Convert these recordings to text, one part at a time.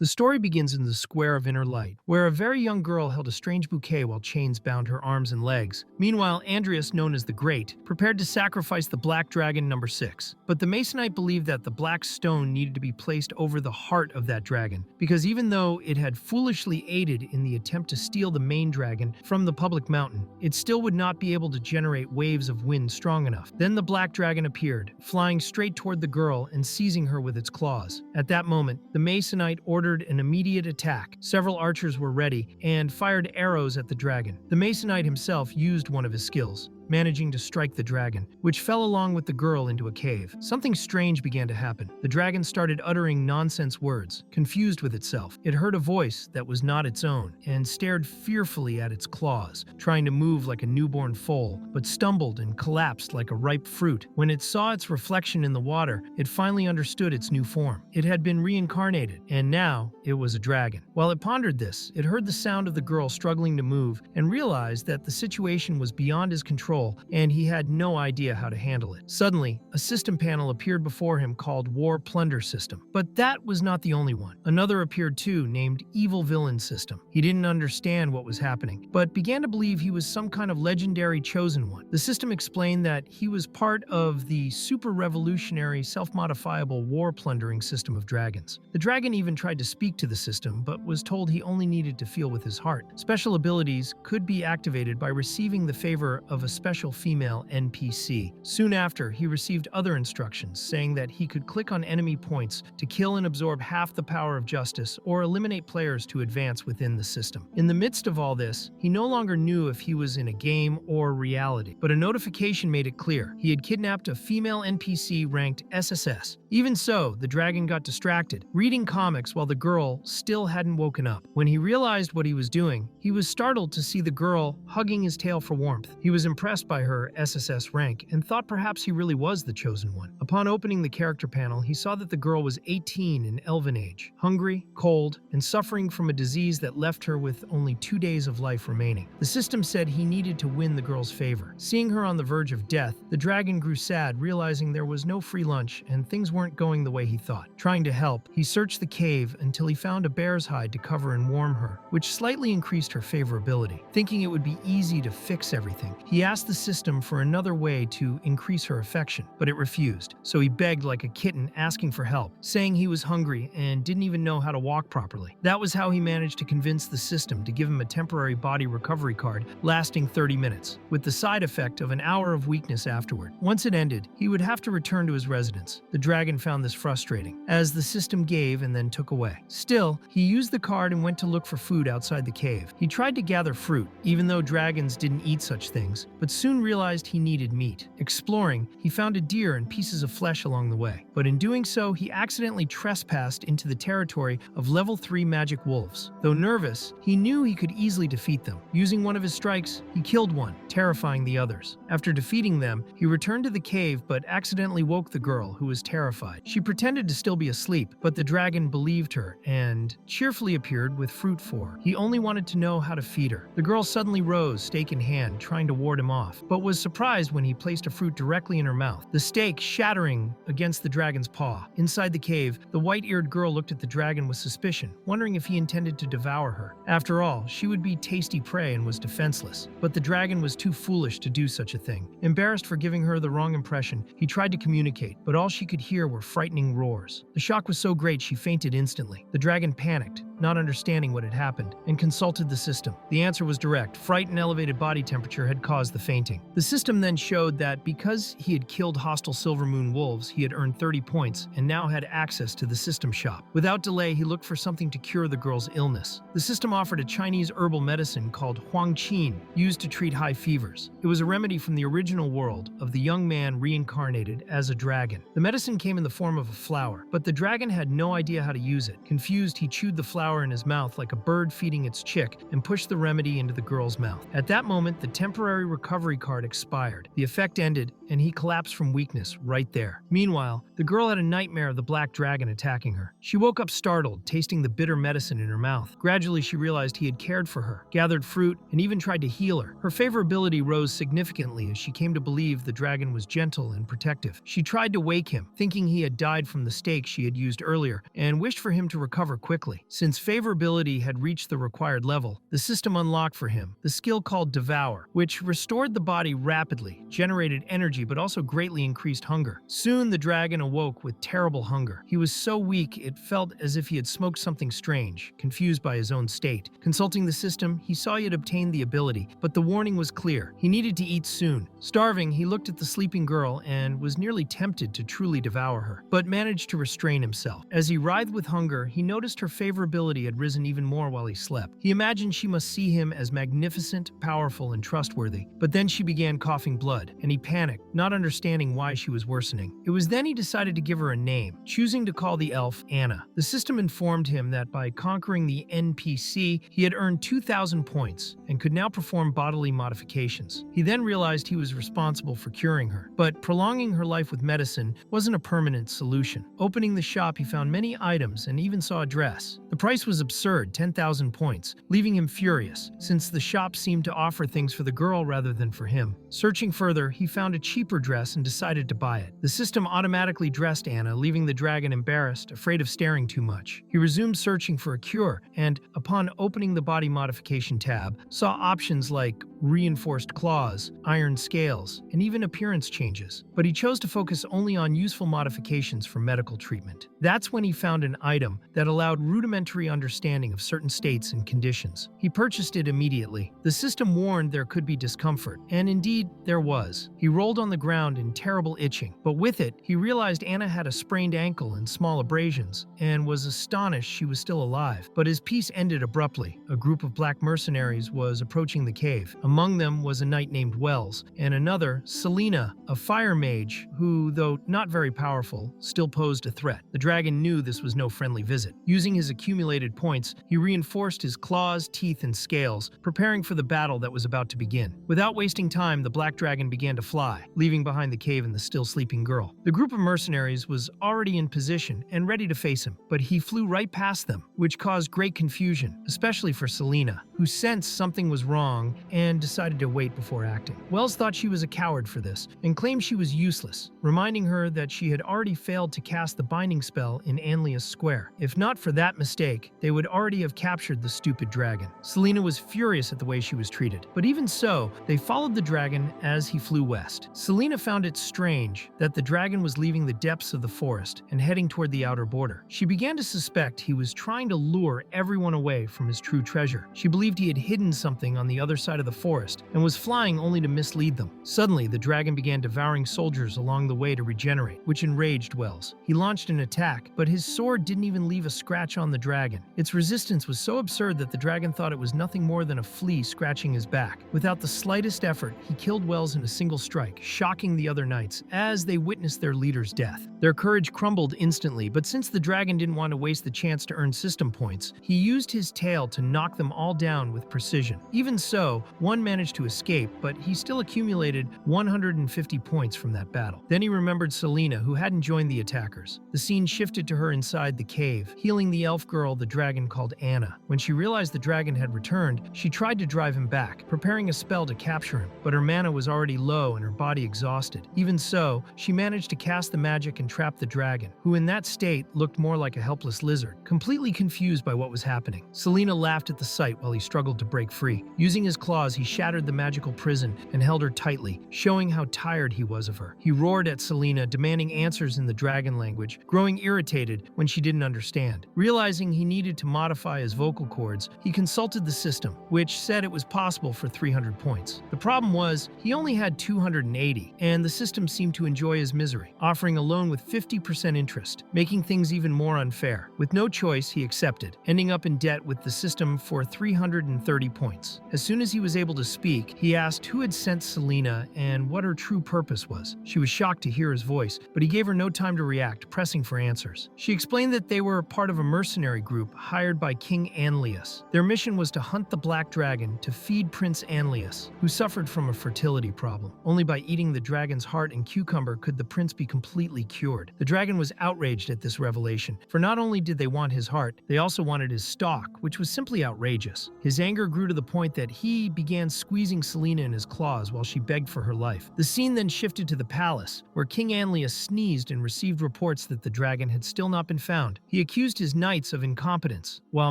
The story begins in the Square of Inner Light, where a very young girl held a strange bouquet while chains bound her arms and legs. Meanwhile, Andreas, known as the Great, prepared to sacrifice the Black Dragon number 6. But the Masonite believed that the black stone needed to be placed over the heart of that dragon, because even though it had foolishly aided in the attempt to steal the main dragon from the public mountain, it still would not be able to generate waves of wind strong enough. Then the Black Dragon appeared, flying straight toward the girl and seizing her with its claws. At that moment, the Masonite ordered an immediate attack. Several archers were ready and fired arrows at the dragon. The Masonite himself used one of his skills, managing to strike the dragon, which fell along with the girl into a cave. Something strange began to happen. The dragon started uttering nonsense words, confused with itself. It heard a voice that was not its own and stared fearfully at its claws, trying to move like a newborn foal, but stumbled and collapsed like a ripe fruit. When it saw its reflection in the water, it finally understood its new form. It had been reincarnated, and now it was a dragon. While it pondered this, it heard the sound of the girl struggling to move and realized that the situation was beyond his control, and he had no idea how to handle it. Suddenly, a system panel appeared before him called War Plunder System. But that was not the only one. Another appeared too, named Evil Villain System. He didn't understand what was happening, but began to believe he was some kind of legendary chosen one. The system explained that he was part of the super revolutionary self-modifiable war plundering system of dragons. The dragon even tried to speak to the system, but was told he only needed to feel with his heart. Special abilities could be activated by receiving the favor of a special female NPC. Soon after, he received other instructions saying that he could click on enemy points to kill and absorb half the power of justice or eliminate players to advance within the system. In the midst of all this, he no longer knew if he was in a game or reality, but a notification made it clear. He had kidnapped a female NPC ranked SSS. Even so, the dragon got distracted, reading comics while the girl still hadn't woken up. When he realized what he was doing, he was startled to see the girl hugging his tail for warmth. He was impressed by her SSS rank and thought perhaps he really was the chosen one. Upon opening the character panel, he saw that the girl was 18 in Elven age, hungry, cold, and suffering from a disease that left her with only 2 days of life remaining. The system said he needed to win the girl's favor. Seeing her on the verge of death, the dragon grew sad, realizing there was no free lunch and things weren't going the way he thought. Trying to help, he searched the cave until he found a bear's hide to cover and warm her, which slightly increased her favorability. Thinking it would be easy to fix everything, he asked the system for another way to increase her affection, but it refused. So he begged like a kitten, asking for help, saying he was hungry and didn't even know how to walk properly. That was how he managed to convince the system to give him a temporary body recovery card lasting 30 minutes, with the side effect of an hour of weakness afterward. Once it ended, he would have to return to his residence. The dragon found this frustrating, as the system gave and then took away. Still, he used the card and went to look for food outside the cave. He tried to gather fruit, even though dragons didn't eat such things, but soon realized he needed meat. Exploring, he found a deer and pieces of flesh along the way, but in doing so, he accidentally trespassed into the territory of level 3 magic wolves. Though nervous, he knew he could easily defeat them. Using one of his strikes, he killed one, terrifying the others. After defeating them, he returned to the cave but accidentally woke the girl, who was terrified. She pretended to still be asleep, but the dragon believed her and cheerfully appeared with fruit for her. He only wanted to know how to feed her. The girl suddenly rose, stake in hand, trying to ward him off, but was surprised when he placed a fruit directly in her mouth, the stake shattering against the dragon's paw. Inside the cave, the white-eared girl looked at the dragon with suspicion, wondering if he intended to devour her. After all, she would be tasty prey and was defenseless, but the dragon was too foolish to do such a thing. Embarrassed for giving her the wrong impression, he tried to communicate, but all she could hear were frightening roars. The shock was so great she fainted instantly. The dragon panicked, not understanding what had happened, and consulted the system. The answer was direct. Fright and elevated body temperature had caused the fainting. The system then showed that because he had killed hostile Silver Moon wolves, he had earned 30 points and now had access to the system shop. Without delay, he looked for something to cure the girl's illness. The system offered a Chinese herbal medicine called huangqin, used to treat high fevers. It was a remedy from the original world of the young man reincarnated as a dragon. The medicine came in the form of a flower, but the dragon had no idea how to use it. Confused, he chewed the flower flower in his mouth like a bird feeding its chick and pushed the remedy into the girl's mouth. At that moment, the temporary recovery card expired. The effect ended, and he collapsed from weakness right there. Meanwhile, the girl had a nightmare of the black dragon attacking her. She woke up startled, tasting the bitter medicine in her mouth. Gradually, she realized he had cared for her, gathered fruit, and even tried to heal her. Her favorability rose significantly as she came to believe the dragon was gentle and protective. She tried to wake him, thinking he had died from the stake she had used earlier, and wished for him to recover quickly. Since favorability had reached the required level, the system unlocked for him the skill called Devour, which restored the body rapidly, generated energy, but also greatly increased hunger. Soon, the dragon awoke with terrible hunger. He was so weak it felt as if he had smoked something strange, confused by his own state. Consulting the system, he saw he had obtained the ability, but the warning was clear. He needed to eat soon. Starving, he looked at the sleeping girl and was nearly tempted to truly devour her, but managed to restrain himself. As he writhed with hunger, he noticed her favorability had risen even more while he slept. He imagined she must see him as magnificent, powerful, and trustworthy. But then she began coughing blood, and he panicked, not understanding why she was worsening. It was then he decided to give her a name, choosing to call the elf Anna. The system informed him that by conquering the NPC, he had earned 2,000 points and could now perform bodily modifications. He then realized he was responsible for curing her, but prolonging her life with medicine wasn't a permanent solution. Opening the shop, he found many items and even saw a dress. The price was absurd, 10,000 points, leaving him furious, since the shop seemed to offer things for the girl rather than for him. Searching further, he found a cheaper dress and decided to buy it. The system automatically dressed Anna, leaving the dragon embarrassed, afraid of staring too much. He resumed searching for a cure, and upon opening the body modification tab, saw options like reinforced claws, iron scales, and even appearance changes. But he chose to focus only on useful modifications for medical treatment. That's when he found an item that allowed rudimentary understanding of certain states and conditions. He purchased it immediately. The system warned there could be discomfort, and indeed, there was. He rolled on the ground in terrible itching, but with it, he realized Anna had a sprained ankle and small abrasions, and was astonished she was still alive. But his peace ended abruptly. A group of black mercenaries was approaching the cave. Among them was a knight named Wells, and another, Selena, a fire mage who, though not very powerful, still posed a threat. The dragon knew this was no friendly visit. Using his accumulated points, he reinforced his claws, teeth, and scales, preparing for the battle that was about to begin. Without wasting time, the black dragon began to fly, leaving behind the cave and the still sleeping girl. The group of mercenaries was already in position and ready to face him, but he flew right past them, which caused great confusion, especially for Selena, who sensed something was wrong and decided to wait before acting. Wells thought she was a coward for this and claimed she was useless, reminding her that she had already failed to cast the binding spell in Anlius Square. If not for that mistake, they would already have captured the stupid dragon. Selena was furious at the way she was treated, but even so, they followed the dragon as he flew west. Selena found it strange that the dragon was leaving the depths of the forest and heading toward the outer border. She began to suspect he was trying to lure everyone away from his true treasure. She believed he had hidden something on the other side of the forest and was flying only to mislead them. Suddenly, the dragon began devouring soldiers along the way to regenerate, which enraged Wells. He launched an attack, but his sword didn't even leave a scratch on the dragon. Its resistance was so absurd that the dragon thought it was nothing more than a flea scratching his back. Without the slightest effort, he killed Wells in a single strike, shocking the other knights as they witnessed their leader's death. Their courage crumbled instantly, but since the dragon didn't want to waste the chance to earn system points, he used his tail to knock them all down with precision. Even so, one managed to escape, but he still accumulated 150 points from that battle. Then he remembered Selena, who hadn't joined the attackers. The scene shifted to her inside the cave, healing the elf girl the dragon called Anna. When she realized the dragon had returned, she tried to drive him back, preparing a spell to capture him, but her mana was already low and her body exhausted. Even so, she managed to cast the magic and trap the dragon, who in that state looked more like a helpless lizard, completely confused by what was happening. Selena laughed at the sight while he struggled to break free. Using his claws, he shattered the magical prison and held her tightly, showing how tired he was of her. He roared at Selena, demanding answers in the dragon language, growing irritated when she didn't understand. Realizing he needed to modify his vocal cords, he consulted the system, which said it was possible for 300 points. The problem was, he only had 280, and the system seemed to enjoy his misery, offering a loan with 50% interest, making things even more unfair. With no choice, he accepted, ending up in debt with the system for 330 points. As soon as he was able to speak, he asked who had sent Selena and what her true purpose was. She was shocked to hear his voice, but he gave her no time to react, pressing for answers. She explained that they were part of a mercenary group group hired by King Anlius. Their mission was to hunt the black dragon to feed Prince Anlius, who suffered from a fertility problem. Only by eating the dragon's heart and cucumber could the prince be completely cured. The dragon was outraged at this revelation, for not only did they want his heart, they also wanted his stalk, which was simply outrageous. His anger grew to the point that he began squeezing Selena in his claws while she begged for her life. The scene then shifted to the palace, where King Anlius sneezed and received reports that the dragon had still not been found. He accused his knights of incompetence, while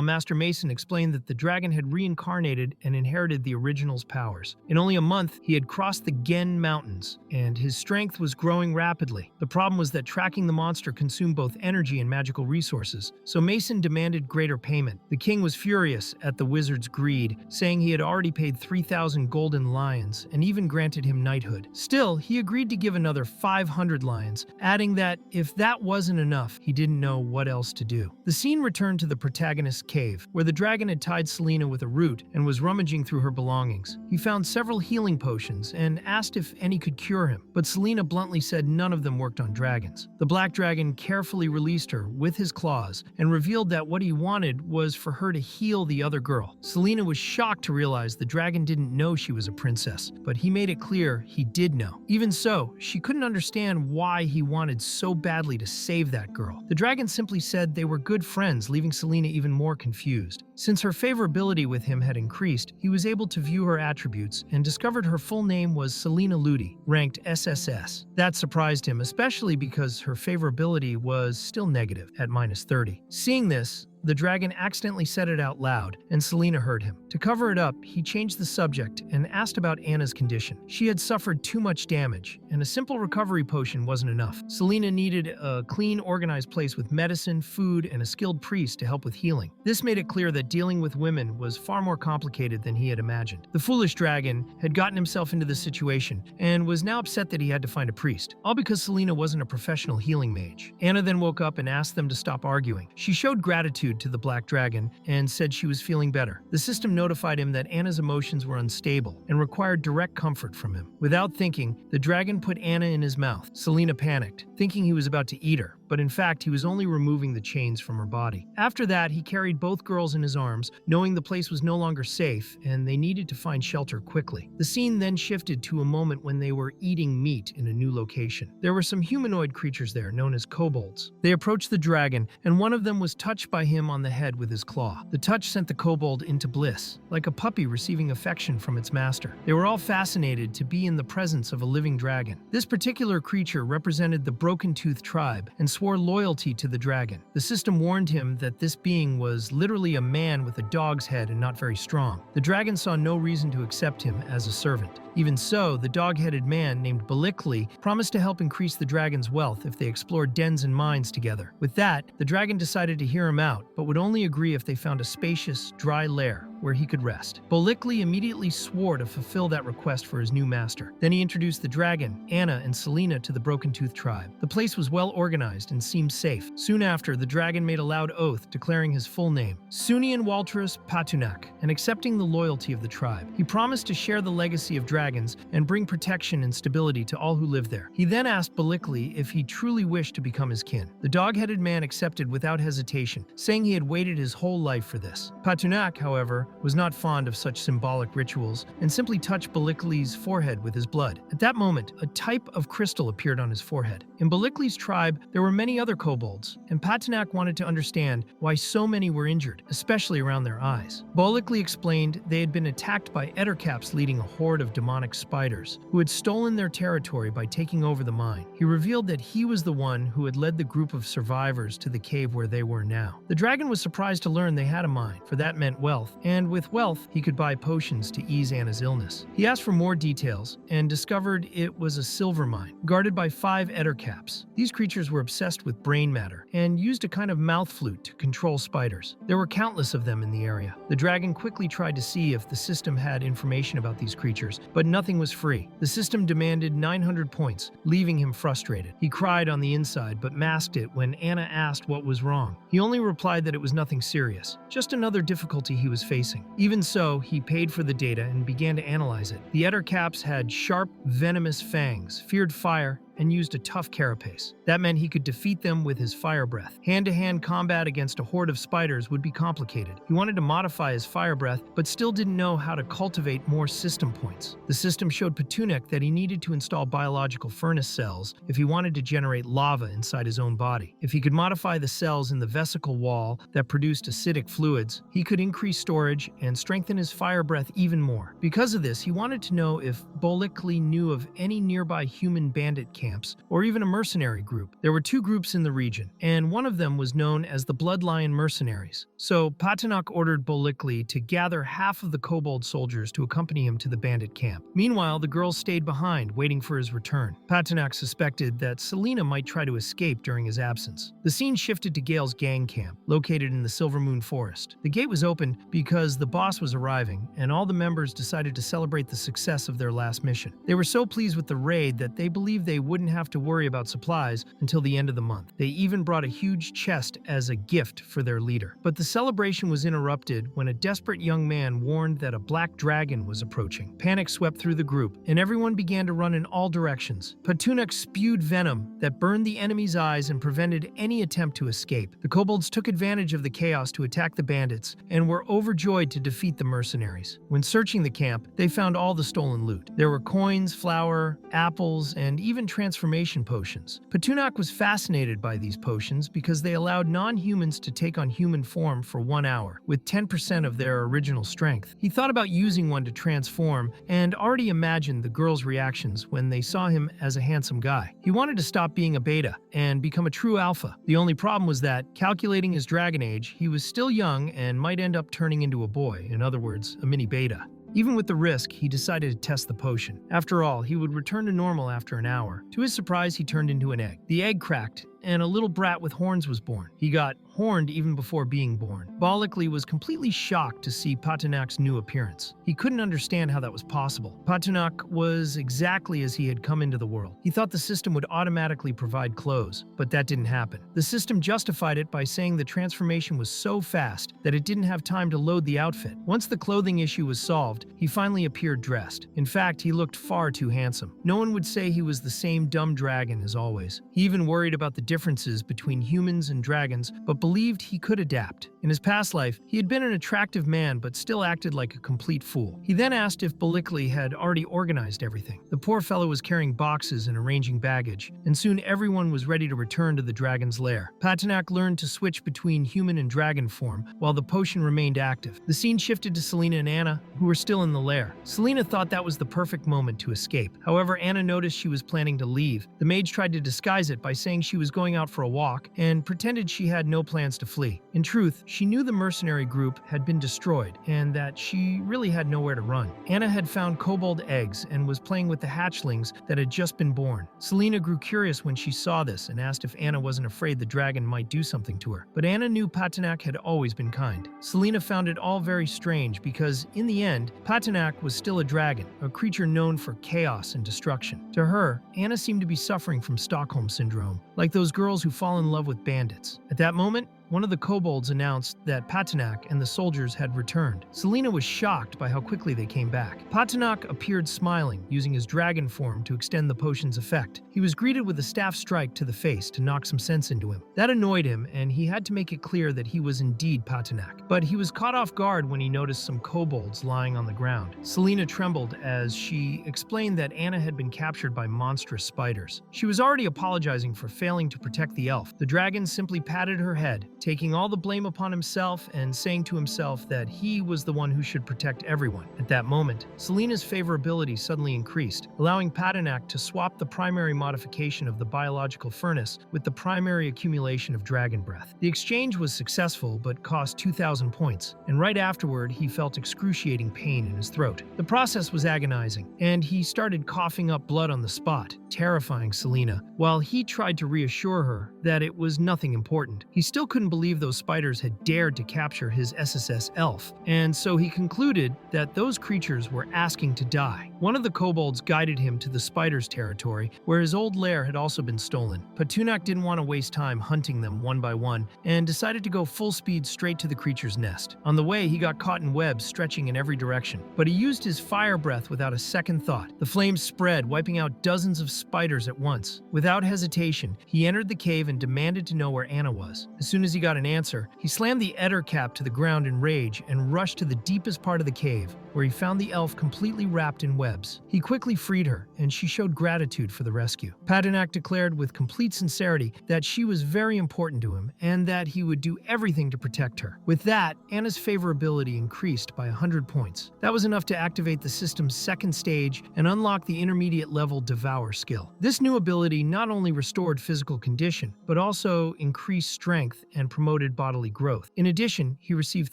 Master Mason explained that the dragon had reincarnated and inherited the original's powers. In only a month, he had crossed the Gen Mountains, and his strength was growing rapidly. The problem was that tracking the monster consumed both energy and magical resources, so Mason demanded greater payment. The king was furious at the wizard's greed, saying he had already paid 3,000 golden lions and even granted him knighthood. Still, he agreed to give another 500 lions, adding that if that wasn't enough, he didn't know what else to do. The scene returned to the protagonist's cave, where the dragon had tied Selena with a root and was rummaging through her belongings. He found several healing potions and asked if any could cure him, but Selena bluntly said none of them worked on dragons. The black dragon carefully released her with his claws and revealed that what he wanted was for her to heal the other girl. Selena was shocked to realize the dragon didn't know she was a princess, but he made it clear he did know. Even so, she couldn't understand why he wanted so badly to save that girl. The dragon simply said they were good friends, leaving Selena even more confused. Since her favorability with him had increased, he was able to view her attributes and discovered her full name was Selena Ludi, ranked SSS. That surprised him, especially because her favorability was still negative at -30. Seeing this, the dragon accidentally said it out loud, and Selena heard him. To cover it up, he changed the subject and asked about Anna's condition. She had suffered too much damage, and a simple recovery potion wasn't enough. Selena needed a clean, organized place with medicine, food, and a skilled priest to help with healing. This made it clear that dealing with women was far more complicated than he had imagined. The foolish dragon had gotten himself into this situation and was now upset that he had to find a priest, all because Selena wasn't a professional healing mage. Anna then woke up and asked them to stop arguing. She showed gratitude to the black dragon and said she was feeling better. The system notified him that Anna's emotions were unstable and required direct comfort from him. Without thinking, the dragon put Anna in his mouth. Selena panicked, thinking he was about to eat her, but in fact he was only removing the chains from her body. After that, he carried both girls in his arms, knowing the place was no longer safe and they needed to find shelter quickly. The scene then shifted to a moment when they were eating meat in a new location. There were some humanoid creatures there known as kobolds. They approached the dragon, and one of them was touched by him on the head with his claw. The touch sent the kobold into bliss, like a puppy receiving affection from its master. They were all fascinated to be in the presence of a living dragon. This particular creature represented the broken-toothed tribe and swore loyalty to the dragon. The system warned him that this being was literally a man with a dog's head and not very strong. The dragon saw no reason to accept him as a servant. Even so, the dog-headed man named Balikli promised to help increase the dragon's wealth if they explored dens and mines together. With that, the dragon decided to hear him out, but would only agree if they found a spacious, dry lair where he could rest. Balikli immediately swore to fulfill that request for his new master. Then he introduced the dragon, Anna, and Selena to the Broken Tooth tribe. The place was well organized and seemed safe. Soon after, the dragon made a loud oath declaring his full name, Sunian Walterus Patunak, and accepting the loyalty of the tribe. He promised to share the legacy of dragons and bring protection and stability to all who live there. He then asked Balikli if he truly wished to become his kin. The dog-headed man accepted without hesitation, saying he had waited his whole life for this. Patunak, however, was not fond of such symbolic rituals and simply touched Balikli's forehead with his blood. At that moment, a type of crystal appeared on his forehead. In Balikli's tribe, there were many other kobolds, and Patunak wanted to understand why so many were injured, especially around their eyes. Balikli explained they had been attacked by anicaps leading a horde of demonic spiders, who had stolen their territory by taking over the mine. He revealed that he was the one who had led the group of survivors to the cave where they were now. The dragon was surprised to learn they had a mine, for that meant wealth, and with wealth, he could buy potions to ease Anna's illness. He asked for more details and discovered it was a silver mine, guarded by 5 anicaps. These creatures were obsessed with brain matter and used a kind of mouth flute to control spiders. There were countless of them in the area. The dragon quickly tried to see if the system had information about these creatures, but nothing was free. The system demanded 900 points, leaving him frustrated. He cried on the inside, but masked it when Anna asked what was wrong. He only replied that it was nothing serious, just another difficulty he was facing. Even so, he paid for the data and began to analyze it. The anicaps had sharp, venomous fangs, feared fire, and used a tough carapace. That meant he could defeat them with his fire breath. Hand-to-hand combat against a horde of spiders would be complicated. He wanted to modify his fire breath, but still didn't know how to cultivate more system points. The system showed Petunik that he needed to install biological furnace cells if he wanted to generate lava inside his own body. If he could modify the cells in the vesicle wall that produced acidic fluids, he could increase storage and strengthen his fire breath even more. Because of this, he wanted to know if Bolikli knew of any nearby human bandit camps or even a mercenary group. There were two groups in the region, and one of them was known as the Bloodlion Mercenaries. So Patinak ordered Bolikli to gather half of the kobold soldiers to accompany him to the bandit camp. Meanwhile, the girls stayed behind, waiting for his return. Patinak suspected that Selena might try to escape during his absence. The scene shifted to Gale's gang camp, located in the Silver Moon Forest. The gate was opened because the boss was arriving, and all the members decided to celebrate the success of their last mission. They were so pleased with the raid that they believed they wouldn't have to worry about supplies until the end of the month. They even brought a huge chest as a gift for their leader. But the celebration was interrupted when a desperate young man warned that a black dragon was approaching. Panic swept through the group, and everyone began to run in all directions. Petunik spewed venom that burned the enemy's eyes and prevented any attempt to escape. The kobolds took advantage of the chaos to attack the bandits and were overjoyed to defeat the mercenaries. When searching the camp, they found all the stolen loot. There were coins, flour, apples, and even transformation potions. Petunik was fascinated by these potions because they allowed non-humans to take on human form for 1 hour, with 10% of their original strength. He thought about using one to transform and already imagined the girls' reactions when they saw him as a handsome guy. He wanted to stop being a beta and become a true alpha. The only problem was that, calculating his dragon age, he was still young and might end up turning into a boy, in other words, a mini beta. Even with the risk, he decided to test the potion. After all, he would return to normal after an hour. To his surprise, he turned into an egg. The egg cracked, and a little brat with horns was born. He got horned even before being born. Bolikli was completely shocked to see Patinak's new appearance. He couldn't understand how that was possible. Patinak was exactly as he had come into the world. He thought the system would automatically provide clothes, but that didn't happen. The system justified it by saying the transformation was so fast that it didn't have time to load the outfit. Once the clothing issue was solved, he finally appeared dressed. In fact, he looked far too handsome. No one would say he was the same dumb dragon as always. He even worried about the differences between humans and dragons, but believed he could adapt. In his past life, he had been an attractive man but still acted like a complete fool. He then asked if Bolikli had already organized everything. The poor fellow was carrying boxes and arranging baggage, and soon everyone was ready to return to the dragon's lair. Patinak learned to switch between human and dragon form, while the potion remained active. The scene shifted to Selena and Anna, who were still in the lair. Selena thought that was the perfect moment to escape. However, Anna noticed she was planning to leave. The mage tried to disguise it by saying she was going out for a walk and pretended she had no plans to flee. In truth, she knew the mercenary group had been destroyed and that she really had nowhere to run. Anna had found kobold eggs and was playing with the hatchlings that had just been born. Selena grew curious when she saw this and asked if Anna wasn't afraid the dragon might do something to her. But Anna knew Patinak had always been kind. Selena found it all very strange because, in the end, Patinak was still a dragon, a creature known for chaos and destruction. To her, Anna seemed to be suffering from Stockholm Syndrome, like those girls who fall in love with bandits. At that moment, one of the kobolds announced that Patinak and the soldiers had returned. Selena was shocked by how quickly they came back. Patinak appeared smiling, using his dragon form to extend the potion's effect. He was greeted with a staff strike to the face to knock some sense into him. That annoyed him, and he had to make it clear that he was indeed Patinak. But he was caught off guard when he noticed some kobolds lying on the ground. Selena trembled as she explained that Anna had been captured by monstrous spiders. She was already apologizing for failing to protect the elf. The dragon simply patted her head, taking all the blame upon himself and saying to himself that he was the one who should protect everyone. At that moment, Selena's favorability suddenly increased, allowing Patinak to swap the primary modification of the biological furnace with the primary accumulation of dragon breath. The exchange was successful but cost 2,000 points, and right afterward he felt excruciating pain in his throat. The process was agonizing, and he started coughing up blood on the spot, terrifying Selena, while he tried to reassure her that it was nothing important. He still couldn't believe those spiders had dared to capture his SSS elf, and so he concluded that those creatures were asking to die. One of the kobolds guided him to the spiders' territory, where his old lair had also been stolen. Patunak didn't want to waste time hunting them one by one, and decided to go full speed straight to the creature's nest. On the way, he got caught in webs stretching in every direction, but he used his fire breath without a second thought. The flames spread, wiping out dozens of spiders at once. Without hesitation, he entered the cave and demanded to know where Anna was. As soon as he got an answer, he slammed the enrollment to the ground in rage and rushed to the deepest part of the cave, where he found the elf completely wrapped in webs. He quickly freed her, and she showed gratitude for the rescue. Patanak declared with complete sincerity that she was very important to him and that he would do everything to protect her. With that, Anna's favorability increased by 100 points. That was enough to activate the system's second stage and unlock the intermediate level Devour skill. This new ability not only restored physical condition, but also increased strength and promoted bodily growth. In addition, he received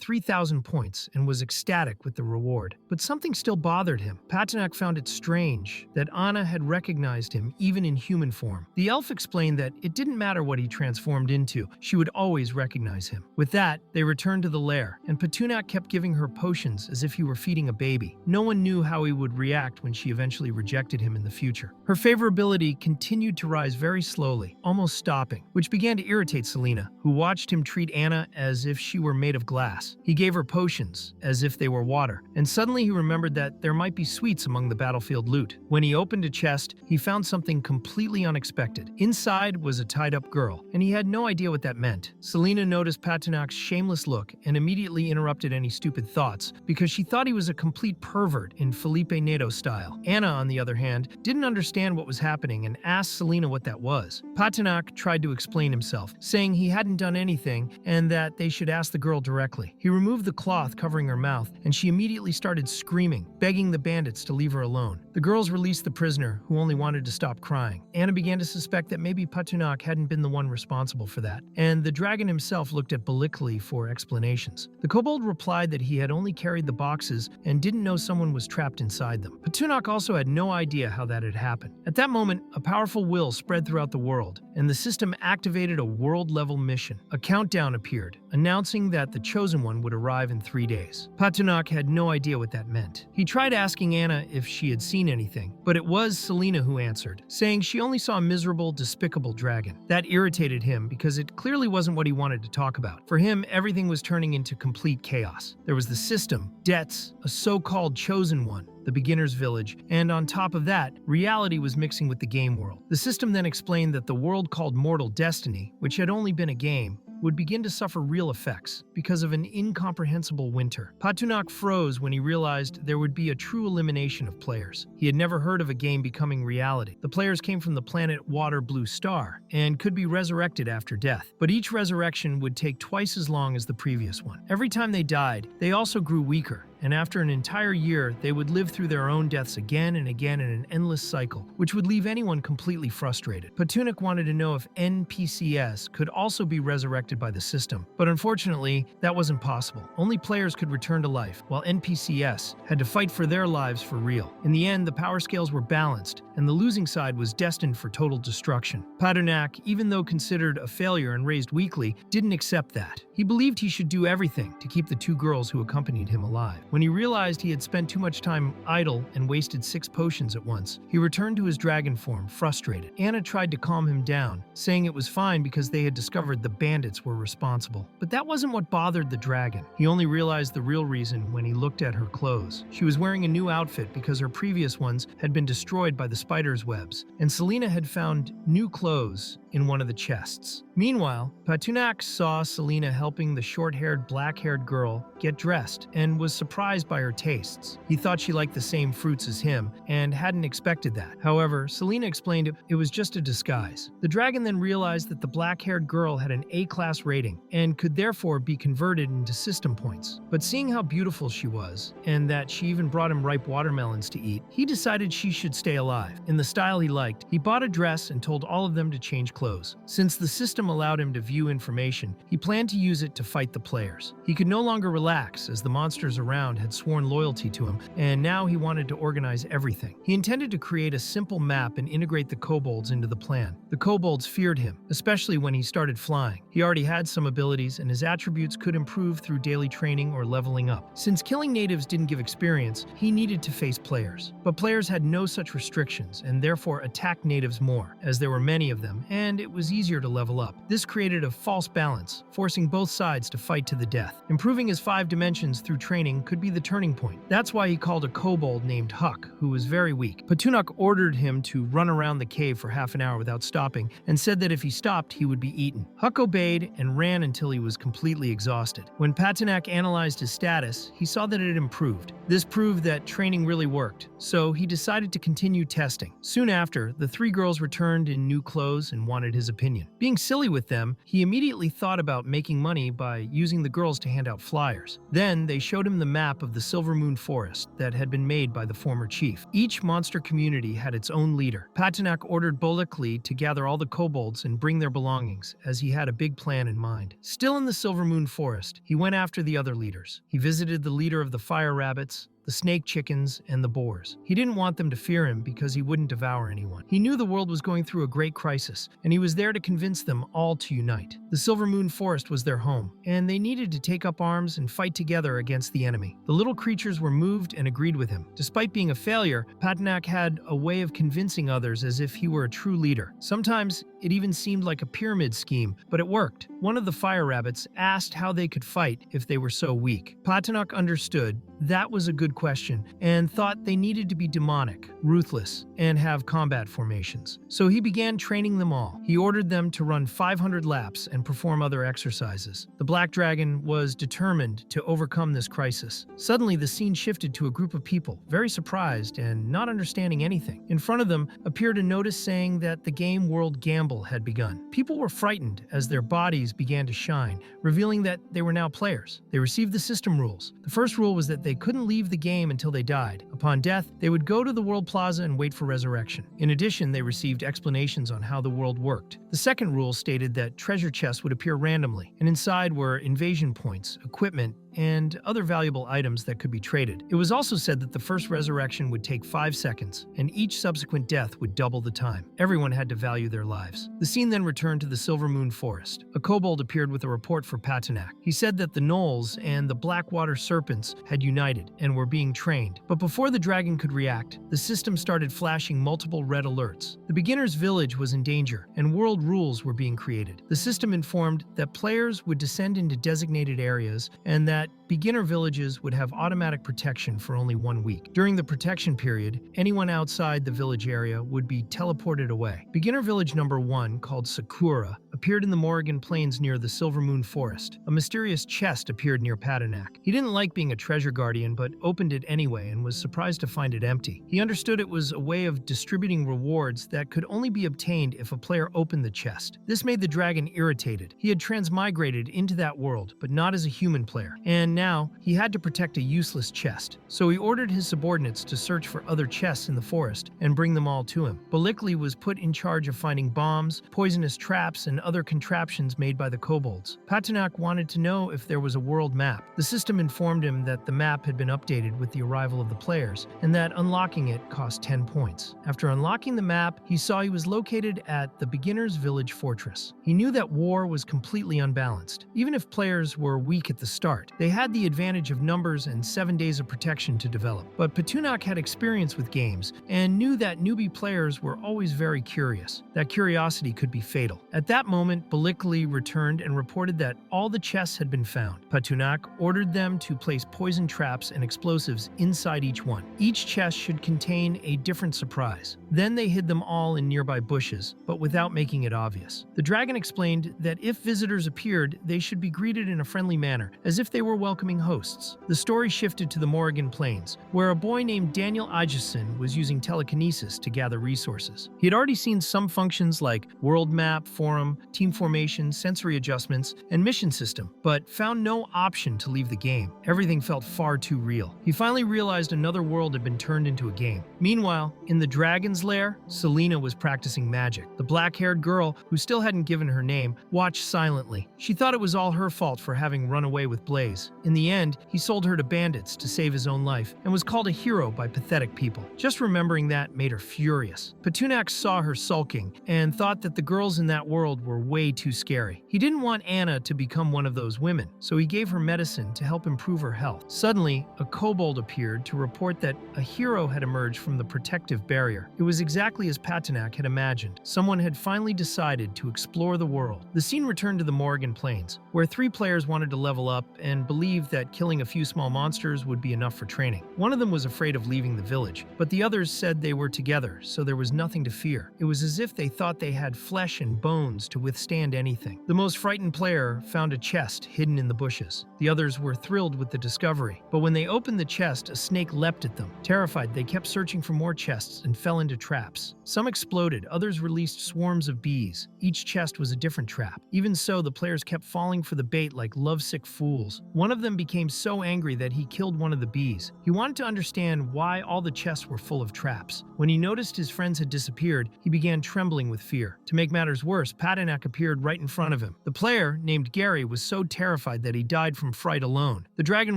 3,000 points and was ecstatic with the reward. But something still bothered him. Patanak found it strange that Anna had recognized him even in human form. The elf explained that it didn't matter what he transformed into, she would always recognize him. With that, they returned to the lair, and Patunak kept giving her potions as if he were feeding a baby. No one knew how he would react when she eventually rejected him in the future. Her favorability continued to rise very slowly, almost stopping, which began to irritate Selena, who watched him treat Anna as if she were made of glass. He gave her potions as if they were water, and suddenly he remembered that there might be sweets among the battlefield loot. When he opened a chest, he found something completely unexpected. Inside was a tied-up girl, and he had no idea what that meant. Selena noticed Patanak's shameless look and immediately interrupted any stupid thoughts because she thought he was a complete pervert in Felipe Neto style. Anna, on the other hand, didn't understand what was happening and asked Selena what that was. Patanak tried to explain himself, saying he hadn't done anything and that they should ask the girl directly. He removed the cloth covering her mouth, and she immediately started screaming, begging the bandits to leave her alone. The girls released the prisoner, who only wanted to stop crying. Anna began to suspect that maybe Patunak hadn't been the one responsible for that, and the dragon himself looked at Balikli for explanations. The kobold replied that he had only carried the boxes and didn't know someone was trapped inside them. Patunak also had no idea how that had happened. At that moment, a powerful will spread throughout the world, and the system activated a world-level mission. A countdown appeared, announcing that the Chosen One would arrive in 3 days. Patunak had no idea what that meant. He tried asking Anna if she had seen anything, but it was Selena who answered, saying she only saw a miserable, despicable dragon. That irritated him because it clearly wasn't what he wanted to talk about. For him, everything was turning into complete chaos. There was the system, debts, a so-called Chosen One, the beginner's village, and on top of that, reality was mixing with the game world. The system then explained that the world called Mortal Destiny, which had only been a game, would begin to suffer real effects because of an incomprehensible winter. Patunak froze when he realized there would be a true elimination of players. He had never heard of a game becoming reality. The players came from the planet Water Blue Star and could be resurrected after death, but each resurrection would take twice as long as the previous one. Every time they died, they also grew weaker, and after an entire year, they would live through their own deaths again and again in an endless cycle, which would leave anyone completely frustrated. Patunak wanted to know if NPCs could also be resurrected by the system, but unfortunately, that wasn't possible. Only players could return to life, while NPCs had to fight for their lives for real. In the end, the power scales were balanced, and the losing side was destined for total destruction. Patunak, even though considered a failure and raised weakly, didn't accept that. He believed he should do everything to keep the 2 girls who accompanied him alive. When he realized he had spent too much time idle and wasted 6 potions at once, he returned to his dragon form, frustrated. Anna tried to calm him down, saying it was fine because they had discovered the bandits were responsible. But that wasn't what bothered the dragon. He only realized the real reason when he looked at her clothes. She was wearing a new outfit because her previous ones had been destroyed by the spider's webs, and Selena had found new clothes in one of the chests. Meanwhile, Patunak saw Selena helping the short-haired, black-haired girl get dressed and was surprised by her tastes. He thought she liked the same fruits as him and hadn't expected that. However, Selena explained it was just a disguise. The dragon then realized that the black-haired girl had an A-class rating and could therefore be converted into system points. But seeing how beautiful she was, and that she even brought him ripe watermelons to eat, he decided she should stay alive. In the style he liked, he bought a dress and told all of them to change clothes. Since the system system allowed him to view information, he planned to use it to fight the players. He could no longer relax, as the monsters around had sworn loyalty to him, and now he wanted to organize everything. He intended to create a simple map and integrate the kobolds into the plan. The kobolds feared him, especially when he started flying. He already had some abilities, and his attributes could improve through daily training or leveling up. Since killing natives didn't give experience, he needed to face players. But players had no such restrictions, and therefore attacked natives more, as there were many of them, and it was easier to level up. This created a false balance, forcing both sides to fight to the death. Improving his 5 dimensions through training could be the turning point. That's why he called a kobold named Huck, who was very weak. Patunuk ordered him to run around the cave for half an hour without stopping, and said that if he stopped, he would be eaten. Huck obeyed and ran until he was completely exhausted. When Patunuk analyzed his status, he saw that it improved. This proved that training really worked, so he decided to continue testing. Soon after, the 3 girls returned in new clothes and wanted his opinion. Being silly with them, he immediately thought about making money by using the girls to hand out flyers. Then they showed him the map of the Silver Moon Forest that had been made by the former chief. Each monster community had its own leader. Patunuk ordered Bolikli to gather all the kobolds and bring their belongings, as he had a big plan in mind. Still in the Silver Moon Forest, he went after the other leaders. He visited the leader of the fire rabbits, the snake chickens, and the boars. He didn't want them to fear him because he wouldn't devour anyone. He knew the world was going through a great crisis, and he was there to convince them all to unite. The Silver Moon Forest was their home, and they needed to take up arms and fight together against the enemy. The little creatures were moved and agreed with him. Despite being a failure, Patunuk had a way of convincing others as if he were a true leader. Sometimes it even seemed like a pyramid scheme, but it worked. One of the fire rabbits asked how they could fight if they were so weak. Patunuk understood that was a good question and thought they needed to be demonic, ruthless, and have combat formations. So he began training them all. He ordered them to run 500 laps and perform other exercises. The Black Dragon was determined to overcome this crisis. Suddenly, the scene shifted to a group of people, very surprised and not understanding anything. In front of them appeared a notice saying that the game World Gamble had begun. People were frightened as their bodies began to shine, revealing that they were now players. They received the system rules. The first rule was that they couldn't leave the game until they died. Upon death, they would go to the World Plaza and wait for resurrection. In addition, they received explanations on how the world worked. The second rule stated that treasure chests would appear randomly, and inside were invasion points, equipment, and other valuable items that could be traded. It was also said that the first resurrection would take 5 seconds, and each subsequent death would double the time. Everyone had to value their lives. The scene then returned to the Silver Moon Forest. A kobold appeared with a report for Patunuk. He said that the gnolls and the Blackwater serpents had united and were being trained. But before the dragon could react, the system started flashing multiple red alerts. The beginner's village was in danger, and world rules were being created. The system informed that players would descend into designated areas and that beginner villages would have automatic protection for only 1 week. During the protection period, anyone outside the village area would be teleported away. Beginner village number 1, called Sakura, appeared in the Morrigan Plains near the Silver Moon Forest. A mysterious chest appeared near Patunuk. He didn't like being a treasure guardian, but opened it anyway and was surprised to find it empty. He understood it was a way of distributing rewards that could only be obtained if a player opened the chest. This made the dragon irritated. He had transmigrated into that world, but not as a human player, and now he had to protect a useless chest. So he ordered his subordinates to search for other chests in the forest and bring them all to him. Bolikli was put in charge of finding bombs, poisonous traps, and other contraptions made by the kobolds. Patunuk wanted to know if there was a world map. The system informed him that the map had been updated with the arrival of the players, and that unlocking it cost 10 points. After unlocking the map, he saw he was located at the beginner's village fortress. He knew that war was completely unbalanced. Even if players were weak at the start, they had the advantage of numbers and 7 days of protection to develop. But Patunuk had experience with games and knew that newbie players were always very curious. That curiosity could be fatal. At that moment, Bolikli returned and reported that all the chests had been found. Patunuk ordered them to place poison traps and explosives inside each one. Each chest should contain a different surprise. Then they hid them all in nearby bushes, but without making it obvious. The dragon explained that if visitors appeared, they should be greeted in a friendly manner, as if they were welcome welcoming hosts. The story shifted to the Morrigan Plains, where a boy named Daniel Igeson was using telekinesis to gather resources. He had already seen some functions like world map, forum, team formation, sensory adjustments, and mission system, but found no option to leave the game. Everything felt far too real. He finally realized another world had been turned into a game. Meanwhile, in the dragon's lair, Selena was practicing magic. The black-haired girl, who still hadn't given her name, watched silently. She thought it was all her fault for having run away with Blaze. In the end, he sold her to bandits to save his own life and was called a hero by pathetic people. Just remembering that made her furious. Petunac saw her sulking and thought that the girls in that world were way too scary. He didn't want Anna to become one of those women, so he gave her medicine to help improve her health. Suddenly, a kobold appeared to report that a hero had emerged from the protective barrier. It was exactly as Petunac had imagined. Someone had finally decided to explore the world. The scene returned to the Morrigan Plains, where 3 players wanted to level up and believed that killing a few small monsters would be enough for training. One of them was afraid of leaving the village, but the others said they were together, so there was nothing to fear. It was as if they thought they had flesh and bones to withstand anything. The most frightened player found a chest hidden in the bushes. The others were thrilled with the discovery, but when they opened the chest, a snake leapt at them. Terrified, they kept searching for more chests and fell into traps. Some exploded, others released swarms of bees. Each chest was a different trap. Even so, the players kept falling for the bait like lovesick fools. One of them became so angry that he killed one of the bees. He wanted to understand why all the chests were full of traps. When he noticed his friends had disappeared, he began trembling with fear. To make matters worse, Petunac appeared right in front of him. The player, named Gary, was so terrified that he died from fright alone. The dragon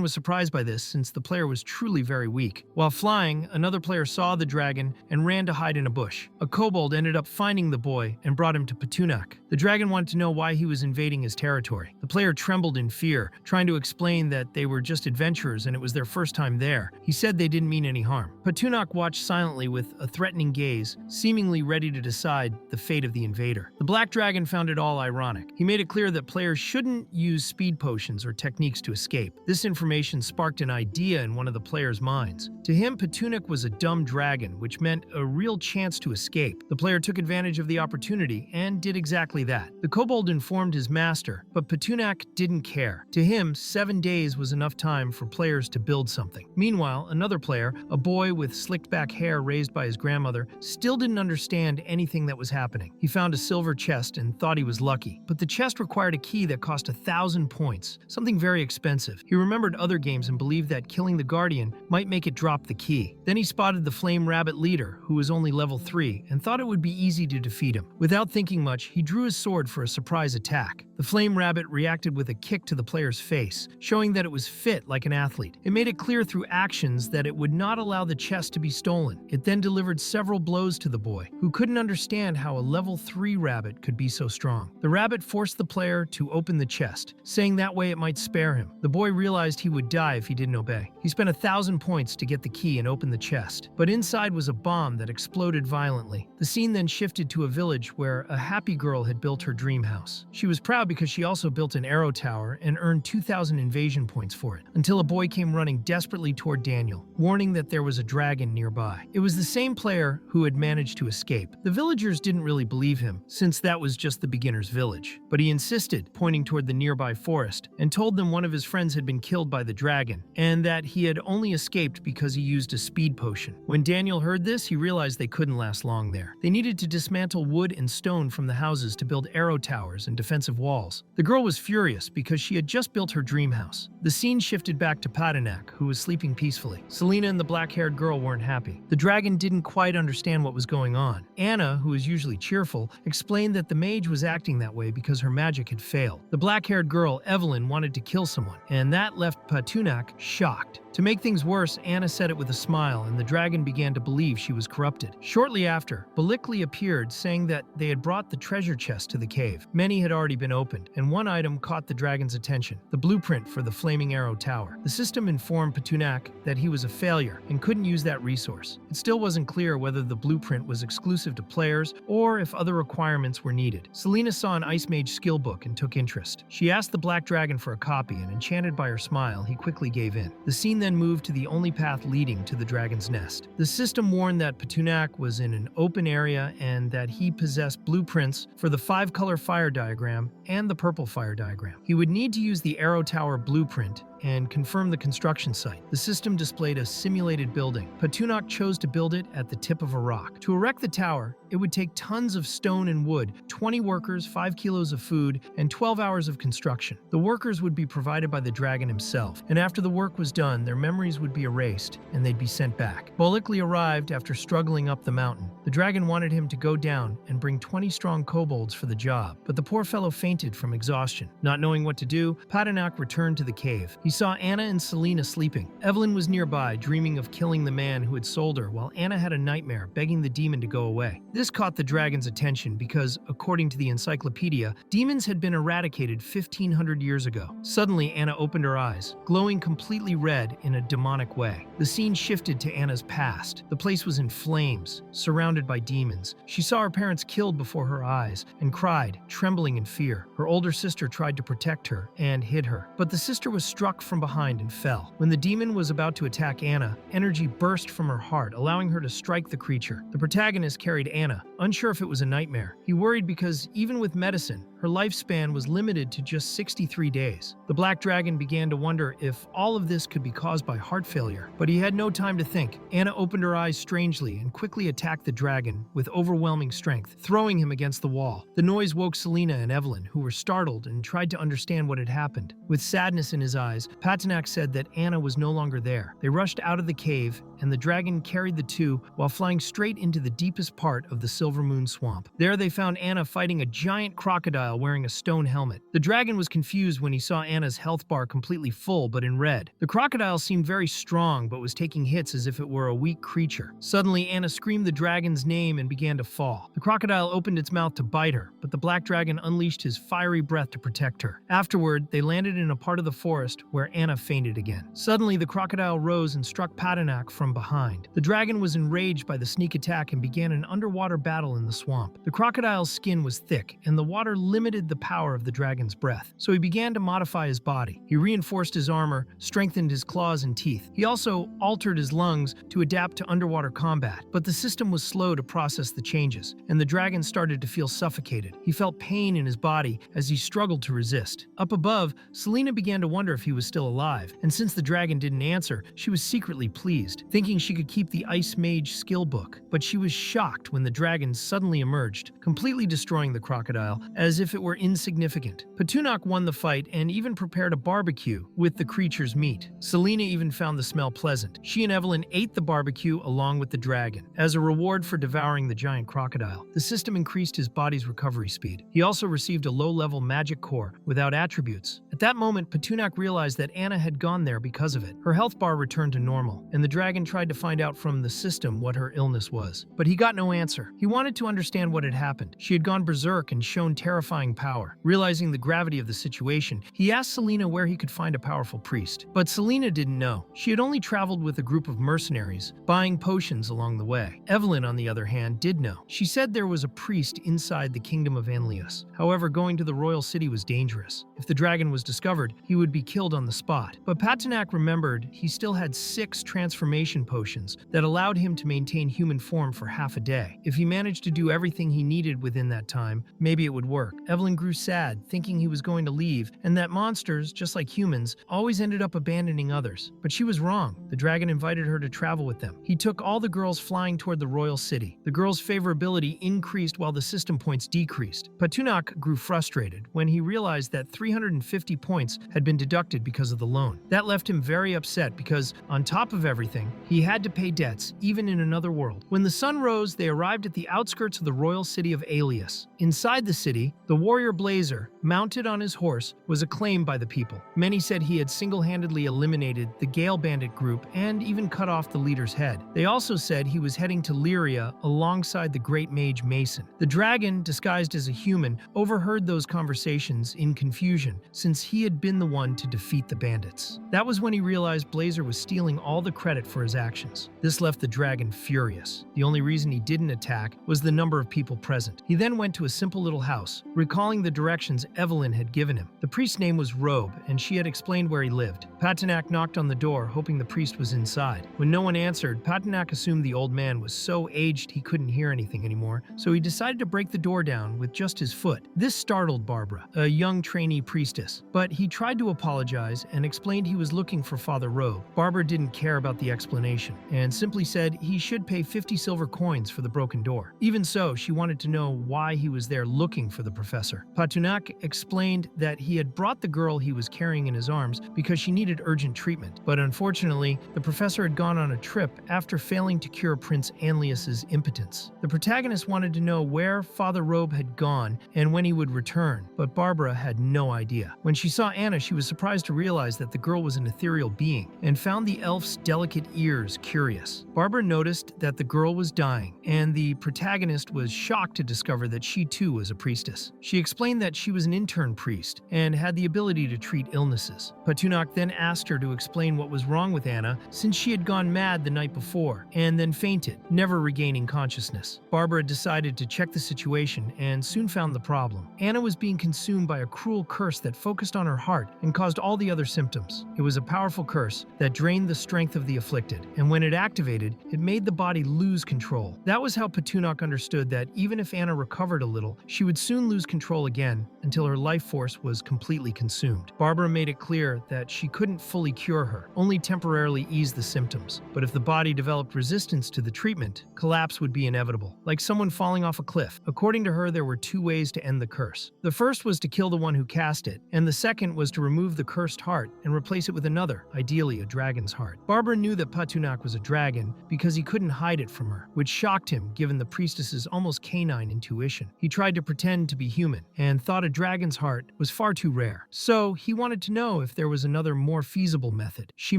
was surprised by this, since the player was truly very weak. While flying, another player saw the dragon and ran to hide in a bush. A kobold ended up finding the boy and brought him to Petunac. The dragon wanted to know why he was invading his territory. The player trembled in fear, trying to explain that they were just adventurers and it was their first time there. He said they didn't mean any harm. Petunac watched silently with a threatening gaze, seemingly ready to decide the fate of the invader. The black dragon found it all ironic. He made it clear that players shouldn't use speed potions or techniques to escape. This information sparked an idea in one of the players' minds. To him, Petunac was a dumb dragon, which meant a real chance to escape. The player took advantage of the opportunity and did exactly that. The kobold informed his master, but Petunac didn't care. To him, 7 days was enough time for players to build something. Meanwhile, another player, a boy with slicked back hair raised by his grandmother, still didn't understand anything that was happening. He found a silver chest and thought he was lucky, but the chest required a key that cost 1,000 points, something very expensive. He remembered other games and believed that killing the guardian might make it drop the key. Then he spotted the flame rabbit leader, who was only level 3, and thought it would be easy to defeat him. Without thinking much, he drew his sword for a surprise attack. The flame rabbit reacted with a kick to the player's face, showing that it was fit like an athlete. It made it clear through actions that it would not allow the chest to be stolen. It then delivered several blows to the boy, who couldn't understand how a level 3 rabbit could be so strong. The rabbit forced the player to open the chest, saying that way it might spare him. The boy realized he would die if he didn't obey. He spent 1,000 points to get the key and open the chest, but inside was a bomb that exploded violently. The scene then shifted to a village where a happy girl had built her dream house. She was proud because she also built an arrow tower and earned 2,000 invasion points for it, until a boy came running desperately toward Daniel, warning that there was a dragon nearby. It was the same player who had managed to escape. The villagers didn't really believe him, since that was just the beginner's village. But he insisted, pointing toward the nearby forest, and told them one of his friends had been killed by the dragon, and that he had only escaped because he used a speed potion. When Daniel heard this, he realized they couldn't last long there. They needed to dismantle wood and stone from the houses to build arrow towers and defensive walls. The girl was furious because she had just built her dream house. The scene shifted back to Petunac, who was sleeping peacefully. Selena and the black-haired girl weren't happy. The dragon didn't quite understand what was going on. Anna, who is usually cheerful, explained that the mage was acting that way because her magic had failed. The black-haired girl, Evelyn, wanted to kill someone, and that left Petunac shocked. To make things worse, Anna said it with a smile, and the dragon began to believe she was corrupted. Shortly after, Balikli appeared, saying that they had brought the treasure chest to the cave. Many had already been opened, and one item caught the dragon's attention: the blueprint for the Flaming Arrow Tower. The system informed Petunac that he was a failure and couldn't use that resource. It still wasn't clear whether the blueprint was exclusive to players or if other requirements were needed. Selena saw an Ice Mage skill book and took interest. She asked the black dragon for a copy, and enchanted by her smile, he quickly gave in. The scene then moved to the only path leading to the dragon's nest. The system warned that Petunac was in an open area and that he possessed blueprints for the 5-color fire diagram and the purple fire diagram. He would need to use the arrow tower blueprint and confirm the construction site. The system displayed a simulated building. Patunok chose to build it at the tip of a rock. To erect the tower, it would take tons of stone and wood, 20 workers, 5 kilos of food, and 12 hours of construction. The workers would be provided by the dragon himself, and after the work was done, their memories would be erased, and they'd be sent back. Bolikli arrived after struggling up the mountain. The dragon wanted him to go down and bring 20 strong kobolds for the job, but the poor fellow fainted from exhaustion. Not knowing what to do, Patunok returned to the cave. He saw Anna and Selena sleeping. Evelyn was nearby, dreaming of killing the man who had sold her, while Anna had a nightmare, begging the demon to go away. This caught the dragon's attention because, according to the encyclopedia, demons had been eradicated 1500 years ago. Suddenly, Anna opened her eyes, glowing completely red in a demonic way. The scene shifted to Anna's past. The place was in flames, surrounded by demons. She saw her parents killed before her eyes and cried, trembling in fear. Her older sister tried to protect her and hid her, but the sister was struck from behind and fell. When the demon was about to attack Anna, energy burst from her heart, allowing her to strike the creature. The protagonist carried Anna, unsure if it was a nightmare. He worried because, even with medicine, her lifespan was limited to just 63 days. The black dragon began to wonder if all of this could be caused by heart failure, but he had no time to think. Anna opened her eyes strangely and quickly attacked the dragon with overwhelming strength, throwing him against the wall. The noise woke Selena and Evelyn, who were startled and tried to understand what had happened. With sadness in his eyes, Patunok said that Anna was no longer there. They rushed out of the cave, and the dragon carried the two while flying straight into the deepest part of the Silver Moon Swamp. There they found Anna fighting a giant crocodile wearing a stone helmet. The dragon was confused when he saw Anna's health bar completely full but in red. The crocodile seemed very strong but was taking hits as if it were a weak creature. Suddenly, Anna screamed the dragon's name and began to fall. The crocodile opened its mouth to bite her, but the black dragon unleashed his fiery breath to protect her. Afterward, they landed in a part of the forest where Anna fainted again. Suddenly, the crocodile rose and struck Patunok from behind. The dragon was enraged by the sneak attack and began an underwater battle in the swamp. The crocodile's skin was thick, and the water limited the power of the dragon's breath, so he began to modify his body. He reinforced his armor, strengthened his claws and teeth. He also altered his lungs to adapt to underwater combat, but the system was slow to process the changes, and the dragon started to feel suffocated. He felt pain in his body as he struggled to resist. Up above, Selena began to wonder if he was still alive, and since the dragon didn't answer, she was secretly pleased, thinking she could keep the Ice Mage skill book. But she was shocked when the dragon suddenly emerged, completely destroying the crocodile as if it were insignificant. Patunok won the fight and even prepared a barbecue with the creature's meat. Selena even found the smell pleasant. She and Evelyn ate the barbecue along with the dragon. As a reward for devouring the giant crocodile, the system increased his body's recovery speed. He also received a low-level magic core without attributes. At that moment, Patunok realized that Anna had gone there because of it. Her health bar returned to normal, and the dragon tried to find out from the system what her illness was. But he got no answer. He wanted to understand what had happened. She had gone berserk and shown terrifying power. Realizing the gravity of the situation, he asked Selena where he could find a powerful priest. But Selena didn't know. She had only traveled with a group of mercenaries, buying potions along the way. Evelyn, on the other hand, did know. She said there was a priest inside the kingdom of Anlius. However, going to the royal city was dangerous. If the dragon was discovered, he would be killed on the spot. But Patunok remembered he still had 6 transformation potions that allowed him to maintain human form for half a day. If he managed to do everything he needed within that time, maybe it would work. Evelyn grew sad, thinking he was going to leave, and that monsters, just like humans, always ended up abandoning others. But she was wrong. The dragon invited her to travel with them. He took all the girls flying toward the royal city. The girls' favorability increased while the system points decreased. Patunok grew frustrated when he realized that 350 points had been deducted because of the loan. That left him very upset because, on top of everything, he had to pay debts, even in another world. When the sun rose, they arrived at the outskirts of the royal city of Alias. Inside the city, the warrior Blazer, mounted on his horse, was acclaimed by the people. Many said he had single-handedly eliminated the Gale Bandit group and even cut off the leader's head. They also said he was heading to Lyria alongside the great mage Mason. The dragon, disguised as a human, overheard those conversations in confusion, since he had been the one to defeat the bandits. That was when he realized Blazer was stealing all the credit for his actions. This left the dragon furious. The only reason he didn't attack was the number of people present. He then went to a simple little house. Recalling the directions, Evelyn had given him. The priest's name was Robe, and she had explained where he lived. Patinak knocked on the door, hoping the priest was inside. When no one answered, Patinak assumed the old man was so aged he couldn't hear anything anymore, so he decided to break the door down with just his foot. This startled Barbara, a young trainee priestess, but he tried to apologize and explained he was looking for Father Robe. Barbara didn't care about the explanation and simply said he should pay 50 silver coins for the broken door. Even so, she wanted to know why he was there looking for the professor. Patinak explained that he had brought the girl he was carrying in his arms because she needed urgent treatment, but unfortunately, the professor had gone on a trip after failing to cure Prince Anlius's impotence. The protagonist wanted to know where Father Robe had gone and when he would return, but Barbara had no idea. When she saw Anna, she was surprised to realize that the girl was an ethereal being and found the elf's delicate ears curious. Barbara noticed that the girl was dying, and the protagonist was shocked to discover that she too was a priestess. She explained that she was an intern priest and had the ability to treat illnesses. Patinak then asked her to explain what was wrong with Anna since she had gone mad the night before and then fainted, never regaining consciousness. Barbara decided to check the situation and soon found the problem. Anna was being consumed by a cruel curse that focused on her heart and caused all the other symptoms. It was a powerful curse that drained the strength of the afflicted, and when it activated, it made the body lose control. That was how Patinak understood that even if Anna recovered a little, she would soon lose control again until her life force was completely consumed. Barbara made it clear that she couldn't fully cure her, only temporarily ease the symptoms. But if the body developed resistance to the treatment, collapse would be inevitable, like someone falling off a cliff. According to her, there were two ways to end the curse. The first was to kill the one who cast it, and the second was to remove the cursed heart and replace it with another, ideally a dragon's heart. Barbara knew that Patinak was a dragon because he couldn't hide it from her, which shocked him given the priestess's almost canine intuition. He tried to pretend to be human and thought a dragon's heart was far too rare. So he wanted to know if there was another more feasible method. She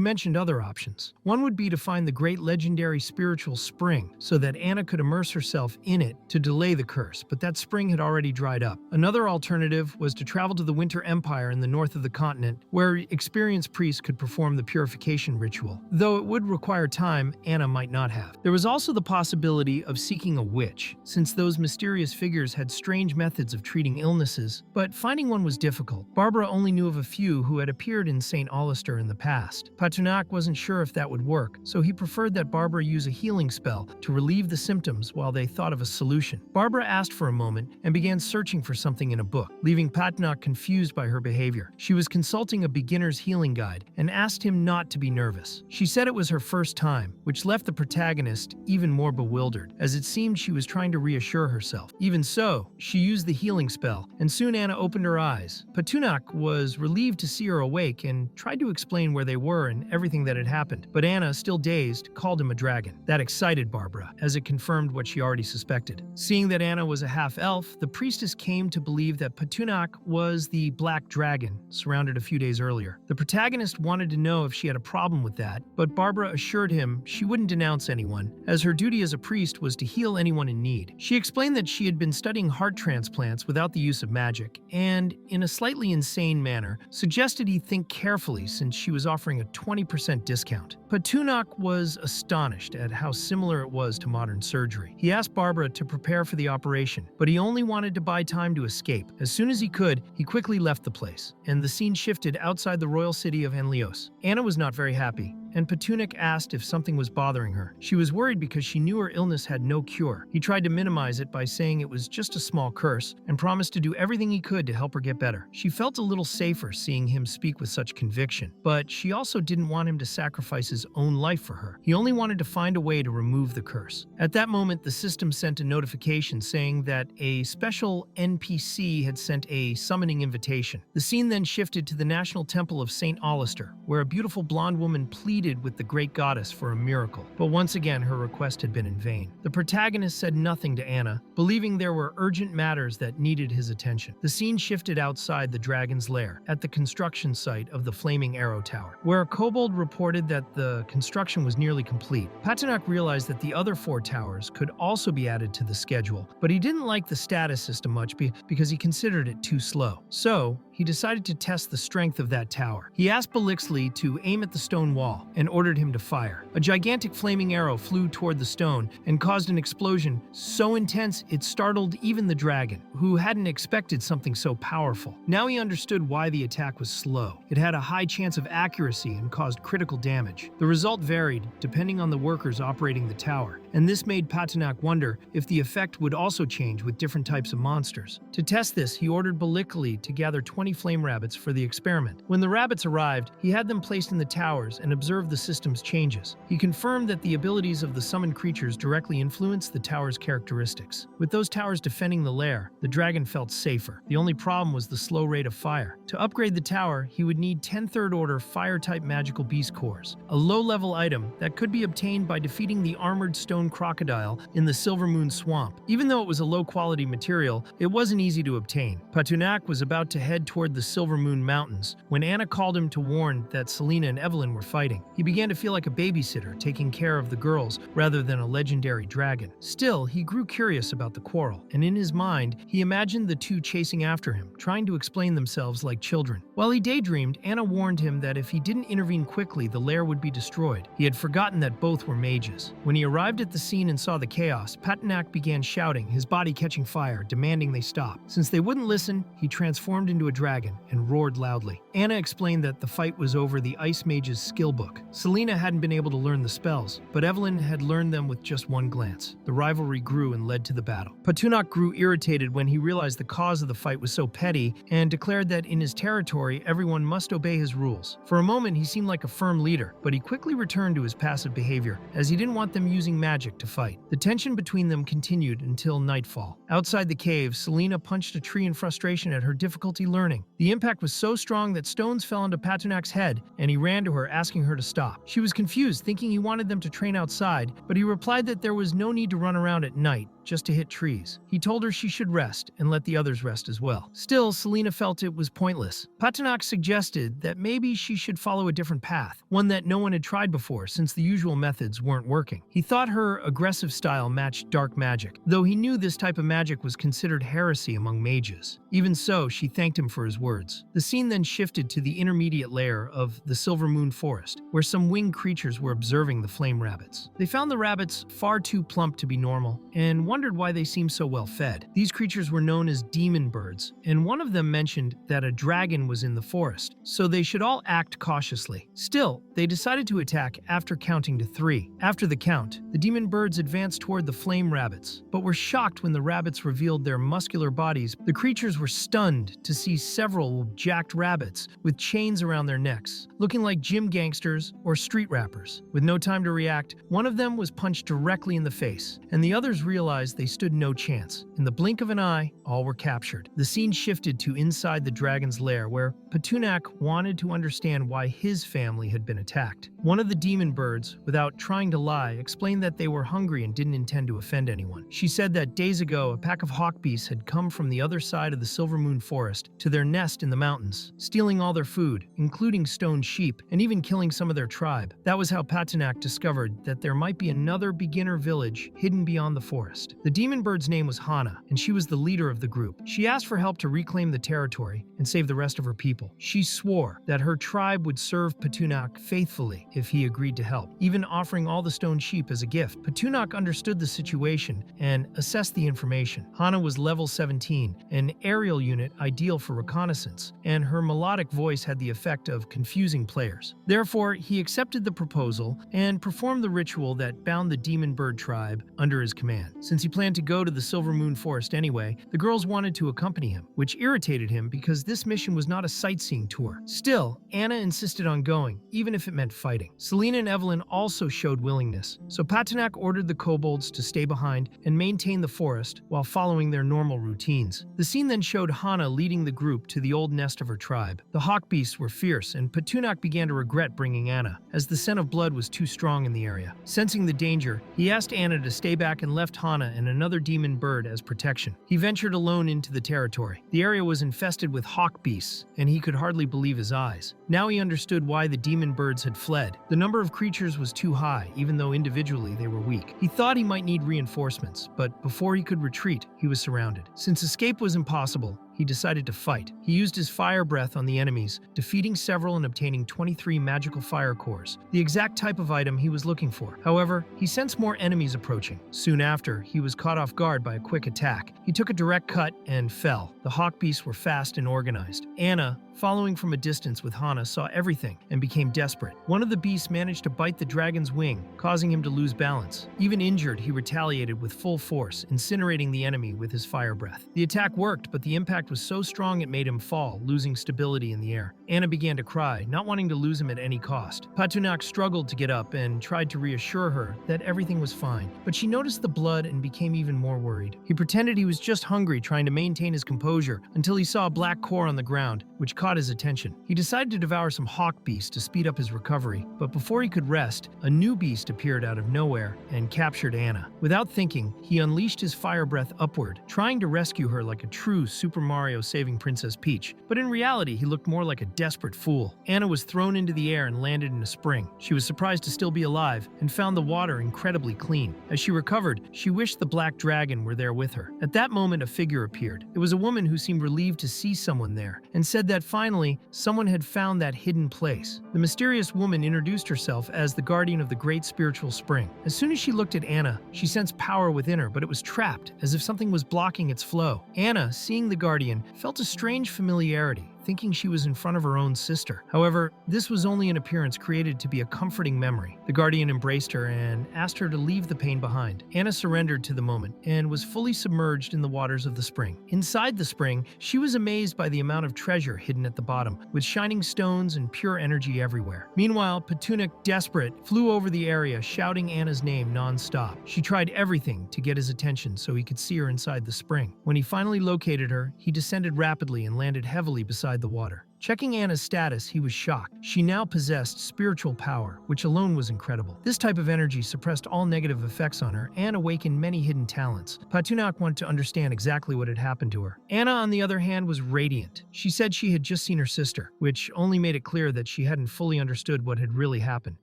mentioned other options. One would be to find the great legendary spiritual spring so that Anna could immerse herself in it to delay the curse, but that spring had already dried up. Another alternative was to travel to the Winter Empire in the north of the continent, where experienced priests could perform the purification ritual. Though it would require time, Anna might not have. There was also the possibility of seeking a witch, since those mysterious figures had strange methods of treating illnesses, but finding one was difficult. Barbara only knew of a few who had appeared in St. Alistair in the past. Patinak wasn't sure if that would work, so he preferred that Barbara use a healing spell to relieve the symptoms while they thought of a solution. Barbara asked for a moment and began searching for something in a book, leaving Patinak confused by her behavior. She was consulting a beginner's healing guide and asked him not to be nervous. She said it was her first time, which left the protagonist even more bewildered, as it seemed she was trying to reassure herself. Even so, she used the healing spell, and soon Anna opened her eyes. Patinak was relieved to see her awake and tried to explain where they were and everything that had happened, but Anna, still dazed, called him a dragon. That excited Barbara, as it confirmed what she already suspected. Seeing that Anna was a half-elf, the priestess came to believe that Patinak was the black dragon surrounded a few days earlier. The protagonist wanted to know if she had a problem with that, but Barbara assured him she wouldn't denounce anyone, as her duty as a priest was to heal anyone in need. She explained that she had been studying heart transplants without the use of magic, and, in a slightly insane manner, suggested he think carefully since she was offering a 20% discount. Patinak was astonished at how similar it was to modern surgery. He asked Barbara to prepare for the operation, but he only wanted to buy time to escape. As soon as he could, he quickly left the place, and the scene shifted outside the royal city of Enlios. Anna was not very happy, and Patinak asked if something was bothering her. She was worried because she knew her illness had no cure. He tried to minimize it by saying it was just a small curse and promised to do everything he could to help her get better. She felt a little safer seeing him speak with such conviction, but she also didn't want him to sacrifice his own life for her. He only wanted to find a way to remove the curse. At that moment, the system sent a notification saying that a special NPC had sent a summoning invitation. The scene then shifted to the National Temple of St. Alistair, where a beautiful blonde woman pleaded with the great goddess for a miracle, but once again her request had been in vain. The protagonist said nothing to Anna, believing there were urgent matters that needed his attention. The scene shifted outside the dragon's lair, at the construction site of the Flaming Arrow Tower, where a kobold reported that the construction was nearly complete. Patinak realized that the other 4 towers could also be added to the schedule, but he didn't like the status system much because he considered it too slow. So, he decided to test the strength of that tower. He asked Belixley to aim at the stone wall and ordered him to fire. A gigantic flaming arrow flew toward the stone and caused an explosion so intense it startled even the dragon, who hadn't expected something so powerful. Now he understood why the attack was slow. It had a high chance of accuracy and caused critical damage. The result varied depending on the workers operating the tower, and this made Patenak wonder if the effect would also change with different types of monsters. To test this, he ordered Belixley to gather 20 flame rabbits for the experiment. When the rabbits arrived, he had them placed in the towers and observed the system's changes. He confirmed that the abilities of the summoned creatures directly influenced the tower's characteristics. With those towers defending the lair, the dragon felt safer. The only problem was the slow rate of fire. To upgrade the tower, he would need 10 third-order fire-type magical beast cores, a low-level item that could be obtained by defeating the armored stone crocodile in the Silvermoon Swamp. Even though it was a low-quality material, it wasn't easy to obtain. Patenak was about to head toward the Silvermoon Mountains when Anna called him to warn that Selena and Evelyn were fighting. He began to feel like a babysitter taking care of the girls rather than a legendary dragon. Still, he grew curious about the quarrel, and in his mind, he imagined the two chasing after him, trying to explain themselves like children. While he daydreamed, Anna warned him that if he didn't intervene quickly, the lair would be destroyed. He had forgotten that both were mages. When he arrived at the scene and saw the chaos, Patenak began shouting, his body catching fire, demanding they stop. Since they wouldn't listen, he transformed into a dragon and roared loudly. Anna explained that the fight was over the Ice Mage's skill book. Selena hadn't been able to learn the spells, but Evelyn had learned them with just one glance. The rivalry grew and led to the battle. Patenak grew irritated when he realized the cause of the fight was so petty and declared that in his territory, everyone must obey his rules. For a moment, he seemed like a firm leader, but he quickly returned to his passive behavior, as he didn't want them using magic to fight. The tension between them continued until nightfall. Outside the cave, Selena punched a tree in frustration at her difficulty learning. The impact was so strong that stones fell onto Patenak's head, and he ran to her, asking her to stop. She was confused, thinking he wanted them to train outside, but he replied that there was no need to run around at night, just to hit trees. He told her she should rest and let the others rest as well. Still, Selena felt it was pointless. Patenak suggested that maybe she should follow a different path, one that no one had tried before since the usual methods weren't working. He thought her aggressive style matched dark magic, though he knew this type of magic was considered heresy among mages. Even so, she thanked him for his words. The scene then shifted to the intermediate layer of the Silvermoon Forest, where some winged creatures were observing the flame rabbits. They found the rabbits far too plump to be normal, and wondered why they seemed so well fed. These creatures were known as demon birds, and one of them mentioned that a dragon was in the forest, so they should all act cautiously. Still, they decided to attack after counting to 3. After the count, the demon birds advanced toward the flame rabbits, but were shocked when the rabbits revealed their muscular bodies. The creatures were stunned to see several jacked rabbits with chains around their necks, looking like gym gangsters or street rappers. With no time to react, one of them was punched directly in the face, and the others realized they stood no chance. In the blink of an eye, all were captured. The scene shifted to inside the dragon's lair, where Patenak wanted to understand why his family had been attacked. One of the demon birds, without trying to lie, explained that they were hungry and didn't intend to offend anyone. She said that days ago, a pack of hawk beasts had come from the other side of the Silvermoon Forest to their nest in the mountains, stealing all their food, including stone sheep, and even killing some of their tribe. That was how Patenak discovered that there might be another beginner village hidden beyond the forest. The demon bird's name was Hana, and she was the leader of the group. She asked for help to reclaim the territory and save the rest of her people. She swore that her tribe would serve Patenak faithfully if he agreed to help, even offering all the stone sheep as a gift. Patenak understood the situation and assessed the information. Hana was level 17, an aerial unit ideal for reconnaissance, and her melodic voice had the effect of confusing players. Therefore, he accepted the proposal and performed the ritual that bound the demon bird tribe under his command. Since he planned to go to the Silvermoon Forest anyway, the girls wanted to accompany him, which irritated him because this mission was not a sightseeing tour. Still, Anna insisted on going, even if it meant fighting. Selena and Evelyn also showed willingness, so Patenak ordered the kobolds to stay behind and maintain the forest while following their normal routines. The scene then showed Hana leading the group to the old nest of her tribe. The hawk beasts were fierce, and Patenak began to regret bringing Anna, as the scent of blood was too strong in the area. Sensing the danger, he asked Anna to stay back and left Hana and another demon bird as protection. He ventured alone into the territory. The area was infested with hawk beasts, and he could hardly believe his eyes. Now he understood why the demon birds had fled. The number of creatures was too high, even though individually they were weak. He thought he might need reinforcements, but before he could retreat, he was surrounded. Since escape was impossible, he decided to fight. He used his fire breath on the enemies, defeating several and obtaining 23 magical fire cores, the exact type of item he was looking for. However, he sensed more enemies approaching. Soon after, he was caught off guard by a quick attack. He took a direct cut and fell. The hawk beasts were fast and organized. Anna, following from a distance with Hana, saw everything and became desperate. One of the beasts managed to bite the dragon's wing, causing him to lose balance. Even injured, he retaliated with full force, incinerating the enemy with his fire breath. The attack worked, but the impact was so strong it made him fall, losing stability in the air. Anna began to cry, not wanting to lose him at any cost. Patunak struggled to get up and tried to reassure her that everything was fine, but she noticed the blood and became even more worried. He pretended he was just hungry, trying to maintain his composure, until he saw a black core on the ground, which caught his attention. He decided to devour some hawk beasts to speed up his recovery, but before he could rest, a new beast appeared out of nowhere and captured Anna. Without thinking, he unleashed his fire breath upward, trying to rescue her like a true Super Mario saving Princess Peach. But in reality, he looked more like a desperate fool. Anna was thrown into the air and landed in a spring. She was surprised to still be alive and found the water incredibly clean. As she recovered, she wished the black dragon were there with her. At that moment, a figure appeared. It was a woman who seemed relieved to see someone there and said that finally, someone had found that hidden place. The mysterious woman introduced herself as the guardian of the great spiritual spring. As soon as she looked at Anna, she sensed power within her, but it was trapped, as if something was blocking its flow. Anna, seeing the guardian, felt a strange familiarity, thinking she was in front of her own sister. However, this was only an appearance created to be a comforting memory. The guardian embraced her and asked her to leave the pain behind. Anna surrendered to the moment and was fully submerged in the waters of the spring. Inside the spring, she was amazed by the amount of treasure hidden at the bottom, with shining stones and pure energy everywhere. Meanwhile, Patunak, desperate, flew over the area, shouting Anna's name non-stop. She tried everything to get his attention so he could see her inside the spring. When he finally located her, he descended rapidly and landed heavily beside the water. Checking Anna's status, he was shocked. She now possessed spiritual power, which alone was incredible. This type of energy suppressed all negative effects on her and awakened many hidden talents. Patunak wanted to understand exactly what had happened to her. Anna, on the other hand, was radiant. She said she had just seen her sister, which only made it clear that she hadn't fully understood what had really happened.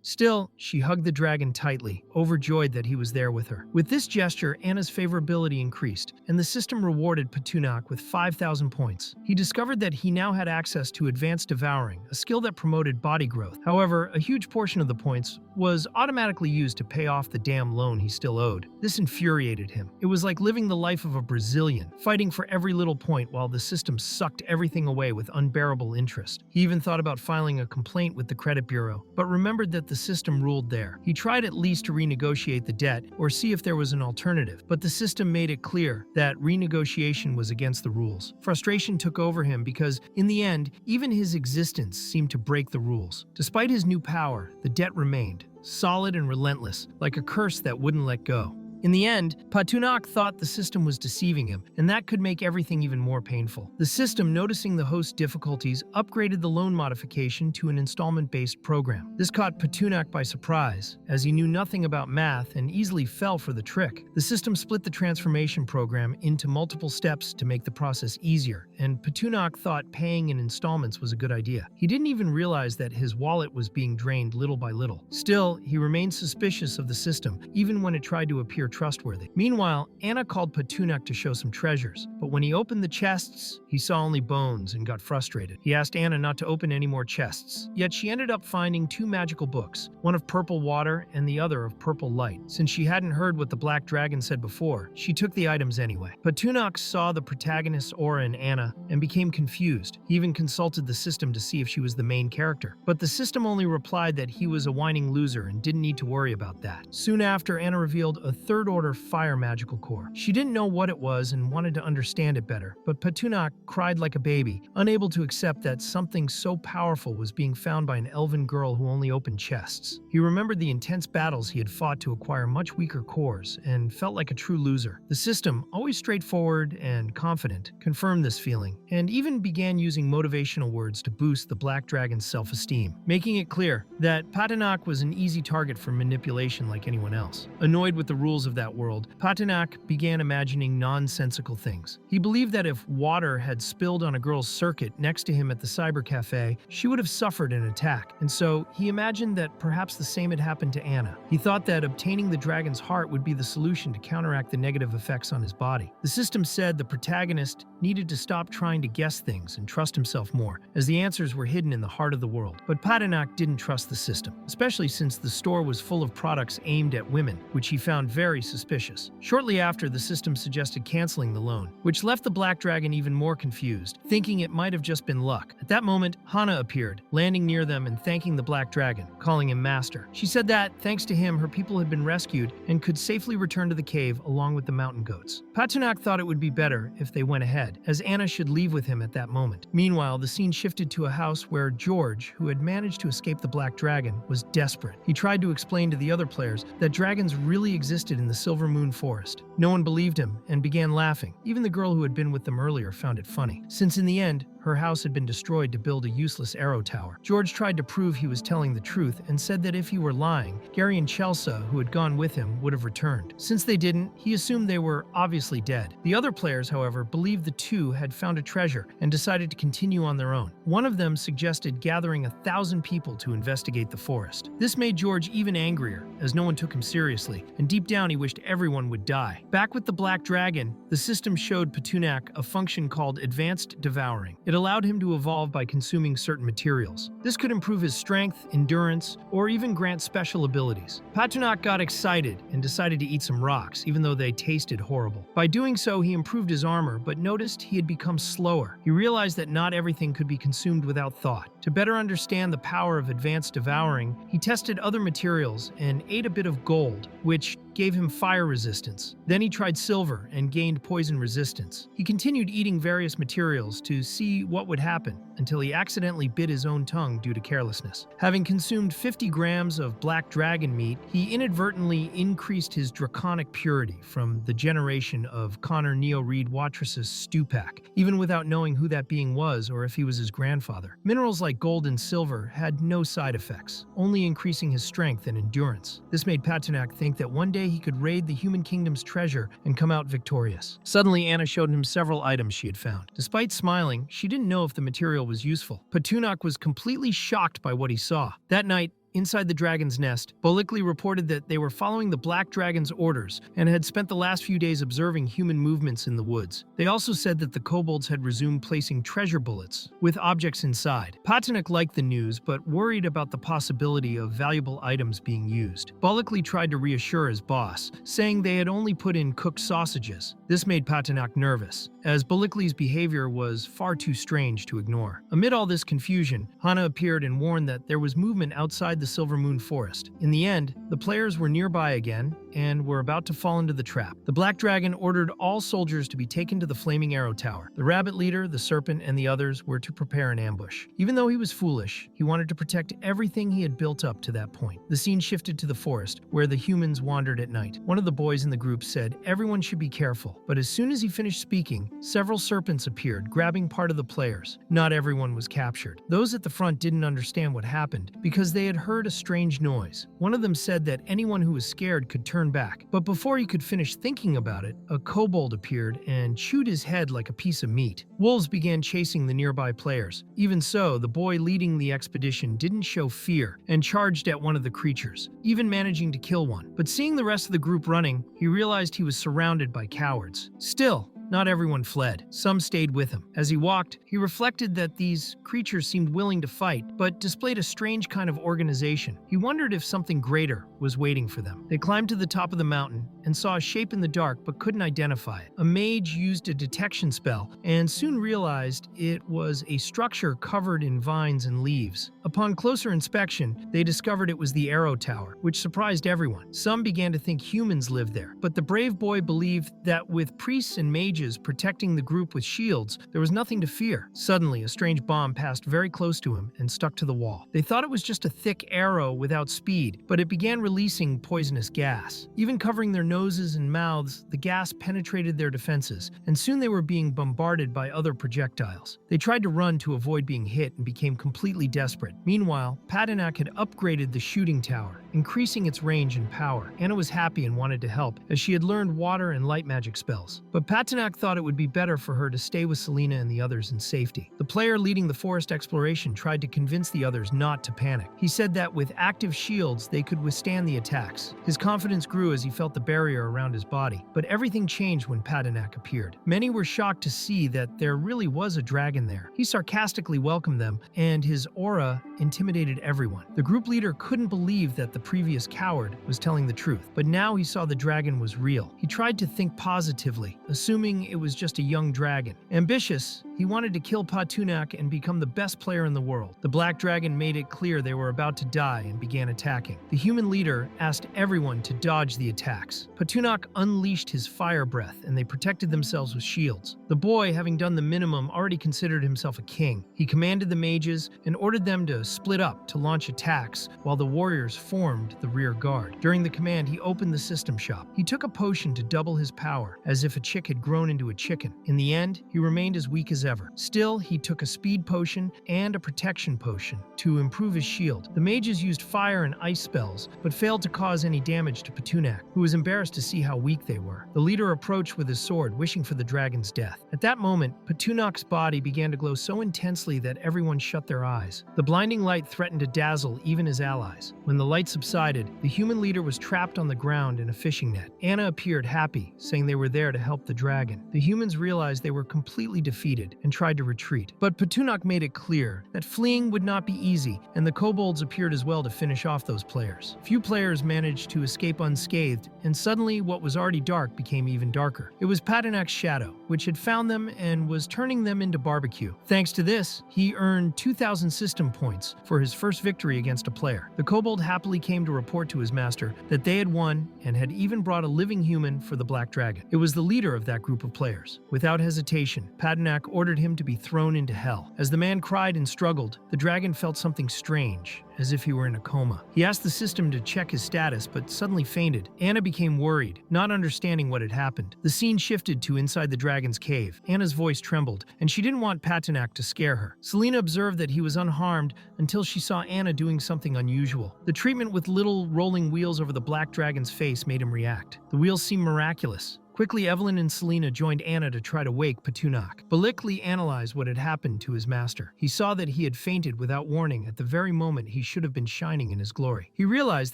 Still, she hugged the dragon tightly, overjoyed that he was there with her. With this gesture, Anna's favorability increased, and the system rewarded Patunak with 5,000 points. He discovered that he now had access to advanced devouring, a skill that promoted body growth. However, a huge portion of the points was automatically used to pay off the damn loan he still owed. This infuriated him. It was like living the life of a Brazilian, fighting for every little point while the system sucked everything away with unbearable interest. He even thought about filing a complaint with the credit bureau, but remembered that the system ruled there. He tried at least to renegotiate the debt or see if there was an alternative, but the system made it clear that renegotiation was against the rules. Frustration took over him because, in the end, even his existence seemed to break the rules. Despite his new power, the debt remained, solid and relentless, like a curse that wouldn't let go. In the end, Patunak thought the system was deceiving him, and that could make everything even more painful. The system, noticing the host's difficulties, upgraded the loan modification to an installment-based program. This caught Patunak by surprise, as he knew nothing about math and easily fell for the trick. The system split the transformation program into multiple steps to make the process easier, and Patunak thought paying in installments was a good idea. He didn't even realize that his wallet was being drained little by little. Still, he remained suspicious of the system, even when it tried to appear trustworthy. Meanwhile, Anna called Patunak to show some treasures, but when he opened the chests, he saw only bones and got frustrated. He asked Anna not to open any more chests, yet she ended up finding two magical books, one of purple water and the other of purple light. Since she hadn't heard what the black dragon said before, she took the items anyway. Patunak saw the protagonist's aura in Anna and became confused. He even consulted the system to see if she was the main character, but the system only replied that he was a whining loser and didn't need to worry about that. Soon after, Anna revealed a third-order fire magical core. She didn't know what it was and wanted to understand it better, but Patunak cried like a baby, unable to accept that something so powerful was being found by an elven girl who only opened chests. He remembered the intense battles he had fought to acquire much weaker cores and felt like a true loser. The system, always straightforward and confident, confirmed this feeling, and even began using motivational words to boost the black dragon's self-esteem, making it clear that Patunak was an easy target for manipulation like anyone else. Annoyed with the rules of of that world, Patanak began imagining nonsensical things. He believed that if water had spilled on a girl's circuit next to him at the cyber cafe, she would have suffered an attack, and so he imagined that perhaps the same had happened to Anna. He thought that obtaining the dragon's heart would be the solution to counteract the negative effects on his body. The system said the protagonist needed to stop trying to guess things and trust himself more, as the answers were hidden in the heart of the world. But Patanak didn't trust the system, especially since the store was full of products aimed at women, which he found very suspicious. Shortly after, the system suggested canceling the loan, which left the Black Dragon even more confused, thinking it might have just been luck. At that moment, Hana appeared, landing near them and thanking the Black Dragon, calling him master. She said that, thanks to him, her people had been rescued and could safely return to the cave along with the mountain goats. Patanak thought it would be better if they went ahead, as Anna should leave with him at that moment. Meanwhile, the scene shifted to a house where George, who had managed to escape the Black Dragon, was desperate. He tried to explain to the other players that dragons really existed in the Silver Moon Forest. No one believed him and began laughing. Even the girl who had been with them earlier found it funny, since in the end, her house had been destroyed to build a useless arrow tower. George tried to prove he was telling the truth and said that if he were lying, Gary and Chelsea, who had gone with him, would have returned. Since they didn't, he assumed they were obviously dead. The other players, however, believed the two had found a treasure and decided to continue on their own. One of them suggested gathering 1,000 people to investigate the forest. This made George even angrier, as no one took him seriously, and deep down he wished everyone would die. Back with the Black Dragon, the system showed Patunak a function called Advanced Devouring. It allowed him to evolve by consuming certain materials. This could improve his strength, endurance, or even grant special abilities. Patunak got excited and decided to eat some rocks, even though they tasted horrible. By doing so, he improved his armor, but noticed he had become slower. He realized that not everything could be consumed without thought. To better understand the power of advanced devouring, he tested other materials and ate a bit of gold, which gave him fire resistance. Then he tried silver and gained poison resistance. He continued eating various materials to see what would happen until he accidentally bit his own tongue due to carelessness. Having consumed 50 grams of black dragon meat, he inadvertently increased his draconic purity from the generation of Connor Neo Reed Watrous' Stupak, even without knowing who that being was or if he was his grandfather. Minerals like gold and silver had no side effects, only increasing his strength and endurance. This made Patanak think that one day he could raid the human kingdom's treasure and come out victorious. Suddenly, Anna showed him several items she had found. Despite smiling, she didn't know if the material was useful. Patunak was completely shocked by what he saw. That night, inside the dragon's nest, Bolikli reported that they were following the Black Dragon's orders and had spent the last few days observing human movements in the woods. They also said that the kobolds had resumed placing treasure bullets with objects inside. Patanak liked the news, but worried about the possibility of valuable items being used. Bolikli tried to reassure his boss, saying they had only put in cooked sausages. This made Patanak nervous, as Bolikli's behavior was far too strange to ignore. Amid all this confusion, Hana appeared and warned that there was movement outside the Silver Moon Forest. In the end, the players were nearby again and were about to fall into the trap. The Black Dragon ordered all soldiers to be taken to the Flaming Arrow Tower. The rabbit leader, the serpent, and the others were to prepare an ambush. Even though he was foolish, he wanted to protect everything he had built up to that point. The scene shifted to the forest, where the humans wandered at night. One of the boys in the group said everyone should be careful, but as soon as he finished speaking, several serpents appeared, grabbing part of the players. Not everyone was captured. Those at the front didn't understand what happened, because they had heard a strange noise. One of them said that anyone who was scared could turn back, but before he could finish thinking about it, a kobold appeared and chewed his head like a piece of meat. Wolves began chasing the nearby players. Even so, the boy leading the expedition didn't show fear and charged at one of the creatures, even managing to kill one. But seeing the rest of the group running, he realized he was surrounded by cowards. Still, not everyone fled. Some stayed with him. As he walked, he reflected that these creatures seemed willing to fight, but displayed a strange kind of organization. He wondered if something greater was waiting for them. They climbed to the top of the mountain and saw a shape in the dark but couldn't identify it. A mage used a detection spell and soon realized it was a structure covered in vines and leaves. Upon closer inspection, they discovered it was the Arrow Tower, which surprised everyone. Some began to think humans lived there, but the brave boy believed that with priests and mages protecting the group with shields, there was nothing to fear. Suddenly, a strange bomb passed very close to him and stuck to the wall. They thought it was just a thick arrow without speed, but it began releasing poisonous gas. Even covering their noses and mouths, the gas penetrated their defenses, and soon they were being bombarded by other projectiles. They tried to run to avoid being hit and became completely desperate. Meanwhile, Patanak had upgraded the shooting tower increasing its range and power. Anna was happy and wanted to help, as she had learned water and light magic spells. But Patinak thought it would be better for her to stay with Selena and the others in safety. The player leading the forest exploration tried to convince the others not to panic. He said that with active shields, they could withstand the attacks. His confidence grew as he felt the barrier around his body. But everything changed when Patinak appeared. Many were shocked to see that there really was a dragon there. He sarcastically welcomed them, and his aura intimidated everyone. The group leader couldn't believe that the previous coward was telling the truth, but now he saw the dragon was real. He tried to think positively, assuming it was just a young dragon. Ambitious, he wanted to kill Patinak and become the best player in the world. The black dragon made it clear they were about to die and began attacking. The human leader asked everyone to dodge the attacks. Patinak unleashed his fire breath, and they protected themselves with shields. The boy, having done the minimum, already considered himself a king. He commanded the mages and ordered them to split up to launch attacks while the warriors formed the rear guard. During the command, he opened the system shop. He took a potion to double his power, as if a chick had grown into a chicken. In the end, he remained as weak as ever. Still, he took a speed potion and a protection potion to improve his shield. The mages used fire and ice spells, but failed to cause any damage to Patinak, who was embarrassed to see how weak they were. The leader approached with his sword, wishing for the dragon's death. At that moment, Patunak's body began to glow so intensely that everyone shut their eyes. The blinding light threatened to dazzle even his allies. When the light subsided, the human leader was trapped on the ground in a fishing net. Anna appeared happy, saying they were there to help the dragon. The humans realized they were completely defeated and tried to retreat. But Patunak made it clear that fleeing would not be easy, and the kobolds appeared as well to finish off those players. Few players managed to escape unscathed, and suddenly what was already dark became even darker. It was Patunak's shadow, which had found them and was turning them into barbecue. Thanks to this, he earned 2,000 system points for his first victory against a player. The kobold happily came to report to his master that they had won and had even brought a living human for the black dragon. It was the leader of that group of players. Without hesitation, Patunak ordered him to be thrown into hell. As the man cried and struggled, the dragon felt something strange, as if he were in a coma. He asked the system to check his status, but suddenly fainted. Anna became worried, not understanding what had happened. The scene shifted to inside the dragon's cave. Anna's voice trembled, and she didn't want Patunak to scare her. Selena observed that he was unharmed until she saw Anna doing something unusual. The treatment with little rolling wheels over the black dragon's face made him react. The wheels seemed miraculous. Quickly, Evelyn and Selena joined Anna to try to wake Patunak. Balikli analyzed what had happened to his master. He saw that he had fainted without warning at the very moment he should have been shining in his glory. He realized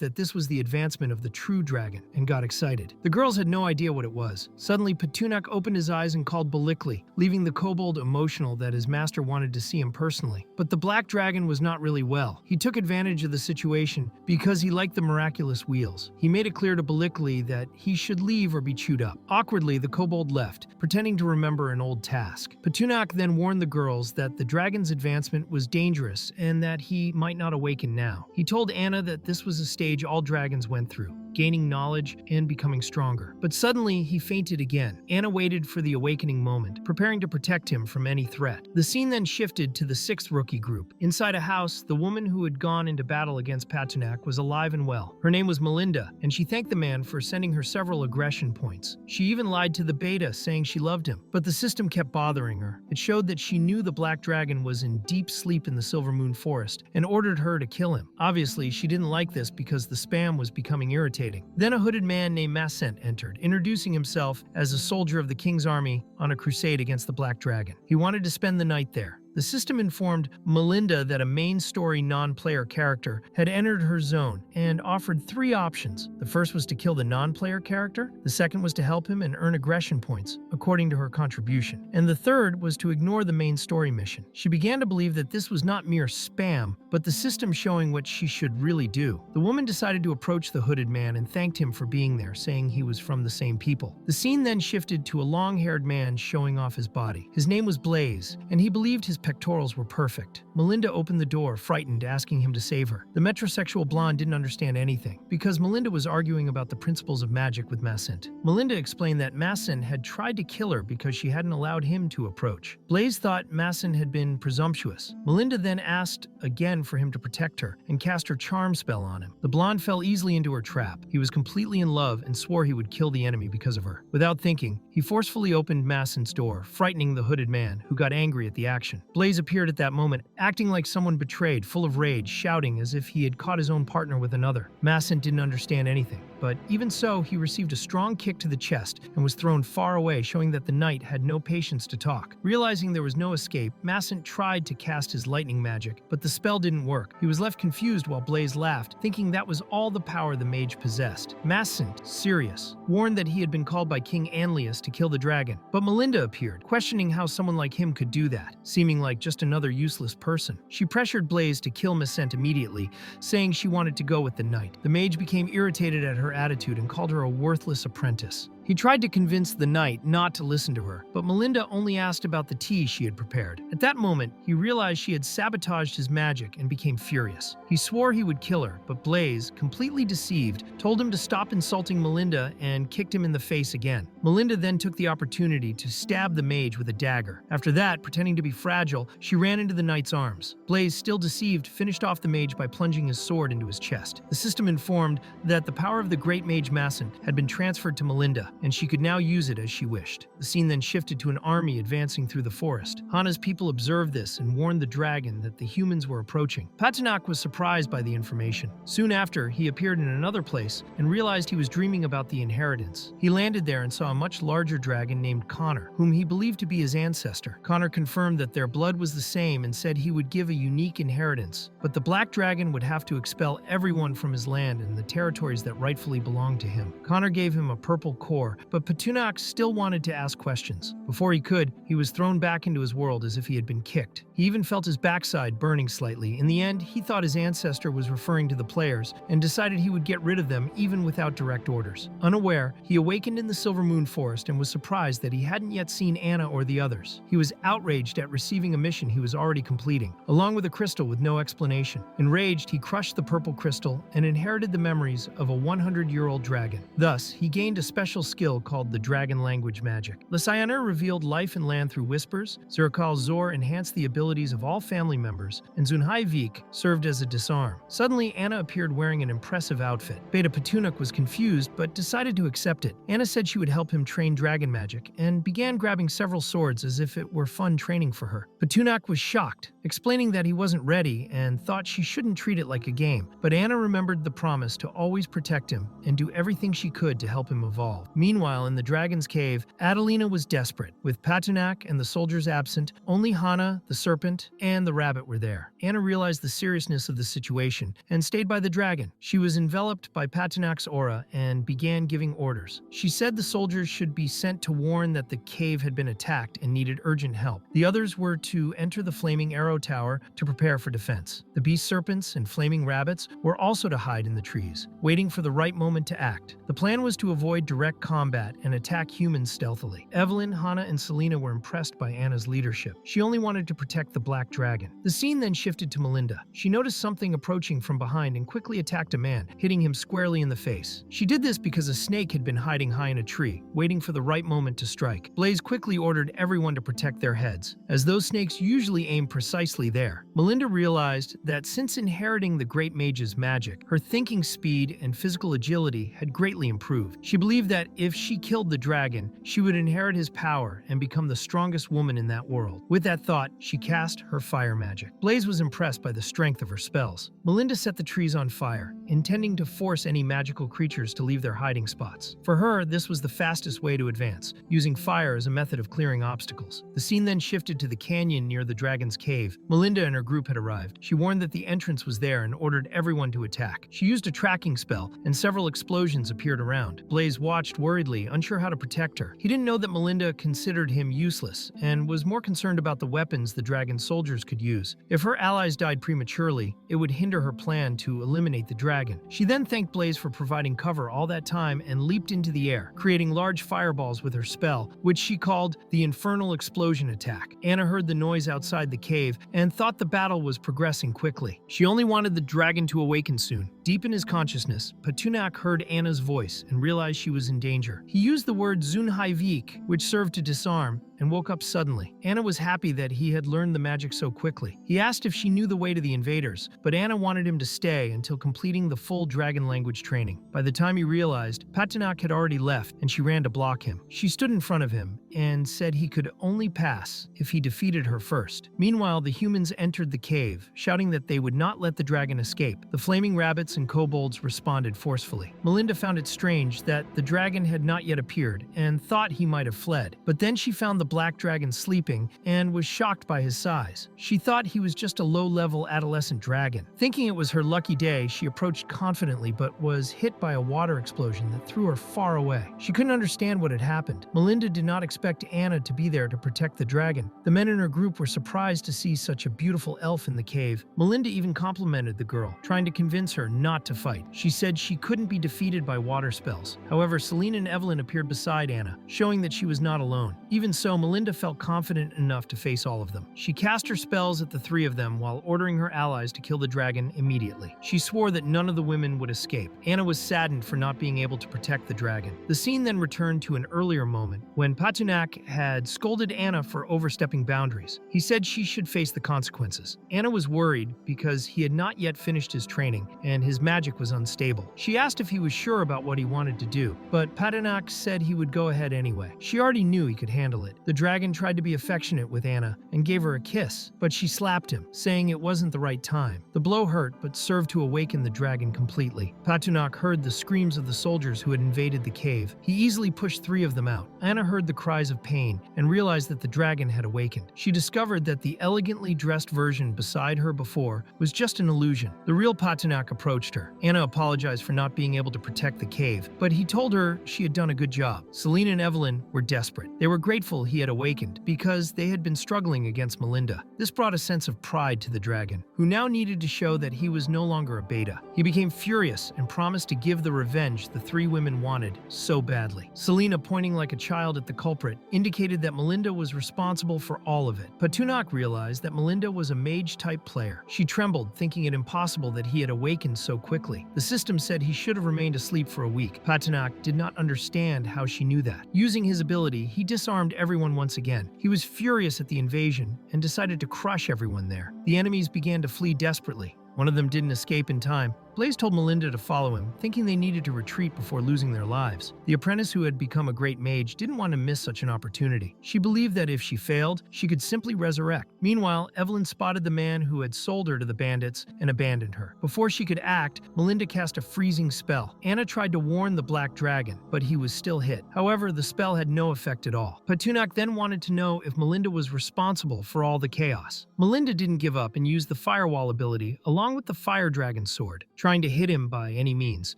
that this was the advancement of the true dragon and got excited. The girls had no idea what it was. Suddenly, Patunak opened his eyes and called Balikli, leaving the kobold emotional that his master wanted to see him personally. But the black dragon was not really well. He took advantage of the situation because he liked the miraculous wheels. He made it clear to Balikli that he should leave or be chewed up. Awkwardly, the kobold left, pretending to remember an old task. Patunak then warned the girls that the dragon's advancement was dangerous and that he might not awaken now. He told Anna that this was a stage all dragons went through, gaining knowledge and becoming stronger. But suddenly, he fainted again. Anna waited for the awakening moment, preparing to protect him from any threat. The scene then shifted to the sixth rookie group. Inside a house, the woman who had gone into battle against Patunak was alive and well. Her name was Melinda, and she thanked the man for sending her several aggression points. She even lied to the beta, saying she loved him. But the system kept bothering her. It showed that she knew the black dragon was in deep sleep in the Silver Moon Forest and ordered her to kill him. Obviously, she didn't like this because the spam was becoming irritating. Then a hooded man named Mascent entered, introducing himself as a soldier of the king's army on a crusade against the black dragon. He wanted to spend the night there. The system informed Melinda that a main story non-player character had entered her zone and offered 3 options. The first was to kill the non-player character, the second was to help him and earn aggression points, according to her contribution, and the third was to ignore the main story mission. She began to believe that this was not mere spam, but the system showing what she should really do. The woman decided to approach the hooded man and thanked him for being there, saying he was from the same people. The scene then shifted to a long-haired man showing off his body. His name was Blaze, and he believed his pectorals were perfect. Melinda opened the door, frightened, asking him to save her. The metrosexual blonde didn't understand anything, because Melinda was arguing about the principles of magic with Mascent. Melinda explained that Mascent had tried to kill her because she hadn't allowed him to approach. Blaze thought Mascent had been presumptuous. Melinda then asked again for him to protect her and cast her charm spell on him. The blonde fell easily into her trap. He was completely in love and swore he would kill the enemy because of her. Without thinking, he He forcefully opened Massen's door, frightening the hooded man, who got angry at the action. Blaze appeared at that moment, acting like someone betrayed, full of rage, shouting as if he had caught his own partner with another. Massen didn't understand anything, but even so, he received a strong kick to the chest and was thrown far away, showing that the knight had no patience to talk. Realizing there was no escape, Massen tried to cast his lightning magic, but the spell didn't work. He was left confused while Blaze laughed, thinking that was all the power the mage possessed. Massen, serious, warned that he had been called by King Anlius to kill the dragon, but Melinda appeared, questioning how someone like him could do that, seeming like just another useless person. She pressured Blaze to kill Massen immediately, saying she wanted to go with the knight. The mage became irritated at her attitude and called her a worthless apprentice. He tried to convince the knight not to listen to her, but Melinda only asked about the tea she had prepared. At that moment, he realized she had sabotaged his magic and became furious. He swore he would kill her, but Blaze, completely deceived, told him to stop insulting Melinda and kicked him in the face again. Melinda then took the opportunity to stab the mage with a dagger. After that, pretending to be fragile, she ran into the knight's arms. Blaze, still deceived, finished off the mage by plunging his sword into his chest. The system informed that the power of the great mage Massen had been transferred to Melinda, and she could now use it as she wished. The scene then shifted to an army advancing through the forest. Hana's people observed this and warned the dragon that the humans were approaching. Patinak was surprised by the information. Soon after, he appeared in another place and realized he was dreaming about the inheritance. He landed there and saw a much larger dragon named Connor, whom he believed to be his ancestor. Connor confirmed that their blood was the same and said he would give a unique inheritance, but the black dragon would have to expel everyone from his land and the territories that rightfully belonged to him. Connor gave him a purple core, but Patinak still wanted to ask questions. Before he could, he was thrown back into his world as if he had been kicked. He even felt his backside burning slightly. In the end, he thought his ancestor was referring to the players and decided he would get rid of them even without direct orders. Unaware, he awakened in the Silver Moon Forest and was surprised that he hadn't yet seen Anna or the others. He was outraged at receiving a mission he was already completing, along with a crystal with no explanation. Enraged, he crushed the purple crystal and inherited the memories of a 100-year-old dragon. Thus, he gained a special skill called the Dragon Language Magic. Lysander revealed life and land through whispers, Zurkal Zor enhanced the abilities of all family members, and Zunhai Vik served as a disarm. Suddenly, Anna appeared wearing an impressive outfit. Beta Petunik was confused, but decided to accept it. Anna said she would help him train dragon magic, and began grabbing several swords as if it were fun training for her. Petunik was shocked, explaining that he wasn't ready and thought she shouldn't treat it like a game, but Anna remembered the promise to always protect him and do everything she could to help him evolve. Meanwhile, in the dragon's cave, Adelina was desperate. With Patinak and the soldiers absent, only Hana, the serpent, and the rabbit were there. Anna realized the seriousness of the situation and stayed by the dragon. She was enveloped by Patinak's aura and began giving orders. She said the soldiers should be sent to warn that the cave had been attacked and needed urgent help. The others were to enter the Flaming Arrow Tower to prepare for defense. The beast serpents and flaming rabbits were also to hide in the trees, waiting for the right moment to act. The plan was to avoid direct combat and attack humans stealthily. Evelyn, Hana, and Selena were impressed by Anna's leadership. She only wanted to protect the black dragon. The scene then shifted to Melinda. She noticed something approaching from behind and quickly attacked a man, hitting him squarely in the face. She did this because a snake had been hiding high in a tree, waiting for the right moment to strike. Blaze quickly ordered everyone to protect their heads, as those snakes usually aim precisely there. Melinda realized that since inheriting the great mage's magic, her thinking speed and physical agility had greatly improved. She believed that if she killed the dragon, she would inherit his power and become the strongest woman in that world. With that thought, she cast her fire magic. Blaze was impressed by the strength of her spells. Melinda set the trees on fire, intending to force any magical creatures to leave their hiding spots. For her, this was the fastest way to advance, using fire as a method of clearing obstacles. The scene then shifted to the canyon near the dragon's cave. Melinda and her group had arrived. She warned that the entrance was there and ordered everyone to attack. She used a tracking spell, and several explosions appeared around. Blaze watched worriedly, unsure how to protect her. He didn't know that Melinda considered him useless, and was more concerned about the weapons the dragon's soldiers could use. If her allies died prematurely, it would hinder her plan to eliminate the dragon. She then thanked Blaze for providing cover all that time and leaped into the air, creating large fireballs with her spell, which she called the Infernal Explosion Attack. Anna heard the noise outside the cave and thought the battle was progressing quickly. She only wanted the dragon to awaken soon. Deep in his consciousness, Petunak heard Anna's voice and realized she was in danger. He used the word Zunhai Vik, which served to disarm, and woke up suddenly. Anna was happy that he had learned the magic so quickly. He asked if she knew the way to the invaders, but Anna wanted him to stay until completing the full dragon language training. By the time he realized, Patanok had already left and she ran to block him. She stood in front of him and said he could only pass if he defeated her first. Meanwhile, the humans entered the cave, shouting that they would not let the dragon escape. The flaming rabbits and kobolds responded forcefully. Melinda found it strange that the dragon had not yet appeared and thought he might have fled. But then she found the black dragon sleeping and was shocked by his size. She thought he was just a low-level adolescent dragon. Thinking it was her lucky day, she approached confidently but was hit by a water explosion that threw her far away. She couldn't understand what had happened. Melinda did not expect Anna to be there to protect the dragon. The men in her group were surprised to see such a beautiful elf in the cave. Melinda even complimented the girl, trying to convince her not to fight. She said she couldn't be defeated by water spells. However, Selena and Evelyn appeared beside Anna, showing that she was not alone. Even so, Melinda felt confident enough to face all of them. She cast her spells at the three of them while ordering her allies to kill the dragon immediately. She swore that none of the women would escape. Anna was saddened for not being able to protect the dragon. The scene then returned to an earlier moment when Patanok had scolded Anna for overstepping boundaries. He said she should face the consequences. Anna was worried because he had not yet finished his training and his magic was unstable. She asked if he was sure about what he wanted to do, but Patanok said he would go ahead anyway. She already knew he could handle it. The dragon tried to be affectionate with Anna and gave her a kiss, but she slapped him, saying it wasn't the right time. The blow hurt, but served to awaken the dragon completely. Patanok heard the screams of the soldiers who had invaded the cave. He easily pushed three of them out. Anna heard the cries of pain and realized that the dragon had awakened. She discovered that the elegantly dressed version beside her before was just an illusion. The real Patanok approached her. Anna apologized for not being able to protect the cave, but he told her she had done a good job. Selena and Evelyn were desperate. They were grateful he had awakened because they had been struggling against Melinda. This brought a sense of pride to the dragon, who now needed to show that he was no longer a beta. He became furious and promised to give the revenge the three women wanted so badly. Selena, pointing like a child at the culprit, indicated that Melinda was responsible for all of it. Patanok realized that Melinda was a mage-type player. She trembled, thinking it impossible that he had awakened so quickly. The system said he should have remained asleep for a week. Patanok did not understand how she knew that. Using his ability, he disarmed everyone once again. He was furious at the invasion and decided to crush everyone there. The enemies began to flee desperately. One of them didn't escape in time. Blaze told Melinda to follow him, thinking they needed to retreat before losing their lives. The apprentice who had become a great mage didn't want to miss such an opportunity. She believed that if she failed, she could simply resurrect. Meanwhile, Evelyn spotted the man who had sold her to the bandits and abandoned her. Before she could act, Melinda cast a freezing spell. Anna tried to warn the black dragon, but he was still hit. However, the spell had no effect at all. Patanok then wanted to know if Melinda was responsible for all the chaos. Melinda didn't give up and used the firewall ability along with the fire dragon sword, trying to hit him by any means.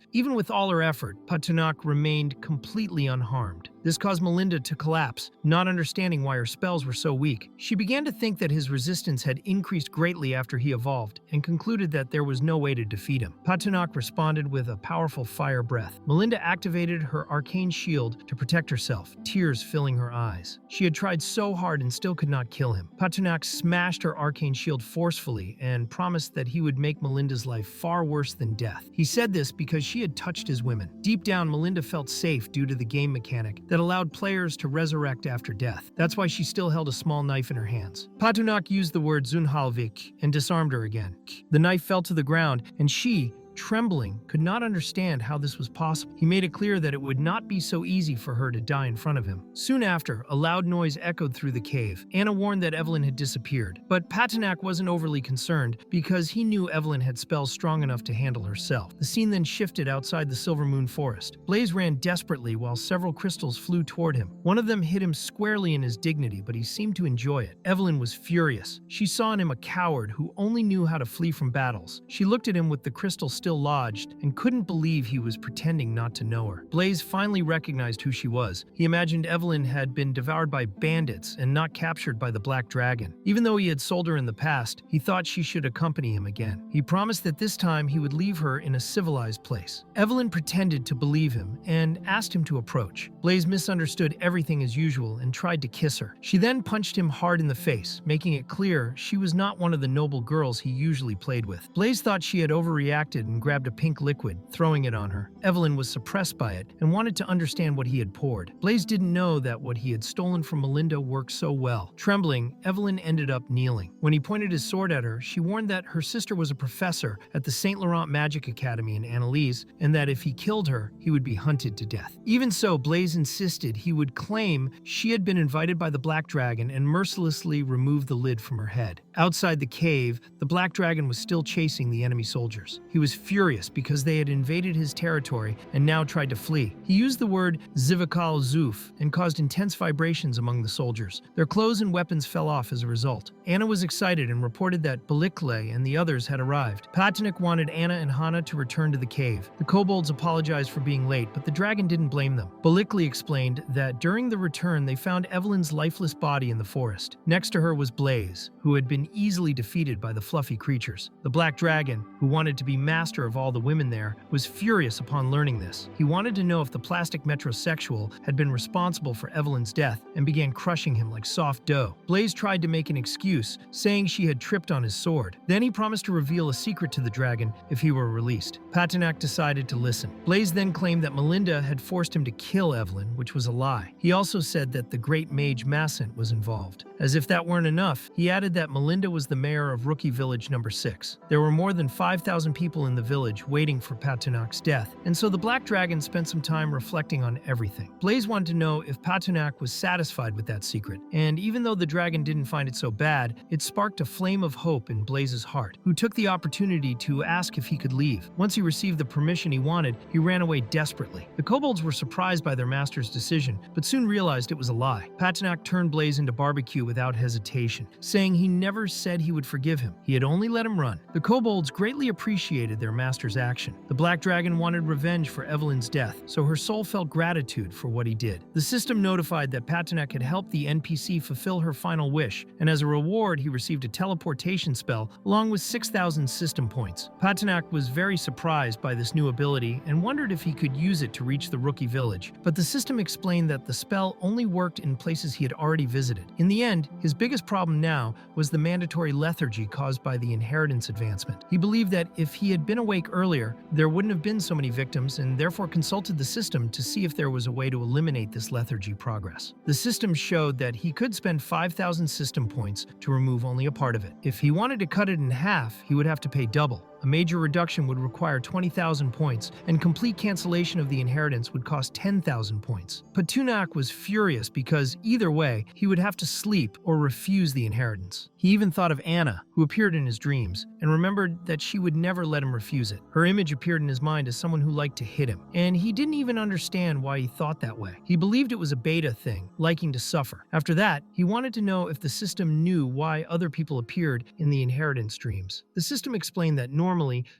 Even with all her effort, Patanok remained completely unharmed. This caused Melinda to collapse, not understanding why her spells were so weak. She began to think that his resistance had increased greatly after he evolved, and concluded that there was no way to defeat him. Patanok responded with a powerful fire breath. Melinda activated her arcane shield to protect herself, tears filling her eyes. She had tried so hard and still could not kill him. Patanok smashed her arcane shield forcefully and promised that he would make Melinda's life far worse than death. He said this because she had touched his women. Deep down, Melinda felt safe due to the game mechanic that allowed players to resurrect after death. That's why she still held a small knife in her hands. Patanok used the word Zunhalvik and disarmed her again. The knife fell to the ground, and she, trembling, could not understand how this was possible. He made it clear that it would not be so easy for her to die in front of him. Soon after, a loud noise echoed through the cave. Anna warned that Evelyn had disappeared, but Patanok wasn't overly concerned because he knew Evelyn had spells strong enough to handle herself. The scene then shifted outside the Silver Moon Forest. Blaze ran desperately while several crystals flew toward him. One of them hit him squarely in his dignity, but he seemed to enjoy it. Evelyn was furious. She saw in him a coward who only knew how to flee from battles. She looked at him with the crystal still lodged and couldn't believe he was pretending not to know her. Blaze finally recognized who she was. He imagined Evelyn had been devoured by bandits and not captured by the Black Dragon. Even though he had sold her in the past, he thought she should accompany him again. He promised that this time he would leave her in a civilized place. Evelyn pretended to believe him and asked him to approach. Blaze misunderstood everything as usual and tried to kiss her. She then punched him hard in the face, making it clear she was not one of the noble girls he usually played with. Blaze thought she had overreacted and grabbed a pink liquid, throwing it on her. Evelyn was suppressed by it and wanted to understand what he had poured. Blaze didn't know that what he had stolen from Melinda worked so well. Trembling, Evelyn ended up kneeling. When he pointed his sword at her, she warned that her sister was a professor at the Saint Laurent Magic Academy in Annalise, and that if he killed her, he would be hunted to death. Even so, Blaze insisted he would claim she had been invited by the Black Dragon and mercilessly remove the lid from her head. Outside the cave, the Black Dragon was still chasing the enemy soldiers. He was furious because they had invaded his territory and now tried to flee. He used the word Zivakal Zuf and caused intense vibrations among the soldiers. Their clothes and weapons fell off as a result. Anna was excited and reported that Balikle and the others had arrived. Patinak wanted Anna and Hana to return to the cave. The kobolds apologized for being late, but the dragon didn't blame them. Balikle explained that during the return they found Evelyn's lifeless body in the forest. Next to her was Blaze, who had been easily defeated by the fluffy creatures. The Black Dragon, who wanted to be master of all the women there, was furious upon learning this. He wanted to know if the plastic metrosexual had been responsible for Evelyn's death and began crushing him like soft dough. Blaze tried to make an excuse, saying she had tripped on his sword. Then he promised to reveal a secret to the dragon if he were released. Patinak decided to listen. Blaze then claimed that Melinda had forced him to kill Evelyn, which was a lie. He also said that the great mage Massent was involved. As if that weren't enough, he added that Melinda was the mayor of Rookie Village number 6. There were more than 5,000 people in the village waiting for Patinak's death, and so the Black Dragon spent some time reflecting on everything. Blaze wanted to know if Patinak was satisfied with that secret, and even though the dragon didn't find it so bad, it sparked a flame of hope in Blaze's heart, who took the opportunity to ask if he could leave. Once he received the permission he wanted, he ran away desperately. The kobolds were surprised by their master's decision, but soon realized it was a lie. Patinak turned Blaze into barbecue without hesitation, saying he never said he would forgive him. He had only let him run. The kobolds greatly appreciated their master's action. The Black Dragon wanted revenge for Evelyn's death, so her soul felt gratitude for what he did. The system notified that Patinak had helped the NPC fulfill her final wish, and as a reward he received a teleportation spell along with 6,000 system points. Patinak was very surprised by this new ability and wondered if he could use it to reach the Rookie Village, but the system explained that the spell only worked in places he had already visited. In the end, his biggest problem now was the mandatory lethargy caused by the inheritance advancement. He believed that if he had been awake earlier, there wouldn't have been so many victims, and therefore consulted the system to see if there was a way to eliminate this lethargy progress. The system showed that he could spend 5,000 system points to remove only a part of it. If he wanted to cut it in half, he would have to pay double. A major reduction would require 20,000 points, and complete cancellation of the inheritance would cost 10,000 points. Patinak was furious because, either way, he would have to sleep or refuse the inheritance. He even thought of Anna, who appeared in his dreams, and remembered that she would never let him refuse it. Her image appeared in his mind as someone who liked to hit him, and he didn't even understand why he thought that way. He believed it was a beta thing, liking to suffer. After that, he wanted to know if the system knew why other people appeared in the inheritance dreams. The system explained that normally,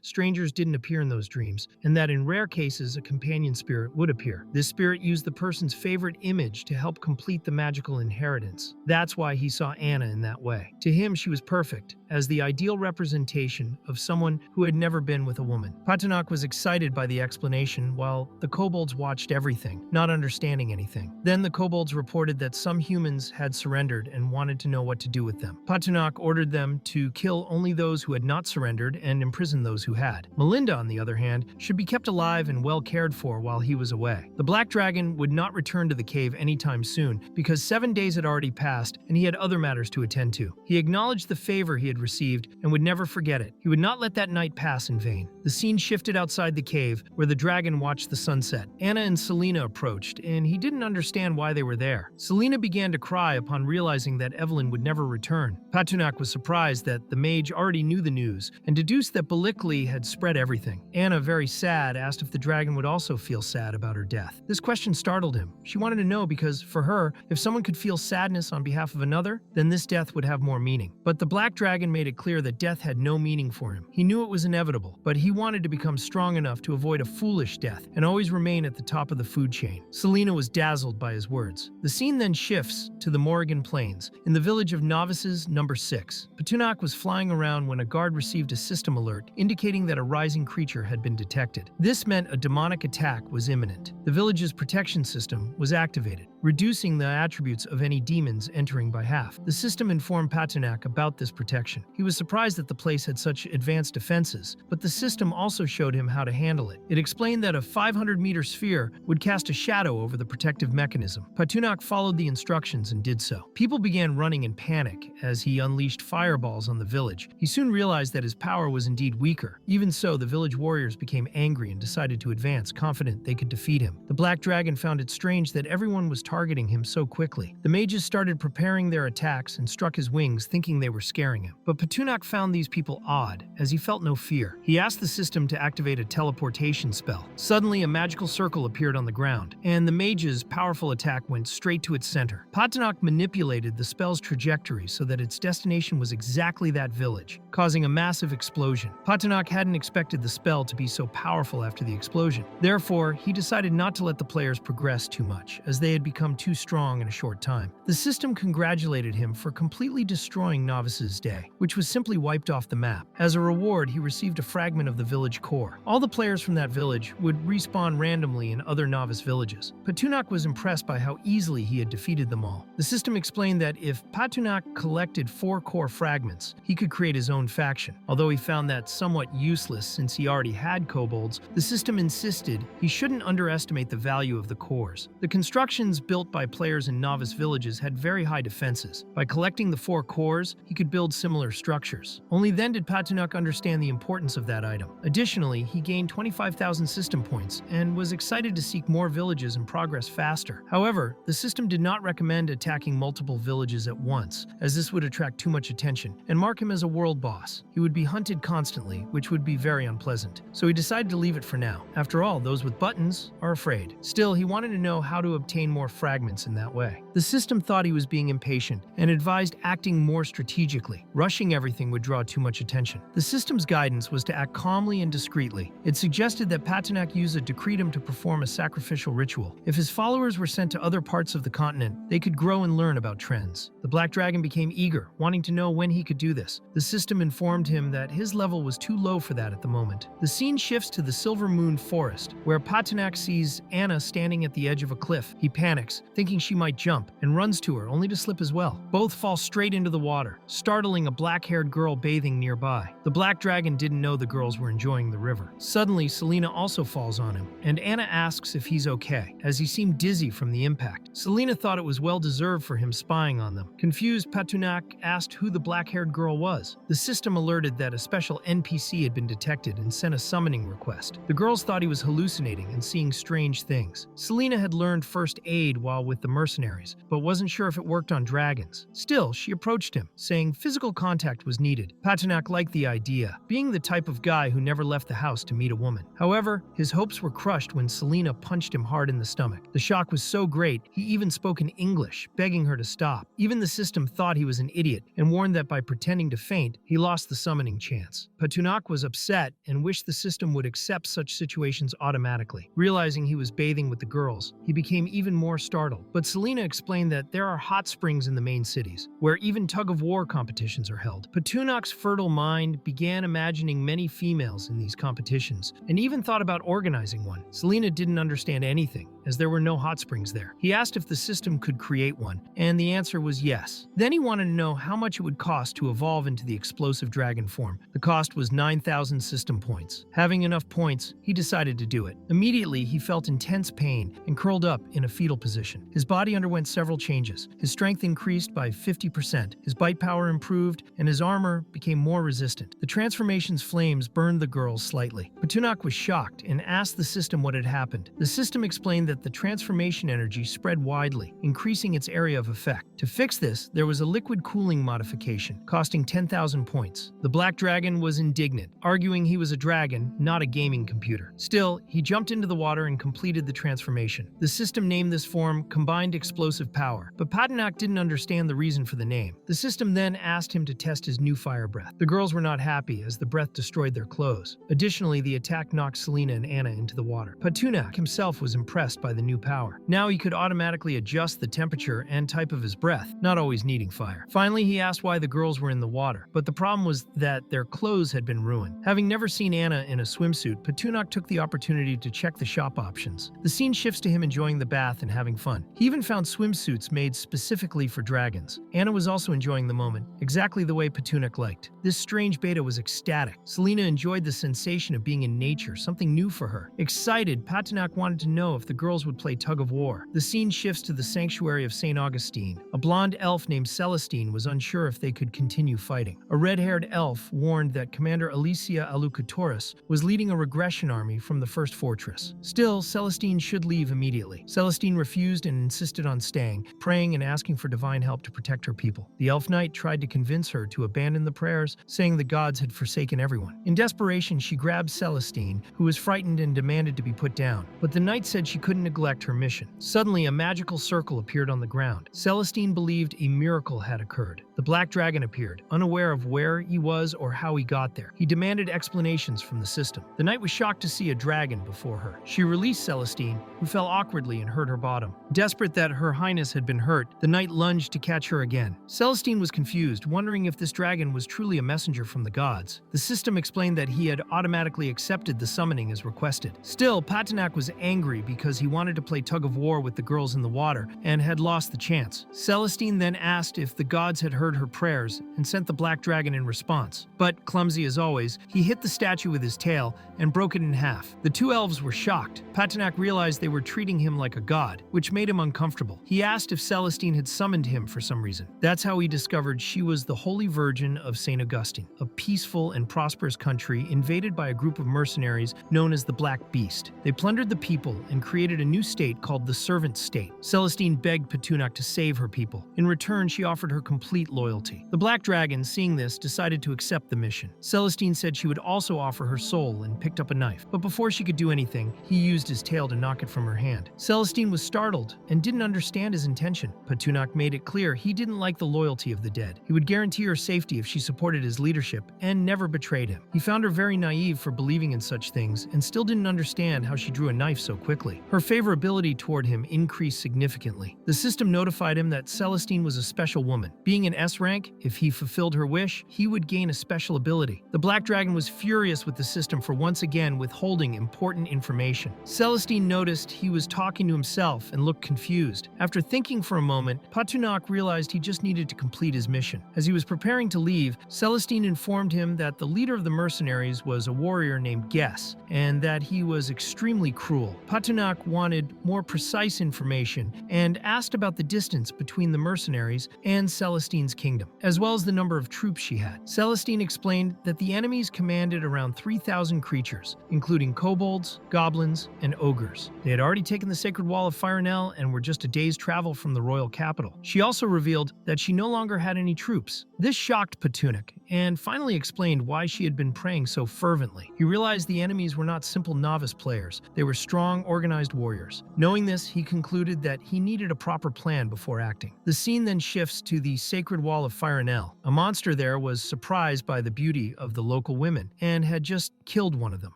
strangers didn't appear in those dreams, and that in rare cases a companion spirit would appear. This spirit used the person's favorite image to help complete the magical inheritance. That's why he saw Anna in that way. To him, she was perfect, as the ideal representation of someone who had never been with a woman. Patinak was excited by the explanation, while the kobolds watched everything, not understanding anything. Then the kobolds reported that some humans had surrendered and wanted to know what to do with them. Patinak ordered them to kill only those who had not surrendered and imprison those who had. Melinda, on the other hand, should be kept alive and well cared for while he was away. The Black Dragon would not return to the cave anytime soon because 7 days had already passed and he had other matters to attend to. He acknowledged the favor he had received and would never forget it. He would not let that night pass in vain. The scene shifted outside the cave, where the dragon watched the sunset. Anna and Selena approached, and he didn't understand why they were there. Selena began to cry upon realizing that Evelyn would never return. Patinak was surprised that the mage already knew the news, and deduced that Balikle had spread everything. Anna, very sad, asked if the dragon would also feel sad about her death. This question startled him. She wanted to know because, for her, if someone could feel sadness on behalf of another, then this death would have more meaning. But the Black Dragon made it clear that death had no meaning for him. He knew it was inevitable, but he wanted to become strong enough to avoid a foolish death and always remain at the top of the food chain. Selena was dazzled by his words. The scene then shifts to the Morrigan Plains, in the village of Novices number 6. Patinak was flying around when a guard received a system alert indicating that a rising creature had been detected. This meant a demonic attack was imminent. The village's protection system was activated. reducing the attributes of any demons entering by half. The system informed Patunak about this protection. He was surprised that the place had such advanced defenses, but the system also showed him how to handle it. It explained that a 500-meter sphere would cast a shadow over the protective mechanism. Patunak followed the instructions and did so. People began running in panic as he unleashed fireballs on the village. He soon realized that his power was indeed weaker. Even so, the village warriors became angry and decided to advance, confident they could defeat him. The Black Dragon found it strange that everyone was targeting him so quickly. The mages started preparing their attacks and struck his wings, thinking they were scaring him. But Patunak found these people odd, as he felt no fear. He asked the system to activate a teleportation spell. Suddenly, a magical circle appeared on the ground, and the mage's powerful attack went straight to its center. Patunak manipulated the spell's trajectory so that its destination was exactly that village, causing a massive explosion. Patunak hadn't expected the spell to be so powerful after the explosion. Therefore, he decided not to let the players progress too much, as they had become too strong in a short time. The system congratulated him for completely destroying Novice's day, which was simply wiped off the map. As a reward, he received a fragment of the village core. All the players from that village would respawn randomly in other Novice villages. Patunak was impressed by how easily he had defeated them all. The system explained that if Patunak collected 4 core fragments, he could create his own faction. Although he found that somewhat useless since he already had kobolds, the system insisted he shouldn't underestimate the value of the cores. The constructions built by players in Novice villages had very high defenses. By collecting the 4 cores, he could build similar structures. Only then did Patunak understand the importance of that item. Additionally, he gained 25,000 system points and was excited to seek more villages and progress faster. However, the system did not recommend attacking multiple villages at once, as this would attract too much attention and mark him as a world boss. He would be hunted constantly, which would be very unpleasant. So he decided to leave it for now. After all, those with buttons are afraid. Still, he wanted to know how to obtain more fragments in that way. The system thought he was being impatient and advised acting more strategically. Rushing everything would draw too much attention. The system's guidance was to act calmly and discreetly. It suggested that Patunak use a decretum to perform a sacrificial ritual. If his followers were sent to other parts of the continent, they could grow and learn about trends. The Black Dragon became eager, wanting to know when he could do this. The system informed him that his level was too low for that at the moment. The scene shifts to the Silver Moon Forest, where Patunak sees Anna standing at the edge of a cliff. He panics, thinking she might jump, and runs to her, only to slip as well. Both fall straight into the water, startling a black-haired girl bathing nearby. The Black Dragon didn't know the girls were enjoying the river. Suddenly, Selena also falls on him, and Anna asks if he's okay, as he seemed dizzy from the impact. Selena thought it was well-deserved for him spying on them. Confused, Patunak asked who the black-haired girl was. The system alerted that a special NPC had been detected and sent a summoning request. The girls thought he was hallucinating and seeing strange things. Selena had learned first aid while with the mercenaries, but wasn't sure if it worked on dragons. Still, she approached him, saying physical contact was needed. Patunak liked the idea, being the type of guy who never left the house to meet a woman. However, his hopes were crushed when Selena punched him hard in the stomach. The shock was so great, he even spoke in English, begging her to stop. Even the system thought he was an idiot and warned that by pretending to faint, he lost the summoning chance. Patunak was upset and wished the system would accept such situations automatically. Realizing he was bathing with the girls, he became even more startled. But Selena explained that there are hot springs in the main cities, where even tug-of-war competitions are held. Patunak's fertile mind began imagining many females in these competitions, and even thought about organizing one. Selena didn't understand anything, as there were no hot springs there. He asked if the system could create one, and the answer was yes. Then he wanted to know how much it would cost to evolve into the explosive dragon form. The cost was 9,000 system points. Having enough points, he decided to do it. Immediately, he felt intense pain and curled up in a fetal position. His body underwent several changes. His strength increased by 50%, his bite power improved, and his armor became more resistant. The transformation's flames burned the girls slightly. Patunak was shocked and asked the system what had happened. The system explained that the transformation energy spread widely, increasing its area of effect. To fix this, there was a liquid cooling modification, costing 10,000 points. The Black Dragon was indignant, arguing he was a dragon, not a gaming computer. Still, he jumped into the water and completed the transformation. The system named this form Combined Explosive Power, but Patunak didn't understand the reason for the name. The system then asked him to test his new fire breath. The girls were not happy, as the breath destroyed their clothes. Additionally, the attack knocked Selena and Anna into the water. Patunak himself was impressed by the new power. Now he could automatically adjust the temperature and type of his breath, not always needing fire. Finally, he asked why the girls were in the water, but the problem was that their clothes had been ruined. Having never seen Anna in a swimsuit, Patunak took the opportunity to check the shop options. The scene shifts to him enjoying the bath and having fun. He even found swimsuits made specifically for dragons. Anna was also enjoying the moment, exactly the way Patunak liked. This strange beta was ecstatic. Selena enjoyed the sensation of being in nature, something new for her. Excited, Patunak wanted to know if the girls would play tug of war. The scene shifts to the sanctuary of St. Augustine. A blonde elf named Celestine was unsure if they could continue fighting. A red-haired elf warned that Commander Alicia Alucatoris was leading a regression army from the first fortress. Still, Celestine should leave immediately. Celestine refused and insisted on staying, praying and asking for divine help to protect her people. The elf knight tried to convince her to abandon the prayers, saying the gods had forsaken everyone. In desperation, she grabbed Celestine, who was frightened and demanded to be put down. But the knight said she couldn't neglect her mission. Suddenly, a magical circle appeared on the ground. Celestine believed a miracle had occurred. The black dragon appeared, unaware of where he was or how he got there. He demanded explanations from the system. The knight was shocked to see a dragon before her. She released Celestine, who fell awkwardly and hurt her bottom. Desperate that her highness had been hurt, the knight lunged to catch her again. Celestine was confused, wondering if this dragon was truly a messenger from the gods. The system explained that he had automatically accepted the summoning as requested. Still, Patunak was angry because he wanted to play tug of war with the girls in the water and had lost the chance. Celestine then asked if the gods had heard her prayers and sent the black dragon in response. But, clumsy as always, he hit the statue with his tail and broke it in half. The two elves were shocked. Patunak realized they were treating him like a god, which made him uncomfortable. He asked if Celestine had summoned him for some reason. That's how he discovered she was the Holy Virgin of St. Augustine, a peaceful and prosperous country invaded by a group of mercenaries known as the Black Beast. They plundered the people and created a new state called the Servant State. Celestine begged Patunak to save her people. In return, she offered her complete loyalty. The Black Dragon, seeing this, decided to accept the mission. Celestine said she would also offer her soul and picked up a knife. But before she could do anything, he used his tail to knock it from her hand. Celestine was startled and didn't understand his intention. Patunak made it clear he didn't like the loyalty of the dead. He would guarantee her safety if she supported his leadership and never betrayed him. He found her very naive for believing in such things and still didn't understand how she drew a knife so quickly. Her favorability toward him increased significantly. The system notified him that Celestine was a special woman. Being an S rank, if he fulfilled her wish, he would gain a special ability. The Black Dragon was furious with the system for once again withholding important information. Celestine noticed he was talking to himself and looked confused. After thinking for a moment, Patunak realized he just needed to complete his mission. As he was preparing to leave, Celestine informed him that the leader of the mercenaries was a warrior named Guess, and that he was extremely cruel. Patunak wanted more precise information and asked about the distance between the mercenaries and Celestine's kingdom, as well as the number of troops she had. Celestine explained that the enemies commanded around 3,000 creatures, including kobolds, goblins, and ogres. They had already taken the sacred wall of Firenel and were just a day's travel from the royal capital. She also revealed that she no longer had any troops. This shocked Patunak, and finally explained why she had been praying so fervently. He realized the enemies were not simple novice players. They were strong, organized warriors. Knowing this, he concluded that he needed a proper plan before acting. The scene then shifts to the sacred wall of Firenel. A monster there was surprised by the beauty of the local women and had just killed one of them.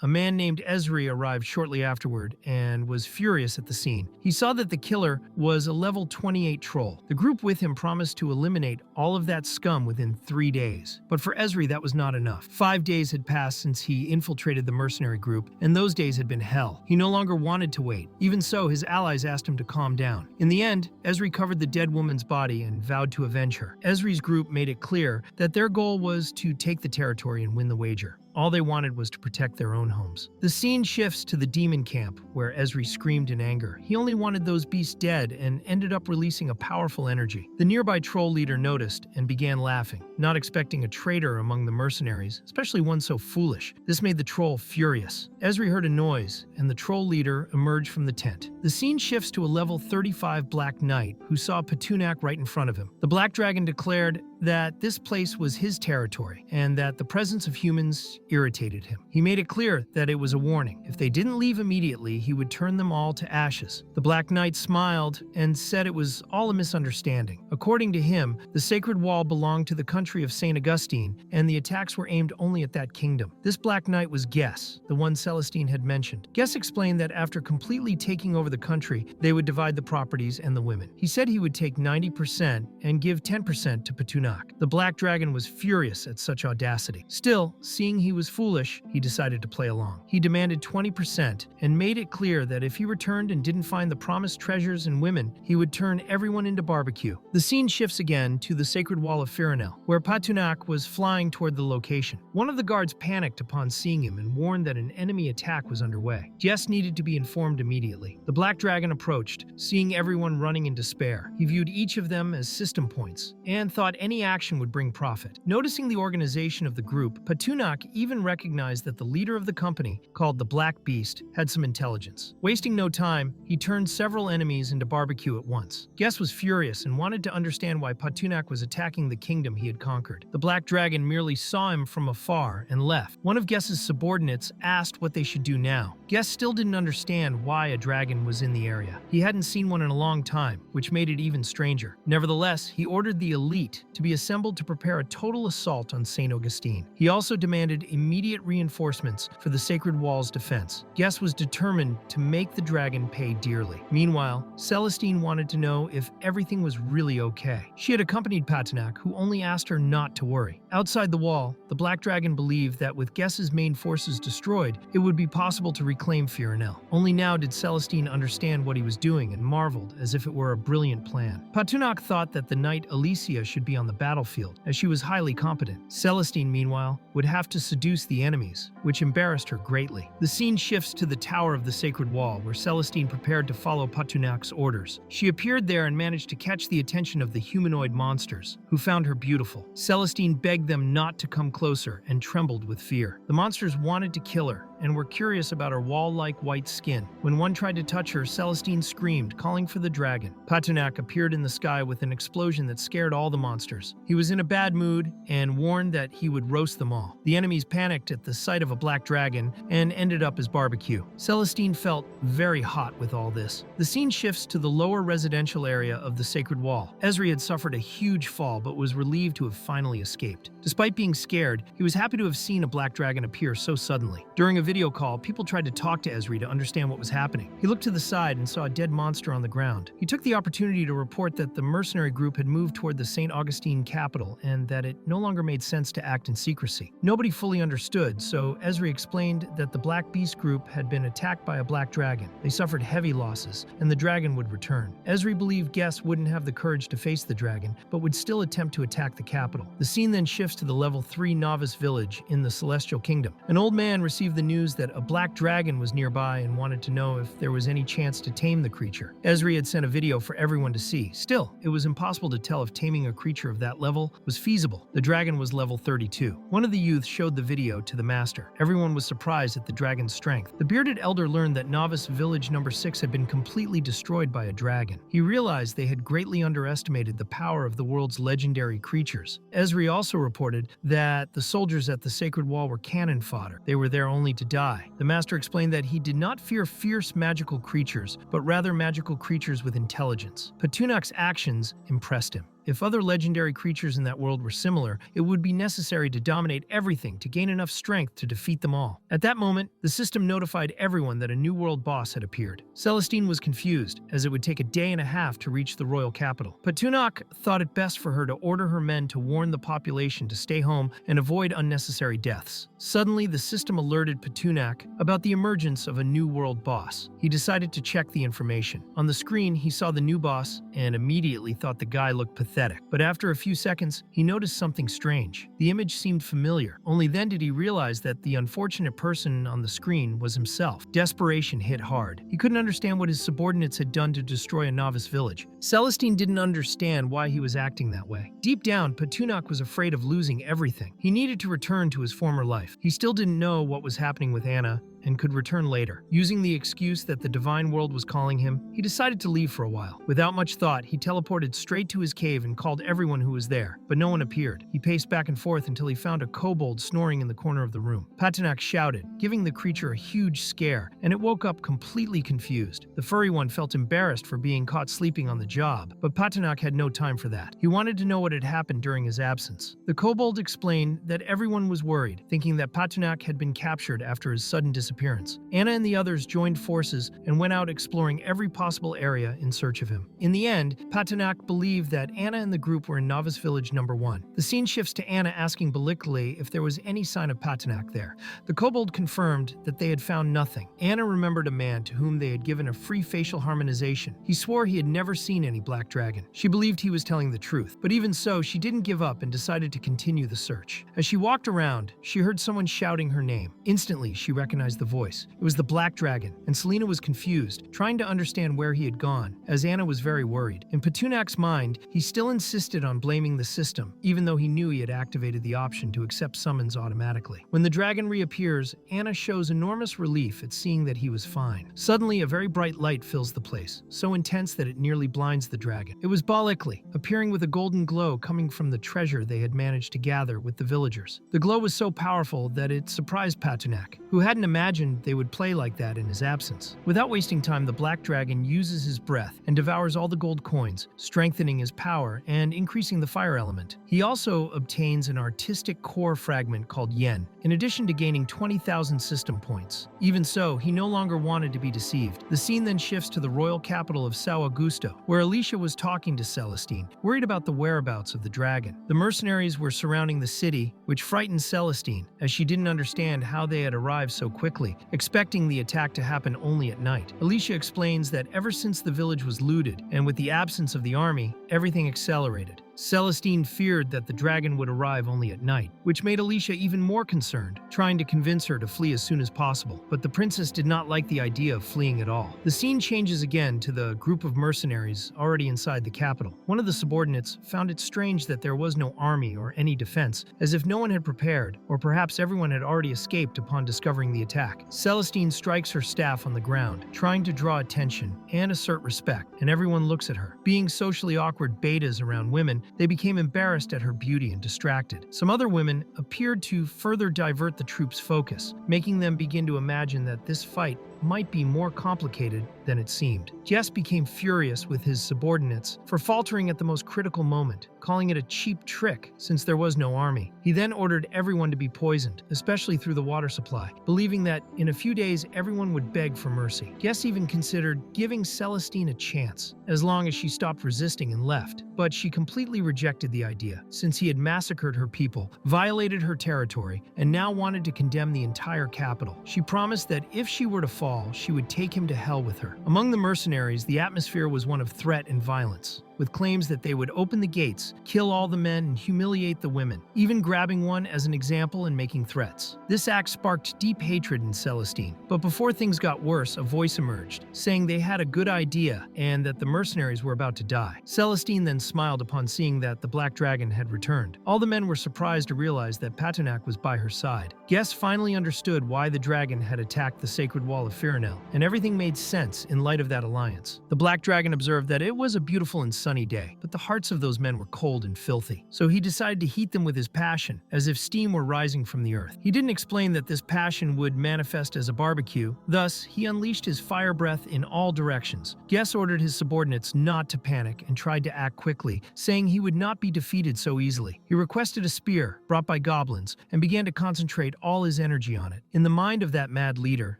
A man named Esri arrived shortly afterward and was furious at the scene. He saw that the killer was a level 28 troll. The group with him promised to eliminate all of that scum within 3 days. But for Esri, that was not enough. 5 days had passed since he infiltrated the mercenary group, and those days had been hell. He no longer wanted to wait. Even so, his allies asked him to calm down. In the end, Esri covered the dead woman's body and vowed to avenge her. Esri's group made it clear that their goal was to take the territory and win the wager. All they wanted was to protect their own homes. The scene shifts to the demon camp, where Esri screamed in anger. He only wanted those beasts dead and ended up releasing a powerful energy. The nearby troll leader noticed and began laughing, not expecting a traitor among the mercenaries, especially one so foolish. This made the troll furious. Esri heard a noise, and the troll leader emerged from the tent. The scene shifts to a level 35 Black Knight, who saw Patunak right in front of him. The Black Dragon declared that this place was his territory and that the presence of humans irritated him. He made it clear that it was a warning. If they didn't leave immediately, he would turn them all to ashes. The Black Knight smiled and said it was all a misunderstanding. According to him, the sacred wall belonged to the country of St. Augustine, and the attacks were aimed only at that kingdom. This Black Knight was Guess, the one Celestine had mentioned. Guess explained that after completely taking over the country, they would divide the properties and the women. He said he would take 90% and give 10% to Patunak. The Black Dragon was furious at such audacity. Still, seeing he was foolish, he decided to play along. He demanded 20% and made it clear that if he returned and didn't find the promised treasures and women, he would turn everyone into barbecue. The scene shifts again to the sacred wall of Firenel, where Patunak was flying toward the location. One of the guards panicked upon seeing him and warned that an enemy attack was underway. Jess needed to be informed immediately. The Black Dragon approached, seeing everyone running in despair. He viewed each of them as system points and thought any action would bring profit. Noticing the organization of the group, Patunak even recognized that the leader of the company, called the Black Beast, had some intelligence. Wasting no time, he turned several enemies into barbecue at once. Guess was furious and wanted to understand why Patunak was attacking the kingdom he had conquered. The Black Dragon merely saw him from afar and left. One of Guess's subordinates asked what they should do now. Guess still didn't understand why a dragon was in the area. He hadn't seen one in a long time, which made it even stranger. Nevertheless, he ordered the elite to be assembled to prepare a total assault on St. Augustine. He also demanded immediate reinforcements for the Sacred Wall's defense. Guess was determined to make the dragon pay dearly. Meanwhile, Celestine wanted to know if everything was really okay. She had accompanied Patunak, who only asked her not to worry. Outside the wall, the Black Dragon believed that with Guess's main forces destroyed, it would be possible to reclaim Firenel. Only now did Celestine understand what he was doing and marveled as if it were a brilliant plan. Patunak thought that the knight Alicia should be on the battlefield, as she was highly competent. Celestine, meanwhile, would have to seduce the enemies, which embarrassed her greatly. The scene shifts to the Tower of the Sacred Wall, where Celestine prepared to follow Patunak's orders. She appeared there and managed to catch the attention of the humanoid monsters, who found her beautiful. Celestine begged them not to come closer and trembled with fear. The monsters wanted to kill her and were curious about her wall-like white skin. When one tried to touch her, Celestine screamed, calling for the dragon. Patunak appeared in the sky with an explosion that scared all the monsters. He was in a bad mood and warned that he would roast them all. The enemies panicked at the sight of a black dragon and ended up as barbecue. Celestine felt very hot with all this. The scene shifts to the lower residential area of the Sacred Wall. Ezri had suffered a huge fall but was relieved to have finally escaped. Despite being scared, he was happy to have seen a black dragon appear so suddenly. During a video call, people tried to talk to Ezri to understand what was happening. He looked to the side and saw a dead monster on the ground. He took the opportunity to report that the mercenary group had moved toward the St. Augustine capital and that it no longer made sense to act in secrecy. Nobody fully understood, so Ezri explained that the Black Beast group had been attacked by a black dragon. They suffered heavy losses, and the dragon would return. Ezri believed Guess wouldn't have the courage to face the dragon, but would still attempt to attack the capital. The scene then shifts to the level 3 novice village in the Celestial Kingdom. An old man received the news that a black dragon was nearby and wanted to know if there was any chance to tame the creature. Ezri had sent a video for everyone to see. Still, it was impossible to tell if taming a creature of that level was feasible. The dragon was level 32. One of the youths showed the video to the master. Everyone was surprised at the dragon's strength. The bearded elder learned that novice village number 6 had been completely destroyed by a dragon. He realized they had greatly underestimated the power of the world's legendary creatures. Ezri also reported that the soldiers at the Sacred Wall were cannon fodder. They were there only to die. The master explained that he did not fear fierce magical creatures, but rather magical creatures with intelligence. Patunak's actions impressed him. If other legendary creatures in that world were similar, it would be necessary to dominate everything to gain enough strength to defeat them all. At that moment, the system notified everyone that a new world boss had appeared. Celestine was confused, as it would take a day and a half to reach the royal capital. Patunak thought it best for her to order her men to warn the population to stay home and avoid unnecessary deaths. Suddenly, the system alerted Patunak about the emergence of a new world boss. He decided to check the information. On the screen, he saw the new boss and immediately thought the guy looked pathetic. But after a few seconds, he noticed something strange. The image seemed familiar. Only then did he realize that the unfortunate person on the screen was himself. Desperation hit hard. He couldn't understand what his subordinates had done to destroy a novice village. Celestine didn't understand why he was acting that way. Deep down, Patunak was afraid of losing everything. He needed to return to his former life. He still didn't know what was happening with Anna, and could return later. Using the excuse that the divine world was calling him, he decided to leave for a while. Without much thought, he teleported straight to his cave and called everyone who was there, but no one appeared. He paced back and forth until he found a kobold snoring in the corner of the room. Patinnak shouted, giving the creature a huge scare, and it woke up completely confused. The furry one felt embarrassed for being caught sleeping on the job, but Patinnak had no time for that. He wanted to know what had happened during his absence. The kobold explained that everyone was worried, thinking that Patinnak had been captured after his sudden disappearance. Anna and the others joined forces and went out exploring every possible area in search of him. In the end, Patinnak believed that Anna and the group were in Novice Village number 1. The scene shifts to Anna asking belligerently if there was any sign of Patinnak there. The kobold confirmed that they had found nothing. Anna remembered a man to whom they had given a free facial harmonization. He swore he had never seen any black dragon. She believed he was telling the truth, but even so, she didn't give up and decided to continue the search. As she walked around, she heard someone shouting her name. Instantly, she recognized the voice. It was the black dragon, and Selena was confused, trying to understand where he had gone, as Anna was very worried. In Patunnak's mind, he still insisted on blaming the system, even though he knew he had activated the option to accept summons automatically. When the dragon reappears, Anna shows enormous relief at seeing that he was fine. Suddenly, a very bright light fills the place, so intense that it nearly blinds the dragon. It was Balikli, appearing with a golden glow coming from the treasure they had managed to gather with the villagers. The glow was so powerful that it surprised Patinnak, who hadn't imagined they would play like that in his absence. Without wasting time, the black dragon uses his breath and devours all the gold coins, strengthening his power and increasing the fire element. He also obtains an artistic core fragment called Yen, in addition to gaining 20,000 system points. Even so, he no longer wanted to be deceived. The scene then shifts to the royal capital of Sao Augusto, where Alicia was talking to Celestine, worried about the whereabouts of the dragon. The mercenaries were surrounding the city, which frightened Celestine, as she didn't understand how they had arrived so quickly, expecting the attack to happen only at night. Alicia explains that ever since the village was looted, and with the absence of the army, everything accelerated. Celestine feared that the dragon would arrive only at night, which made Alicia even more concerned, trying to convince her to flee as soon as possible. But the princess did not like the idea of fleeing at all. The scene changes again to the group of mercenaries already inside the capital. One of the subordinates found it strange that there was no army or any defense, as if no one had prepared, or perhaps everyone had already escaped upon discovering the attack. Celestine strikes her staff on the ground, trying to draw attention and assert respect, and everyone looks at her. Being socially awkward betas around women, they became embarrassed at her beauty and distracted. Some other women appeared to further divert the troops' focus, making them begin to imagine that this fight might be more complicated than it seemed. Jess became furious with his subordinates for faltering at the most critical moment, calling it a cheap trick since there was no army. He then ordered everyone to be poisoned, especially through the water supply, believing that in a few days everyone would beg for mercy. Jess even considered giving Celestine a chance, as long as she stopped resisting and left, but she completely rejected the idea, since he had massacred her people, violated her territory, and now wanted to condemn the entire capital. She promised that if she were to fall, she would take him to hell with her. Among the mercenaries, the atmosphere was one of threat and violence, with claims that they would open the gates, kill all the men, and humiliate the women, even grabbing one as an example and making threats. This act sparked deep hatred in Celestine. But before things got worse, a voice emerged, saying they had a good idea and that the mercenaries were about to die. Celestine then smiled upon seeing that the black dragon had returned. All the men were surprised to realize that Patinnak was by her side. Guests finally understood why the dragon had attacked the sacred wall of Firenel, and everything made sense in light of that alliance. The black dragon observed that it was a beautiful and sunny day, but the hearts of those men were cold and filthy. So he decided to heat them with his passion, as if steam were rising from the earth. He didn't explain that this passion would manifest as a barbecue. Thus, he unleashed his fire breath in all directions. Guess ordered his subordinates not to panic and tried to act quickly, saying he would not be defeated so easily. He requested a spear, brought by goblins, and began to concentrate all his energy on it. In the mind of that mad leader,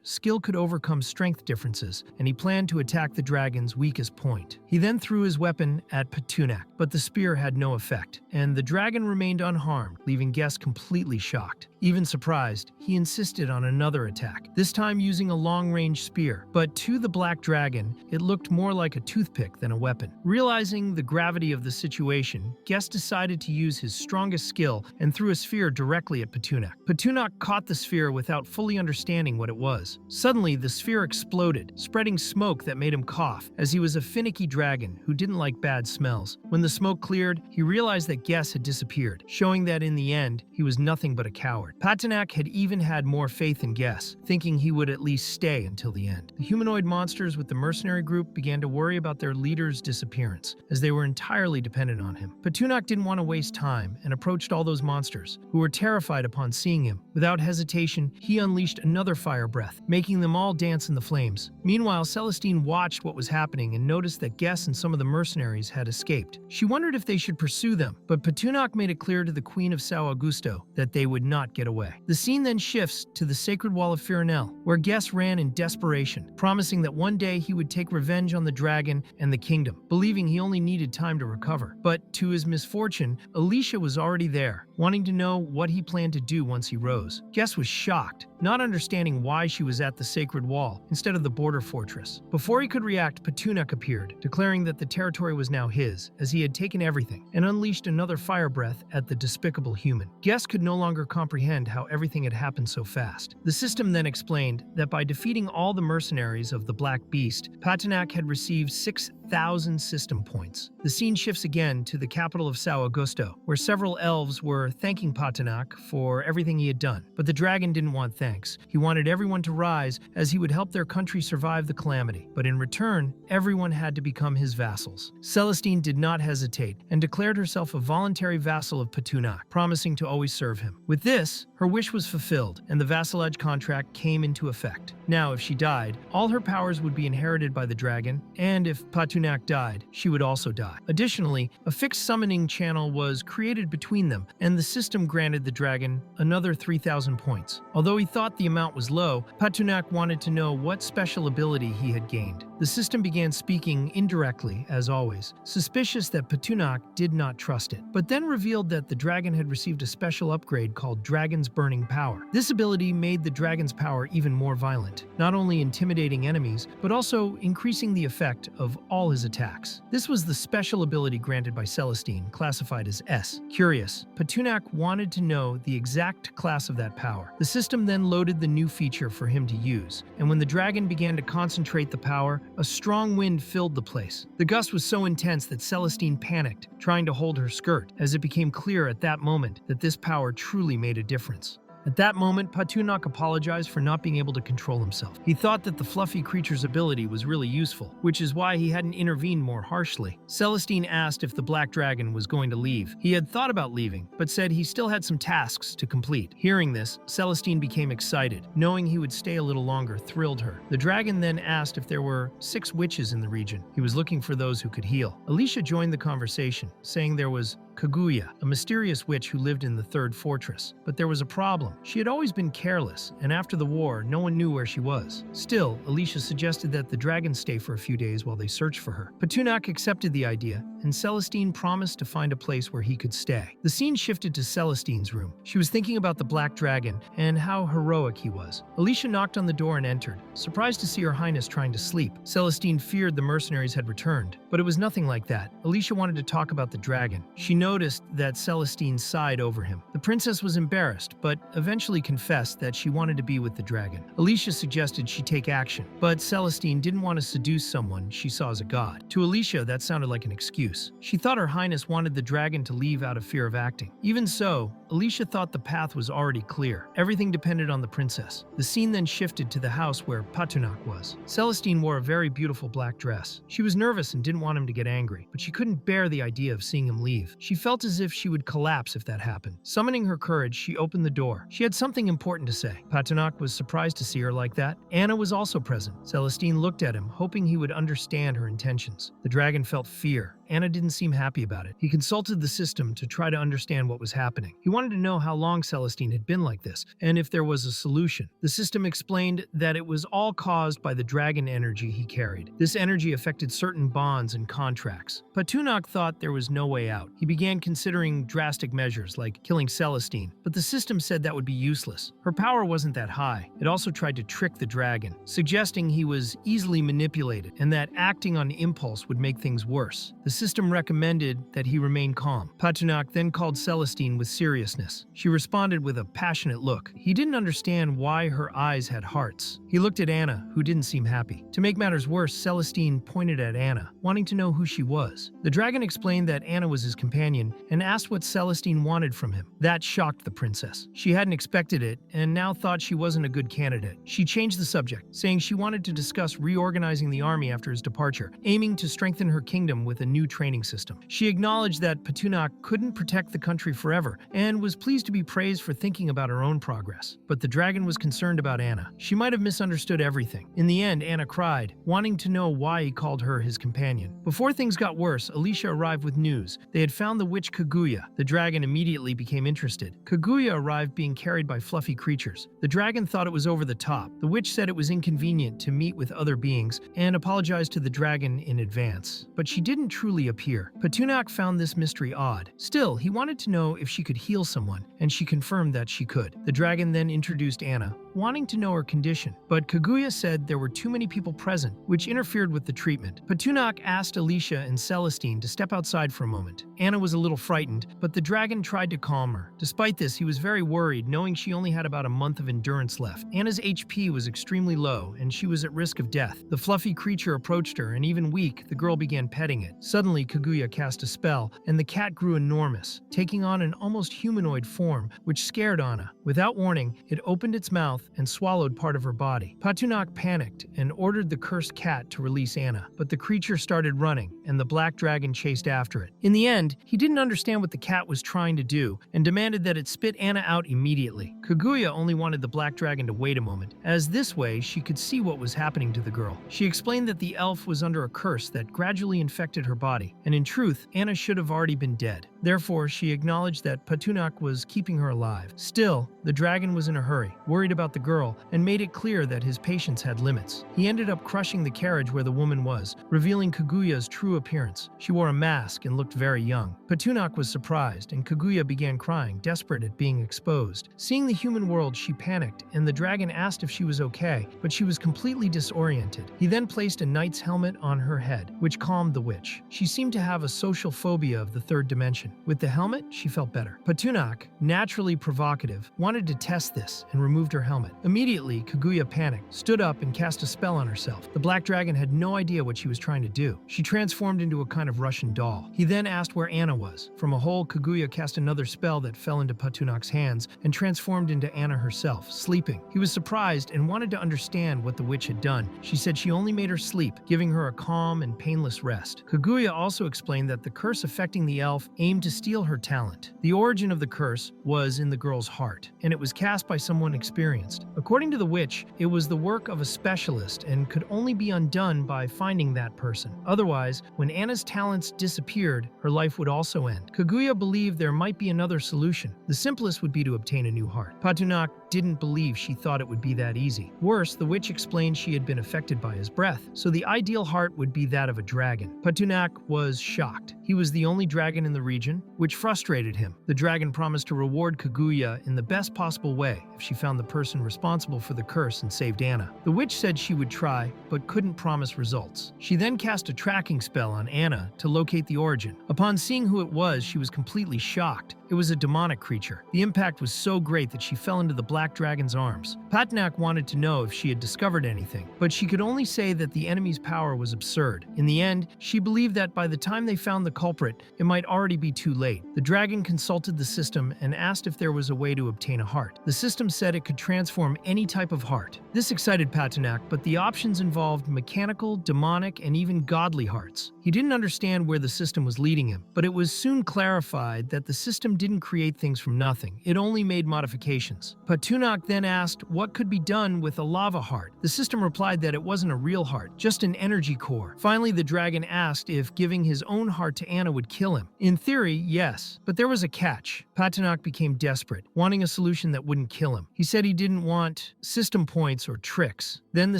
skill could overcome strength differences, and he planned to attack the dragon's weakest point. He then threw his weapon at Patinnak, but the spear had no effect, and the dragon remained unharmed, leaving guests completely shocked. Even surprised, he insisted on another attack, this time using a long-range spear, but to the black dragon, it looked more like a toothpick than a weapon. Realizing the gravity of the situation, Guest decided to use his strongest skill and threw a sphere directly at Patinnak. Patinnak caught the sphere without fully understanding what it was. Suddenly, the sphere exploded, spreading smoke that made him cough, as he was a finicky dragon who didn't like bad bad smells. When the smoke cleared, he realized that Guess had disappeared, showing that in the end, he was nothing but a coward. Patinak had even had more faith in Guess, thinking he would at least stay until the end. The humanoid monsters with the mercenary group began to worry about their leader's disappearance, as they were entirely dependent on him. Patinak didn't want to waste time and approached all those monsters, who were terrified upon seeing him. Without hesitation, he unleashed another fire breath, making them all dance in the flames. Meanwhile, Celestine watched what was happening and noticed that Guess and some of the mercenaries had escaped. She wondered if they should pursue them, but Patinak made it clear to the Queen of Sao Augusto that they would not get away. The scene then shifts to the Sacred Wall of Firenel, where Guess ran in desperation, promising that one day he would take revenge on the dragon and the kingdom, believing he only needed time to recover. But to his misfortune, Alicia was already there, wanting to know what he planned to do once he rose. Guess was shocked, not understanding why she was at the Sacred Wall instead of the border fortress. Before he could react, Patinak appeared, declaring that the territory was now his, as he had taken everything, and unleashed another fire breath at the despicable human. Guess could no longer comprehend how everything had happened so fast. The system then explained that by defeating all the mercenaries of the Black Beast, Patinak had received 6,000 system points. The scene shifts again to the capital of Sao Augusto, where several elves were thanking Patinak for everything he had done. But the dragon didn't want thanks. He wanted everyone to rise, as he would help their country survive the calamity. But in return, everyone had to become his vassals. Celestine did not hesitate and declared herself a voluntary vassal of Patinak, promising to always serve him. With this, her wish was fulfilled, and the vassalage contract came into effect. Now, if she died, all her powers would be inherited by the dragon, and if Patinak died, she would also die. Additionally, a fixed summoning channel was created between them, and the system granted the dragon another 3,000 points. Although he thought the amount was low, Patinak wanted to know what special ability he had gained. The system began speaking indirectly, as always, suspicious that Patinak did not trust it, but then revealed that the dragon had received a special upgrade called Dragon's Burning Power. This ability made the dragon's power even more violent, not only intimidating enemies, but also increasing the effect of all his attacks. This was the special ability granted by Celestine, classified as S. Curious, Patinak wanted to know the exact class of that power. The system then loaded the new feature for him to use, and when the dragon began to concentrate the power, a strong wind filled the place. The gust was so intense that Celestine panicked, trying to hold her skirt, as it became clear at that moment that this power truly made a difference. At that moment, Patinak apologized for not being able to control himself. He thought that the fluffy creature's ability was really useful, which is why he hadn't intervened more harshly. Celestine asked if the black dragon was going to leave. He had thought about leaving, but said he still had some tasks to complete. Hearing this, Celestine became excited. Knowing he would stay a little longer thrilled her. The dragon then asked if there were 6 witches in the region. He was looking for those who could heal. Alicia joined the conversation, saying there was Kaguya, a mysterious witch who lived in the 3rd fortress. But there was a problem. She had always been careless, and after the war, no one knew where she was. Still, Alicia suggested that the dragon stay for a few days while they searched for her. Patinak accepted the idea, and Celestine promised to find a place where he could stay. The scene shifted to Celestine's room. She was thinking about the black dragon and how heroic he was. Alicia knocked on the door and entered, surprised to see Her Highness trying to sleep. Celestine feared the mercenaries had returned, but it was nothing like that. Alicia wanted to talk about the dragon. She noticed that Celestine sighed over him. The princess was embarrassed, but eventually confessed that she wanted to be with the dragon. Alicia suggested she take action, but Celestine didn't want to seduce someone she saw as a god. To Alicia, that sounded like an excuse. She thought Her Highness wanted the dragon to leave out of fear of acting. Even so, Alicia thought the path was already clear. Everything depended on the princess. The scene then shifted to the house where Patinak was. Celestine wore a very beautiful black dress. She was nervous and didn't want him to get angry, but she couldn't bear the idea of seeing him leave. She felt as if she would collapse if that happened. Summoning her courage, she opened the door. She had something important to say. Patinak was surprised to see her like that. Anna was also present. Celestine looked at him, hoping he would understand her intentions. The dragon felt fear. Anna didn't seem happy about it. He consulted the system to try to understand what was happening. He wanted to know how long Celestine had been like this, and if there was a solution. The system explained that it was all caused by the dragon energy he carried. This energy affected certain bonds and contracts. Patinak thought there was no way out. He began considering drastic measures, like killing Celestine, but the system said that would be useless. Her power wasn't that high. It also tried to trick the dragon, suggesting he was easily manipulated and that acting on impulse would make things worse. The system recommended that he remain calm. Patunak then called Celestine with seriousness. She responded with a passionate look. He didn't understand why her eyes had hearts. He looked at Anna, who didn't seem happy. To make matters worse, Celestine pointed at Anna, wanting to know who she was. The dragon explained that Anna was his companion and asked what Celestine wanted from him. That shocked the princess. She hadn't expected it and now thought she wasn't a good candidate. She changed the subject, saying she wanted to discuss reorganizing the army after his departure, aiming to strengthen her kingdom with a new training system. She acknowledged that Patunak couldn't protect the country forever and was pleased to be praised for thinking about her own progress. But the dragon was concerned about Anna. She might have misunderstood everything. In the end, Anna cried, wanting to know why he called her his companion. Before things got worse, Alicia arrived with news. They had found the witch Kaguya. The dragon immediately became interested. Kaguya arrived being carried by fluffy creatures. The dragon thought it was over the top. The witch said it was inconvenient to meet with other beings and apologized to the dragon in advance. But she didn't truly appear. Patunak found this mystery odd. Still, he wanted to know if she could heal someone, and she confirmed that she could. The dragon then introduced Anna, wanting to know her condition, but Kaguya said there were too many people present, which interfered with the treatment. Patunak asked Alicia and Celestine to step outside for a moment. Anna was a little frightened, but the dragon tried to calm her. Despite this, he was very worried, knowing she only had about a month of endurance left. Anna's HP was extremely low, and she was at risk of death. The fluffy creature approached her, and even weak, the girl began petting it. Suddenly, Kaguya cast a spell, and the cat grew enormous, taking on an almost humanoid form, which scared Anna. Without warning, it opened its mouth and swallowed part of her body. Patunak panicked and ordered the cursed cat to release Anna, but the creature started running, and the black dragon chased after it. In the end, he didn't understand what the cat was trying to do and demanded that it spit Anna out immediately. Kaguya only wanted the black dragon to wait a moment, as this way she could see what was happening to the girl. She explained that the elf was under a curse that gradually infected her body, and in truth, Anna should have already been dead. Therefore, she acknowledged that Patunak was keeping her alive. Still, the dragon was in a hurry, worried about the girl, and made it clear that his patience had limits. He ended up crushing the carriage where the woman was, revealing Kaguya's true appearance. She wore a mask and looked very young. Patunak was surprised, and Kaguya began crying, desperate at being exposed. Seeing the human world, she panicked, and the dragon asked if she was okay, but she was completely disoriented. He then placed a knight's helmet on her head, which calmed the witch. She seemed to have a social phobia of the third dimension. With the helmet, she felt better. Patunak, naturally provocative, wanted to test this and removed her helmet. Immediately, Kaguya panicked, stood up, and cast a spell on herself. The black dragon had no idea what she was trying to do. She transformed into a kind of Russian doll. He then asked where Anna was. From a hole, Kaguya cast another spell that fell into Patunak's hands and transformed into Anna herself, sleeping. He was surprised and wanted to understand what the witch had done. She said she only made her sleep, giving her a calm and painless rest. Kaguya also explained that the curse affecting the elf aimed to steal her talent. The origin of the curse was in the girl's heart, and it was cast by someone experienced. According to the witch, it was the work of a specialist and could only be undone by finding that person. Otherwise, when Anna's talents disappeared, her life would also end. Kaguya believed there might be another solution. The simplest would be to obtain a new heart. Patunak didn't believe she thought it would be that easy. Worse, the witch explained she had been affected by his breath, so the ideal heart would be that of a dragon. Patunak was shocked. He was the only dragon in the region, which frustrated him. The dragon promised to reward Kaguya in the best possible way if she found the person responsible for the curse and saved Anna. The witch said she would try, but couldn't promise results. She then cast a tracking spell on Anna to locate the origin. Upon seeing who it was, she was completely shocked. It was a demonic creature. The impact was so great that she fell into the black dragon's arms. Patunak wanted to know if she had discovered anything, but she could only say that the enemy's power was absurd. In the end, she believed that by the time they found the culprit, it might already be too late. The dragon consulted the system and asked if there was a way to obtain a heart. The system said it could transform any type of heart. This excited Patunak, but the options involved mechanical, demonic, and even godly hearts. He didn't understand where the system was leading him, but it was soon clarified that the system didn't create things from nothing. It only made modifications. Patunak then asked what could be done with a lava heart. The system replied that it wasn't a real heart, just an energy core. Finally, the dragon asked if giving his own heart to Anna would kill him. In theory, yes, but there was a catch. Patunak became desperate, wanting a solution that wouldn't kill him. He said he didn't want system points or tricks. Then the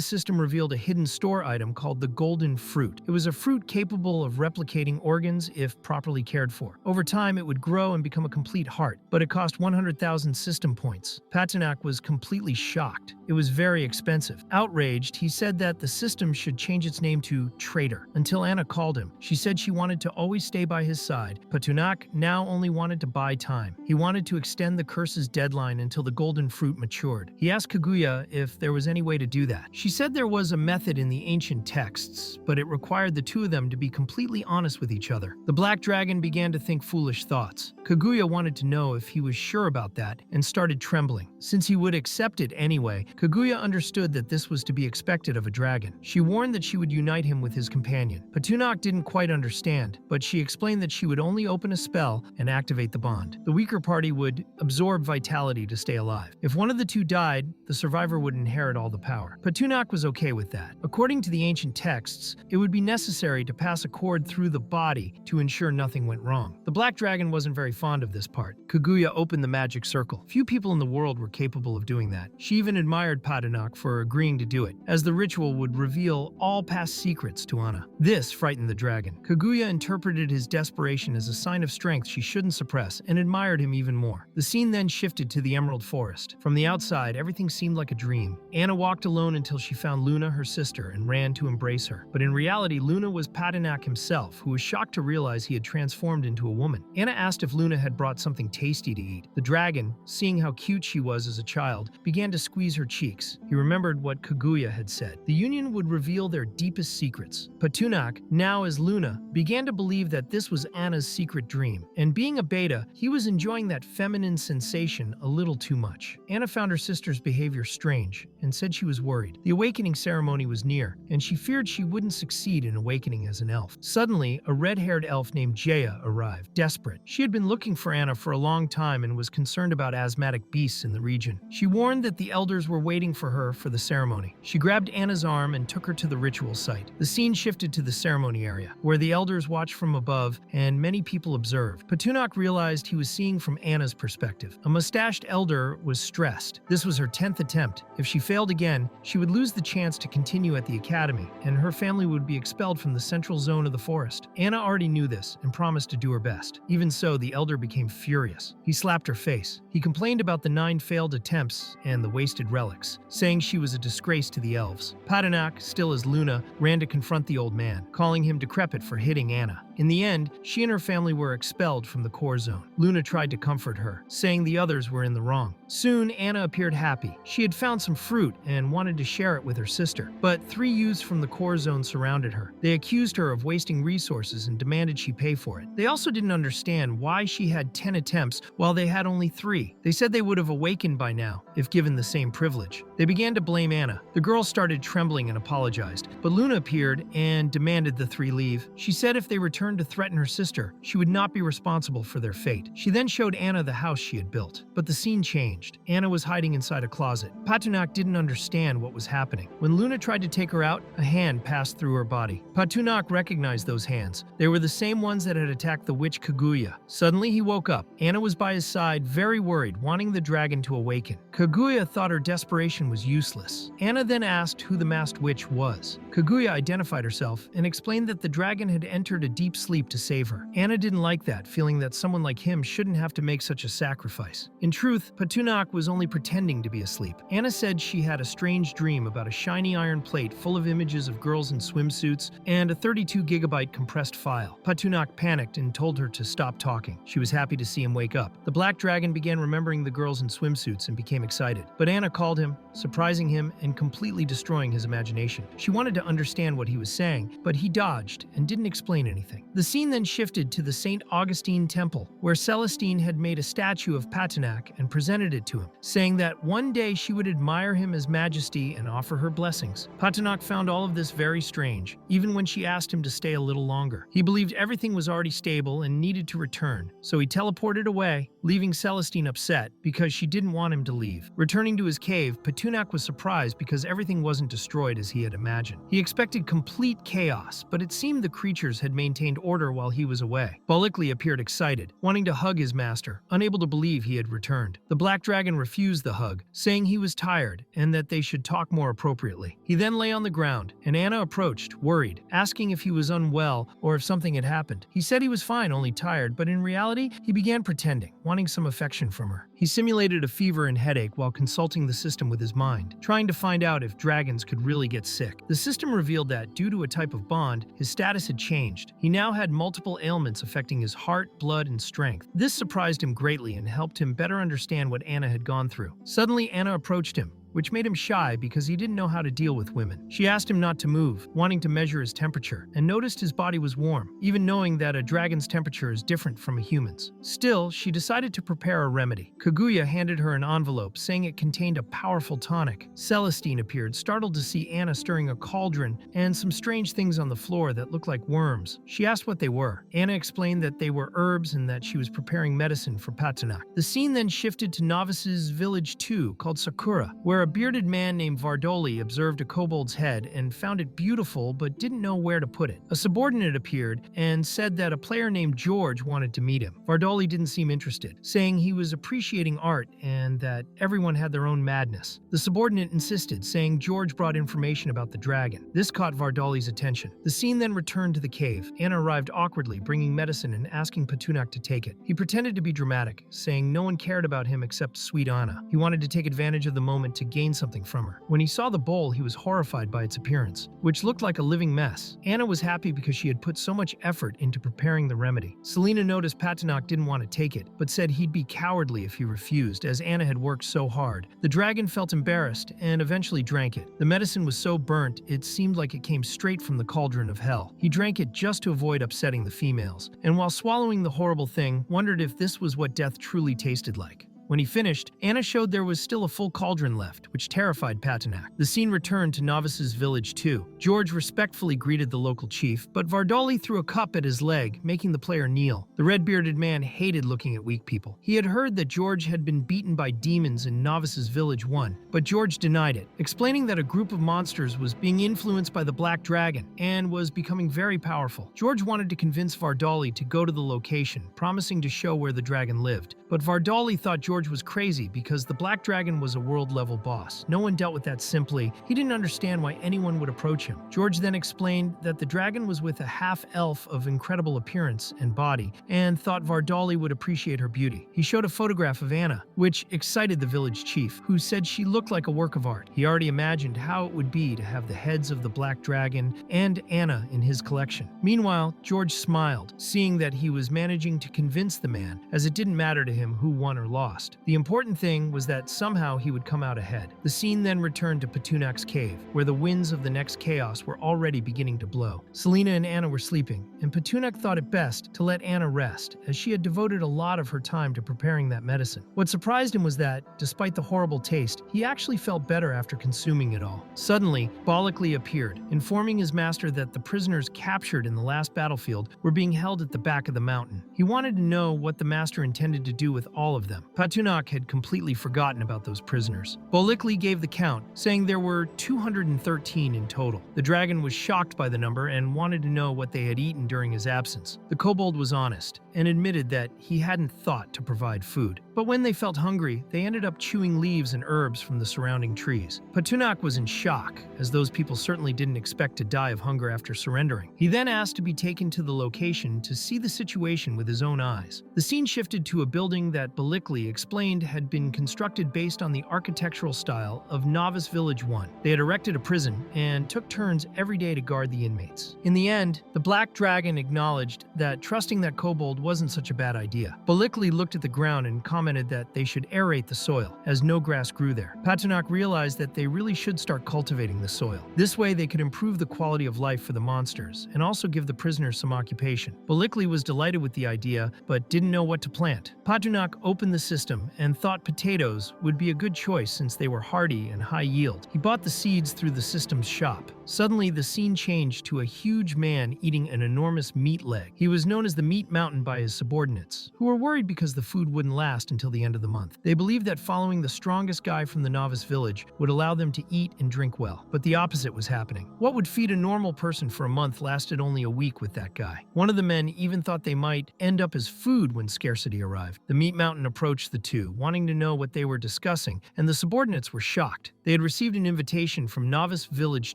system revealed a hidden store item called the golden fruit. It was a fruit capable of replicating organs if properly cared for. Over time, it would grow and become a complete heart, but it cost 100,000 system points. Patanak was completely shocked. It was very expensive. Outraged, he said that the system should change its name to Traitor. Until Anna called him. She said she wanted to always stay by his side. Patanak now only wanted to buy time. He wanted to extend the curse's deadline until the golden fruit matured. He asked Kaguya if there was any way to do that. She said there was a method in the ancient texts, but it required the two of them to be completely honest with each other. The black dragon began to think foolish thoughts. Kaguya wanted to know if he was sure about that and started trembling. Since he would accept it anyway, Kaguya understood that this was to be expected of a dragon. She warned that she would unite him with his companion. Patanak didn't quite understand, but she explained that she would only open a spell and activate the bond. The weaker party would absorb vitality to stay alive. If one of the two died, the survivor would inherit all the power. Patanak was okay with that. According to the ancient texts, it would be necessary to pass a cord through the body to ensure nothing went wrong. The black dragon wasn't very fond of this part. Kaguya opened the magic circle. Few people in the world were capable of doing that. She even admired Patanak for agreeing to do it, as the ritual would reveal all past secrets to Anna. This frightened the dragon. Kaguya interpreted his desperation as a sign of strength she shouldn't suppress and admired him even more. The scene then shifted to the Emerald Forest. From the outside, everything seemed like a dream. Anna walked alone until she found Luna, her sister, and ran to embrace her. But in reality, Luna was Patanak himself, who was shocked to realize he had transformed into a woman. Anna asked if Luna had brought something tasty to eat. The dragon, seeing how cute she was as a child, began to squeeze her cheeks. He remembered what Kaguya had said. The union would reveal their deepest secrets. Patanak, now as Luna, began to believe that this was Anna's secret dream. And being a beta, he was enjoying that feminine sensation a little too much. Anna found her sister's behavior strange and said she was worried. The awakening ceremony was near, and she feared she wouldn't succeed in awakening as an elf. Suddenly, a red-haired elf named Jaya arrived, desperate. She had been looking for Anna for a long time and was concerned about asthmatic beasts in the region. She warned that the elders were waiting for her for the ceremony. She grabbed Anna's arm and took her to the ritual site. The scene shifted to the ceremony area, where the elders watched from above and many people observed. Patanak realized he was seeing from Anna's perspective. A mustached elder was stressed. This was her 10th attempt. If she failed again, she would lose the chance to continue at the academy, and her family would be expelled from the central zone of the forest. Anna already knew this and promised to do her best. Even so, the elder became furious. He slapped her face. He complained about the 9 failed attempts and the wasted relics, saying she was a disgrace to the elves. Patanak, still as Luna, ran to confront the old man, calling him decrepit for hitting Anna. In the end, she and her family were expelled from the core zone. Luna tried to comfort her, saying the others were in the wrong. Soon, Anna appeared happy. She had found some fruit and wanted to share it with her sister. But 3 youths from the core zone surrounded her. They accused her of wasting resources and demanded she pay for it. They also didn't understand why she had 10 attempts while they had only 3. They said they would have awakened by now if given the same privilege. They began to blame Anna. The girl started trembling and apologized, but Luna appeared and demanded the 3 leave. She said if they returned to threaten her sister, she would not be responsible for their fate. She then showed Anna the house she had built. But the scene changed. Anna was hiding inside a closet. Patanak didn't understand what was happening. When Luna tried to take her out, a hand passed through her body. Patanak recognized those hands. They were the same ones that had attacked the witch Kaguya. Suddenly, he woke up. Anna was by his side, very worried, wanting the dragon to awaken. Kaguya thought her desperation was useless. Anna then asked who the masked witch was. Kaguya identified herself and explained that the dragon had entered a deep sleep to save her. Anna didn't like that, feeling that someone like him shouldn't have to make such a sacrifice. In truth, Patanak was only pretending to be asleep. Anna said she had a strange dream about a shiny iron plate full of images of girls in swimsuits and a 32-gigabyte compressed file. Patanak panicked and told her to stop talking. She was happy to see him wake up. The black dragon began remembering the girls in swimsuits and became excited. But Anna called him, surprising him and completely destroying his imagination. She wanted to understand what he was saying, but he dodged and didn't explain anything. The scene then shifted to the St. Augustine Temple, where Celestine had made a statue of Patanak and presented it to him, saying that one day she would admire him as majesty and offer her blessings. Patanak found all of this very strange, even when she asked him to stay a little longer. He believed everything was already stable and needed to return, so he teleported away, leaving Celestine upset because she didn't want him to leave. Returning to his cave, Patanak was surprised because everything wasn't destroyed as he had imagined. He expected complete chaos, but it seemed the creatures had maintained order while he was away. Bullockly appeared excited, wanting to hug his master, unable to believe he had returned. The black dragon refused the hug, saying he was tired and that they should talk more appropriately. He then lay on the ground, and Anna approached, worried, asking if he was unwell or if something had happened. He said he was fine, only tired, but in reality, he began pretending, wanting some affection from her. He simulated a fever and headache while consulting the system with his mind, trying to find out if dragons could really get sick. The system revealed that, due to a type of bond, his status had changed. He now had multiple ailments affecting his heart, blood, and strength. This surprised him greatly and helped him better understand what Anna had gone through. Suddenly, Anna approached him, which made him shy because he didn't know how to deal with women. She asked him not to move, wanting to measure his temperature, and noticed his body was warm, even knowing that a dragon's temperature is different from a human's. Still, she decided to prepare a remedy. Kaguya handed her an envelope, saying it contained a powerful tonic. Celestine appeared, startled to see Anna stirring a cauldron and some strange things on the floor that looked like worms. She asked what they were. Anna explained that they were herbs and that she was preparing medicine for Patunak. The scene then shifted to Novice's village 2, called Sakura, where a bearded man named Vardoli observed a kobold's head and found it beautiful but didn't know where to put it. A subordinate appeared and said that a player named George wanted to meet him. Vardoli didn't seem interested, saying he was appreciating art and that everyone had their own madness. The subordinate insisted, saying George brought information about the dragon. This caught Vardoli's attention. The scene then returned to the cave. Anna arrived awkwardly, bringing medicine and asking Patunak to take it. He pretended to be dramatic, saying no one cared about him except sweet Anna. He wanted to take advantage of the moment to gain something from her. When he saw the bowl, he was horrified by its appearance, which looked like a living mess. Anna was happy because she had put so much effort into preparing the remedy. Selena noticed Patunak didn't want to take it, but said he'd be cowardly if he refused, as Anna had worked so hard. The dragon felt embarrassed and eventually drank it. The medicine was so burnt, it seemed like it came straight from the cauldron of hell. He drank it just to avoid upsetting the females, and while swallowing the horrible thing, wondered if this was what death truly tasted like. When he finished, Anna showed there was still a full cauldron left, which terrified Patunak. The scene returned to Novice's village 2. George respectfully greeted the local chief, but Vardoli threw a cup at his leg, making the player kneel. The red-bearded man hated looking at weak people. He had heard that George had been beaten by demons in Novice's village 1, but George denied it, explaining that a group of monsters was being influenced by the Black Dragon and was becoming very powerful. George wanted to convince Vardoli to go to the location, promising to show where the dragon lived. But Vardoli thought George was crazy because the Black Dragon was a world-level boss. No one dealt with that simply. He didn't understand why anyone would approach him. George then explained that the dragon was with a half-elf of incredible appearance and body, and thought Vardoli would appreciate her beauty. He showed a photograph of Anna, which excited the village chief, who said she looked like a work of art. He already imagined how it would be to have the heads of the Black Dragon and Anna in his collection. Meanwhile, George smiled, seeing that he was managing to convince the man, as it didn't matter to him who won or lost. The important thing was that somehow he would come out ahead. The scene then returned to Patunak's cave, where the winds of the next chaos were already beginning to blow. Selena and Anna were sleeping, and Patunak thought it best to let Anna rest, as she had devoted a lot of her time to preparing that medicine. What surprised him was that, despite the horrible taste, he actually felt better after consuming it all. Suddenly, Balikli appeared, informing his master that the prisoners captured in the last battlefield were being held at the back of the mountain. He wanted to know what the master intended to do with all of them. Patunak had completely forgotten about those prisoners. Balikli gave the count, saying there were 213 in total. The dragon was shocked by the number and wanted to know what they had eaten during his absence. The kobold was honest and admitted that he hadn't thought to provide food. But when they felt hungry, they ended up chewing leaves and herbs from the surrounding trees. Patunak was in shock, as those people certainly didn't expect to die of hunger after surrendering. He then asked to be taken to the location to see the situation with his own eyes. The scene shifted to a building that Balikli explained had been constructed based on the architectural style of Novice Village 1. They had erected a prison and took turns every day to guard the inmates. In the end, the Black Dragon acknowledged that trusting that kobold wasn't such a bad idea. Balikli looked at the ground and commented that they should aerate the soil, as no grass grew there. Patunak realized that they really should start cultivating the soil. This way they could improve the quality of life for the monsters, and also give the prisoners some occupation. Balikli was delighted with the idea, but didn't know what to plant. Patunak opened the system and thought potatoes would be a good choice since they were hardy and high yield. He bought the seeds through the system's shop. Suddenly, the scene changed to a huge man eating an enormous meat leg. He was known as the Meat Mountain by his subordinates, who were worried because the food wouldn't last until the end of the month. They believed that following the strongest guy from the novice village would allow them to eat and drink well. But the opposite was happening. What would feed a normal person for a month lasted only a week with that guy. One of the men even thought they might end up as food when scarcity arrived. The Meat Mountain approached the two, wanting to know what they were discussing, and the subordinates were shocked. They had received an invitation from Novice Village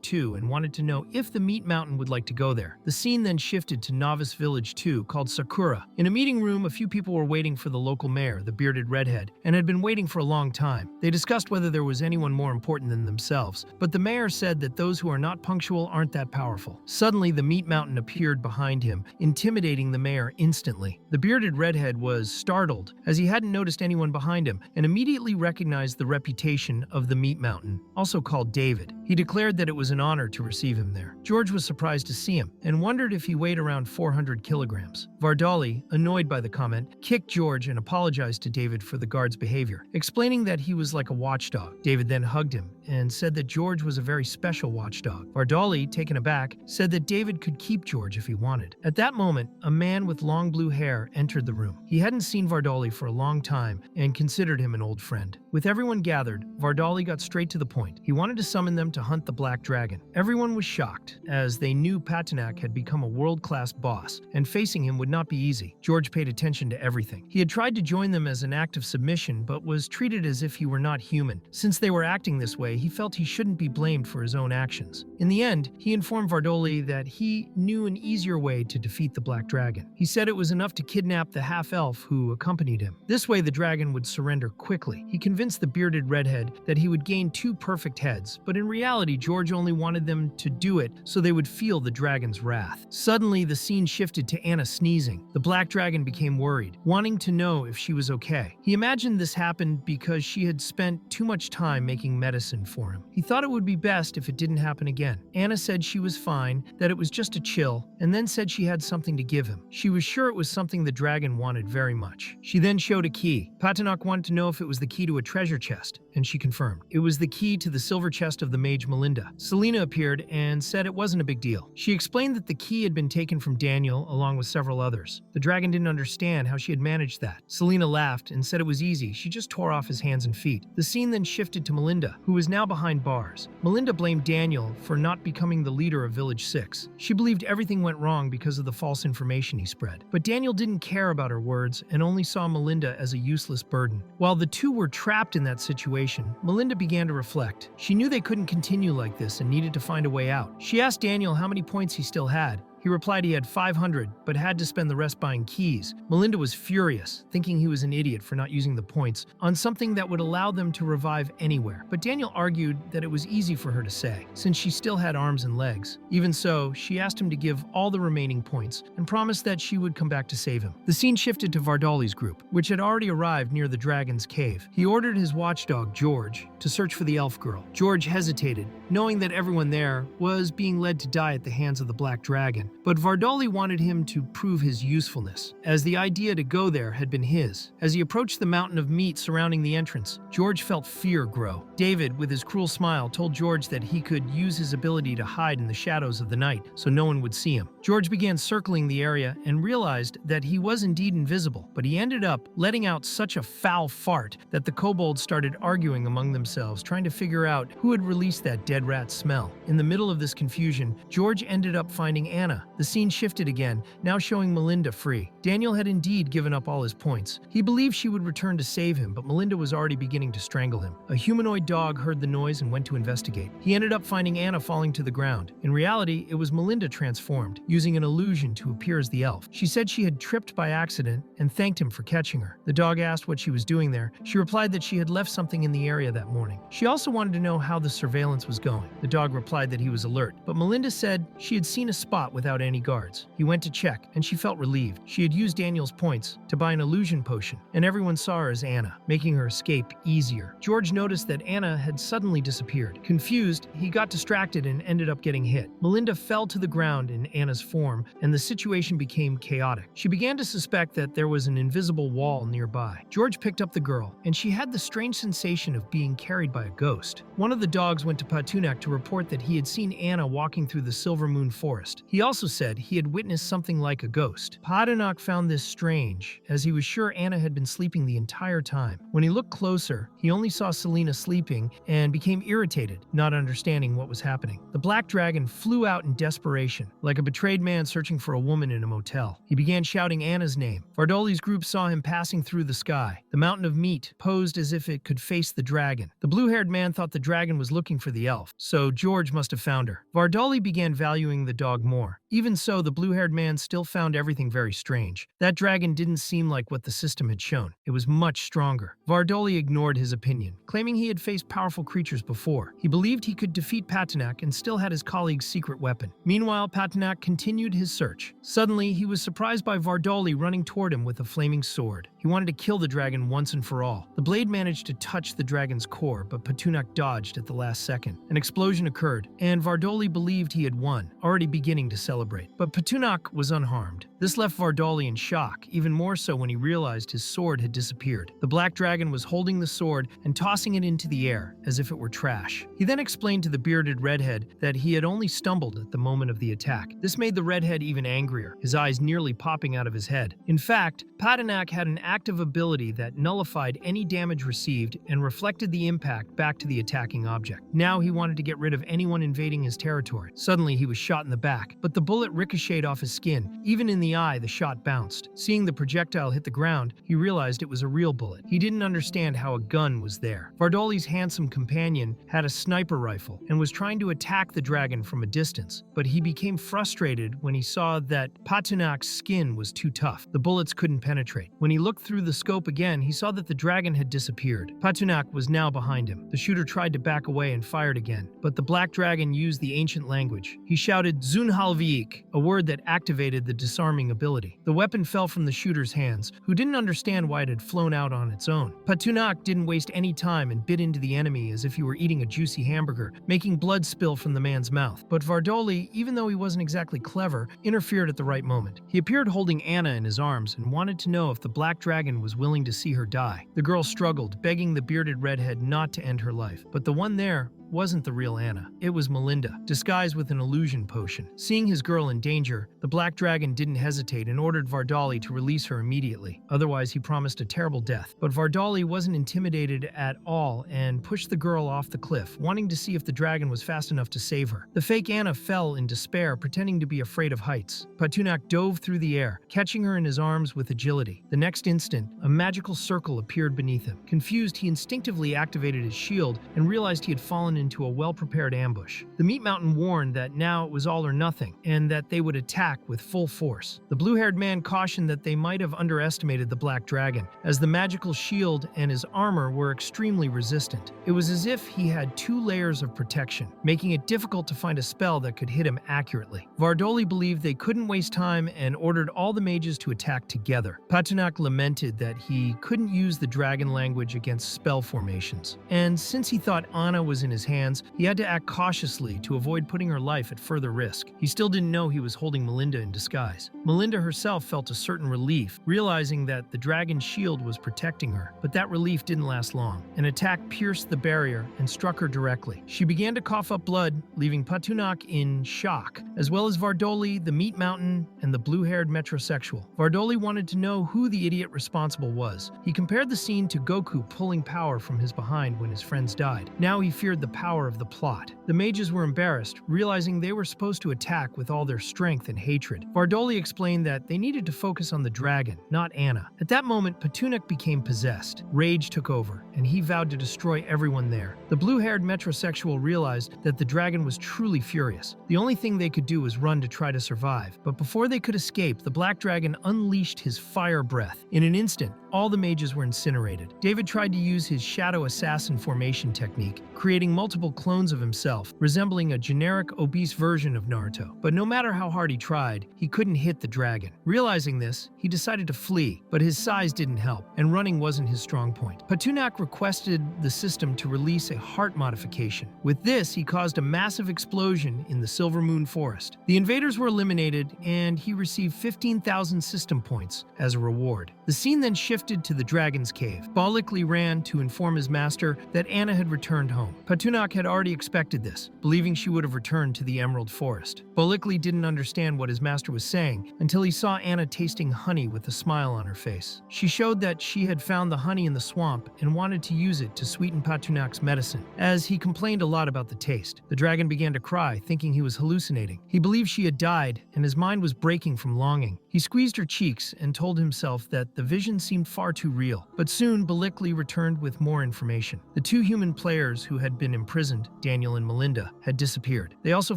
2 and and wanted to know if the Meat Mountain would like to go there. The scene then shifted to Novice Village 2, called Sakura. In a meeting room, a few people were waiting for the local mayor, the bearded redhead, and had been waiting for a long time. They discussed whether there was anyone more important than themselves, but the mayor said that those who are not punctual aren't that powerful. Suddenly, the Meat Mountain appeared behind him, intimidating the mayor instantly. The bearded redhead was startled, as he hadn't noticed anyone behind him, and immediately recognized the reputation of the Meat Mountain, also called David. He declared that it was an honor to receive him there. George was surprised to see him, and wondered if he weighed around 400 kilograms. Vardali, annoyed by the comment, kicked George and apologized to David for the guard's behavior, explaining that he was like a watchdog. David then hugged him and said that George was a very special watchdog. Vardali, taken aback, said that David could keep George if he wanted. At that moment, a man with long blue hair entered the room. He hadn't seen Vardali for a long time and considered him an old friend. With everyone gathered, Vardali got straight to the point. He wanted to summon them to hunt the Black Dragon. Everyone was shocked, as they knew Patinak had become a world-class boss, and facing him would not be easy. George paid attention to everything. He had tried to join them as an act of submission, but was treated as if he were not human. Since they were acting this way, he felt he shouldn't be blamed for his own actions. In the end, he informed Vardoli that he knew an easier way to defeat the Black Dragon. He said it was enough to kidnap the half-elf who accompanied him. This way, the dragon would surrender quickly. He convinced the bearded redhead that he would gain 2 perfect heads, but in reality, George only wanted them to do it so they would feel the dragon's wrath. Suddenly, the scene shifted to Anna sneezing. The Black Dragon became worried, wanting to know if she was okay. He imagined this happened because she had spent too much time making medicine for him. He thought it would be best if it didn't happen again. Anna said she was fine, that it was just a chill, and then said she had something to give him. She was sure it was something the dragon wanted very much. She then showed a key. Patinak wanted to know if it was the key to a treasure chest, and she confirmed. It was the key to the silver chest of the mage Melinda. Selena appeared and said it wasn't a big deal. She explained that the key had been taken from Daniel along with several others. The dragon didn't understand how she had managed that. Selena laughed and said it was easy. She just tore off his hands and feet. The scene then shifted to Melinda, who was now behind bars. Melinda blamed Daniel for not becoming the leader of Village 6. She believed everything went wrong because of the false information he spread. But Daniel didn't care about her words and only saw Melinda as a useless burden. While the two were trapped in that situation, Melinda began to reflect. She knew they couldn't continue like this and needed to find a way out. She asked Daniel how many points he still had. He replied he had 500, but had to spend the rest buying keys. Melinda was furious, thinking he was an idiot for not using the points on something that would allow them to revive anywhere. But Daniel argued that it was easy for her to say, since she still had arms and legs. Even so, she asked him to give all the remaining points and promised that she would come back to save him. The scene shifted to Vardali's group, which had already arrived near the dragon's cave. He ordered his watchdog, George, to search for the elf girl. George hesitated, knowing that everyone there was being led to die at the hands of the Black Dragon. But Vardali wanted him to prove his usefulness, as the idea to go there had been his. As he approached the mountain of meat surrounding the entrance, George felt fear grow. David, with his cruel smile, told George that he could use his ability to hide in the shadows of the night so no one would see him. George began circling the area and realized that he was indeed invisible, but he ended up letting out such a foul fart that the kobolds started arguing among themselves, trying to figure out who had released that dead rat smell. In the middle of this confusion, George ended up finding Anna. The scene shifted again, now showing Melinda free. Daniel had indeed given up all his points. He believed she would return to save him, but Melinda was already beginning to strangle him. A humanoid dog heard the noise and went to investigate. He ended up finding Anna falling to the ground. In reality, it was Melinda transformed, using an illusion to appear as the elf. She said she had tripped by accident and thanked him for catching her. The dog asked what she was doing there. She replied that she had left something in the area that morning. She also wanted to know how the surveillance was going. The dog replied that he was alert, but Melinda said she had seen a spot without any guards. He went to check, and she felt relieved. She had used Daniel's points to buy an illusion potion, and everyone saw her as Anna, making her escape easier. George noticed that Anna had suddenly disappeared. Confused, he got distracted and ended up getting hit. Melinda fell to the ground in Anna's form, and the situation became chaotic. She began to suspect that there was an invisible wall nearby. George picked up the girl, and she had the strange sensation of being carried by a ghost. One of the dogs went to Patunak to report that he had seen Anna walking through the Silver Moon Forest. He also also said he had witnessed something like a ghost. Patanak found this strange, as he was sure Anna had been sleeping the entire time. When he looked closer, he only saw Selena sleeping and became irritated, not understanding what was happening. The black dragon flew out in desperation, like a betrayed man searching for a woman in a motel. He began shouting Anna's name. Vardoli's group saw him passing through the sky. The mountain of meat posed as if it could face the dragon. The blue-haired man thought the dragon was looking for the elf, so George must have found her. Vardoli began valuing the dog more. Even so, the blue-haired man still found everything very strange. That dragon didn't seem like what the system had shown. It was much stronger. Vardoli ignored his opinion, claiming he had faced powerful creatures before. He believed he could defeat Patanak and still had his colleague's secret weapon. Meanwhile, Patanak continued his search. Suddenly, he was surprised by Vardoli running toward him with a flaming sword. He wanted to kill the dragon once and for all. The blade managed to touch the dragon's core, but Patunak dodged at the last second. An explosion occurred, and Vardoli believed he had won, already beginning to celebrate. But Patunak was unharmed. This left Vardoli in shock, even more so when he realized his sword had disappeared. The black dragon was holding the sword and tossing it into the air, as if it were trash. He then explained to the bearded redhead that he had only stumbled at the moment of the attack. This made the redhead even angrier, his eyes nearly popping out of his head. In fact, Patanak had an active ability that nullified any damage received and reflected the impact back to the attacking object. Now he wanted to get rid of anyone invading his territory. Suddenly he was shot in the back, but the bullet ricocheted off his skin. Even in the eye, the shot bounced. Seeing the projectile hit the ground, he realized it was a real bullet. He didn't understand how a gun was there. Vardoli's handsome companion had a sniper rifle and was trying to attack the dragon from a distance, but he became frustrated when he saw that Patunak's skin was too tough. The bullets couldn't penetrate. When he looked through the scope again, he saw that the dragon had disappeared. Patunak was now behind him. The shooter tried to back away and fired again, but the black dragon used the ancient language. He shouted Zunhalviik, a word that activated the disarming ability. The weapon fell from the shooter's hands, who didn't understand why it had flown out on its own. Patunak didn't waste any time and bit into the enemy as if he were eating a juicy hamburger, making blood spill from the man's mouth. But Vardoli, even though he wasn't exactly clever, interfered at the right moment. He appeared holding Anna in his arms and wanted to know if the black dragon was willing to see her die. The girl struggled, begging the bearded redhead not to end her life. But the one there wasn't the real Anna. It was Melinda, disguised with an illusion potion. Seeing his girl in danger, the black dragon didn't hesitate and ordered Vardoli to release her immediately. Otherwise, he promised a terrible death. But Vardoli wasn't intimidated at all and pushed the girl off the cliff, wanting to see if the dragon was fast enough to save her. The fake Anna fell in despair, pretending to be afraid of heights. Patunak dove through the air, catching her in his arms with agility. The next instant, a magical circle appeared beneath him. Confused, he instinctively activated his shield and realized he had fallen into a well-prepared ambush. The Meat Mountain warned that now it was all or nothing, and that they would attack with full force. The blue-haired man cautioned that they might have underestimated the black dragon, as the magical shield and his armor were extremely resistant. It was as if he had 2 layers of protection, making it difficult to find a spell that could hit him accurately. Vardoli believed they couldn't waste time and ordered all the mages to attack together. Patunak lamented that he couldn't use the dragon language against spell formations, and since he thought Anna was in his hands, he had to act cautiously to avoid putting her life at further risk. He still didn't know he was holding Melinda in disguise. Melinda herself felt a certain relief, realizing that the dragon's shield was protecting her, but that relief didn't last long. An attack pierced the barrier and struck her directly. She began to cough up blood, leaving Patunak in shock, as well as Vardoli, the Meat Mountain, and the blue-haired metrosexual. Vardoli wanted to know who the idiot responsible was. He compared the scene to Goku pulling power from his behind when his friends died. Now he feared the power of the plot. The mages were embarrassed, realizing they were supposed to attack with all their strength and hatred. Vardoli explained that they needed to focus on the dragon, not Anna. At that moment, Patunak became possessed. Rage took over, and he vowed to destroy everyone there. The blue-haired metrosexual realized that the dragon was truly furious. The only thing they could do was run to try to survive. But before they could escape, the black dragon unleashed his fire breath. In an instant, all the mages were incinerated. David tried to use his shadow assassin formation technique, creating multiple clones of himself, resembling a generic obese version of Naruto. But no matter how hard he tried, he couldn't hit the dragon. Realizing this, he decided to flee, but his size didn't help, and running wasn't his strong point. Patunak requested the system to release a heart modification. With this, he caused a massive explosion in the Silver Moon Forest. The invaders were eliminated, and he received 15,000 system points as a reward. The scene then shifted shifted to the dragon's cave. Balikli ran to inform his master that Anna had returned home. Patunak had already expected this, believing she would have returned to the Emerald Forest. Balikli didn't understand what his master was saying until he saw Anna tasting honey with a smile on her face. She showed that she had found the honey in the swamp and wanted to use it to sweeten Patunak's medicine. As he complained a lot about the taste, the dragon began to cry, thinking he was hallucinating. He believed she had died, and his mind was breaking from longing. He squeezed her cheeks and told himself that the vision seemed far too real. But soon, Balikli returned with more information. The two human players who had been imprisoned, Daniel and Melinda, had disappeared. They also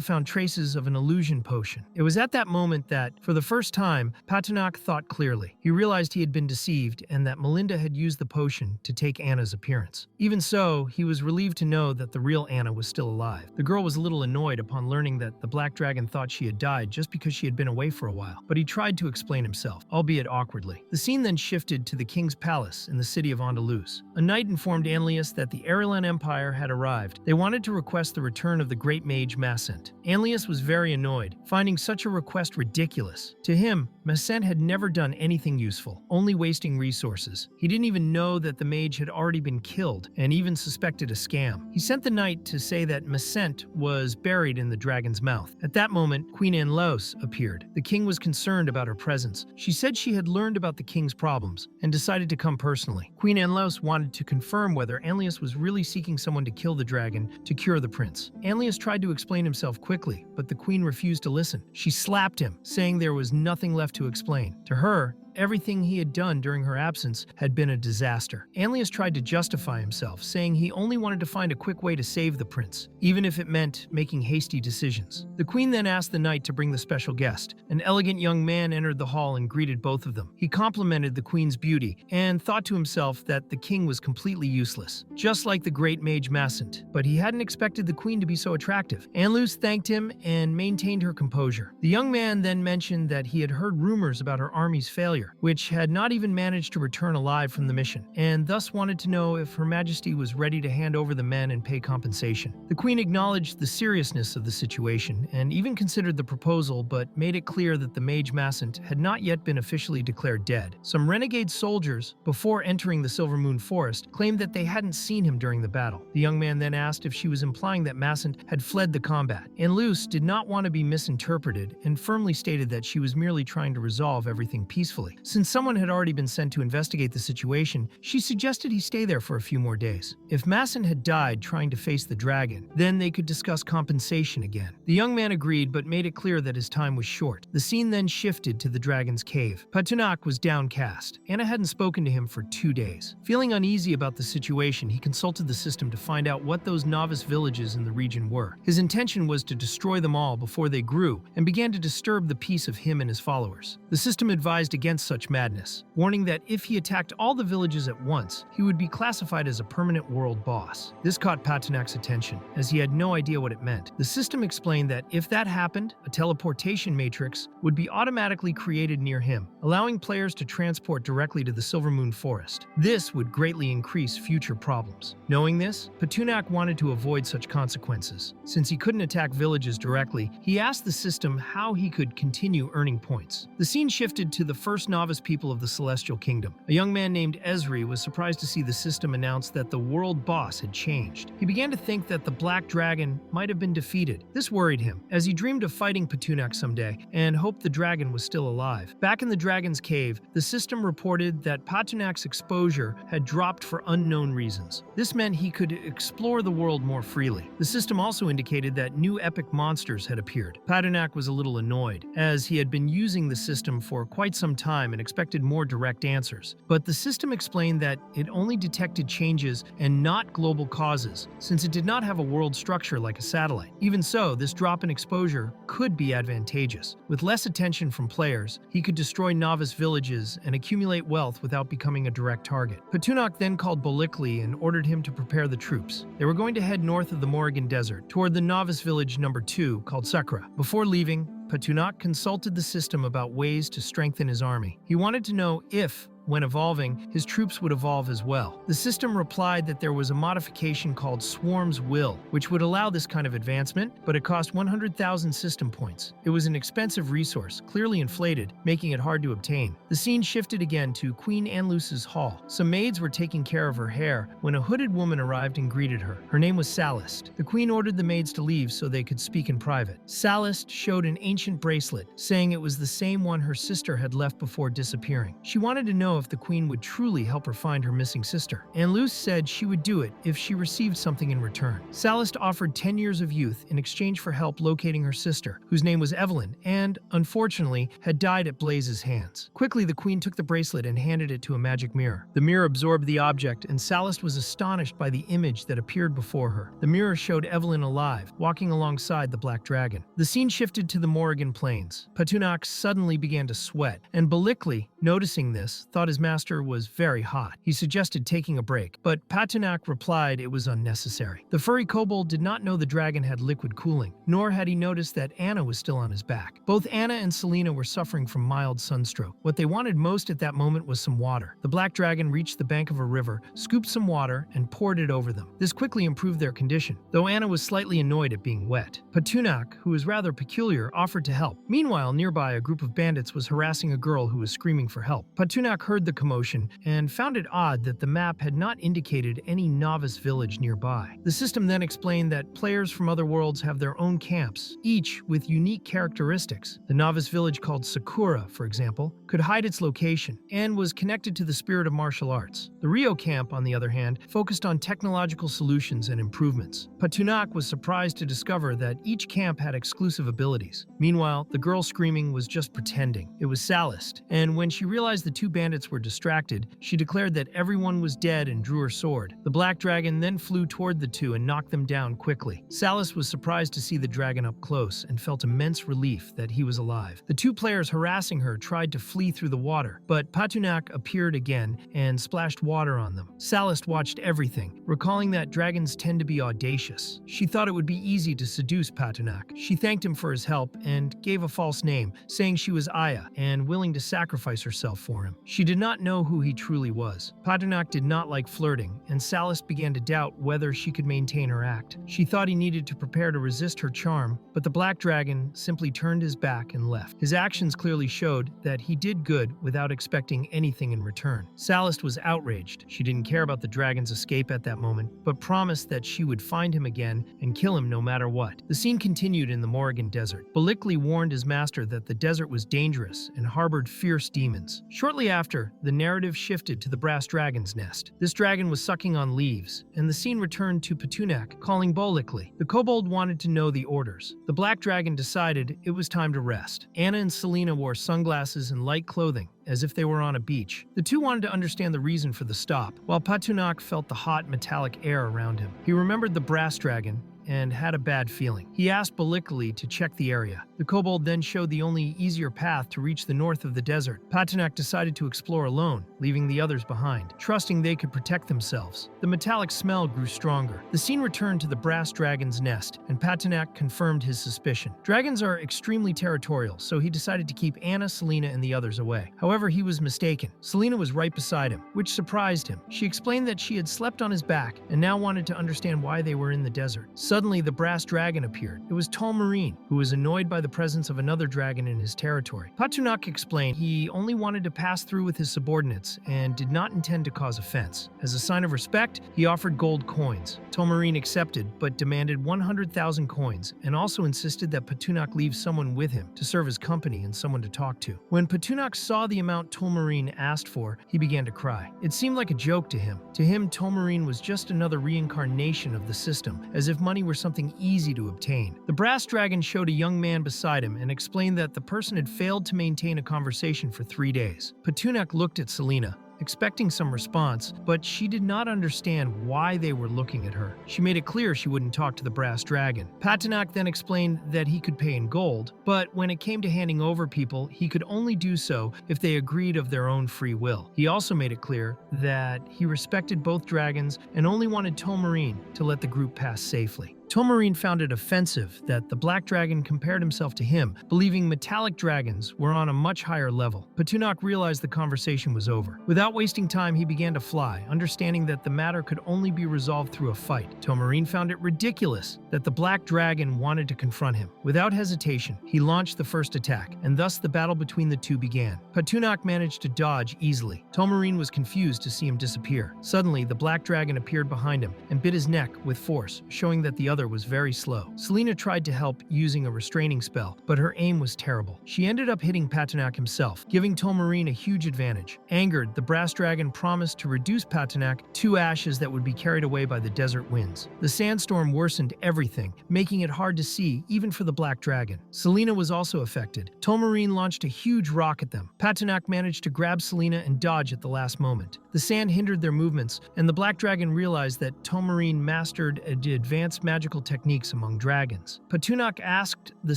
found traces of an illusion potion. It was at that moment that, for the first time, Patunak thought clearly. He realized he had been deceived and that Melinda had used the potion to take Anna's appearance. Even so, he was relieved to know that the real Anna was still alive. The girl was a little annoyed upon learning that the black dragon thought she had died just because she had been away for a while, but he tried to explain himself, albeit awkwardly. The scene then shifted to the king's palace in the city of Andalus. A knight informed Anlius that the Arilan Empire had arrived. They wanted to request the return of the great mage Macent. Anlius was very annoyed, finding such a request ridiculous. To him, Macent had never done anything useful, only wasting resources. He didn't even know that the mage had already been killed, and even suspected a scam. He sent the knight to say that Macent was buried in the dragon's mouth. At that moment, Queen Anlos appeared. The king was concerned about her presence. She said she had learned about the king's problems and decided to come personally. Queen Anlos wanted to confirm whether Anlius was really seeking someone to kill the dragon to cure the prince. Anlius tried to explain himself quickly, but the queen refused to listen. She slapped him, saying there was nothing left to explain. To her, everything he had done during her absence had been a disaster. Anlius tried to justify himself, saying he only wanted to find a quick way to save the prince, even if it meant making hasty decisions. The queen then asked the knight to bring the special guest. An elegant young man entered the hall and greeted both of them. He complimented the queen's beauty and thought to himself that the king was completely useless, just like the great mage Macent, but he hadn't expected the queen to be so attractive. Anlus thanked him and maintained her composure. The young man then mentioned that he had heard rumors about her army's failure, which had not even managed to return alive from the mission, and thus wanted to know if Her Majesty was ready to hand over the men and pay compensation. The Queen acknowledged the seriousness of the situation and even considered the proposal, but made it clear that the mage Macent had not yet been officially declared dead. Some renegade soldiers, before entering the Silver Moon Forest, claimed that they hadn't seen him during the battle. The young man then asked if she was implying that Macent had fled the combat. Anlus did not want to be misinterpreted and firmly stated that she was merely trying to resolve everything peacefully. Since someone had already been sent to investigate the situation, she suggested he stay there for a few more days. If Macent had died trying to face the dragon, then they could discuss compensation again. The young man agreed, but made it clear that his time was short. The scene then shifted to the dragon's cave. Patunak was downcast. Anna hadn't spoken to him for 2 days. Feeling uneasy about the situation, he consulted the system to find out what those novice villages in the region were. His intention was to destroy them all before they grew and began to disturb the peace of him and his followers. The system advised against such madness, warning that if he attacked all the villages at once, he would be classified as a permanent world boss. This caught Patunak's attention, as he had no idea what it meant. The system explained that if that happened, a teleportation matrix would be automatically created near him, allowing players to transport directly to the Silver Moon Forest. This would greatly increase future problems. Knowing this, Patunak wanted to avoid such consequences. Since he couldn't attack villages directly, he asked the system how he could continue earning points. The scene shifted to the first novice people of the Celestial Kingdom. A young man named Esri was surprised to see the system announce that the world boss had changed. He began to think that the Black Dragon might have been defeated. This worried him, as he dreamed of fighting Patunak someday and hoped the dragon was still alive. Back in the dragon's cave, the system reported that Patunak's exposure had dropped for unknown reasons. This meant he could explore the world more freely. The system also indicated that new epic monsters had appeared. Patunak was a little annoyed, as he had been using the system for quite some time and expected more direct answers. But the system explained that it only detected changes and not global causes, since it did not have a world structure like a satellite. Even so, this drop in exposure could be advantageous. With less attention from players, he could destroy novice villages and accumulate wealth without becoming a direct target. Patunak then called Balikli and ordered him to prepare the troops. They were going to head north of the Morrigan Desert, toward the novice village number 2 called Sakura. Before leaving, Patunak consulted the system about ways to strengthen his army. He wanted to know if when evolving, his troops would evolve as well. The system replied that there was a modification called Swarm's Will, which would allow this kind of advancement, but it cost 100,000 system points. It was an expensive resource, clearly inflated, making it hard to obtain. The scene shifted again to Queen Anluce's hall. Some maids were taking care of her hair when a hooded woman arrived and greeted her. Her name was Sallust. The queen ordered the maids to leave so they could speak in private. Sallust showed an ancient bracelet, saying it was the same one her sister had left before disappearing. She wanted to know if the queen would truly help her find her missing sister. Anluce said she would do it if she received something in return. Sallust offered 10 years of youth in exchange for help locating her sister, whose name was Evelyn, and, unfortunately, had died at Blaze's hands. Quickly, the queen took the bracelet and handed it to a magic mirror. The mirror absorbed the object, and Sallust was astonished by the image that appeared before her. The mirror showed Evelyn alive, walking alongside the black dragon. The scene shifted to the Morrigan Plains. Patunak suddenly began to sweat, and Balikli, noticing this, thought his master was very hot. He suggested taking a break, but Patunak replied it was unnecessary. The furry kobold did not know the dragon had liquid cooling, nor had he noticed that Anna was still on his back. Both Anna and Selena were suffering from mild sunstroke. What they wanted most at that moment was some water. The black dragon reached the bank of a river, scooped some water, and poured it over them. This quickly improved their condition, though Anna was slightly annoyed at being wet. Patunak, who was rather peculiar, offered to help. Meanwhile, nearby, a group of bandits was harassing a girl who was screaming for help. Patunak heard the commotion and found it odd that the map had not indicated any novice village nearby. The system then explained that players from other worlds have their own camps, each with unique characteristics. The novice village called Sakura, for example, could hide its location and was connected to the spirit of martial arts. The Rio camp, on the other hand, focused on technological solutions and improvements. Patunak was surprised to discover that each camp had exclusive abilities. Meanwhile, the girl screaming was just pretending. It was Sallust, and when she realized the two bandits were distracted, she declared that everyone was dead and drew her sword. The black dragon then flew toward the two and knocked them down quickly. Sallust was surprised to see the dragon up close and felt immense relief that he was alive. The two players harassing her tried to flee through the water, but Patunak appeared again and splashed water on them. Sallust watched everything, recalling that dragons tend to be audacious. She thought it would be easy to seduce Patunak. She thanked him for his help and gave a false name, saying she was Aya and willing to sacrifice herself for him. She did not know who he truly was. Patunak did not like flirting, and Sallust began to doubt whether she could maintain her act. She thought he needed to prepare to resist her charm, but the black dragon simply turned his back and left. His actions clearly showed that he did good without expecting anything in return. Sallust was outraged. She didn't care about the dragon's escape at that moment, but promised that she would find him again and kill him no matter what. The scene continued in the Morrigan Desert. Balikli warned his master that the desert was dangerous and harbored fierce demons. Shortly after, the narrative shifted to the brass dragon's nest. This dragon was sucking on leaves, and the scene returned to Patunak calling Balikli. The kobold wanted to know the orders. The black dragon decided it was time to rest. Anna and Selena wore sunglasses and light clothing, as if they were on a beach. The two wanted to understand the reason for the stop, while Patunak felt the hot metallic air around him. He remembered the brass dragon and had a bad feeling. He asked Balikli to check the area. The kobold then showed the only easier path to reach the north of the desert. Patunak decided to explore alone, leaving the others behind, trusting they could protect themselves. The metallic smell grew stronger. The scene returned to the brass dragon's nest, and Patunak confirmed his suspicion. Dragons are extremely territorial, so he decided to keep Anna, Selena, and the others away. However, he was mistaken. Selena was right beside him, which surprised him. She explained that she had slept on his back and now wanted to understand why they were in the desert. Suddenly, the brass dragon appeared. It was Tolmarine, who was annoyed by the presence of another dragon in his territory. Patunak explained he only wanted to pass through with his subordinates and did not intend to cause offense. As a sign of respect, he offered gold coins. Tolmarine accepted, but demanded 100,000 coins and also insisted that Patunak leave someone with him to serve as company and someone to talk to. When Patunak saw the amount Tolmarine asked for, he began to cry. It seemed like a joke to him. To him, Tolmarine was just another reincarnation of the system, as if money were something easy to obtain. The brass dragon showed a young man beside him and explained that the person had failed to maintain a conversation for 3 days. Patunak looked at Selena, expecting some response, but she did not understand why they were looking at her. She made it clear she wouldn't talk to the brass dragon. Patunak then explained that he could pay in gold, but when it came to handing over people, he could only do so if they agreed of their own free will. He also made it clear that he respected both dragons and only wanted Tolmarine to let the group pass safely. Tomarine found it offensive that the black dragon compared himself to him, believing metallic dragons were on a much higher level. Patunok realized the conversation was over. Without wasting time, he began to fly, understanding that the matter could only be resolved through a fight. Tomarine found it ridiculous that the black dragon wanted to confront him. Without hesitation, he launched the first attack, and thus the battle between the two began. Patunok managed to dodge easily. Tomarine was confused to see him disappear. Suddenly, the black dragon appeared behind him and bit his neck with force, showing that the other was very slow. Selena tried to help using a restraining spell, but her aim was terrible. She ended up hitting Patunok himself, giving Tomarine a huge advantage. Angered, the brass dragon promised to reduce Patunok to ashes that would be carried away by the desert winds. The sandstorm worsened everything, making it hard to see even for the black dragon. Selena was also affected. Tomarine launched a huge rock at them. Patunok managed to grab Selena and dodge at the last moment. The sand hindered their movements, and the black dragon realized that Tomarine mastered advanced magical techniques among dragons. Patunok asked the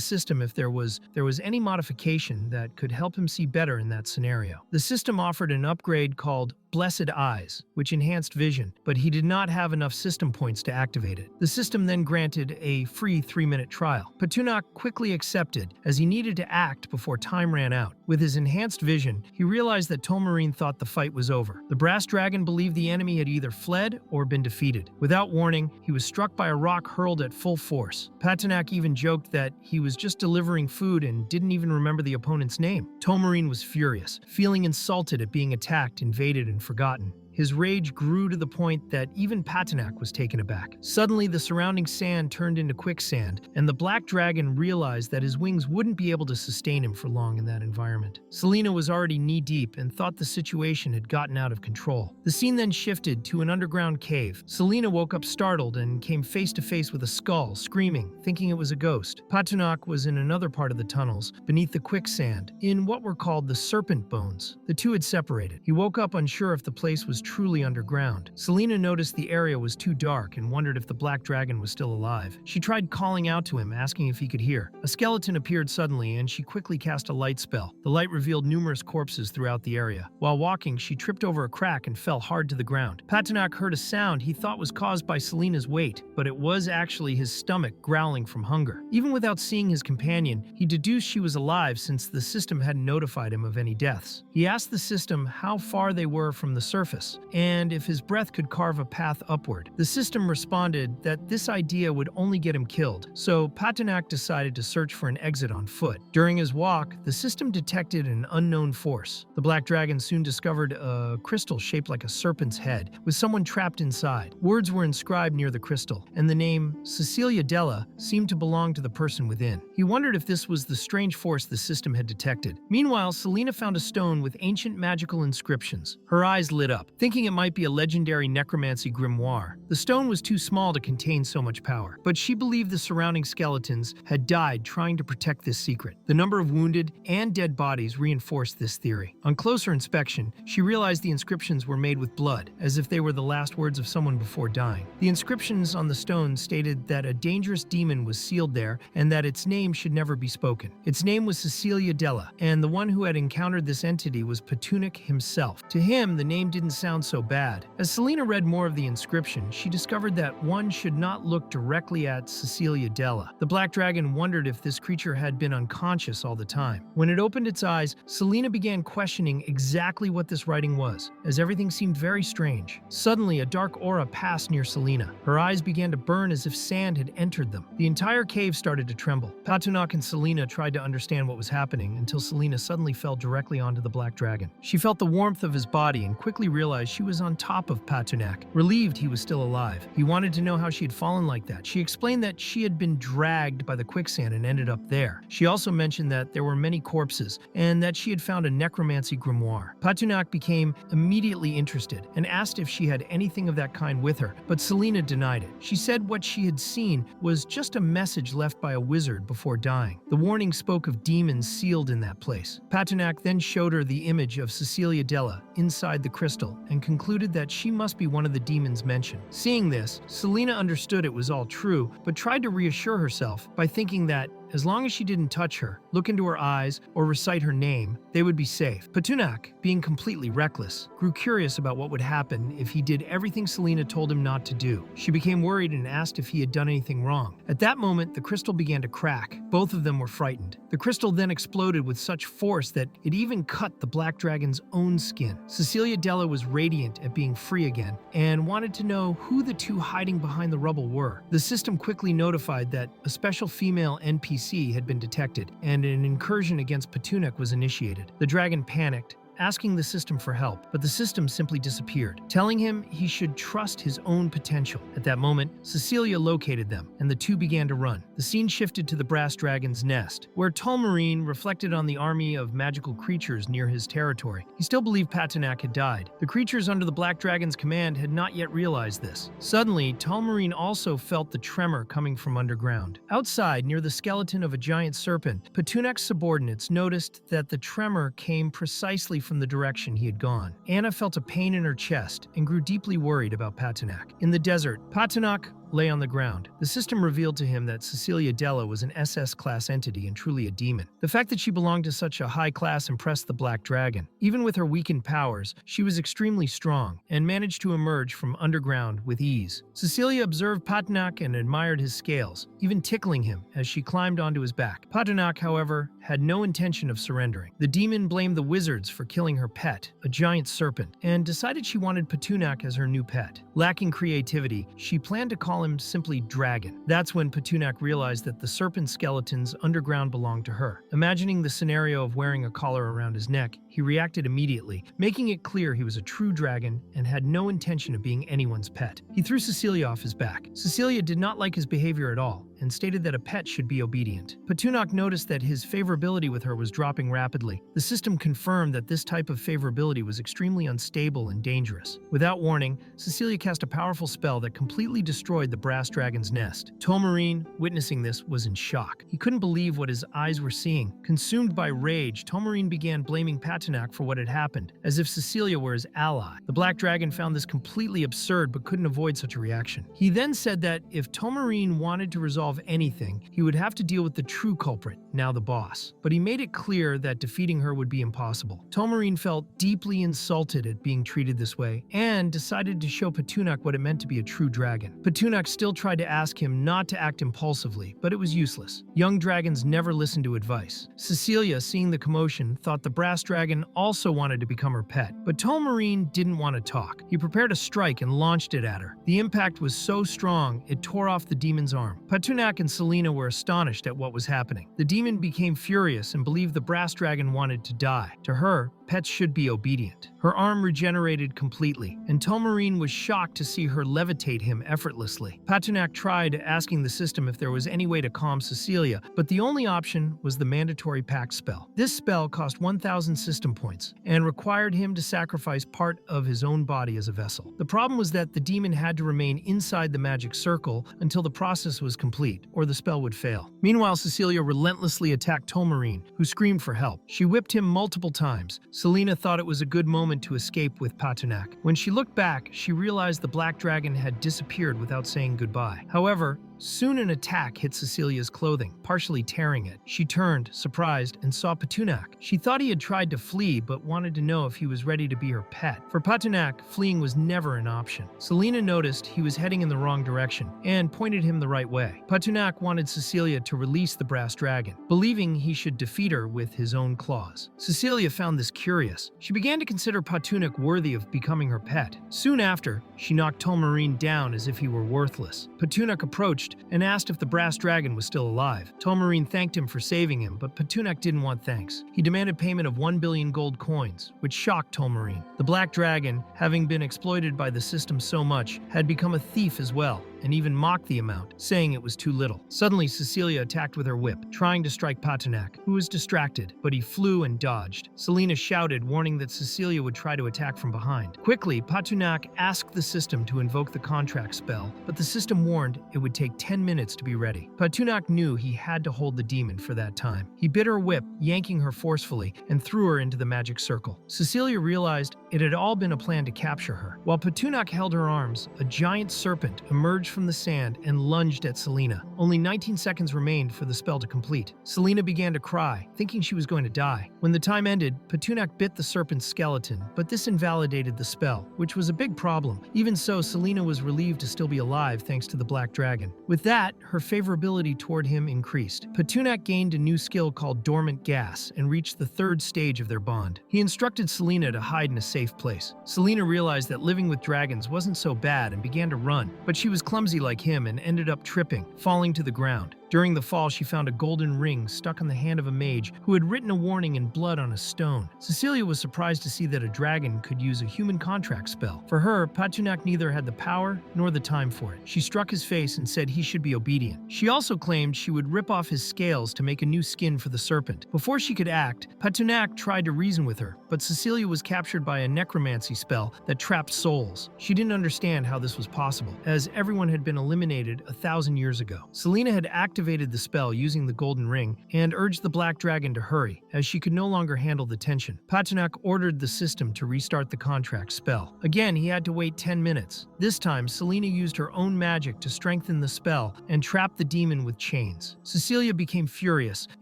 system if there was any modification that could help him see better in that scenario. The system offered an upgrade called Blessed Eyes, which enhanced vision, but he did not have enough system points to activate it. The system then granted a free 3-minute trial. Patunok quickly accepted, as he needed to act before time ran out. With his enhanced vision, he realized that Tomarine thought the fight was over. The brass dragon believed the enemy had either fled or been defeated. Without warning, he was struck by a rock hurled at full force. Patunok even joked that he was just delivering food and didn't even remember the opponent's name. Tomarine was furious, feeling insulted at being attacked, invaded, and forgotten. His rage grew to the point that even Patunok was taken aback. Suddenly, the surrounding sand turned into quicksand, and the black dragon realized that his wings wouldn't be able to sustain him for long in that environment. Selena was already knee-deep and thought the situation had gotten out of control. The scene then shifted to an underground cave. Selena woke up startled and came face to face with a skull, screaming, thinking it was a ghost. Patunok was in another part of the tunnels, beneath the quicksand, in what were called the serpent bones. The two had separated. He woke up unsure if the place was truly underground. Selena noticed the area was too dark and wondered if the black dragon was still alive. She tried calling out to him, asking if he could hear. A skeleton appeared suddenly, and she quickly cast a light spell. The light revealed numerous corpses throughout the area. While walking, she tripped over a crack and fell hard to the ground. Patunok heard a sound he thought was caused by Selena's weight, but it was actually his stomach growling from hunger. Even without seeing his companion, he deduced she was alive since the system hadn't notified him of any deaths. He asked the system how far they were from the surface, and if his breath could carve a path upward. The system responded that this idea would only get him killed, so Patunok decided to search for an exit on foot. During his walk, the system detected an unknown force. The black dragon soon discovered a crystal shaped like a serpent's head, with someone trapped inside. Words were inscribed near the crystal, and the name Cecilia Della seemed to belong to the person within. He wondered if this was the strange force the system had detected. Meanwhile, Selena found a stone with ancient magical inscriptions. Her eyes lit up, thinking it might be a legendary necromancy grimoire. The stone was too small to contain so much power, but she believed the surrounding skeletons had died trying to protect this secret. The number of wounded and dead bodies reinforced this theory. On closer inspection, she realized the inscriptions were made with blood, as if they were the last words of someone before dying. The inscriptions on the stone stated that a dangerous demon was sealed there and that its name should never be spoken. Its name was Cecilia Della, and the one who had encountered this entity was Patunok himself. To him, the name didn't sound so bad. As Selena read more of the inscription, she discovered that one should not look directly at Cecilia Della. The black dragon wondered if this creature had been unconscious all the time. When it opened its eyes, Selena began questioning exactly what this writing was, as everything seemed very strange. Suddenly, a dark aura passed near Selena. Her eyes began to burn as if sand had entered them. The entire cave started to tremble. Patunok and Selena tried to understand what was happening until Selena suddenly fell directly onto the black dragon. She felt the warmth of his body and quickly realized she was on top of Patunok, relieved he was still alive. He wanted to know how she had fallen like that. She explained that she had been dragged by the quicksand and ended up there. She also mentioned that there were many corpses and that she had found a necromancy grimoire. Patunok became immediately interested and asked if she had anything of that kind with her, but Selena denied it. She said what she had seen was just a message left by a wizard before dying. The warning spoke of demons sealed in that place. Patunok then showed her the image of Cecilia Della inside the crystal and concluded that she must be one of the demons mentioned. Seeing this, Selena understood it was all true, but tried to reassure herself by thinking that as long as she didn't touch her, look into her eyes, or recite her name, they would be safe. Patunak, being completely reckless, grew curious about what would happen if he did everything Selena told him not to do. She became worried and asked if he had done anything wrong. At that moment, the crystal began to crack. Both of them were frightened. The crystal then exploded with such force that it even cut the black dragon's own skin. Cecilia Della was radiant at being free again and wanted to know who the two hiding behind the rubble were. The system quickly notified that a special female NPC had been detected and an incursion against Patunak was initiated. The dragon panicked, asking the system for help, but the system simply disappeared, telling him he should trust his own potential. At that moment, Cecilia located them, and the two began to run. The scene shifted to the brass dragon's nest, where Tolmarine reflected on the army of magical creatures near his territory. He still believed Patunak had died. The creatures under the black dragon's command had not yet realized this. Suddenly, Tolmarine also felt the tremor coming from underground. Outside, near the skeleton of a giant serpent, Patunak's subordinates noticed that the tremor came precisely from the direction he had gone. Anna felt a pain in her chest and grew deeply worried about Patunak. In the desert, Patunak lay on the ground. The system revealed to him that Cecilia Della was an SS-class entity and truly a demon. The fact that she belonged to such a high class impressed the Black Dragon. Even with her weakened powers, she was extremely strong and managed to emerge from underground with ease. Cecilia observed Patunak and admired his scales, even tickling him as she climbed onto his back. Patunak, however, had no intention of surrendering. The demon blamed the wizards for killing her pet, a giant serpent, and decided she wanted Patunak as her new pet. Lacking creativity, she planned to call him simply Dragon. That's when Patunak realized that the serpent skeletons underground belonged to her. Imagining the scenario of wearing a collar around his neck, he reacted immediately, making it clear he was a true dragon and had no intention of being anyone's pet. He threw Cecilia off his back. Cecilia did not like his behavior at all and stated that a pet should be obedient. Patunak noticed that his favorability with her was dropping rapidly. The system confirmed that this type of favorability was extremely unstable and dangerous. Without warning, Cecilia cast a powerful spell that completely destroyed the brass dragon's nest. Tolmarine, witnessing this, was in shock. He couldn't believe what his eyes were seeing. Consumed by rage, Tolmarine began blaming Patunak for what had happened, as if Cecilia were his ally. The Black Dragon found this completely absurd but couldn't avoid such a reaction. He then said that if Tolmarine wanted to resolve anything, he would have to deal with the true culprit, now the boss. But he made it clear that defeating her would be impossible. Tolmarine felt deeply insulted at being treated this way and decided to show Patunak what it meant to be a true dragon. Patunak still tried to ask him not to act impulsively, but it was useless. Young dragons never listen to advice. Cecilia, seeing the commotion, thought the brass dragon also wanted to become her pet, but Tolmarine didn't want to talk. He prepared a strike and launched it at her. The impact was so strong, it tore off the demon's arm. Patunak and Selena were astonished at what was happening. The demon became furious and believed the brass dragon wanted to die. To her, pets should be obedient. Her arm regenerated completely, and Tolmarine was shocked to see her levitate him effortlessly. Patunak tried asking the system if there was any way to calm Cecilia, but the only option was the mandatory pact spell. This spell cost 1,000 system points and required him to sacrifice part of his own body as a vessel. The problem was that the demon had to remain inside the magic circle until the process was complete, or the spell would fail. Meanwhile, Cecilia relentlessly attacked Tolmarine, who screamed for help. She whipped him multiple times. Selena thought it was a good moment to escape with Patunak. When she looked back, she realized the Black Dragon had disappeared without saying goodbye. However, soon an attack hit Cecilia's clothing, partially tearing it. She turned, surprised, and saw Patunak. She thought he had tried to flee, but wanted to know if he was ready to be her pet. For Patunak, fleeing was never an option. Selena noticed he was heading in the wrong direction and pointed him the right way. Patunak wanted Cecilia to release the brass dragon, believing he should defeat her with his own claws. Cecilia found this curious. She began to consider Patunak worthy of becoming her pet. Soon after, she knocked Tolmarine down as if he were worthless. Patunak approached and asked if the brass dragon was still alive. Tolmarine thanked him for saving him, but Patunak didn't want thanks. He demanded payment of 1 billion gold coins, which shocked Tolmarine. The Black Dragon, having been exploited by the system so much, had become a thief as well, and even mocked the amount, saying it was too little. Suddenly, Cecilia attacked with her whip, trying to strike Patunak, who was distracted, but he flew and dodged. Selena shouted, warning that Cecilia would try to attack from behind. Quickly, Patunak asked the system to invoke the contract spell, but the system warned it would take 10 minutes to be ready. Patunak knew he had to hold the demon for that time. He bit her whip, yanking her forcefully, and threw her into the magic circle. Cecilia realized it had all been a plan to capture her. While Patunak held her arms, a giant serpent emerged from the sand and lunged at Selena. Only 19 seconds remained for the spell to complete. Selena began to cry, thinking she was going to die. When the time ended, Petunak bit the serpent's skeleton, but this invalidated the spell, which was a big problem. Even so, Selena was relieved to still be alive thanks to the black dragon. With that, her favorability toward him increased. Petunak gained a new skill called Dormant Gas and reached the third stage of their bond. He instructed Selena to hide in a safe place. Selena realized that living with dragons wasn't so bad and began to run, but she was clumsy like him and ended up tripping, falling to the ground. During the fall, she found a golden ring stuck on the hand of a mage who had written a warning in blood on a stone. Cecilia was surprised to see that a dragon could use a human contract spell. For her, Petunak neither had the power nor the time for it. She struck his face and said he should be obedient. She also claimed she would rip off his scales to make a new skin for the serpent. Before she could act, Petunak tried to reason with her, but Cecilia was captured by a necromancy spell that trapped souls. She didn't understand how this was possible, as everyone had been eliminated 1,000 years ago. Selena had activated the spell using the golden ring and urged the black dragon to hurry, as she could no longer handle the tension. Petunak ordered the system to restart the contract spell. Again, he had to wait 10 minutes. This time, Selena used her own magic to strengthen the spell and trap the demon with chains. Cecilia became furious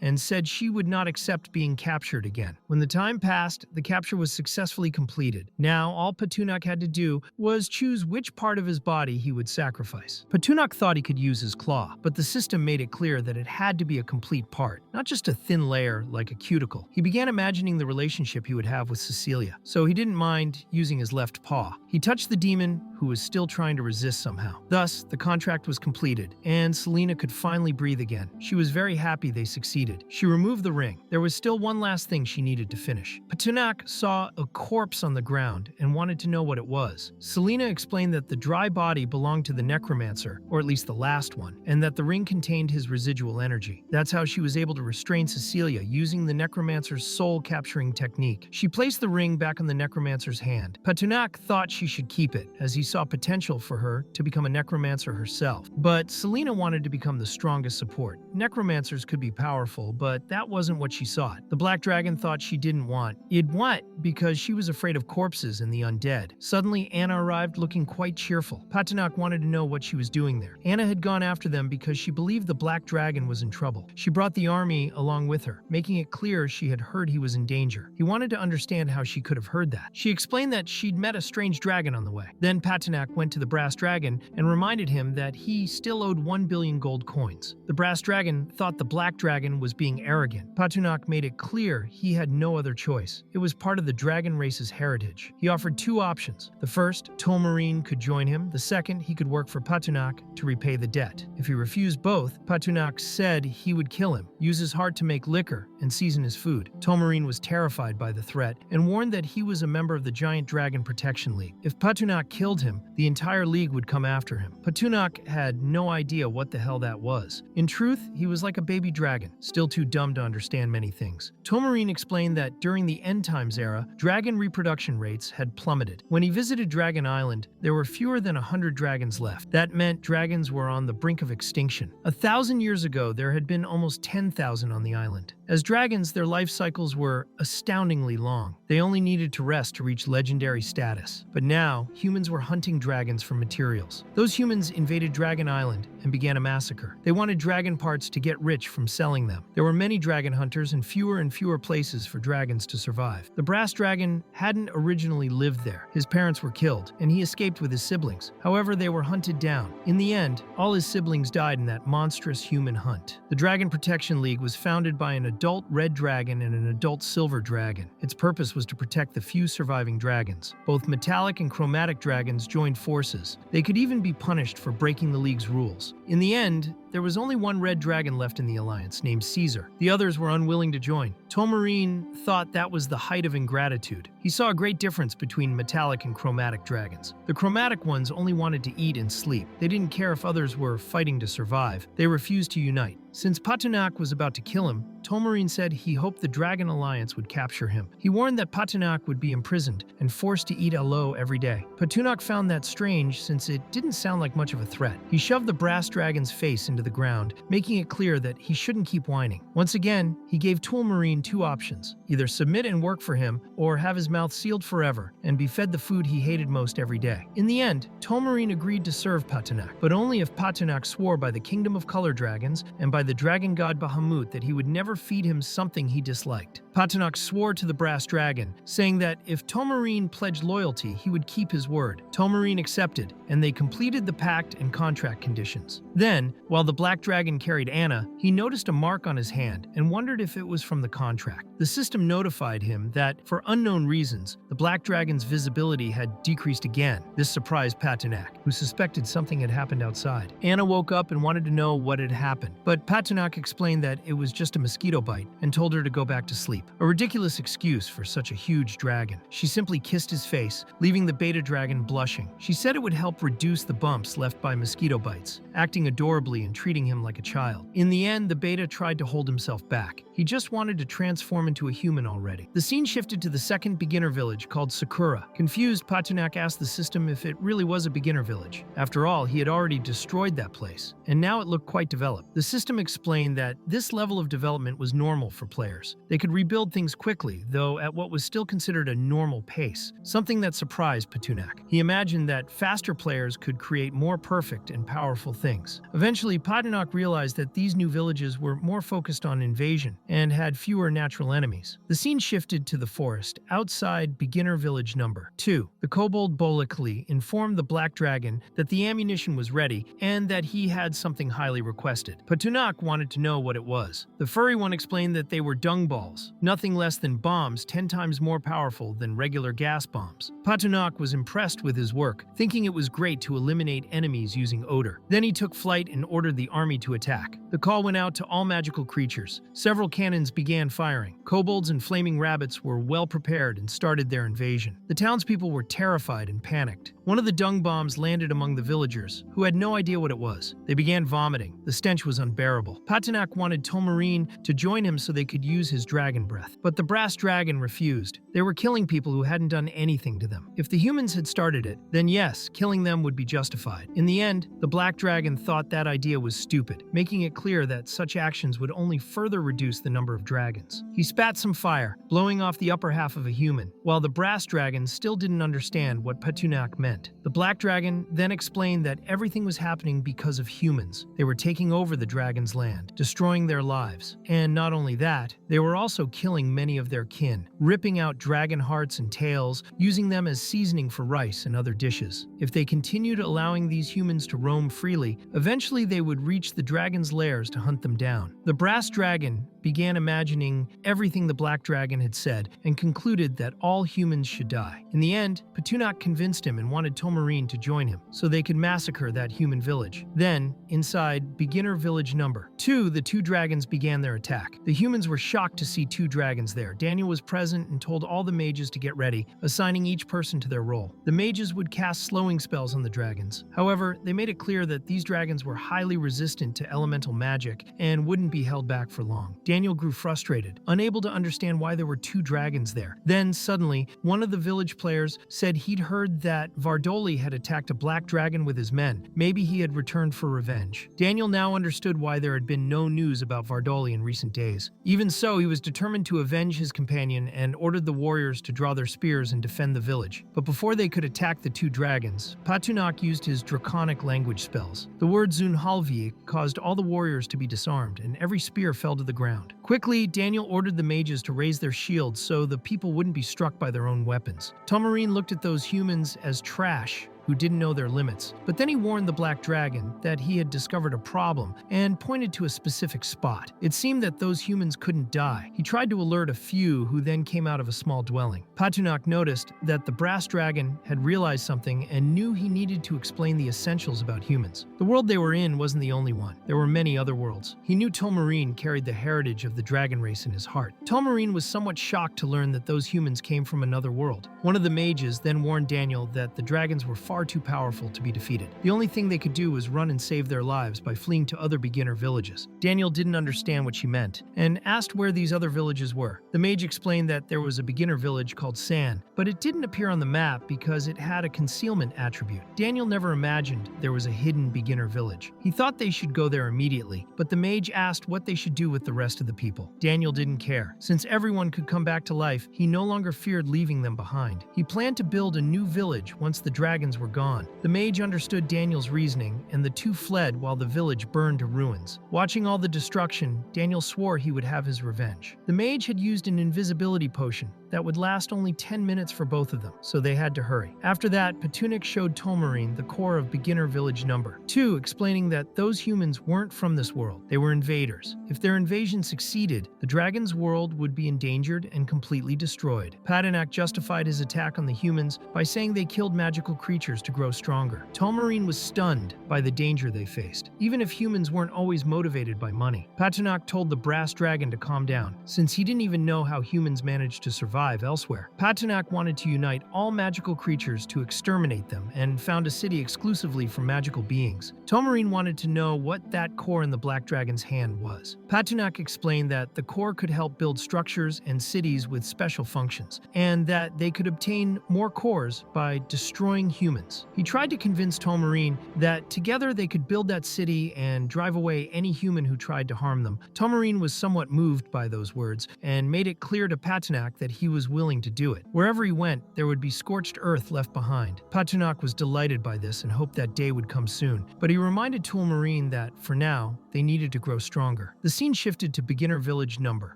and said she would not accept being captured again. When the time passed, the capture was successfully completed. Now, all Petunak had to do was choose which part of his body he would sacrifice. Petunak thought he could use his claw, but the system made it clear that it had to be a complete part, not just a thin layer like a cuticle. He began imagining the relationship he would have with Cecilia, so he didn't mind using his left paw. He touched the demon, who was still trying to resist somehow. Thus, the contract was completed, and Selena could finally breathe again. She was very happy they succeeded. She removed the ring. There was still one last thing she needed to finish. Petunak saw a corpse on the ground and wanted to know what it was. Selena explained that the dry body belonged to the necromancer, or at least the last one, and that the ring contained his residual energy. That's how she was able to restrain Cecilia using the necromancer's soul-capturing technique. She placed the ring back on the necromancer's hand. Petunak thought she should keep it, as he saw potential for her to become a necromancer herself. But Selena wanted to become the strongest support. Necromancers could be powerful, but that wasn't what she sought. The black dragon thought she didn't want it because she was afraid of corpses and the undead. Suddenly, Anna arrived looking quite cheerful. Petunak wanted to know what she was doing there. Anna had gone after them because she believed the black dragon was in trouble. She brought the army along with her, making it clear she had heard he was in danger. He wanted to understand how she could have heard that. She explained that she'd met a strange dragon on the way. Then Petunak went to the brass dragon and reminded him that he still owed 1 billion gold coins. The brass dragon thought the black dragon was being arrogant. Petunak made it clear he had no other choice. It was part of the dragon race's heritage. He offered two options. The first, Tolmarine could join him. The second, he could work for Petunak to repay the debt. If he refused both, Petunak said he would kill him, use his heart to make liquor, and season his food. Tolmarine was terrified by the threat and warned that he was a member of the Giant Dragon Protection League. If Petunak killed him, the entire league would come after him. Petunak had no idea what the hell that was. In truth, he was like a baby dragon, still too dumb to understand many things. Tolmarine explained that during the End Times era, dragon reproduction rates had plummeted. When he visited Dragon Island, there were fewer than 100 dragons left. That meant dragons were on the brink of extinction. 1,000 years ago, there had been almost 10,000 on the island. As dragons, their life cycles were astoundingly long. They only needed to rest to reach legendary status. But now, humans were hunting dragons for materials. Those humans invaded Dragon Island and began a massacre. They wanted dragon parts to get rich from selling them. There were many dragon hunters and fewer places for dragons to survive. The brass dragon hadn't originally lived there. His parents were killed, and he escaped with his siblings. However, they were hunted down. In the end, all his siblings died in that monstrous human hunt. The Dragon Protection League was founded by an adult red dragon and an adult silver dragon. Its purpose was to protect the few surviving dragons. Both metallic and chromatic dragons joined forces. They could even be punished for breaking the League's rules. In the end, there was only one red dragon left in the alliance, named Caesar. The others were unwilling to join. Tolmarine thought that was the height of ingratitude. He saw a great difference between metallic and chromatic dragons. The chromatic ones only wanted to eat and sleep. They didn't care if others were fighting to survive. They refused to unite. Since Patunak was about to kill him, Tolmarine said he hoped the Dragon Alliance would capture him. He warned that Patunak would be imprisoned and forced to eat Yahello every day. Patunak found that strange since it didn't sound like much of a threat. He shoved the brass dragon's face into the ground, making it clear that he shouldn't keep whining. Once again, he gave Tolmarine two options: either submit and work for him, or have his mouth sealed forever and be fed the food he hated most every day. In the end, Tolmarine agreed to serve Patunak, but only if Patunak swore by the Kingdom of Color Dragons and by the dragon god Bahamut that he would never feed him something he disliked. Patunak swore to the brass dragon, saying that if Tolmarine pledged loyalty, he would keep his word. Tolmarine accepted, and they completed the pact and contract conditions. Then, while the black dragon carried Anna, he noticed a mark on his hand and wondered if it was from the contract. The system notified him that, for unknown reasons, the black dragon's visibility had decreased again. This surprised Patunak, who suspected something had happened outside. Anna woke up and wanted to know what had happened, but Patunak explained that it was just a mosquito bite and told her to go back to sleep. A ridiculous excuse for such a huge dragon. She simply kissed his face, leaving the beta dragon blushing. She said it would help reduce the bumps left by mosquito bites, acting adorably and treating him like a child. In the end, the beta tried to hold himself back. He just wanted to transform into a human already. The scene shifted to the second beginner village called Sakura. Confused, Patunak asked the system if it really was a beginner village. After all, he had already destroyed that place, and now it looked quite developed. The system explained that this level of development was normal for players. They could rebuild things quickly, though at what was still considered a normal pace, something that surprised Patunak. He imagined that faster players could create more perfect and powerful things. Eventually, Patunak realized that these new villages were more focused on invasion and had fewer natural enemies. The scene shifted to the forest outside beginner village number 2. The kobold Bolikli informed the black dragon that the ammunition was ready and that he had something highly requested. Patunak wanted to know what it was. The furry one explained that they were dung balls, nothing less than bombs 10 times more powerful than regular gas bombs. Patunak was impressed with his work, thinking it was great to eliminate enemies using odor. Then he took flight and ordered the army to attack. The call went out to all magical creatures. Several cannons began firing. Kobolds and flaming rabbits were well prepared and started their invasion. The townspeople were terrified and panicked. One of the dung bombs landed among the villagers, who had no idea what it was. They began vomiting. The stench was unbearable. Patunak wanted Tolmarine to join him so they could use his dragon breath, but the brass dragon refused. They were killing people who hadn't done anything to them. If the humans had started it, then yes, killing them would be justified. In the end, the black dragon thought that idea was stupid, making it clear that such actions would only further reduce the number of dragons. He spat some fire, blowing off the upper half of a human, while the brass dragon still didn't understand what Patunak meant. The black dragon then explained that everything was happening because of humans. They were taking over the dragon's land, destroying their lives. And not only that, they were also killing many of their kin, ripping out dragon hearts and tails, using them as seasoning for rice and other dishes. If they continued allowing these humans to roam freely, eventually they would reach the dragon's lairs to hunt them down. The brass dragon began imagining everything the black dragon had said and concluded that all humans should die. In the end, Patunak convinced him and wanted Tolmarine to join him so they could massacre that human village. Then, inside beginner village number 2, the two dragons began their attack. The humans were shocked to see two dragons there. Daniel was present and told all the mages to get ready, assigning each person to their role. The mages would cast slowing spells on the dragons. However, they made it clear that these dragons were highly resistant to elemental magic and wouldn't be held back for long. Daniel grew frustrated, unable to understand why there were two dragons there. Then, suddenly, one of the village players said he'd heard that Vardoli had attacked a black dragon with his men. Maybe he had returned for revenge. Daniel now understood why there had been no news about Vardoli in recent days. Even so, he was determined to avenge his companion and ordered the warriors to draw their spears and defend the village. But before they could attack the two dragons, Patunak used his draconic language spells. The word Zunhalvi caused all the warriors to be disarmed, and every spear fell to the ground. Quickly, Daniel ordered the mages to raise their shields so the people wouldn't be struck by their own weapons. Tolmarine looked at those humans as trash who didn't know their limits. But then he warned the black dragon that he had discovered a problem and pointed to a specific spot. It seemed that those humans couldn't die. He tried to alert a few who then came out of a small dwelling. Patunak noticed that the brass dragon had realized something and knew he needed to explain the essentials about humans. The world they were in wasn't the only one. There were many other worlds. He knew Tolmarine carried the heritage of the dragon race in his heart. Tolmarine was somewhat shocked to learn that those humans came from another world. One of the mages then warned Daniel that the dragons were far far too powerful to be defeated. The only thing they could do was run and save their lives by fleeing to other beginner villages. Daniel didn't understand what she meant and asked where these other villages were. The mage explained that there was a beginner village called San, but it didn't appear on the map because it had a concealment attribute. Daniel never imagined there was a hidden beginner village. He thought they should go there immediately, but the mage asked what they should do with the rest of the people. Daniel didn't care. Since everyone could come back to life, he no longer feared leaving them behind. He planned to build a new village once the dragons were gone. The mage understood Daniel's reasoning, and the two fled while the village burned to ruins. Watching all the destruction, Daniel swore he would have his revenge. The mage had used an invisibility potion that would last only 10 minutes for both of them, so they had to hurry. After that, Petunik showed Tolmarine the core of beginner village number 2, explaining that those humans weren't from this world. They were invaders. If their invasion succeeded, the dragon's world would be endangered and completely destroyed. Patinak justified his attack on the humans by saying they killed magical creatures to grow stronger. Tolmarine was stunned by the danger they faced, even if humans weren't always motivated by money. Patinak told the brass dragon to calm down, since he didn't even know how humans managed to survive elsewhere. Patinak wanted to unite all magical creatures to exterminate them and found a city exclusively for magical beings. Tolmarine wanted to know what that core in the Black Dragon's hand was. Patinak explained that the core could help build structures and cities with special functions, and that they could obtain more cores by destroying humans. He tried to convince Tolmarine that together they could build that city and drive away any human who tried to harm them. Tolmarine was somewhat moved by those words and made it clear to Patinak that he was willing to do it. Wherever he went, there would be scorched earth left behind. Patinak was delighted by this and hoped that day would come soon, but he reminded Tolmarine that, for now, they needed to grow stronger. The scene shifted to beginner village number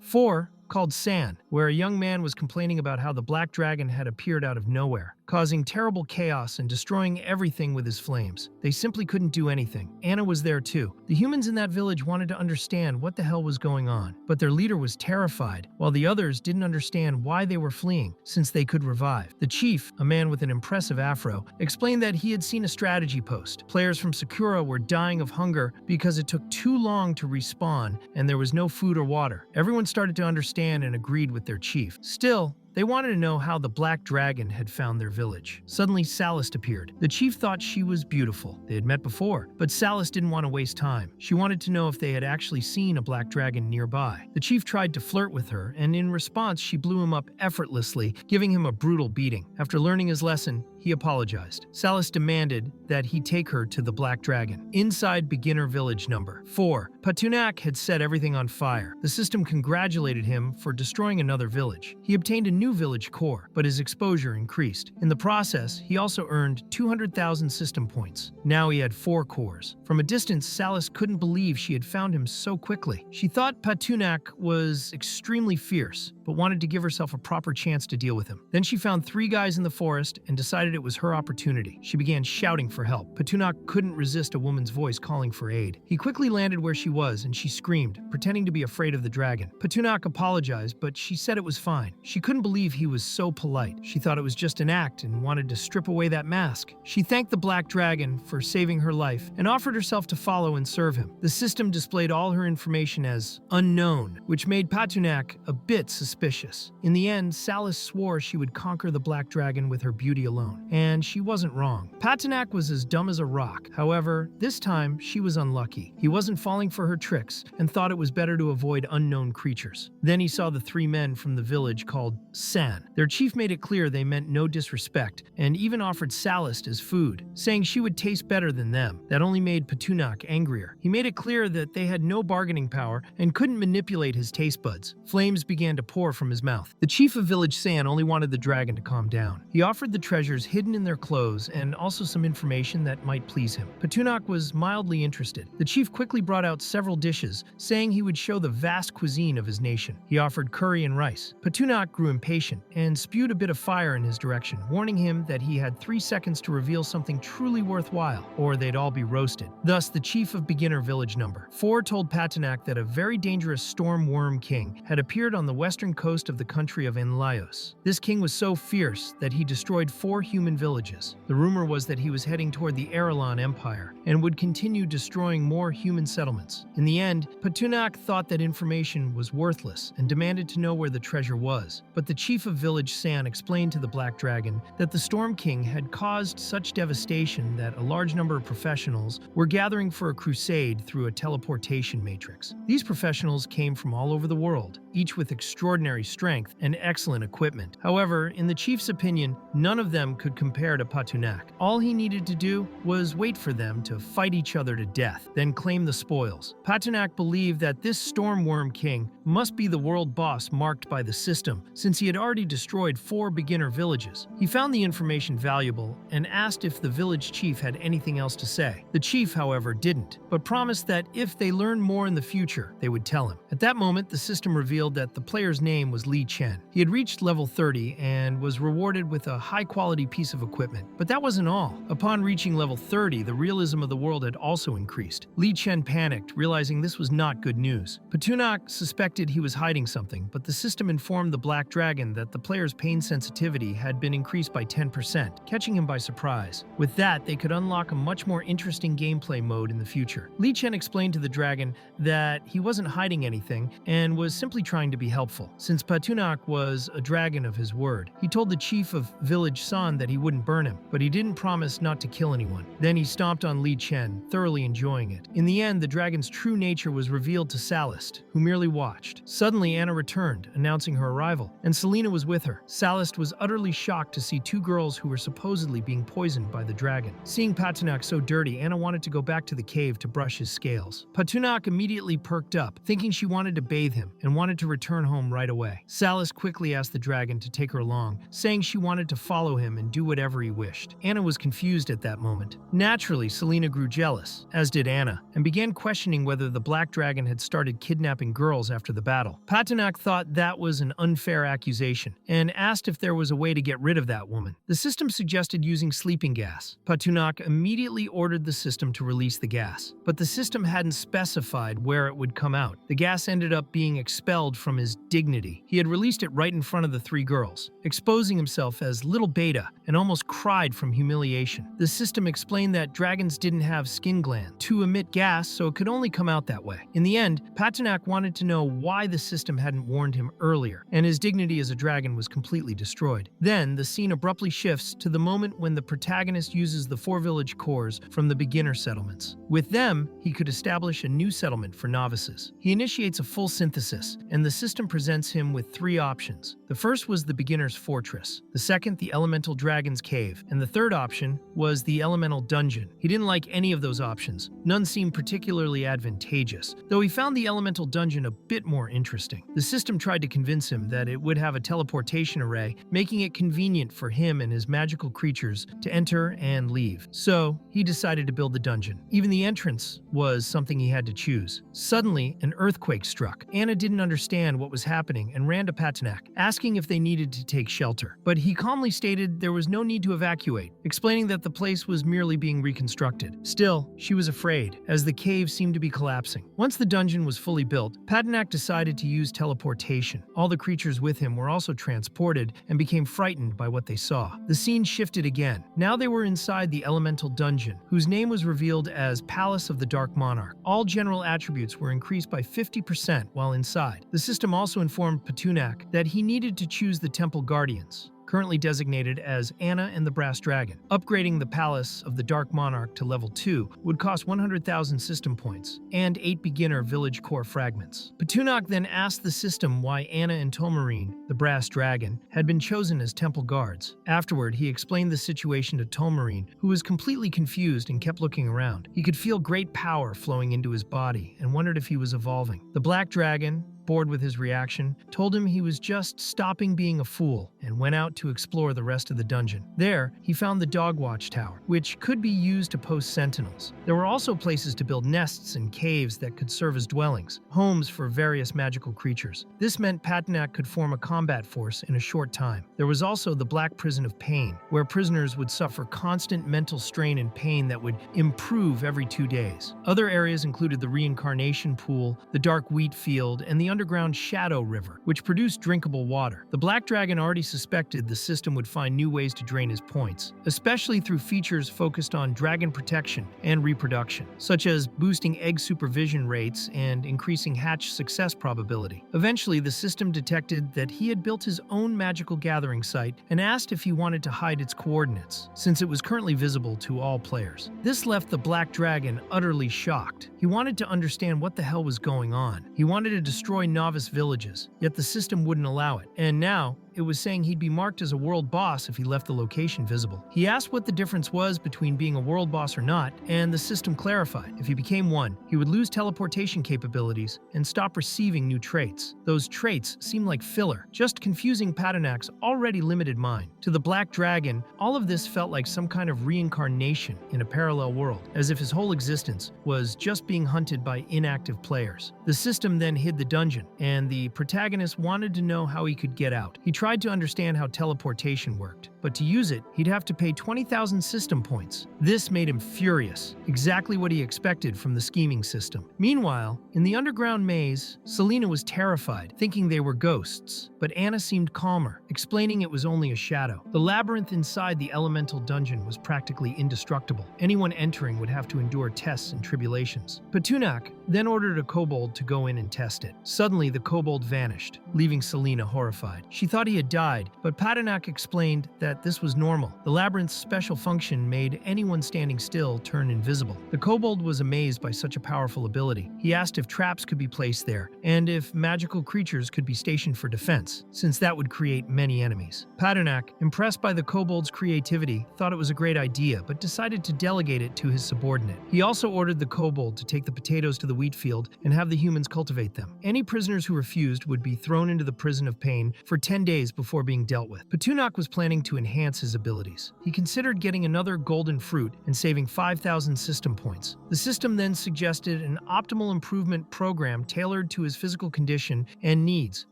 4, called San, where a young man was complaining about how the Black Dragon had appeared out of nowhere, causing terrible chaos and destroying everything with his flames. They simply couldn't do anything. Anna was there too. The humans in that village wanted to understand what the hell was going on, but their leader was terrified, while the others didn't understand why they were fleeing, since they could revive. The chief, a man with an impressive afro, explained that he had seen a strategy post. Players from Sakura were dying of hunger because it took too long to respawn and there was no food or water. Everyone started to understand and agreed with their chief. Still, they wanted to know how the Black Dragon had found their village. Suddenly, Salist appeared. The chief thought she was beautiful. They had met before, but Salist didn't want to waste time. She wanted to know if they had actually seen a Black Dragon nearby. The chief tried to flirt with her, and in response, she blew him up effortlessly, giving him a brutal beating. After learning his lesson, he apologized. Salist demanded that he take her to the Black Dragon. Inside beginner village number 4, Patinak had set everything on fire. The system congratulated him for destroying another village. He obtained a new village core, but his exposure increased. In the process, he also earned 200,000 system points. Now he had 4 cores. From a distance, Salist couldn't believe she had found him so quickly. She thought Patinak was extremely fierce, but wanted to give herself a proper chance to deal with him. Then she found 3 guys in the forest and decided it was her opportunity. She began shouting for help. Patinak couldn't resist a woman's voice calling for aid. He quickly landed where she was and she screamed, pretending to be afraid of the dragon. Patinak apologized, but she said it was fine. She couldn't believe he was so polite. She thought it was just an act and wanted to strip away that mask. She thanked the Black Dragon for saving her life and offered herself to follow and serve him. The system displayed all her information as unknown, which made Patinak a bit suspicious. In the end, Salist swore she would conquer the Black Dragon with her beauty alone, and she wasn't wrong. Patinak was as dumb as a rock. However, this time she was unlucky. He wasn't falling for her tricks and thought it was better to avoid unknown creatures. Then he saw the 3 men from the village called San. Their chief made it clear they meant no disrespect and even offered Salist as food, saying she would taste better than them. That only made Patinak angrier. He made it clear that they had no bargaining power and couldn't manipulate his taste buds. Flames began to pour from his mouth. The chief of village San only wanted the dragon to calm down. He offered the treasures hidden in their clothes and also some information that might please him. Patinak was mildly interested. The chief quickly brought out several dishes, saying he would show the vast cuisine of his nation. He offered curry and rice. Patinak grew impatient and spewed a bit of fire in his direction, warning him that he had 3 seconds to reveal something truly worthwhile, or they'd all be roasted. Thus, the chief of beginner village number 4 told Patinak that a very dangerous storm worm king had appeared on the western coast of the country of Enlaios. This king was so fierce that he destroyed 4 human villages. The rumor was that he was heading toward the Arelon Empire and would continue destroying more human settlements. In the end, Patinak thought that information was worthless and demanded to know where the treasure was. But the chief of village San explained to the Black Dragon that the Storm King had caused such devastation that a large number of professionals were gathering for a crusade through a teleportation matrix. These professionals came from all over the world, each with extraordinary strength and excellent equipment. However, in the chief's opinion, none of them could compare to Patunak. All he needed to do was wait for them to fight each other to death, then claim the spoils. Patunak believed that this Stormworm King must be the world boss marked by the system, since he had already destroyed 4 beginner villages. He found the information valuable and asked if the village chief had anything else to say. The chief, however, didn't, but promised that if they learned more in the future, they would tell him. At that moment, the system revealed that the player's name was Li Chen. He had reached level 30 and was rewarded with a high-quality piece of equipment. But that wasn't all. Upon reaching level 30, the realism of the world had also increased. Li Chen panicked, realizing this was not good news. Patunak suspected he was hiding something, but the system informed the Black Dragon that the player's pain sensitivity had been increased by 10%, catching him by surprise. With that, they could unlock a much more interesting gameplay mode in the future. Li Chen explained to the dragon that he wasn't hiding anything and was simply trying to be helpful. Since Patunak was a dragon of his word, he told the chief of village San that he wouldn't burn him, but he didn't promise not to kill anyone. Then he stomped on Li Chen, thoroughly enjoying it. In the end, the dragon's true nature was revealed to Salist, who merely watched. Suddenly, Anna returned, announcing her arrival, and Selena was with her. Salist was utterly shocked to see 2 girls who were supposedly being poisoned by the dragon. Seeing Patunak so dirty, Anna wanted to go back to the cave to brush his scales. Patunak immediately perked up, thinking she wanted to bathe him and wanted to return home right away. Salist quickly asked the dragon to take her along, saying she wanted to follow him and do whatever he wished. Anna was confused at that moment. Naturally, Selena grew jealous, as did Anna, and began questioning whether the Black Dragon had started kidnapping girls after the battle. Patunak thought that was an unfair accusation and asked if there was a way to get rid of that woman. The system suggested using sleeping gas. Patunak immediately ordered the system to release the gas, but the system hadn't specified where it would come out. The gas ended up being expelled from his dignity. He had released it right in front of the 3 girls, exposing himself as Little Beta, and almost cried from humiliation. The system explained that dragons didn't have skin glands to emit gas, so it could only come out that way. In the end, Patunak wanted to know why the system hadn't warned him earlier, and his dignity as a dragon was completely destroyed. Then, the scene abruptly shifts to the moment when the protagonist uses the 4 village cores from the beginner settlements. With them, he could establish a new settlement for novices. He initiates a full synthesis, and the system presents him with 3 options. The first was the beginner's fortress, the second the elemental dragon's cave, and the third option was the elemental dungeon. He didn't like any of those options. None seemed particularly advantageous, though he found the elemental dungeon a bit more interesting. The system tried to convince him that it would have a teleportation array, making it convenient for him and his magical creatures to enter and leave. So, he decided to build the dungeon. Even the entrance was something he had to choose. Suddenly, an earthquake struck. Anna didn't understand what was happening and ran to Patunak, asking if they needed to take shelter. But he calmly stated there was no need to evacuate, explaining that the place was merely being reconstructed. Still, she was afraid, as the cave seemed to be collapsing. Once the dungeon was fully built, Patunak decided to use teleportation. All the creatures with him were also transported and became frightened by what they saw. The scene shifted again. Now they were inside the elemental dungeon, whose name was revealed as Palace of the Dark Monarch. All general attributes were increased by 50% while inside. The system also informed Patunak that he needed to choose the Temple Guardians, currently designated as Anna and the Brass Dragon. Upgrading the Palace of the Dark Monarch to level 2 would cost 100,000 system points and 8 beginner village core fragments. Patunak then asked the system why Anna and Tolmarine, the Brass Dragon, had been chosen as temple guards. Afterward, he explained the situation to Tolmarine, who was completely confused and kept looking around. He could feel great power flowing into his body and wondered if he was evolving. The Black Dragon, bored with his reaction, told him he was just stopping being a fool and went out to explore the rest of the dungeon. There, he found the Dog Watch Tower, which could be used to post sentinels. There were also places to build nests and caves that could serve as dwellings, homes for various magical creatures. This meant Patunak could form a combat force in a short time. There was also the Black Prison of Pain, where prisoners would suffer constant mental strain and pain that would improve every 2 days. Other areas included the Reincarnation Pool, the Dark Wheat Field, and the underground Shadow River, which produced drinkable water. The Black Dragon already suspected the system would find new ways to drain his points, especially through features focused on dragon protection and reproduction, such as boosting egg supervision rates and increasing hatch success probability. Eventually, the system detected that he had built his own magical gathering site and asked if he wanted to hide its coordinates, since it was currently visible to all players. This left the Black Dragon utterly shocked. He wanted to understand what the hell was going on. He wanted to destroy novice villages, yet the system wouldn't allow it. And now, it was saying he'd be marked as a world boss if he left the location visible. He asked what the difference was between being a world boss or not, and the system clarified. If he became one, he would lose teleportation capabilities and stop receiving new traits. Those traits seemed like filler, just confusing Paternak's already limited mind. To the Black Dragon, all of this felt like some kind of reincarnation in a parallel world, as if his whole existence was just being hunted by inactive players. The system then hid the dungeon, and the protagonist wanted to know how he could get out. He tried to understand how teleportation worked, but to use it, he'd have to pay 20,000 system points. This made him furious, exactly what he expected from the scheming system. Meanwhile, in the underground maze, Selena was terrified, thinking they were ghosts, but Anna seemed calmer, explaining it was only a shadow. The labyrinth inside the elemental dungeon was practically indestructible. Anyone entering would have to endure tests and tribulations. Patunak then ordered a kobold to go in and test it. Suddenly, the kobold vanished, leaving Selena horrified. She thought he had died, but Patanak explained that this was normal. The labyrinth's special function made anyone standing still turn invisible. The kobold was amazed by such a powerful ability. He asked if traps could be placed there, and if magical creatures could be stationed for defense, since that would create many enemies. Patanak, impressed by the kobold's creativity, thought it was a great idea, but decided to delegate it to his subordinate. He also ordered the kobold to take the potatoes to the wheat field and have the humans cultivate them. Any prisoners who refused would be thrown into the prison of pain for 10 days before being dealt with. Patunak was planning to enhance his abilities. He considered getting another golden fruit and saving 5,000 system points. The system then suggested an optimal improvement program tailored to his physical condition and needs,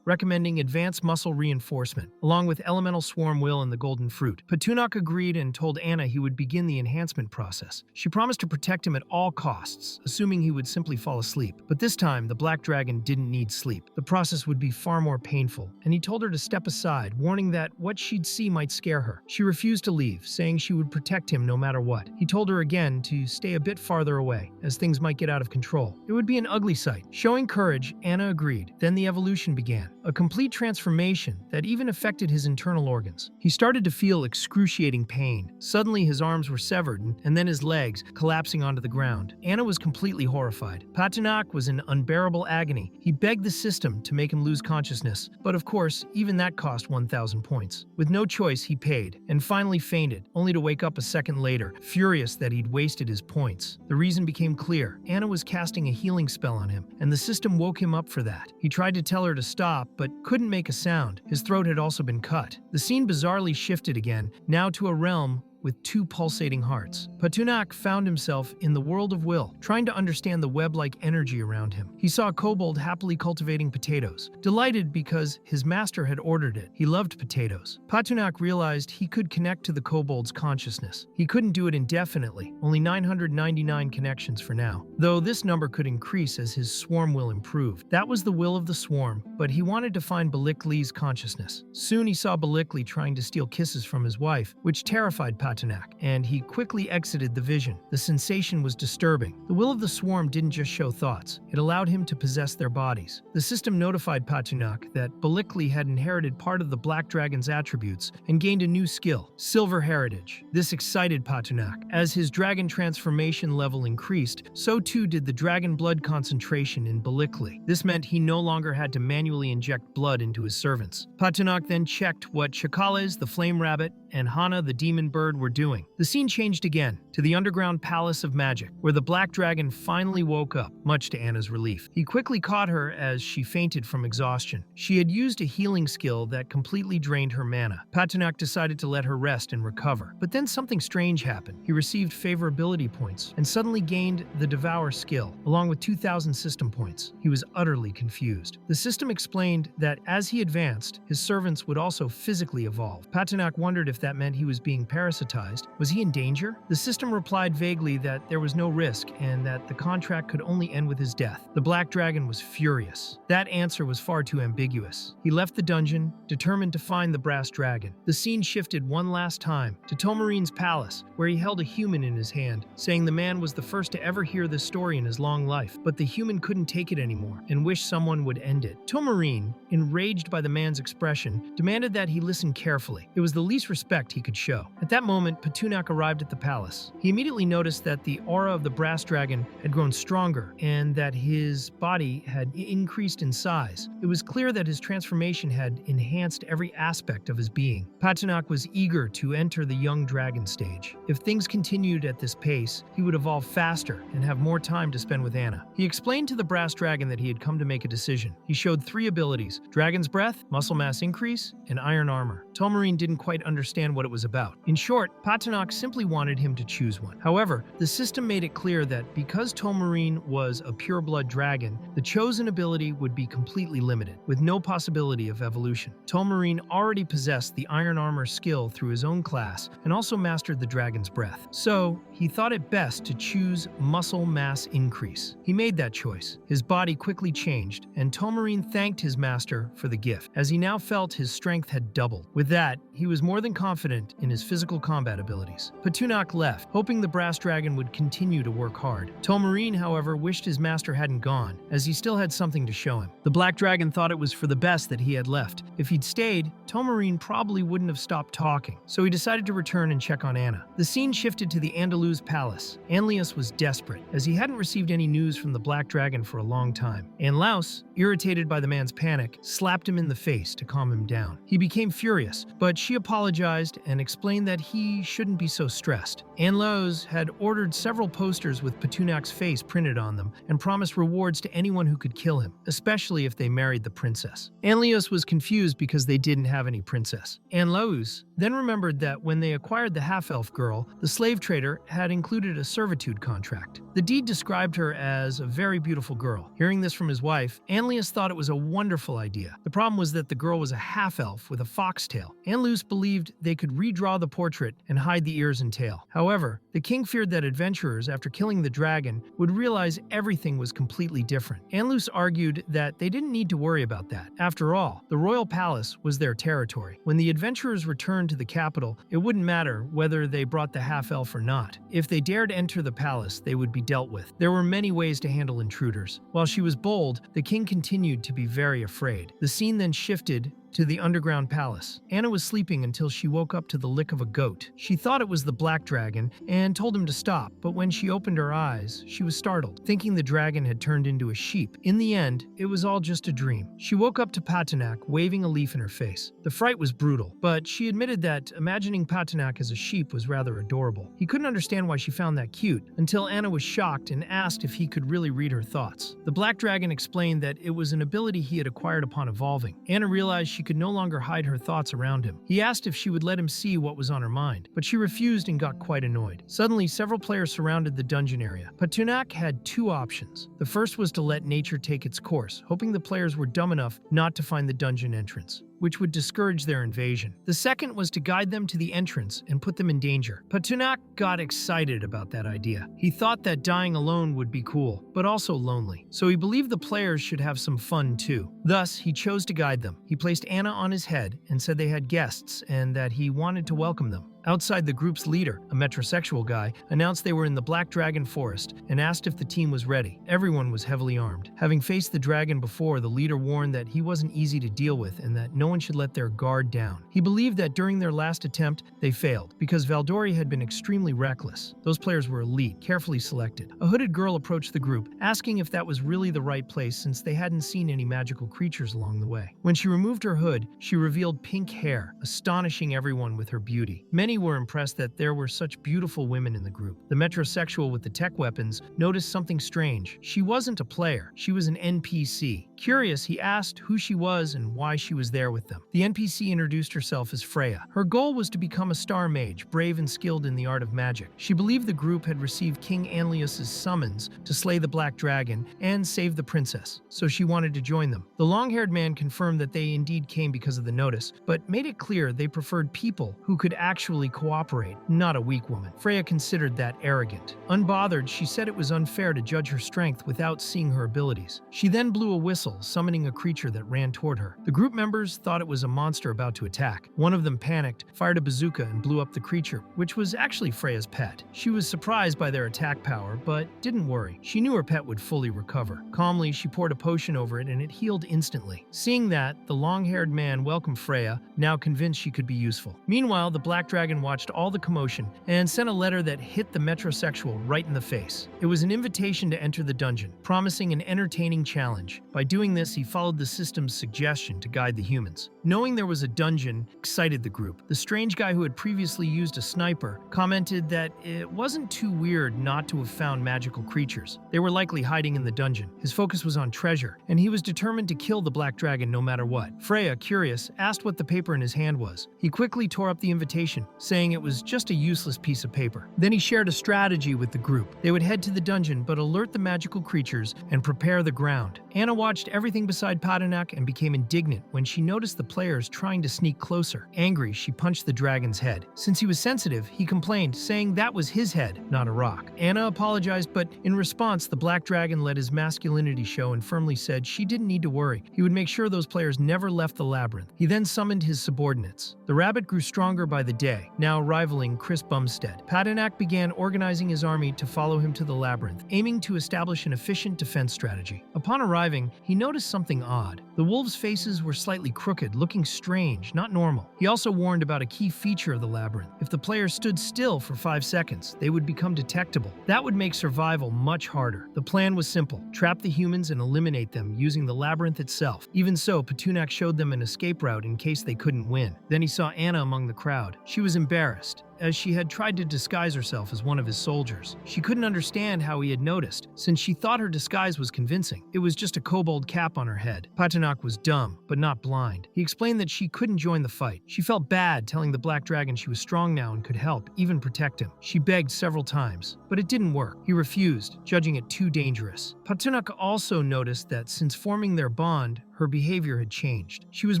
recommending advanced muscle reinforcement, along with elemental swarm will and the golden fruit. Patunak agreed and told Anna he would begin the enhancement process. She promised to protect him at all costs, assuming he would simply fall asleep. But this time, the Black Dragon didn't need sleep. The process would be far more painful, and he told her to step aside, warning that what she'd see might scare her. She refused to leave, saying she would protect him no matter what. He told her again to stay a bit farther away, as things might get out of control. It would be an ugly sight. Showing courage, Anna agreed. Then the evolution began, a complete transformation that even affected his internal organs. He started to feel excruciating pain. Suddenly, his arms were severed, and then his legs, collapsing onto the ground. Anna was completely horrified. Patanak was in unbearable agony. He begged the system to make him lose consciousness, but of course, even that cost 1,000 points. With no choice, he paid, and finally fainted, only to wake up a second later, furious that he'd wasted his points. The reason became clear. Anna was casting a healing spell on him, and the system woke him up for that. He tried to tell her to stop, but couldn't make a sound. His throat had also been cut. The scene bizarrely shifted again, now to a realm with two pulsating hearts. Patunak found himself in the world of will, trying to understand the web-like energy around him. He saw a kobold happily cultivating potatoes. Delighted because his master had ordered it, he loved potatoes. Patunak realized he could connect to the kobold's consciousness. He couldn't do it indefinitely, only 999 connections for now, though this number could increase as his swarm will improved. That was the will of the swarm, but he wanted to find Balikli's consciousness. Soon he saw Balikli trying to steal kisses from his wife, which terrified Patunak, and he quickly exited the vision. The sensation was disturbing. The will of the swarm didn't just show thoughts, it allowed him to possess their bodies. The system notified Patunak that Balikli had inherited part of the Black Dragon's attributes and gained a new skill, Silver Heritage. This excited Patunak. As his dragon transformation level increased, so too did the dragon blood concentration in Balikli. This meant he no longer had to manually inject blood into his servants. Patunak then checked what Chakales, the flame rabbit, and Hana, the demon bird, were doing. The scene changed again, to the underground palace of magic, where the Black Dragon finally woke up, much to Anna's relief. He quickly caught her as she fainted from exhaustion. She had used a healing skill that completely drained her mana. Patunak decided to let her rest and recover. But then something strange happened. He received favorability points, and suddenly gained the Devour skill, along with 2,000 system points. He was utterly confused. The system explained that as he advanced, his servants would also physically evolve. Patunak wondered if that meant he was being parasitized. Was he in danger? The system replied vaguely that there was no risk and that the contract could only end with his death. The Black Dragon was furious. That answer was far too ambiguous. He left the dungeon, determined to find the brass dragon. The scene shifted one last time to Tomarine's palace, where he held a human in his hand, saying the man was the first to ever hear this story in his long life. But the human couldn't take it anymore and wished someone would end it. Tomarine, enraged by the man's expression, demanded that he listen carefully. It was the least respect he could show. At that moment, Petunak arrived at the palace. He immediately noticed that the aura of the brass dragon had grown stronger and that his body had increased in size. It was clear that his transformation had enhanced every aspect of his being. Petunak was eager to enter the young dragon stage. If things continued at this pace, he would evolve faster and have more time to spend with Anna. He explained to the brass dragon that he had come to make a decision. He showed 3 abilities: Dragon's Breath, Muscle Mass Increase, and Iron Armor. Tomarine didn't quite understand what it was about. In short, Petunak simply wanted him to choose one. However, the system made it clear that because Tomarine was a pure-blood dragon, the chosen ability would be completely limited, with no possibility of evolution. Tomarine already possessed the Iron Armor skill through his own class and also mastered the Dragon's Breath. So, he thought it best to choose Muscle Mass Increase. He made that choice. His body quickly changed, and Tomarine thanked his master for the gift, as he now felt his strength had doubled. With that, he was more than confident in his physical combat abilities. Petunak left, hoping the brass dragon would continue to work hard. Tomarine, however, wished his master hadn't gone, as he still had something to show him. The black dragon thought it was for the best that he had left. If he'd stayed, Tomarine probably wouldn't have stopped talking, so he decided to return and check on Anna. The scene shifted to the Andaluz palace. Anlius was desperate, as he hadn't received any news from the black dragon for a long time. Anlaus, irritated by the man's panic, slapped him in the face to calm him down. He became furious, but she apologized and explained that he shouldn't be so stressed. Anlaus had ordered several posters with Petunak's face printed on them and promised rewards to anyone who could kill him, especially if they married the princess. Anlius was confused because they didn't have any princess. Anlaus then remembered that when they acquired the half-elf girl, the slave trader had included a servitude contract. The deed described her as a very beautiful girl. Hearing this from his wife, Anlius thought it was a wonderful idea. The problem was that the girl was a half-elf with a foxtail. Anlius believed they could redraw the portrait and hide the ears and tail. However, the king feared that adventurers, after killing the dragon, would realize everything was completely different. Anlius argued that they didn't need to worry about that. After all, the royal palace was their territory. When the adventurers returned to the capital, it wouldn't matter whether they brought the half-elf or not. If they dared enter the palace, they would be dealt with. There were many ways to handle intruders. While she was bold, the king continued to be very afraid. The scene then shifted to the underground palace. Anna was sleeping until she woke up to the lick of a goat. She thought it was the black dragon and told him to stop, but when she opened her eyes, she was startled, thinking the dragon had turned into a sheep. In the end, it was all just a dream. She woke up to Petunak waving a leaf in her face. The fright was brutal, but she admitted that imagining Petunak as a sheep was rather adorable. He couldn't understand why she found that cute, until Anna was shocked and asked if he could really read her thoughts. The black dragon explained that it was an ability he had acquired upon evolving. Anna realized she could no longer hide her thoughts around him. He asked if she would let him see what was on her mind, but she refused and got quite annoyed. Suddenly, several players surrounded the dungeon area. Petunak had 2 options. The first was to let nature take its course, hoping the players were dumb enough not to find the dungeon entrance, which would discourage their invasion. The second was to guide them to the entrance and put them in danger. Petunak got excited about that idea. He thought that dying alone would be cool, but also lonely. So he believed the players should have some fun too. Thus, he chose to guide them. He placed Anna on his head and said they had guests and that he wanted to welcome them. Outside, the group's leader, a metrosexual guy, announced they were in the Black Dragon Forest and asked if the team was ready. Everyone was heavily armed. Having faced the dragon before, the leader warned that he wasn't easy to deal with and that no one should let their guard down. He believed that during their last attempt, they failed, because Valdori had been extremely reckless. Those players were elite, carefully selected. A hooded girl approached the group, asking if that was really the right place since they hadn't seen any magical creatures along the way. When she removed her hood, she revealed pink hair, astonishing everyone with her beauty. Many Many were impressed that there were such beautiful women in the group. The metrosexual with the tech weapons noticed something strange. She wasn't a player, she was an NPC. Curious, he asked who she was and why she was there with them. The NPC introduced herself as Freya. Her goal was to become a star mage, brave and skilled in the art of magic. She believed the group had received King Anlius's summons to slay the Black Dragon and save the princess, so she wanted to join them. The long-haired man confirmed that they indeed came because of the notice, but made it clear they preferred people who could actually cooperate, not a weak woman. Freya considered that arrogant. Unbothered, she said it was unfair to judge her strength without seeing her abilities. She then blew a whistle, summoning a creature that ran toward her. The group members thought it was a monster about to attack. One of them panicked, fired a bazooka, and blew up the creature, which was actually Freya's pet. She was surprised by their attack power, but didn't worry. She knew her pet would fully recover. Calmly, she poured a potion over it and it healed instantly. Seeing that, the long-haired man welcomed Freya, now convinced she could be useful. Meanwhile, the Black Dragon watched all the commotion and sent a letter that hit the metrosexual right in the face. It was an invitation to enter the dungeon, promising an entertaining challenge. By doing this, he followed the system's suggestion to guide the humans. Knowing there was a dungeon excited the group. The strange guy who had previously used a sniper commented that it wasn't too weird not to have found magical creatures. They were likely hiding in the dungeon. His focus was on treasure, and he was determined to kill the Black Dragon no matter what. Freya, curious, asked what the paper in his hand was. He quickly tore up the invitation, saying it was just a useless piece of paper. Then he shared a strategy with the group. They would head to the dungeon but alert the magical creatures and prepare the ground. Anna watched everything beside Paternak and became indignant when she noticed the players trying to sneak closer. Angry, she punched the dragon's head. Since he was sensitive, he complained, saying that was his head, not a rock. Anna apologized, but in response, the Black Dragon let his masculinity show and firmly said she didn't need to worry. He would make sure those players never left the labyrinth. He then summoned his subordinates. The rabbit grew stronger by the day, now rivaling Chris Bumstead. Paternak began organizing his army to follow him to the labyrinth, aiming to establish an efficient defense strategy. Upon arriving, he noticed something odd. The wolves' faces were slightly crooked, looking strange, not normal. He also warned about a key feature of the labyrinth. If the players stood still for 5 seconds, they would become detectable. That would make survival much harder. The plan was simple: trap the humans and eliminate them using the labyrinth itself. Even so, Paternak showed them an escape route in case they couldn't win. Then he saw Anna among the crowd. She was embarrassed, as she had tried to disguise herself as one of his soldiers. She couldn't understand how he had noticed, since she thought her disguise was convincing. It was just a kobold cap on her head. Paternak was dumb, but not blind. He explained that she couldn't join the fight. She felt bad telling the Black Dragon she was strong now and could help, even protect him. She begged several times, but it didn't work. He refused, judging it too dangerous. Paternak also noticed that since forming their bond, her behavior had changed. She was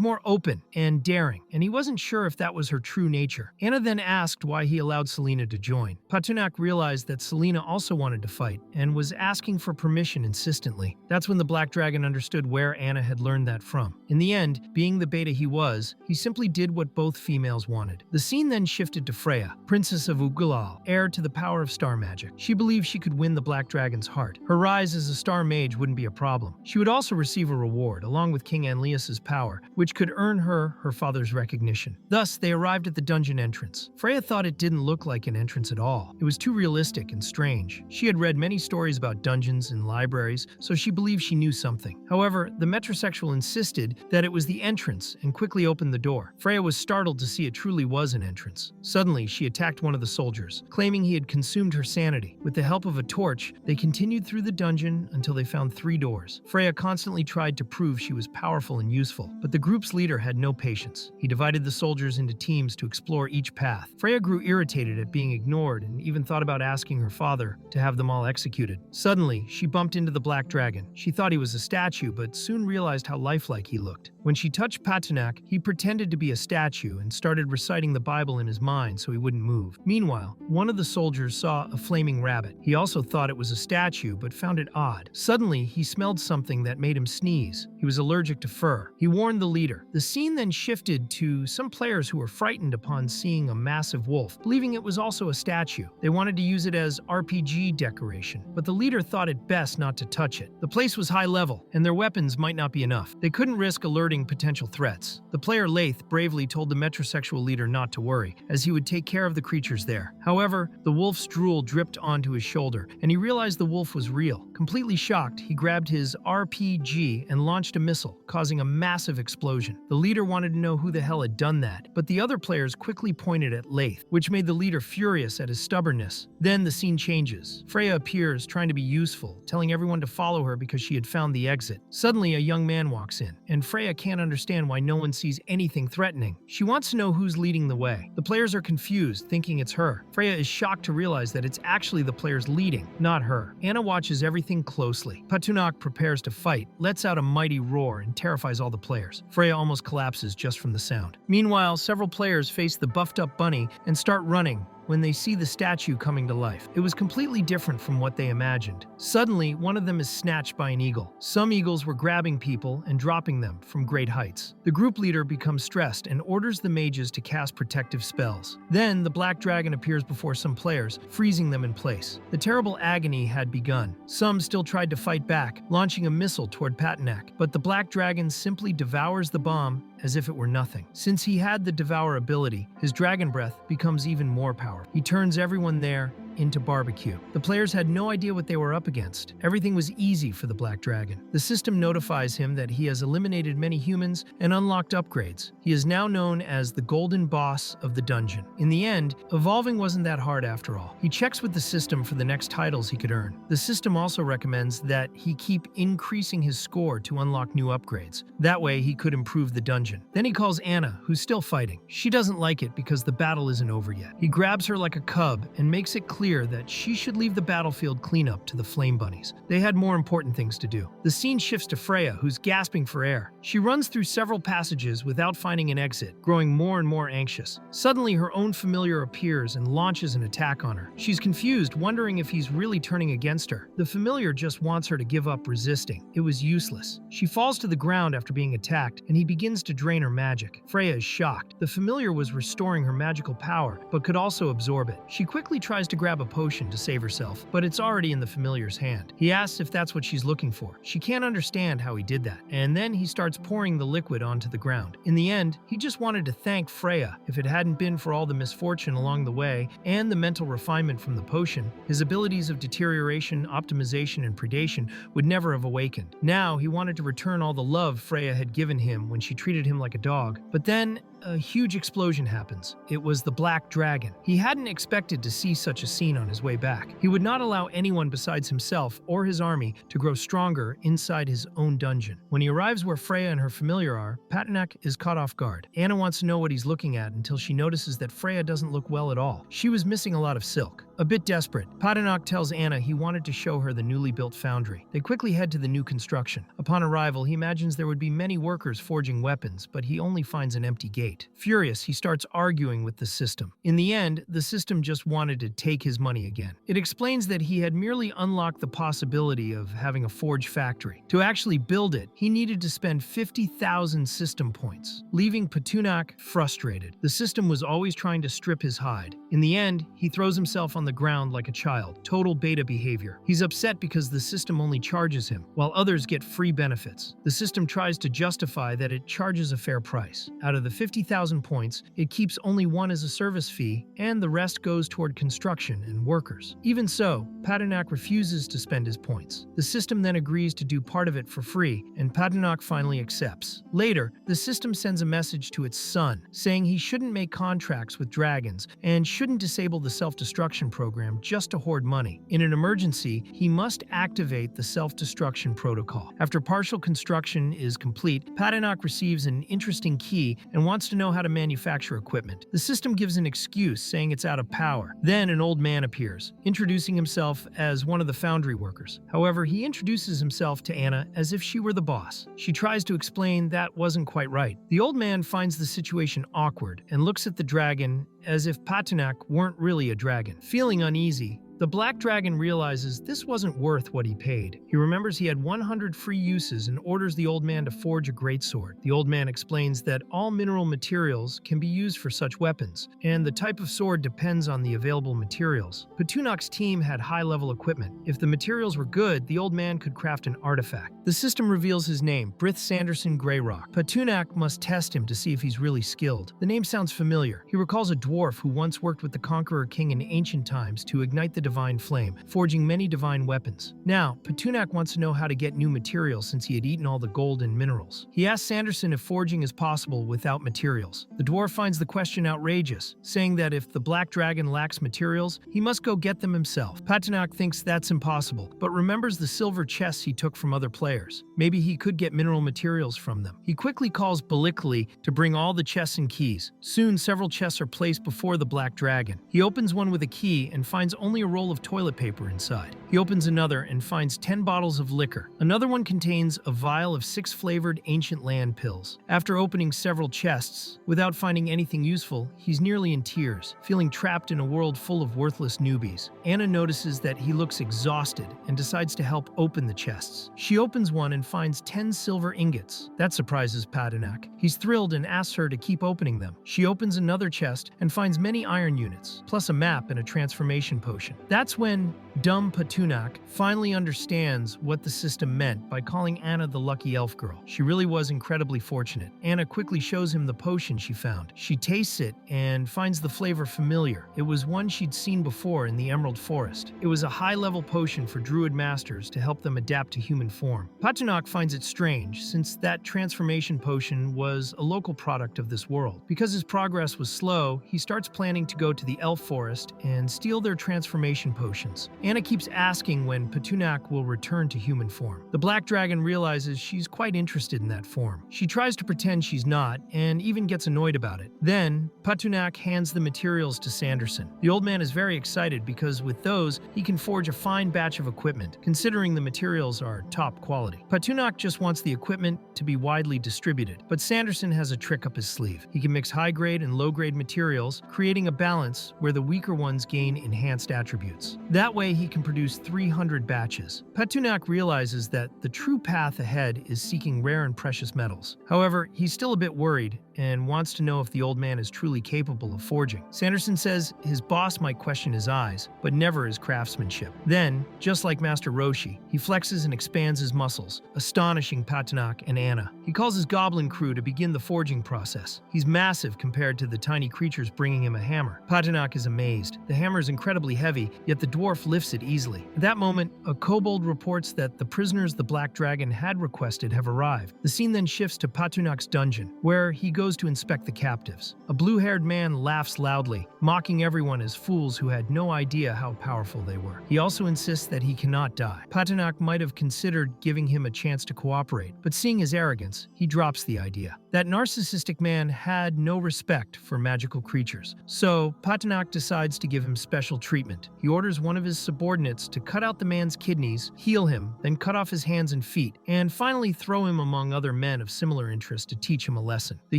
more open and daring, and he wasn't sure if that was her true nature. Anna then asked why he allowed Selena to join. Paternak realized that Selena also wanted to fight and was asking for permission insistently. That's when the Black Dragon understood where Anna had learned that from. In the end, being the beta he was, he simply did what both females wanted. The scene then shifted to Freya, Princess of Ugalal, heir to the power of star magic. She believed she could win the Black Dragon's heart. Her rise as a star mage wouldn't be a problem. She would also receive a reward, along with King Anlius's power, which could earn her father's recognition. Thus, they arrived at the dungeon entrance. Freya thought it didn't look like an entrance at all. It was too realistic and strange. She had read many stories about dungeons in libraries, so she believed she knew something. However, the metrosexual insisted that it was the entrance and quickly opened the door. Freya was startled to see it truly was an entrance. Suddenly, she attacked one of the soldiers, claiming he had consumed her sanity. With the help of a torch, they continued through the dungeon until they found 3 doors. Freya constantly tried to prove she was powerful and useful, but the group's leader had no patience. He divided the soldiers into teams to explore each path. Freya grew irritated at being ignored and even thought about asking her father to have them all executed. Suddenly, she bumped into the Black Dragon. She thought he was a statue, but soon realized how lifelike he looked. When she touched Paternak, he pretended to be a statue and started reciting the Bible in his mind so he wouldn't move. Meanwhile, one of the soldiers saw a flaming rabbit. He also thought it was a statue, but found it odd. Suddenly, he smelled something that made him sneeze. He was allergic to fur. He warned the leader. The scene then shifted to some players who were frightened upon seeing a massive wolf, believing it was also a statue. They wanted to use it as RPG decoration, but the leader thought it best not to touch it. The place was high level, and their weapons might not be enough. They couldn't risk alerting potential threats. The player Laith bravely told the metrosexual leader not to worry, as he would take care of the creatures there. However, the wolf's drool dripped onto his shoulder, and he realized the wolf was real. Completely shocked, he grabbed his RPG and launched a missile missile, causing a massive explosion. The leader wanted to know who the hell had done that, but the other players quickly pointed at Leith, which made the leader furious at his stubbornness. Then the scene changes. Freya appears, trying to be useful, telling everyone to follow her because she had found the exit. Suddenly, a young man walks in, and Freya can't understand why no one sees anything threatening. She wants to know who's leading the way. The players are confused, thinking it's her. Freya is shocked to realize that it's actually the players leading, not her. Anna watches everything closely. Patunak prepares to fight, lets out a mighty roar, and terrifies all the players. Freya almost collapses just from the sound. Meanwhile, several players face the buffed-up bunny and start running when they see the statue coming to life. It was completely different from what they imagined. Suddenly, one of them is snatched by an eagle. Some eagles were grabbing people and dropping them from great heights. The group leader becomes stressed and orders the mages to cast protective spells. Then, the black dragon appears before some players, freezing them in place. The terrible agony had begun. Some still tried to fight back, launching a missile toward Patanak, but the black dragon simply devours the bomb as if it were nothing. Since he had the devour ability, his dragon breath becomes even more powerful. He turns everyone there into barbecue. The players had no idea what they were up against. Everything was easy for the Black Dragon. The system notifies him that he has eliminated many humans and unlocked upgrades. He is now known as the Golden Boss of the dungeon. In the end, evolving wasn't that hard after all. He checks with the system for the next titles he could earn. The system also recommends that he keep increasing his score to unlock new upgrades. That way, he could improve the dungeon. Then he calls Anna, who's still fighting. She doesn't like it because the battle isn't over yet. He grabs her like a cub and makes it clear that she should leave the battlefield cleanup to the flame bunnies. They had more important things to do. The scene shifts to Freya, who's gasping for air. She runs through several passages without finding an exit, growing more and more anxious. Suddenly, her own familiar appears and launches an attack on her. She's confused, wondering if he's really turning against her. The familiar just wants her to give up resisting. It was useless. She falls to the ground after being attacked, and he begins to drain her magic. Freya is shocked. The familiar was restoring her magical power, but could also absorb it. She quickly tries to grab a potion to save herself, but it's already in the familiar's hand. He asks if that's what she's looking for. She can't understand how he did that, and then he starts pouring the liquid onto the ground. In the end, he just wanted to thank Freya. If it hadn't been for all the misfortune along the way and the mental refinement from the potion, his abilities of deterioration, optimization, and predation would never have awakened. Now, he wanted to return all the love Freya had given him when she treated him like a dog. But then, a huge explosion happens. It was the Black Dragon. He hadn't expected to see such a scene on his way back. He would not allow anyone besides himself or his army to grow stronger inside his own dungeon. When he arrives where Freya and her familiar are, Patanak is caught off guard. Anna wants to know what he's looking at until she notices that Freya doesn't look well at all. She was missing a lot of silk. A bit desperate, Patanak tells Anna he wanted to show her the newly built foundry. They quickly head to the new construction. Upon arrival, he imagines there would be many workers forging weapons, but he only finds an empty gate. Furious, he starts arguing with the system. In the end, the system just wanted to take his money again. It explains that he had merely unlocked the possibility of having a forge factory. To actually build it, he needed to spend 50,000 system points, leaving Patunak frustrated. The system was always trying to strip his hide. In the end, he throws himself on the ground like a child, total beta behavior. He's upset because the system only charges him, while others get free benefits. The system tries to justify that it charges a fair price. Out of the 50,000 points, it keeps only one as a service fee, and the rest goes toward construction and workers. Even so, Patanak refuses to spend his points. The system then agrees to do part of it for free, and Patanak finally accepts. Later, the system sends a message to its son, saying he shouldn't make contracts with dragons and shouldn't disable the self-destruction program just to hoard money. In an emergency, he must activate the self-destruction protocol. After partial construction is complete, Patanak receives an interesting key and wants to know how to manufacture equipment. The system gives an excuse, saying it's out of power. Then an old man appears, introducing himself as one of the foundry workers. However, he introduces himself to Anna as if she were the boss. She tries to explain that wasn't quite right. The old man finds the situation awkward and looks at the dragon as if Patanak weren't really a dragon. Feeling uneasy, the Black Dragon realizes this wasn't worth what he paid. He remembers he had 100 free uses and orders the old man to forge a greatsword. The old man explains that all mineral materials can be used for such weapons, and the type of sword depends on the available materials. Patunak's team had high-level equipment. If the materials were good, the old man could craft an artifact. The system reveals his name, Brith Sanderson Greyrock. Patunak must test him to see if he's really skilled. The name sounds familiar. He recalls a dwarf who once worked with the Conqueror King in ancient times to ignite the divine flame, forging many divine weapons. Now, Petunak wants to know how to get new materials since he had eaten all the gold and minerals. He asks Sanderson if forging is possible without materials. The dwarf finds the question outrageous, saying that if the black dragon lacks materials, he must go get them himself. Petunak thinks that's impossible, but remembers the silver chests he took from other players. Maybe he could get mineral materials from them. He quickly calls Balikli to bring all the chests and keys. Soon, several chests are placed before the black dragon. He opens one with a key and finds only a roll of toilet paper inside. He opens another and finds 10 bottles of liquor. Another one contains a vial of 6 flavored ancient land pills. After opening several chests, without finding anything useful, he's nearly in tears, feeling trapped in a world full of worthless newbies. Anna notices that he looks exhausted and decides to help open the chests. She opens one and finds 10 silver ingots. That surprises Petunak. He's thrilled and asks her to keep opening them. She opens another chest and finds many iron units, plus a map and a transformation potion. That's when dumb Petunak finally understands what the system meant by calling Anna the lucky elf girl. She really was incredibly fortunate. Anna quickly shows him the potion she found. She tastes it and finds the flavor familiar. It was one she'd seen before in the Emerald Forest. It was a high-level potion for druid masters to help them adapt to human form. Petunak finds it strange, since that transformation potion was a local product of this world. Because his progress was slow, he starts planning to go to the elf forest and steal their transformation potions. Anna keeps asking when Petunak will return to human form. The black dragon realizes she's quite interested in that form. She tries to pretend she's not, and even gets annoyed about it. Then, Petunak hands the materials to Sanderson. The old man is very excited because with those, he can forge a fine batch of equipment, considering the materials are top quality. Petunak just wants the equipment to be widely distributed, but Sanderson has a trick up his sleeve. He can mix high-grade and low-grade materials, creating a balance where the weaker ones gain enhanced attributes. That way, he can produce 300 batches. Petunak realizes that the true path ahead is seeking rare and precious metals. However, he's still a bit worried and wants to know if the old man is truly capable of forging. Sanderson says his boss might question his eyes, but never his craftsmanship. Then, just like Master Roshi, he flexes and expands his muscles, astonishing Petunak and Anna. He calls his goblin crew to begin the forging process. He's massive compared to the tiny creatures bringing him a hammer. Petunak is amazed. The hammer is incredibly heavy, yet the dwarf lifts it easily. At that moment, a kobold reports that the prisoners the black dragon had requested have arrived. The scene then shifts to Petunak's dungeon, where he goes to inspect the captives. A blue-haired man laughs loudly, mocking everyone as fools who had no idea how powerful they were. He also insists that he cannot die. Petunak might have considered giving him a chance to cooperate, but seeing his arrogance, he drops the idea. That narcissistic man had no respect for magical creatures, so Petunak decides to give him special treatment. He orders one of his subordinates to cut out the man's kidneys, heal him, then cut off his hands and feet, and finally throw him among other men of similar interest to teach him a lesson. The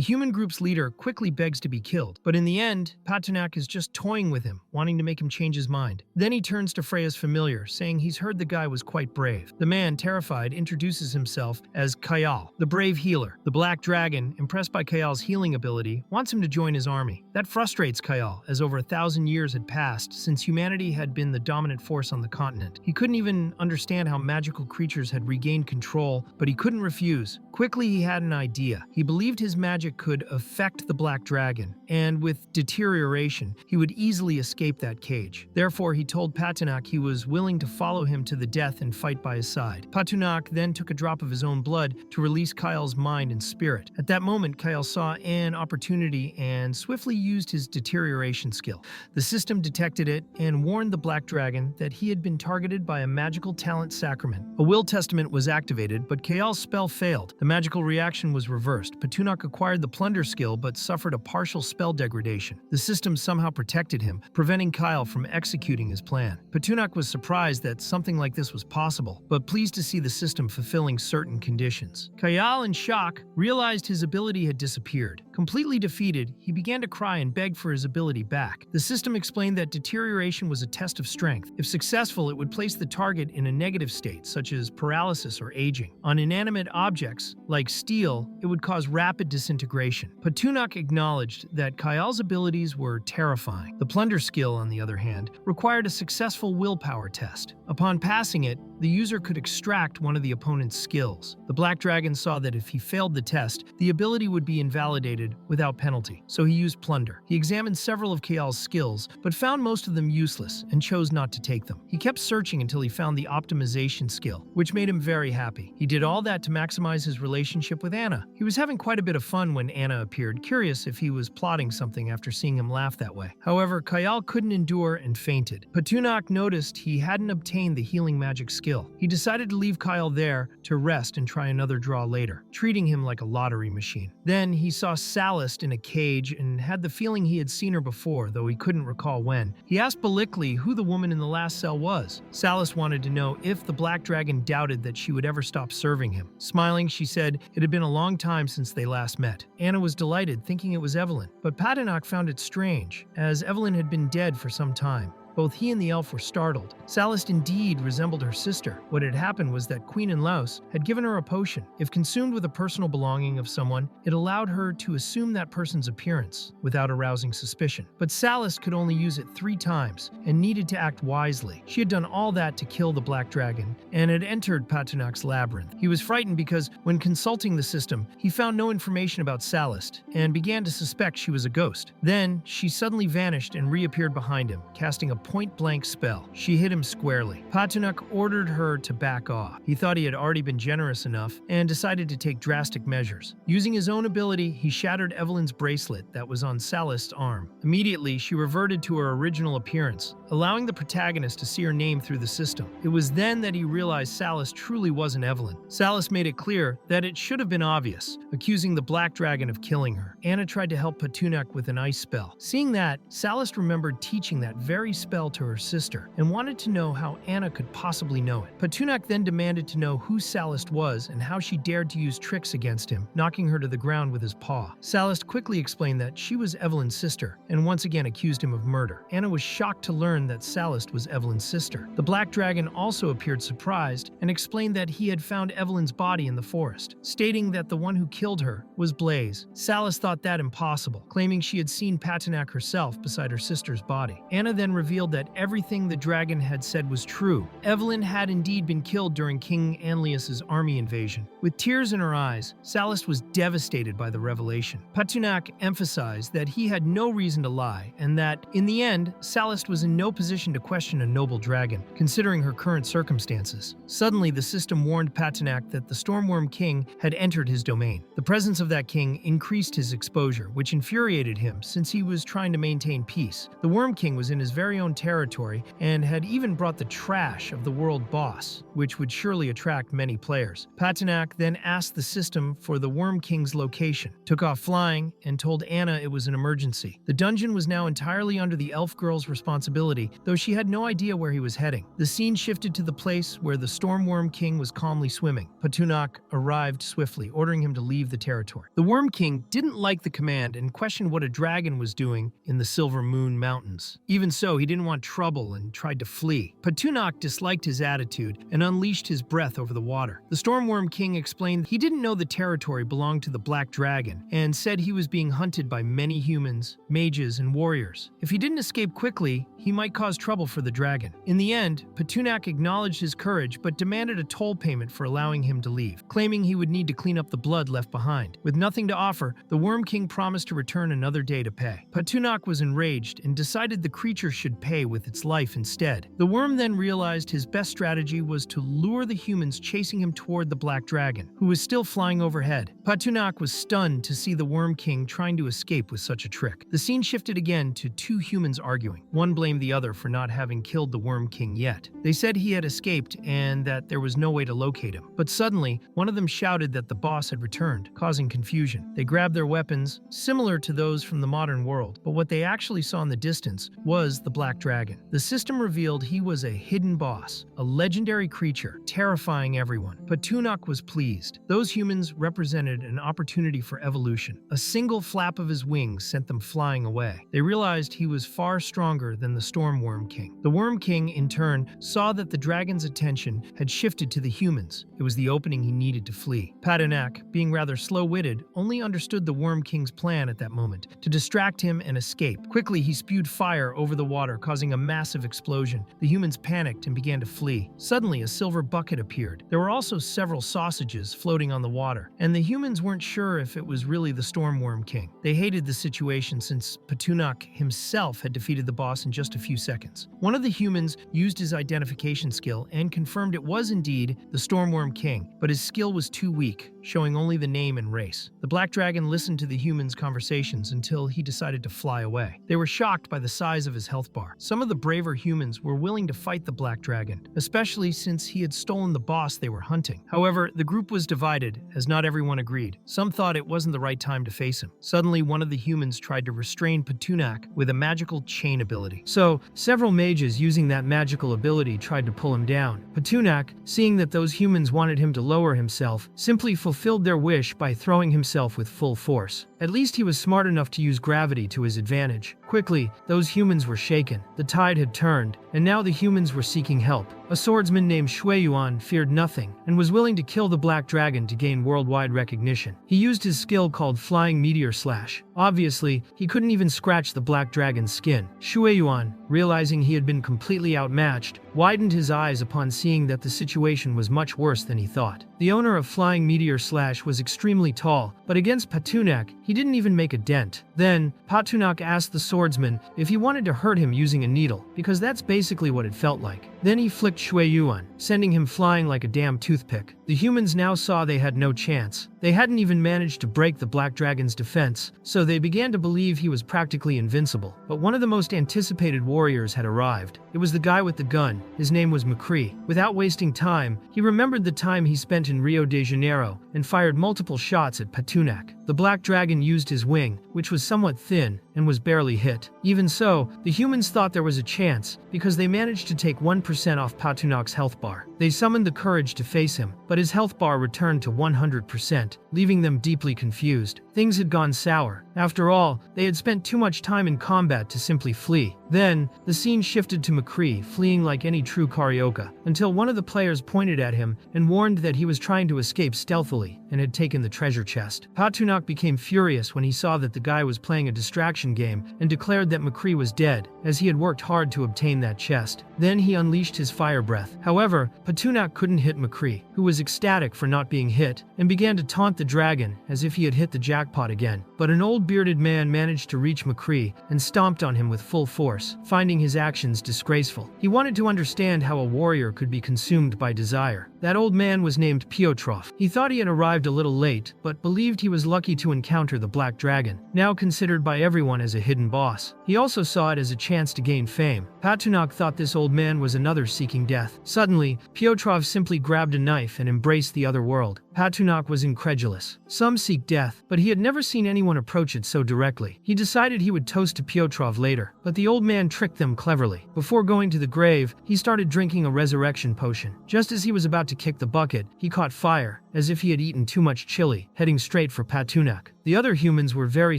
human group's leader quickly begs to be killed, but in the end, Petunak is just toying with him, wanting to make him change his mind. Then he turns to Freya's familiar, saying he's heard the guy was quite brave. The man, terrified, introduces himself as Kayal, the brave healer. The black dragon, impressed by Kayal's healing ability, wants him to join his army. That frustrates Kayal, as over 1,000 years had passed since humanity had been the dominant force on the continent. He couldn't even understand how magical creatures had regained control, but he couldn't refuse. Quickly, he had an idea. He believed his magic could affect the black dragon, and with deterioration, he would easily escape that cage. Therefore, he told Petunak he was willing to follow him to the death and fight by his side. Petunak then took a drop of his own blood to release Kyle's mind and spirit. At that moment, Kyle saw an opportunity and swiftly used his deterioration skill. The system detected it and warned the black dragon that he had been targeted by a magical talent sacrament. A will testament was activated, but Kyle's spell failed. The magical reaction was reversed. Petunak acquired the plunder skill but suffered a partial spell degradation. The system somehow protected him, preventing Kyle from executing his plan. Petunak was surprised that something like this was possible, but pleased to see the system fulfilling certain conditions. Kyle, in shock, realized his ability had disappeared. Completely defeated, he began to cry and beg for his ability back. The system explained that deterioration was a test of strength. If successful, it would place the target in a negative state, such as paralysis or aging. On inanimate objects, like steel, it would cause rapid disintegration. Petunak acknowledged that Kyle's abilities were terrifying. The plunder skill, on the other hand, required a successful willpower test. Upon passing it, the user could extract one of the opponent's skills. The Black Dragon saw that if he failed the test, the ability would be invalidated without penalty, so he used Plunder. He examined several of Kayal's skills, but found most of them useless and chose not to take them. He kept searching until he found the optimization skill, which made him very happy. He did all that to maximize his relationship with Anna. He was having quite a bit of fun when Anna appeared, curious if he was plotting something after seeing him laugh that way. However, Kayal couldn't endure and fainted. Patunak noticed he hadn't obtained the healing magic skill. He decided to leave Kayal there to rest and try another draw later, treating him like a lottery machine. Then he saw Salist in a cage and had the feeling he had seen her before, though he couldn't recall when. He asked Balikli who the woman in the last cell was. Salist wanted to know if the Black Dragon doubted that she would ever stop serving him. Smiling, she said it had been a long time since they last met. Anna was delighted, thinking it was Evelyn, but Patanak found it strange, as Evelyn had been dead for some time. Both he and the elf were startled. Salist indeed resembled her sister. What had happened was that Queen and Laos had given her a potion. If consumed with a personal belonging of someone, it allowed her to assume that person's appearance without arousing suspicion. But Salist could only use it 3 times and needed to act wisely. She had done all that to kill the Black Dragon and had entered Patanak's labyrinth. He was frightened because when consulting the system, he found no information about Salist and began to suspect she was a ghost. Then she suddenly vanished and reappeared behind him, casting a point-blank spell. She hit him squarely. Patunak ordered her to back off. He thought he had already been generous enough and decided to take drastic measures. Using his own ability, he shattered Evelyn's bracelet that was on Salist's arm. Immediately, she reverted to her original appearance, allowing the protagonist to see her name through the system. It was then that he realized Salist truly wasn't Evelyn. Salist made it clear that it should have been obvious, accusing the Black Dragon of killing her. Anna tried to help Patunak with an ice spell. Seeing that, Salist remembered teaching that very spell to her sister and wanted to know how Anna could possibly know it. Patunak then demanded to know who Salist was and how she dared to use tricks against him, knocking her to the ground with his paw. Salist quickly explained that she was Evelyn's sister and once again accused him of murder. Anna was shocked to learn that Salist was Evelyn's sister. The Black Dragon also appeared surprised and explained that he had found Evelyn's body in the forest, stating that the one who killed her was Blaze. Salist thought that impossible, claiming she had seen Patanak herself beside her sister's body. Anna then revealed that everything the dragon had said was true. Evelyn had indeed been killed during King Anlius's army invasion. With tears in her eyes, Salist was devastated by the revelation. Patunak emphasized that he had no reason to lie, and that, in the end, Salist was in no position to question a noble dragon, considering her current circumstances. Suddenly, the system warned Patunak that the Stormworm King had entered his domain. The presence of that king increased his exposure, which infuriated him since he was trying to maintain peace. The Worm King was in his very own territory and had even brought the trash of the world boss, which would surely attract many players. Patanak then asked the system for the Worm King's location, took off flying, and told Anna it was an emergency. The dungeon was now entirely under the elf girl's responsibility, though she had no idea where he was heading. The scene shifted to the place where the Stormworm King was calmly swimming. Patunak arrived swiftly, ordering him to leave the territory. The Worm King didn't like the command and questioned what a dragon was doing in the Silver Moon Mountains. Even so, he didn't want trouble and tried to flee. Patunak disliked his attitude and unleashed his breath over the water. The Stormworm King explained he didn't know the territory belonged to the Black Dragon and said he was being hunted by many humans, mages, and warriors. If he didn't escape quickly, he might cause trouble for the dragon. In the end, Patunak acknowledged his courage but demanded a toll payment for allowing him to leave, claiming he would need to clean up the blood left behind. With nothing to offer, the Worm King promised to return another day to pay. Patunak was enraged and decided the creature should pay with its life instead. The worm then realized his best strategy was to lure the humans chasing him toward the Black Dragon, who was still flying overhead. Patunak was stunned to see the Worm King trying to escape with such a trick. The scene shifted again to 2 humans arguing. One blamed the other for not having killed the Worm King yet. They said he had escaped and that there was no way to locate him. But suddenly, one of them shouted that the boss had returned, causing confusion. They grabbed their weapons, similar to those from the modern world, but what they actually saw in the distance was the Black Dragon. The system revealed he was a hidden boss, a legendary creature, terrifying everyone. Patunak was pleased. Those humans represented represented an opportunity for evolution. A single flap of his wings sent them flying away. They realized he was far stronger than the Storm Worm King. The Worm King, in turn, saw that the dragon's attention had shifted to the humans. It was the opening he needed to flee. Patanak, being rather slow-witted, only understood the Worm King's plan at that moment, to distract him and escape. Quickly, he spewed fire over the water, causing a massive explosion. The humans panicked and began to flee. Suddenly, a silver bucket appeared. There were also several sausages floating on the water, and the humans weren't sure if it was really the Storm Worm King. They hated the situation since Patunak himself had defeated the boss in just a few seconds. One of the humans used his identification skill and confirmed it was indeed the Storm Worm King, but his skill was too weak, showing only the name and race. The Black Dragon listened to the humans' conversations until he decided to fly away. They were shocked by the size of his health bar. Some of the braver humans were willing to fight the Black Dragon, especially since he had stolen the boss they were hunting. However, the group was divided, as not everyone agreed. Some thought it wasn't the right time to face him. Suddenly, one of the humans tried to restrain Patunak with a magical chain ability. So, several mages using that magical ability tried to pull him down. Patunak, seeing that those humans wanted him to lower himself, simply fulfilled their wish by throwing himself with full force. At least he was smart enough to use gravity to his advantage. Quickly, those humans were shaken. The tide had turned, and now the humans were seeking help. A swordsman named Shueyuan feared nothing and was willing to kill the Black Dragon to gain worldwide recognition. He used his skill called Flying Meteor Slash. Obviously, he couldn't even scratch the Black Dragon's skin. Shueyuan, realizing he had been completely outmatched, widened his eyes upon seeing that the situation was much worse than he thought. The owner of Flying Meteor Slash was extremely tall, but against Patunak, he didn't even make a dent. Then, Patunak asked the swordsman if he wanted to hurt him using a needle, because that's basically what it felt like. Then he flicked Shueyuan, sending him flying like a damn toothpick. The humans now saw they had no chance. They hadn't even managed to break the Black Dragon's defense, so they began to believe he was practically invincible. But one of the most anticipated warriors had arrived. It was the guy with the gun. His name was McCree. Without wasting time, he remembered the time he spent in Rio de Janeiro and fired multiple shots at Patunak. The Black Dragon used his wing, which was somewhat thin, and was barely hit. Even so, the humans thought there was a chance, because they managed to take 1% off Patunak's health bar. They summoned the courage to face him, but his health bar returned to 100%, leaving them deeply confused. Things had gone sour. After all, they had spent too much time in combat to simply flee. Then, the scene shifted to McCree fleeing like any true Karioka, until one of the players pointed at him and warned that he was trying to escape stealthily and had taken the treasure chest. Patunak became furious when he saw that the guy was playing a distraction game and declared that McCree was dead, as he had worked hard to obtain that chest. Then he unleashed his fire breath. However, Patunak couldn't hit McCree, who was ecstatic for not being hit, and began to taunt the dragon as if he had hit the jackpot again. But an old bearded man managed to reach McCree and stomped on him with full force, finding his actions disgraceful. He wanted to understand how a warrior could be consumed by desire. That old man was named Piotrov. He thought he had arrived a little late, but believed he was lucky to encounter the Black Dragon, now considered by everyone as a hidden boss. He also saw it as a chance to gain fame. Patunak thought this old man was another seeking death. Suddenly, Piotrov simply grabbed a knife and embraced the other world. Patunak was incredulous. Some seek death, but he had never seen anyone approach it so directly. He decided he would toast to Piotrov later, but the old man tricked them cleverly. Before going to the grave, he started drinking a resurrection potion. Just as he was about to kick the bucket, he caught fire, as if he had eaten too much chili, heading straight for Patunak. The other humans were very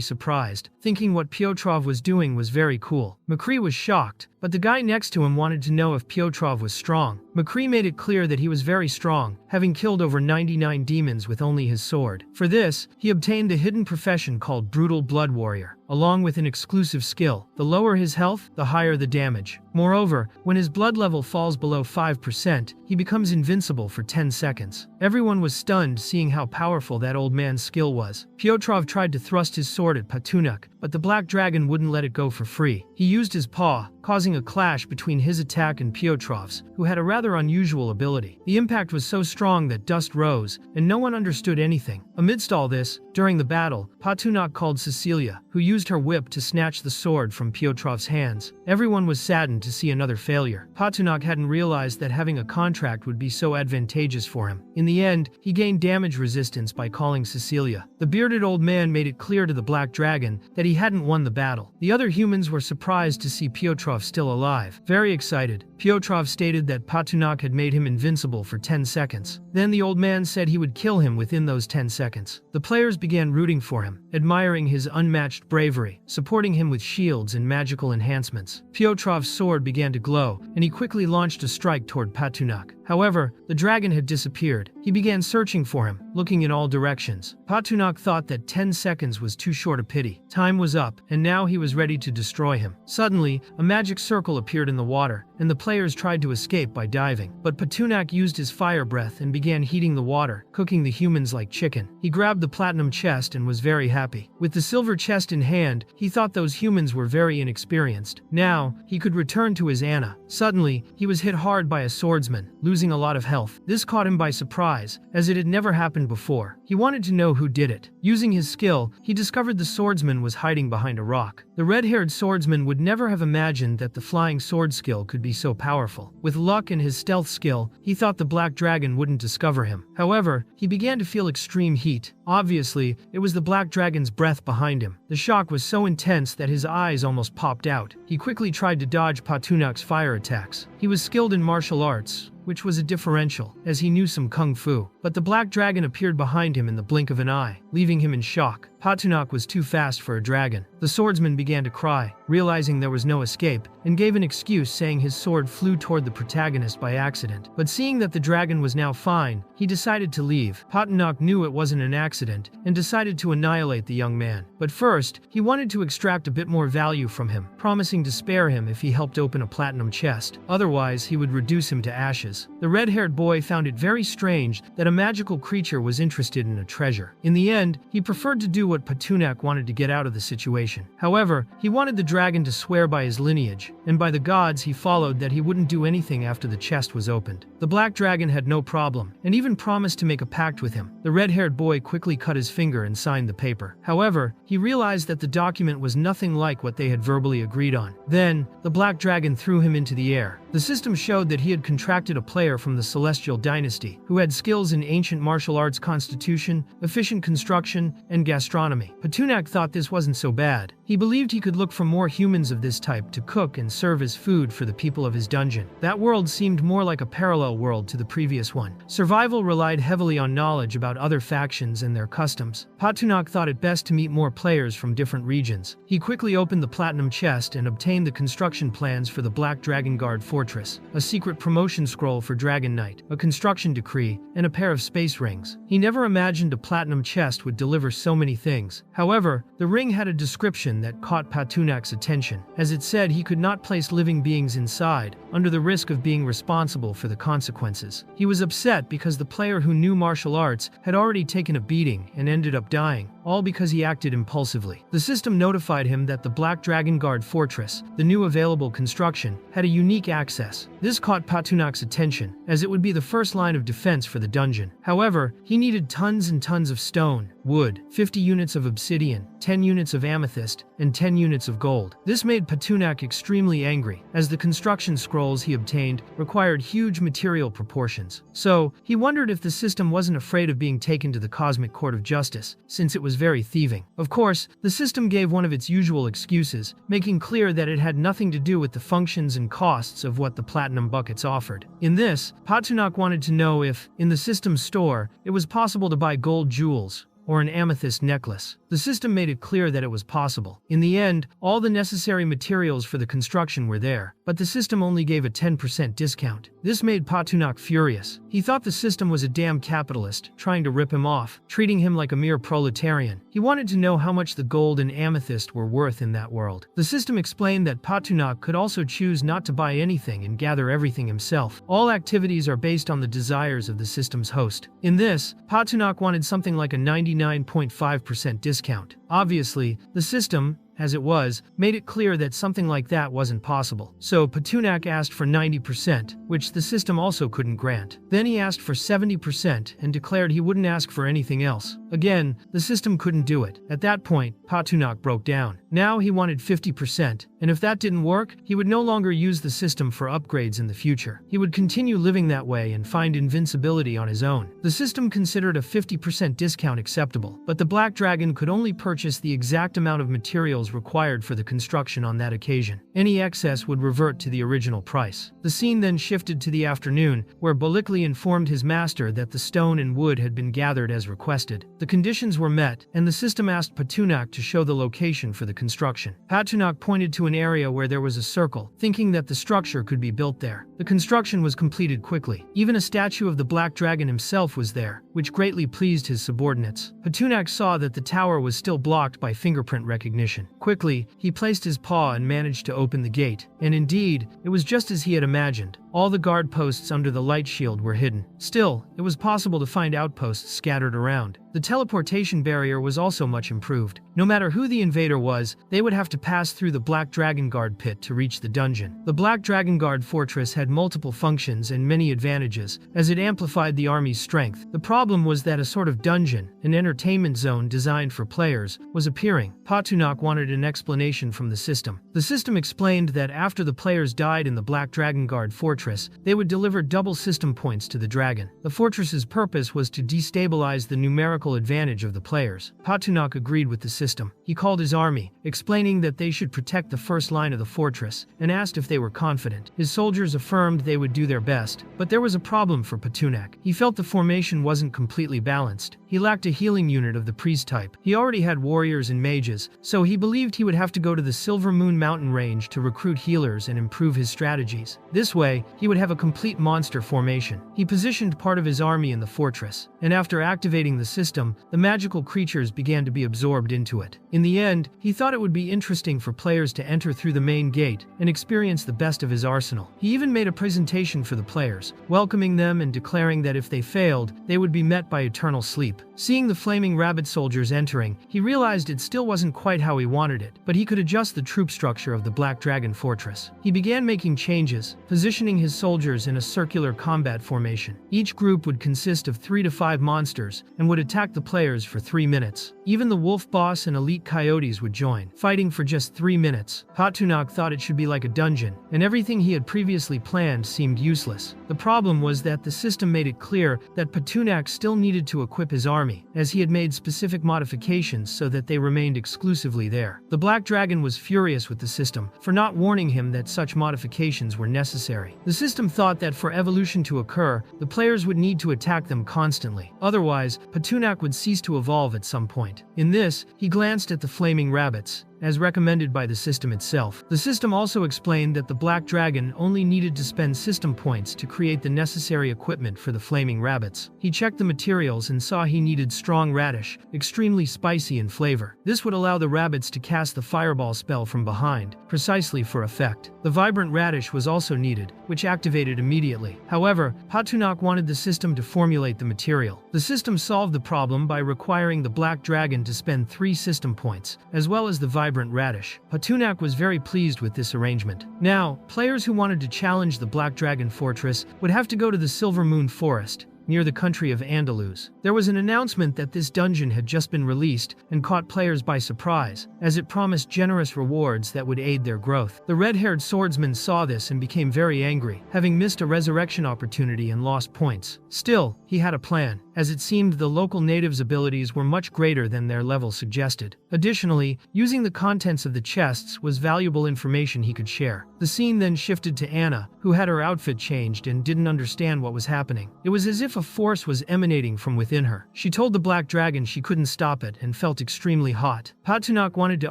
surprised, thinking what Piotrov was doing was very cool. McCree was shocked, but the guy next to him wanted to know if Piotrov was strong. McCree made it clear that he was very strong, having killed over 99 demons with only his sword. For this, he obtained the hidden profession called Brutal Blood Warrior, along with an exclusive skill. The lower his health, the higher the damage. Moreover, when his blood level falls below 5%, he becomes invincible for 10 seconds. Everyone was stunned seeing how powerful that old man's skill was. Piotrov tried to thrust his sword at Patunak, but the Black Dragon wouldn't let it go for free. He used his paw, causing a clash between his attack and Piotrov's, who had a rather unusual ability. The impact was so strong that dust rose, and no one understood anything. Amidst all this, during the battle, Patunak called Cecilia, who used her whip to snatch the sword from Piotrov's hands. Everyone was saddened to see another failure. Patunak hadn't realized that having a contract would be so advantageous for him. In the end, he gained damage resistance by calling Cecilia. The bearded old man made it clear to the Black Dragon that he hadn't won the battle. The other humans were surprised to see Piotrov Piotrov still alive. Very excited, Piotrov stated that Patunok had made him invincible for 10 seconds. Then the old man said he would kill him within those 10 seconds. The players began rooting for him, admiring his unmatched bravery, supporting him with shields and magical enhancements. Piotrov's sword began to glow, and he quickly launched a strike toward Patunok. However, the dragon had disappeared. He began searching for him, looking in all directions. Patunok thought that 10 seconds was too short a pity. Time was up, and now he was ready to destroy him. Suddenly, a magic circle appeared in the water, and the players tried to escape by diving. But Patunok used his fire breath and began heating the water, cooking the humans like chicken. He grabbed the platinum chest and was very happy. With the silver chest in hand, he thought those humans were very inexperienced. Now, he could return to his Anna. Suddenly, he was hit hard by a swordsman, losing a lot of health. This caught him by surprise, as it had never happened before. He wanted to know who did it. Using his skill, he discovered the swordsman was hiding behind a rock. The red-haired swordsman would never have imagined that the flying sword skill could be so powerful. With luck and his stealth skill, he thought the black dragon wouldn't discover him. However, he began to feel extreme heat. Obviously, it was the black dragon's breath behind him. The shock was so intense that his eyes almost popped out. He quickly tried to dodge Patunok's fire attacks. He was skilled in martial arts, which was a differential, as he knew some kung fu. But the black dragon appeared behind him in the blink of an eye, leaving him in shock. Patunok was too fast for a dragon. The swordsman began to cry, realizing there was no escape, and gave an excuse saying his sword flew toward the protagonist by accident. But seeing that the dragon was now fine, he decided to leave. Patunok knew it wasn't an accident, and decided to annihilate the young man. But first, he wanted to extract a bit more value from him, promising to spare him if he helped open a platinum chest. Otherwise, he would reduce him to ashes. The red-haired boy found it very strange that a magical creature was interested in a treasure. In the end, he preferred to do what Patunok wanted to get out of the situation. However, he wanted the dragon to swear by his lineage, and by the gods he followed that he wouldn't do anything after the chest was opened. The black dragon had no problem, and even promised to make a pact with him. The red-haired boy quickly cut his finger and signed the paper. However, he realized that the document was nothing like what they had verbally agreed on. Then, the black dragon threw him into the air. The system showed that he had contracted a player from the Celestial Dynasty, who had skills in ancient martial arts constitution, efficient construction, and gastronomy. Patunok thought this wasn't so bad. He believed he could look for more humans of this type to cook and serve as food for the people of his dungeon. That world seemed more like a parallel world to the previous one. Survival relied heavily on knowledge about other factions and their customs. Patunok thought it best to meet more players from different regions. He quickly opened the platinum chest and obtained the construction plans for the Black Dragon Guard Fortress, a secret promotion scroll for Dragon Knight, a construction decree, and a pair of space rings. He never imagined a platinum chest would deliver so many things. However, the ring had a description that caught Patunok's attention, as it said he could not place living beings inside, under the risk of being responsible for the consequences. He was upset because the player who knew martial arts had already taken a beating and ended up dying, all because he acted impulsively. The system notified him that the Black Dragon Guard Fortress, the new available construction, had a unique access. This caught Patunok's attention, as it would be the first line of defense for the dungeon. However, he needed tons and tons of stone, wood, 50 units of obsidian, 10 units of amethyst, and 10 units of gold. This made Patunok extremely angry, as the construction scrolls he obtained required huge material proportions. So, he wondered if the system wasn't afraid of being taken to the Cosmic Court of Justice, since it was very thieving. Of course, the system gave one of its usual excuses, making clear that it had nothing to do with the functions and costs of what the platinum buckets offered. In this, Patunok wanted to know if, in the system's store, it was possible to buy gold jewels, or an amethyst necklace. The system made it clear that it was possible. In the end, all the necessary materials for the construction were there, but the system only gave a 10% discount. This made Patunok furious. He thought the system was a damn capitalist, trying to rip him off, treating him like a mere proletarian. He wanted to know how much the gold and amethyst were worth in that world. The system explained that Patunok could also choose not to buy anything and gather everything himself. All activities are based on the desires of the system's host. In this, Patunok wanted something like a 99.5% discount. Obviously, the system, as it was, made it clear that something like that wasn't possible. So Patunok asked for 90%, which the system also couldn't grant. Then he asked for 70% and declared he wouldn't ask for anything else. Again, the system couldn't do it. At that point, Patunak broke down. Now he wanted 50%, and if that didn't work, he would no longer use the system for upgrades in the future. He would continue living that way and find invincibility on his own. The system considered a 50% discount acceptable, but the Black Dragon could only purchase the exact amount of materials required for the construction on that occasion. Any excess would revert to the original price. The scene then shifted to the afternoon, where Balikli informed his master that the stone and wood had been gathered as requested. The conditions were met, and the system asked Patunak to show the location for the construction. Patunak pointed to an area where there was a circle, thinking that the structure could be built there. The construction was completed quickly. Even a statue of the Black Dragon himself was there, which greatly pleased his subordinates. Patunak saw that the tower was still blocked by fingerprint recognition. Quickly, he placed his paw and managed to open the gate, and indeed, it was just as he had imagined. All the guard posts under the light shield were hidden. Still, it was possible to find outposts scattered around. The teleportation barrier was also much improved. No matter who the invader was, they would have to pass through the Black Dragon Guard pit to reach the dungeon. The Black Dragon Guard fortress had multiple functions and many advantages, as it amplified the army's strength. The problem was that a sort of dungeon, an entertainment zone designed for players, was appearing. Patunak wanted an explanation from the system. The system explained that after the players died in the Black Dragon Guard fortress, they would deliver double system points to the dragon. The fortress's purpose was to destabilize the numerical advantage of the players. Patunak agreed with the system. He called his army, explaining that they should protect the first line of the fortress, and asked if they were confident. His soldiers affirmed they would do their best, but there was a problem for Patunak. He felt the formation wasn't completely balanced. He lacked a healing unit of the priest type. He already had warriors and mages, so he believed he would have to go to the Silver Moon mountain range to recruit healers and improve his strategies. This way, he would have a complete monster formation. He positioned part of his army in the fortress, and after activating the system, the magical creatures began to be absorbed into it. In the end, he thought it would be interesting for players to enter through the main gate and experience the best of his arsenal. He even made a presentation for the players, welcoming them and declaring that if they failed, they would be met by eternal sleep. Seeing the flaming rabbit soldiers entering, he realized it still wasn't quite how he wanted it, but he could adjust the troop structure of the Black Dragon Fortress. He began making changes, positioning his soldiers in a circular combat formation. Each group would consist of 3 to 5 monsters and would attack the players for 3 minutes. Even the wolf boss and elite coyotes would join, fighting for just 3 minutes. Patunak thought it should be like a dungeon, and everything he had previously planned seemed useless. The problem was that the system made it clear that Patunak still needed to equip his army, as he had made specific modifications so that they remained exclusively there. The Black Dragon was furious with the system for not warning him that such modifications were necessary. The system thought that for evolution to occur, the players would need to attack them constantly. Otherwise, Patunak would cease to evolve at some point. In this, he glanced at the flaming rabbits, as recommended by the system itself. The system also explained that the Black Dragon only needed to spend system points to create the necessary equipment for the flaming rabbits. He checked the materials and saw he needed strong radish, extremely spicy in flavor. This would allow the rabbits to cast the fireball spell from behind, precisely for effect. The vibrant radish was also needed, which activated immediately. However, Patunak wanted the system to formulate the material. The system solved the problem by requiring the Black Dragon to spend 3 system points, as well as the vibrant radish. Patunak was very pleased with this arrangement. Now, players who wanted to challenge the Black Dragon Fortress would have to go to the Silver Moon Forest, near the country of Andalus. There was an announcement that this dungeon had just been released and caught players by surprise, as it promised generous rewards that would aid their growth. The red-haired swordsman saw this and became very angry, having missed a resurrection opportunity and lost points. Still, he had a plan, as it seemed the local natives' abilities were much greater than their level suggested. Additionally, using the contents of the chests was valuable information he could share. The scene then shifted to Anna, who had her outfit changed and didn't understand what was happening. It was as if a force was emanating from within her. She told the Black Dragon she couldn't stop it and felt extremely hot. Patunak wanted to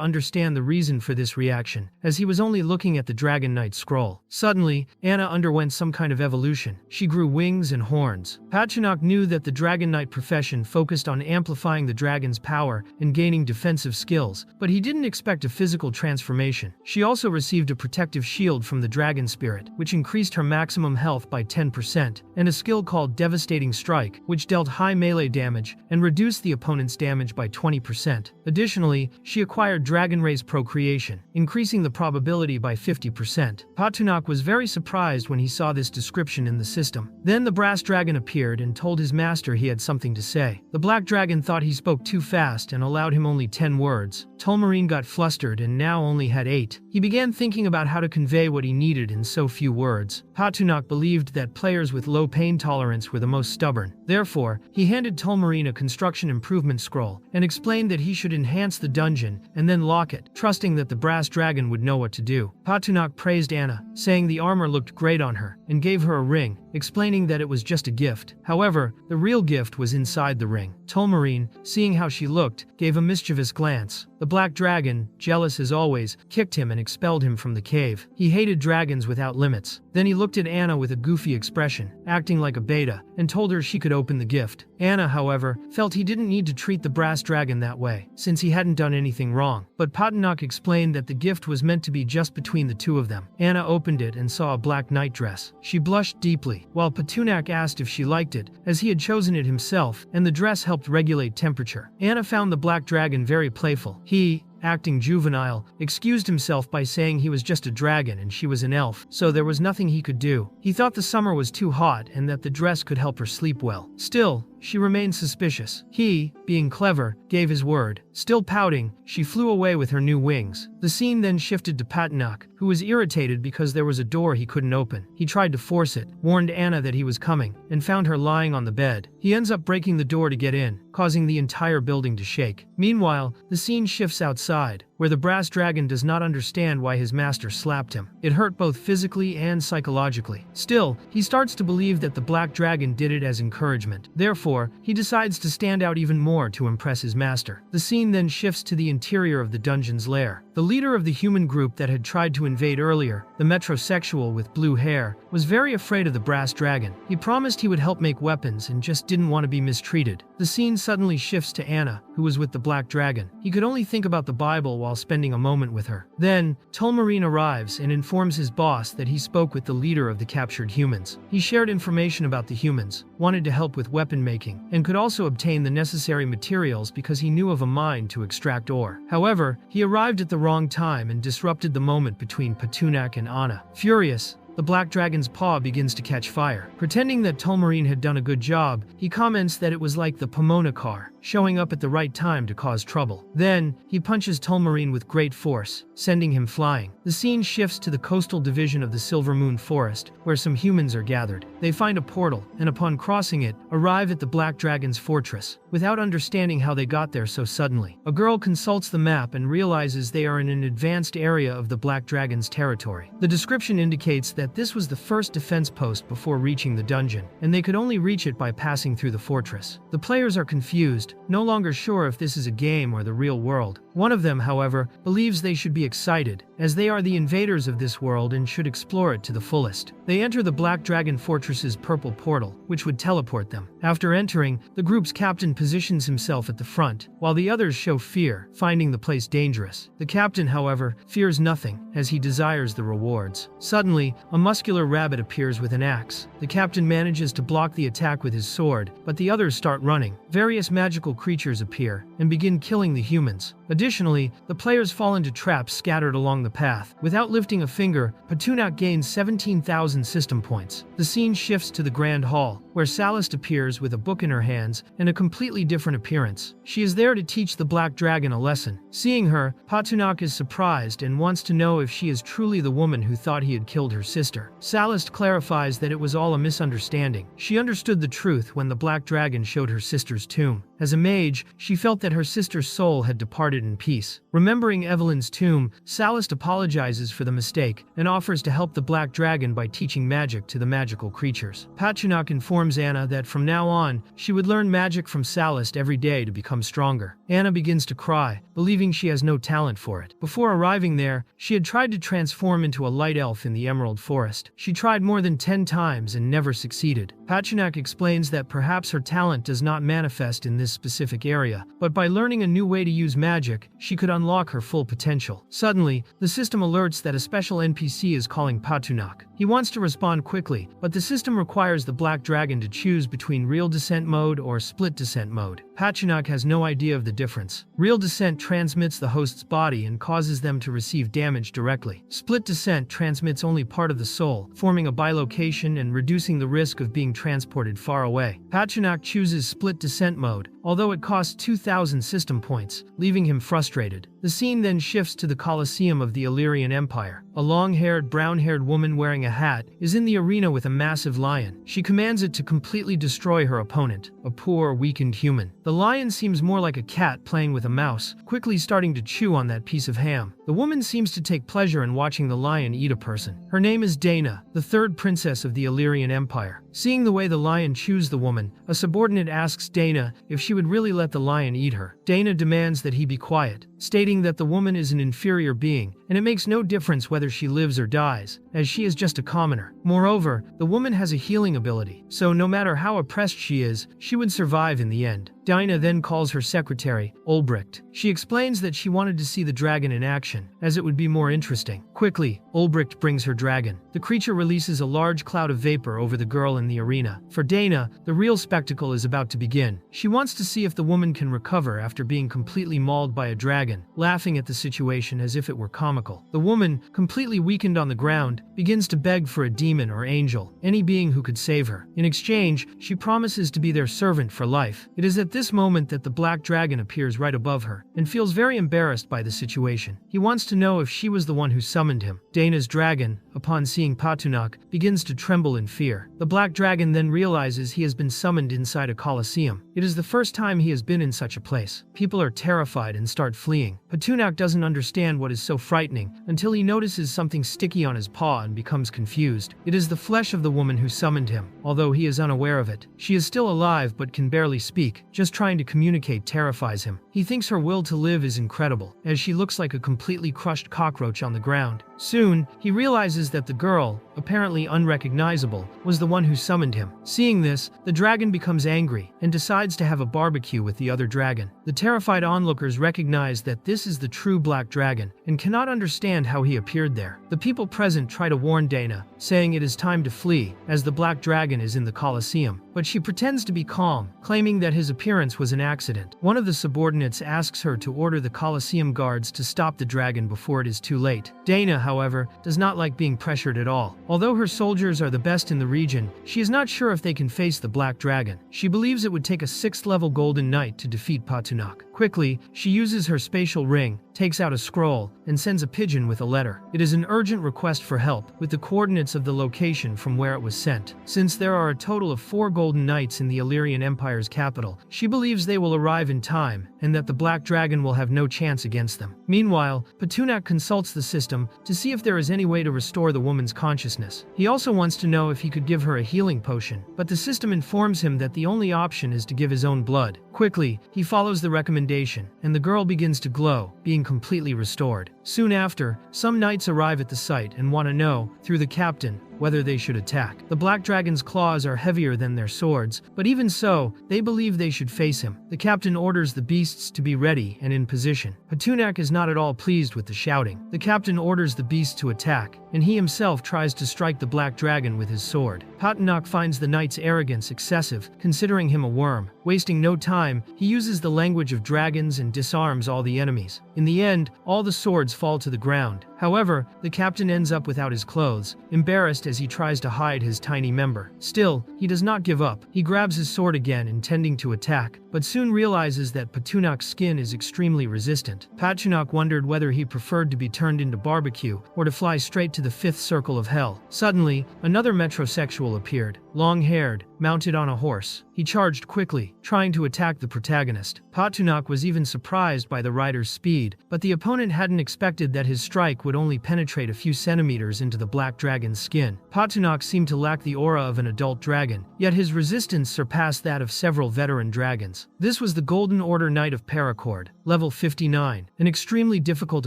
understand the reason for this reaction, as he was only looking at the Dragon Knight scroll. Suddenly, Anna underwent some kind of evolution. She grew wings and horns. Patunak knew that the Dragon Knight profession focused on amplifying the dragon's power and gaining defensive skills, but he didn't expect a physical transformation. She also received a protective shield from the dragon spirit, which increased her maximum health by 10%, and a skill called Devastating devastating strike, which dealt high melee damage and reduced the opponent's damage by 20%. Additionally, she acquired Dragon Ray's Procreation, increasing the probability by 50%. Patunak was very surprised when he saw this description in the system. Then the brass dragon appeared and told his master he had something to say. The black dragon thought he spoke too fast and allowed him only 10 words. Tolmarine got flustered and now only had 8. He began thinking about how to convey what he needed in so few words. Patunak believed that players with low pain tolerance were the most stubborn. Therefore, he handed Tolmarine a construction improvement scroll and explained that he should enhance the dungeon and then lock it, trusting that the brass dragon would know what to do. Patunak praised Anna, saying the armor looked great on her, and gave her a ring, explaining that it was just a gift. However, the real gift was inside the ring. Tolmarine, seeing how she looked, gave a mischievous glance. The black dragon, jealous as always, kicked him and expelled him from the cave. He hated dragons without limits. Then he looked at Anna with a goofy expression, acting like a beta, and told her she could open the gift. Anna, however, felt he didn't need to treat the brass dragon that way, since he hadn't done anything wrong. But Patunak explained that the gift was meant to be just between the two of them. Anna opened it and saw a black nightdress. She blushed deeply, while Patunak asked if she liked it, as he had chosen it himself, and the dress helped regulate temperature. Anna found the black dragon very playful. He, acting juvenile, excused himself by saying he was just a dragon and she was an elf, so there was nothing he could do. He thought the summer was too hot and that the dress could help her sleep well. Still, she remained suspicious. He, being clever, gave his word. Still pouting, she flew away with her new wings. The scene then shifted to Patunak, who was irritated because there was a door he couldn't open. He tried to force it, warned Anna that he was coming, and found her lying on the bed. He ends up breaking the door to get in, causing the entire building to shake. Meanwhile, the scene shifts outside, where the brass dragon does not understand why his master slapped him. It hurt both physically and psychologically. Still, he starts to believe that the black dragon did it as encouragement. Therefore, he decides to stand out even more to impress his master. The scene then shifts to the interior of the dungeon's lair. The leader of the human group that had tried to invade earlier, the metrosexual with blue hair, was very afraid of the brass dragon. He promised he would help make weapons and just didn't want to be mistreated. The scene suddenly shifts to Anna, who was with the black dragon. He could only think about the Bible while spending a moment with her. Then, Tolmarine arrives and informs his boss that he spoke with the leader of the captured humans. He shared information about the humans, wanted to help with weapon making, and could also obtain the necessary materials because he knew of a mine to extract ore. However, he arrived at the wrong time and disrupted the moment between Patunak and Anna. Furious, the black dragon's paw begins to catch fire. Pretending that Tolmarine had done a good job, he comments that it was like the Pomona car, showing up at the right time to cause trouble. Then, he punches Tolmarine with great force, sending him flying. The scene shifts to the coastal division of the Silver Moon Forest, where some humans are gathered. They find a portal, and upon crossing it, arrive at the Black Dragon's fortress, without understanding how they got there so suddenly. A girl consults the map and realizes they are in an advanced area of the Black Dragon's territory. The description indicates that this was the first defense post before reaching the dungeon, and they could only reach it by passing through the fortress. The players are confused, no longer sure if this is a game or the real world. One of them, however, believes they should be excited, as they are the invaders of this world and should explore it to the fullest. They enter the Black Dragon Fortress's purple portal, which would teleport them. After entering, the group's captain positions himself at the front, while the others show fear, finding the place dangerous. The captain, however, fears nothing, as he desires the rewards. Suddenly, a muscular rabbit appears with an axe. The captain manages to block the attack with his sword, but the others start running. Various magical creatures appear, and begin killing the humans. Additionally, the players fall into traps scattered along the path. Without lifting a finger, Patunak gains 17,000 system points. The scene shifts to the Grand Hall, where Salist appears with a book in her hands and a completely different appearance. She is there to teach the Black Dragon a lesson. Seeing her, Patunak is surprised and wants to know if she is truly the woman who thought he had killed her sister. Salist clarifies that it was all a misunderstanding. She understood the truth when the Black Dragon showed her sister's tomb. As a mage, she felt that her sister's soul had departed in peace. Remembering Evelyn's tomb, Salist apologizes for the mistake and offers to help the Black Dragon by teaching magic to the magical creatures. Patunak informs Anna that from now on, she would learn magic from Salist every day to become stronger. Anna begins to cry, believing she has no talent for it. Before arriving there, she had tried to transform into a light elf in the Emerald Forest. She tried more than 10 times and never succeeded. Patunak explains that perhaps her talent does not manifest in this this specific area, but by learning a new way to use magic, she could unlock her full potential. Suddenly, the system alerts that a special NPC is calling Patunak. He wants to respond quickly, but the system requires the Black Dragon to choose between real descent mode or split descent mode. Patunak has no idea of the difference. Real descent transmits the host's body and causes them to receive damage directly. Split descent transmits only part of the soul, forming a bilocation and reducing the risk of being transported far away. Patunak chooses split descent mode, although it costs 2,000 system points, leaving him frustrated. The scene then shifts to the Colosseum of the Illyrian Empire. A long-haired, brown-haired woman wearing a hat is in the arena with a massive lion. She commands it to completely destroy her opponent, a poor, weakened human. The lion seems more like a cat playing with a mouse, quickly starting to chew on that piece of ham. The woman seems to take pleasure in watching the lion eat a person. Her name is Dana, the third princess of the Illyrian Empire. Seeing the way the lion chews the woman, a subordinate asks Dana if she would really let the lion eat her. Dana demands that he be quiet, stating that the woman is an inferior being, and it makes no difference whether she lives or dies, as she is just a commoner. Moreover, the woman has a healing ability, so no matter how oppressed she is, she would survive in the end. Dinah then calls her secretary, Ulbricht. She explains that she wanted to see the dragon in action, as it would be more interesting. Quickly, Ulbricht brings her dragon. The creature releases a large cloud of vapor over the girl in the arena. For Dana, the real spectacle is about to begin. She wants to see if the woman can recover after being completely mauled by a dragon, laughing at the situation as if it were comical. The woman, completely weakened on the ground, begins to beg for a demon or angel, any being who could save her. In exchange, she promises to be their servant for life. It is at this moment that the black dragon appears right above her, and feels very embarrassed by the situation. He wants to know if she was the one who summoned him. Dana's dragon, upon seeing Patunak, begins to tremble in fear. The black dragon then realizes he has been summoned inside a coliseum. It is the first time he has been in such a place. People are terrified and start fleeing. Patunak doesn't understand what is so frightening until he notices something sticky on his paw and becomes confused. It is the flesh of the woman who summoned him, although he is unaware of it. She is still alive but can barely speak. Just trying to communicate terrifies him. He thinks her will to live is incredible, as she looks like a completely crushed cockroach on the ground. Soon, he realizes that the girl, apparently unrecognizable, was the one who summoned him. Seeing this, the dragon becomes angry and decides to have a barbecue with the other dragon. The terrified onlookers recognize that this is the true black dragon and cannot understand how he appeared there. The people present try to warn Dana, saying it is time to flee, as the black dragon is in the Colosseum. But she pretends to be calm, claiming that his appearance was an accident. One of the subordinates asks her to order the Colosseum guards to stop the dragon before it is too late. Dana, however, does not like being pressured at all. Although her soldiers are the best in the region, she is not sure if they can face the black dragon. She believes it would take a 6th level golden knight to defeat Patunak. Quickly, she uses her spatial ring, takes out a scroll, and sends a pigeon with a letter. It is an urgent request for help, with the coordinates of the location from where it was sent. Since there are a total of 4 golden knights in the Illyrian Empire's capital, she believes they will arrive in time, and that the black dragon will have no chance against them. Meanwhile, Patunak consults the system to see if there is any way to restore the woman's consciousness. He also wants to know if he could give her a healing potion, but the system informs him that the only option is to give his own blood. Quickly, he follows the recommendation, and the girl begins to glow, being completely restored. Soon after, some knights arrive at the site and want to know, through the captain, whether they should attack. The black dragon's claws are heavier than their swords, but even so, they believe they should face him. The captain orders the beasts to be ready and in position. Patunak is not at all pleased with the shouting. The captain orders the beasts to attack, and he himself tries to strike the black dragon with his sword. Patunak finds the knight's arrogance excessive, considering him a worm. Wasting no time, he uses the language of dragons and disarms all the enemies. In the end, all the swords fall to the ground. However, the captain ends up without his clothes, embarrassed as he tries to hide his tiny member. Still, he does not give up. He grabs his sword again, intending to attack, but soon realizes that Patunak's skin is extremely resistant. Patunak wondered whether he preferred to be turned into barbecue or to fly straight to the 5th circle of hell. Suddenly, another metrosexual appeared, long-haired, mounted on a horse. He charged quickly, trying to attack the protagonist. Patunak was even surprised by the rider's speed, but the opponent hadn't expected that his strike would only penetrate a few centimeters into the black dragon's skin. Patunak seemed to lack the aura of an adult dragon, yet his resistance surpassed that of several veteran dragons. This was the Golden Order Knight of Paracord, level 59, an extremely difficult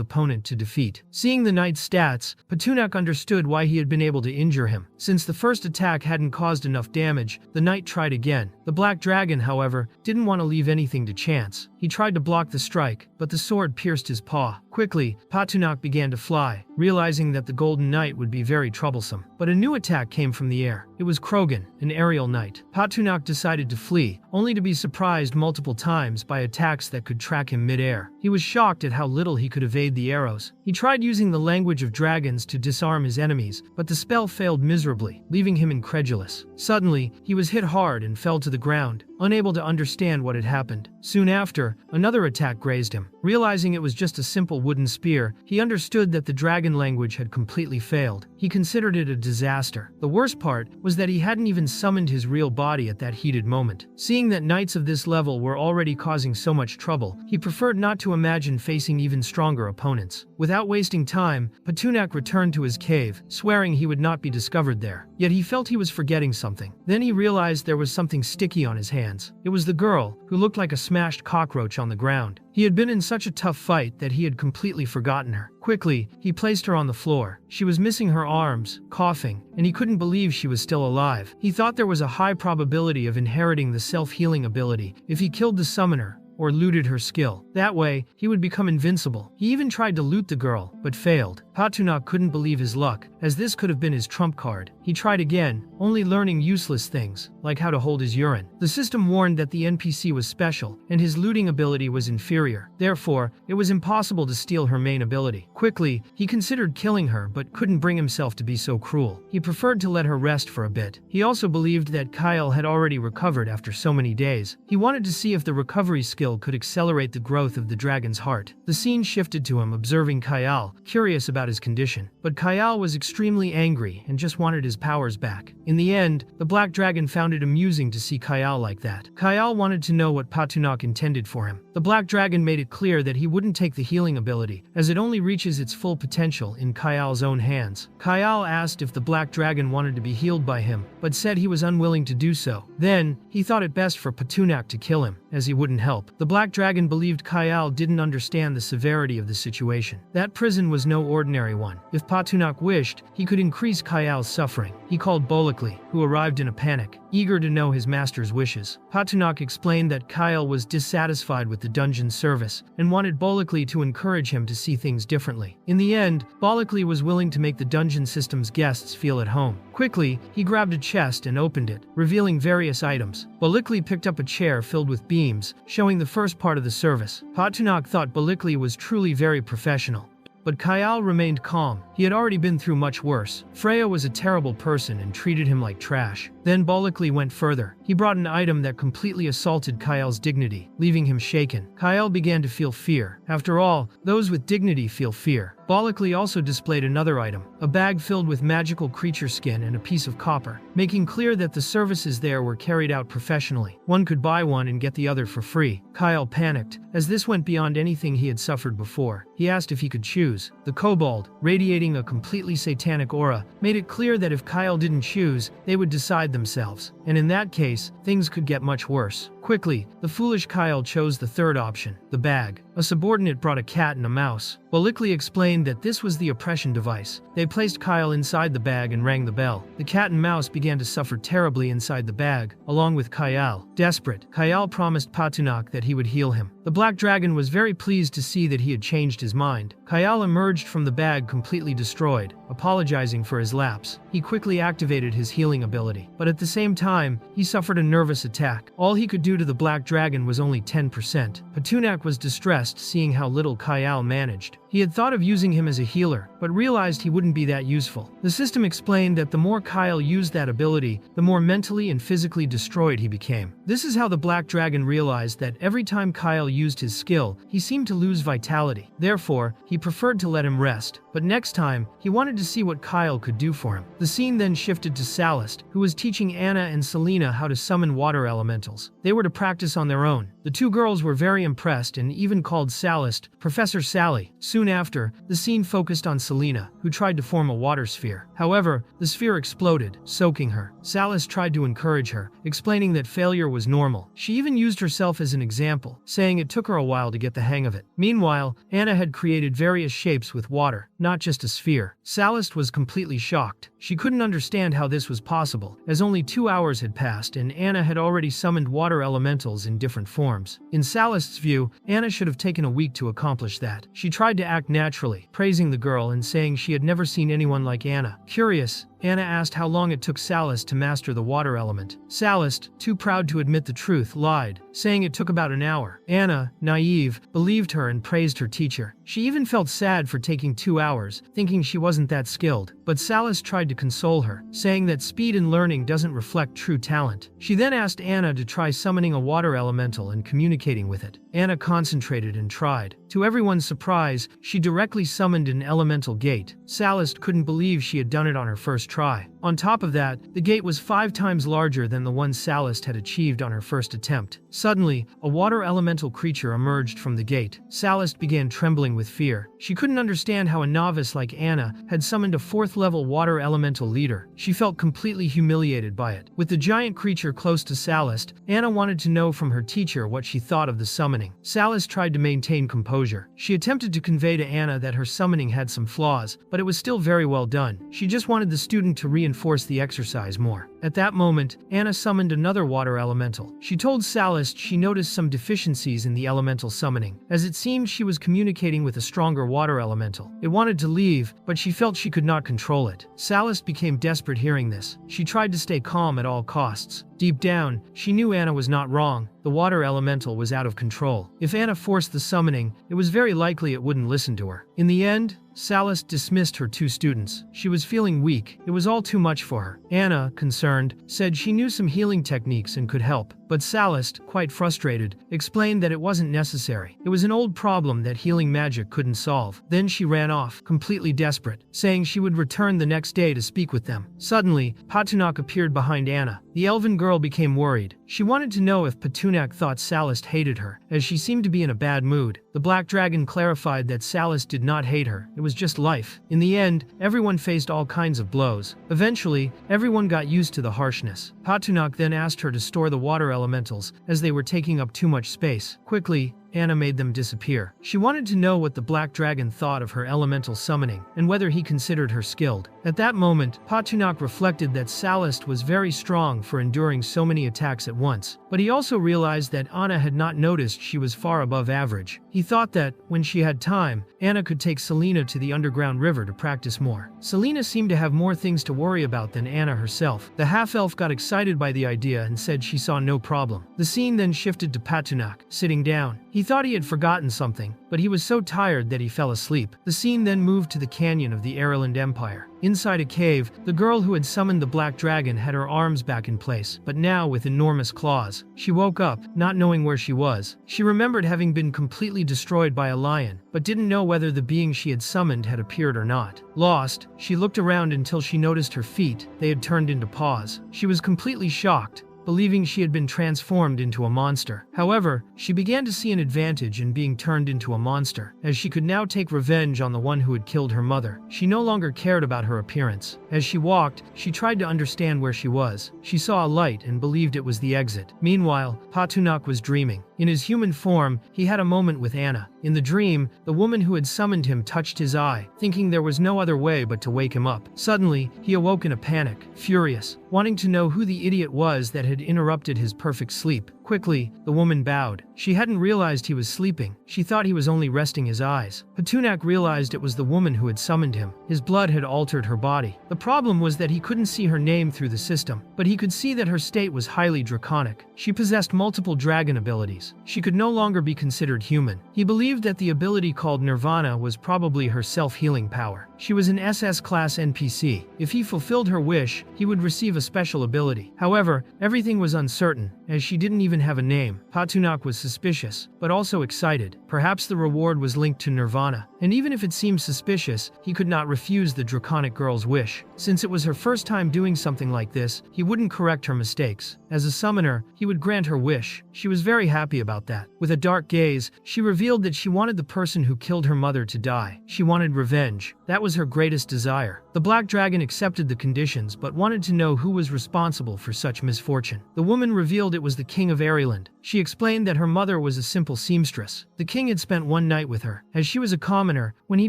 opponent to defeat. Seeing the knight's stats, Patunak understood why he had been able to injure him. Since the first attack hadn't caused enough damage, the knight tried again, The Black Dragon, however, didn't want to leave anything to chance. He tried to block the strike, but the sword pierced his paw. Quickly, Patunak began to fly, realizing that the Golden Knight would be very troublesome. But a new attack came from the air. It was Krogan, an aerial knight. Patunak decided to flee, only to be surprised multiple times by attacks that could track him mid-air. He was shocked at how little he could evade the arrows. He tried using the language of dragons to disarm his enemies, but the spell failed miserably, leaving him incredulous. Suddenly, he was hit hard and fell to the ground, unable to understand what had happened. Soon after, another attack grazed him. Realizing it was just a simple wooden spear, he understood that the dragon language had completely failed. He considered it a disaster. The worst part was that he hadn't even summoned his real body at that heated moment. Seeing that knights of this level were already causing so much trouble, he preferred not to imagine facing even stronger opponents. Without wasting time, Patunak returned to his cave, swearing he would not be discovered there. Yet he felt he was forgetting something. Then he realized there was something sticky on his hands. It was the girl, who looked like a smashed cockroach on the ground. He had been in such a tough fight that he had completely forgotten her. Quickly, he placed her on the floor. She was missing her arms, coughing, and he couldn't believe she was still alive. He thought there was a high probability of inheriting the self-healing ability if he killed the summoner or looted her skill. That way, he would become invincible. He even tried to loot the girl, but failed. Patunak couldn't believe his luck, as this could have been his trump card. He tried again, only learning useless things, like how to hold his urine. The system warned that the NPC was special, and his looting ability was inferior. Therefore, it was impossible to steal her main ability. Quickly, he considered killing her, but couldn't bring himself to be so cruel. He preferred to let her rest for a bit. He also believed that Kyle had already recovered after so many days. He wanted to see if the recovery skill could accelerate the growth of the dragon's heart. The scene shifted to him observing Kyle, curious about his condition. But Kyle was extremely angry and just wanted his powers back. In the end, the Black Dragon found it amusing to see Kyle like that. Kyle wanted to know what Patunak intended for him. The Black Dragon made it clear that he wouldn't take the healing ability, as it only reaches its full potential in Kyle's own hands. Kyle asked if the Black Dragon wanted to be healed by him, but said he was unwilling to do so. Then, he thought it best for Patunak to kill him, as he wouldn't help. The Black Dragon believed Kyle didn't understand the severity of the situation. That prison was no ordinary one. If Patunak wished, he could increase Kyle's suffering. He called Bolekli, who arrived in a panic, eager to know his master's wishes. Patunak explained that Kyle was dissatisfied with the dungeon service and wanted Bolekli to encourage him to see things differently. In the end, Bolekli was willing to make the dungeon system's guests feel at home. Quickly, he grabbed a chest and opened it, revealing various items. Bolekli picked up a chair filled with beams, showing the first part of the service. Patunak thought Bolekli was truly very professional. But Kyle remained calm. He had already been through much worse. Freya was a terrible person and treated him like trash. Then Bolekli went further. He brought an item that completely assaulted Kyle's dignity, leaving him shaken. Kyle began to feel fear. After all, those with dignity feel fear. Bolekli also displayed another item, a bag filled with magical creature skin and a piece of copper, making clear that the services there were carried out professionally. One could buy one and get the other for free. Kyle panicked, as this went beyond anything he had suffered before. He asked if he could choose. The kobold, radiating a completely satanic aura, made it clear that if Kyle didn't choose, they would decide themselves. And in that case, things could get much worse. Quickly, the foolish Kyle chose the third option, the bag. A subordinate brought a cat and a mouse. Bolekli explained that this was the oppression device. They placed Kyle inside the bag and rang the bell. The cat and mouse began to suffer terribly inside the bag, along with Kyle. Desperate, Kyle promised Patunak that he would heal him. The Black Dragon was very pleased to see that he had changed his mind. Kyle emerged from the bag completely destroyed, apologizing for his lapse. He quickly activated his healing ability, but at the same time, he suffered a nervous attack. All he could do to the Black Dragon was only 10%. Patunak was distressed seeing how little Kyle managed. He had thought of using him as a healer, but realized he wouldn't be that useful. The system explained that the more Kyle used that ability, the more mentally and physically destroyed he became. This is how the Black Dragon realized that every time Kyle used his skill, he seemed to lose vitality. Therefore, he preferred to let him rest. But next time, he wanted to see what Kyle could do for him. The scene then shifted to Salist, who was teaching Anna and Selena how to summon water elementals. They were were to practice on their own. The two girls were very impressed and even called Sallust Professor Sally. Soon after, the scene focused on Selena, who tried to form a water sphere. However, the sphere exploded, soaking her. Sallust tried to encourage her, explaining that failure was normal. She even used herself as an example, saying it took her a while to get the hang of it. Meanwhile, Anna had created various shapes with water, not just a sphere. Sallust was completely shocked. She couldn't understand how this was possible, as only 2 hours had passed and Anna had already summoned water elementals in different forms. In Sallust's view, Anna should have taken a week to accomplish that. She tried to act naturally, praising the girl and saying she had never seen anyone like Anna. Curious, Anna asked how long it took Sallust to master the water element. Sallust, too proud to admit the truth, lied, saying it took about an hour. Anna, naive, believed her and praised her teacher. She even felt sad for taking 2 hours, thinking she wasn't that skilled. But Sallust tried to console her, saying that speed in learning doesn't reflect true talent. She then asked Anna to try summoning a water elemental and communicating with it. Anna concentrated and tried. To everyone's surprise, she directly summoned an elemental gate. Sallust couldn't believe she had done it on her first try. On top of that, the gate was 5 times larger than the one Sallust had achieved on her first attempt. Suddenly, a water elemental creature emerged from the gate. Sallust began trembling with fear. She couldn't understand how a novice like Anna had summoned a 4th-level water elemental leader. She felt completely humiliated by it. With the giant creature close to Sallust, Anna wanted to know from her teacher what she thought of the summoning. Sallust tried to maintain composure. She attempted to convey to Anna that her summoning had some flaws, but it was still very well done. She just wanted the student to reinforce the exercise more. At that moment, Anna summoned another water elemental. She told Sallust she noticed some deficiencies in the elemental summoning, as it seemed she was communicating with a stronger water elemental. It wanted to leave, but she felt she could not control it. Sallust became desperate hearing this. She tried to stay calm at all costs. Deep down, she knew Anna was not wrong. The water elemental was out of control. If Anna forced the summoning, it was very likely it wouldn't listen to her. In the end, Sallust dismissed her 2 students. She was feeling weak. It was all too much for her. Anna, concerned, said she knew some healing techniques and could help. But Sallust, quite frustrated, explained that it wasn't necessary. It was an old problem that healing magic couldn't solve. Then she ran off, completely desperate, saying she would return the next day to speak with them. Suddenly, Patunak appeared behind Anna. The elven girl became worried. She wanted to know if Patunak thought Sallust hated her, as she seemed to be in a bad mood. The black dragon clarified that Sallust did not hate her. It was just life. In the end, everyone faced all kinds of blows. Eventually, everyone got used to the harshness. Patunak then asked her to store the water elementals, as they were taking up too much space. Quickly, Anna made them disappear. She wanted to know what the black dragon thought of her elemental summoning, and whether he considered her skilled. At that moment, Patunak reflected that Sallust was very strong for enduring so many attacks at once, but he also realized that Anna had not noticed she was far above average. He thought that, when she had time, Anna could take Selena to the underground river to practice more. Selena seemed to have more things to worry about than Anna herself. The half-elf got excited by the idea and said she saw no problem. The scene then shifted to Patunak, sitting down. He thought he had forgotten something, but he was so tired that he fell asleep. The scene then moved to the canyon of the Ireland Empire. Inside a cave, the girl who had summoned the black dragon had her arms back in place, but now with enormous claws. She woke up, not knowing where she was. She remembered having been completely destroyed by a lion, but didn't know whether the being she had summoned had appeared or not. Lost, she looked around until she noticed her feet. They had turned into paws. She was completely shocked, believing she had been transformed into a monster. However, she began to see an advantage in being turned into a monster, as she could now take revenge on the one who had killed her mother. She no longer cared about her appearance. As she walked, she tried to understand where she was. She saw a light and believed it was the exit. Meanwhile, Patunak was dreaming. In his human form, he had a moment with Anna. In the dream, the woman who had summoned him touched his eye, thinking there was no other way but to wake him up. Suddenly, he awoke in a panic, furious, wanting to know who the idiot was that had interrupted his perfect sleep. Quickly, the woman bowed. She hadn't realized he was sleeping. She thought he was only resting his eyes. Patunak realized it was the woman who had summoned him. His blood had altered her body. The problem was that he couldn't see her name through the system, but he could see that her state was highly draconic. She possessed multiple dragon abilities. She could no longer be considered human. He believed that the ability called Nirvana was probably her self-healing power. She was an SS-class NPC. If he fulfilled her wish, he would receive a special ability. However, everything was uncertain, as she didn't even have a name. Patunak was suspicious, but also excited. Perhaps the reward was linked to Nirvana. and even if it seemed suspicious, he could not refuse the draconic girl's wish. Since it was her first time doing something like this, he wouldn't correct her mistakes. As a summoner, he would grant her wish. She was very happy about that. With a dark gaze, she revealed that she wanted the person who killed her mother to die. She wanted revenge. That was her greatest desire. The black dragon accepted the conditions but wanted to know who was responsible for such misfortune. The woman revealed it was the king of Airyland. She explained that her mother was a simple seamstress. The king had spent one night with her. As she was a commoner, when he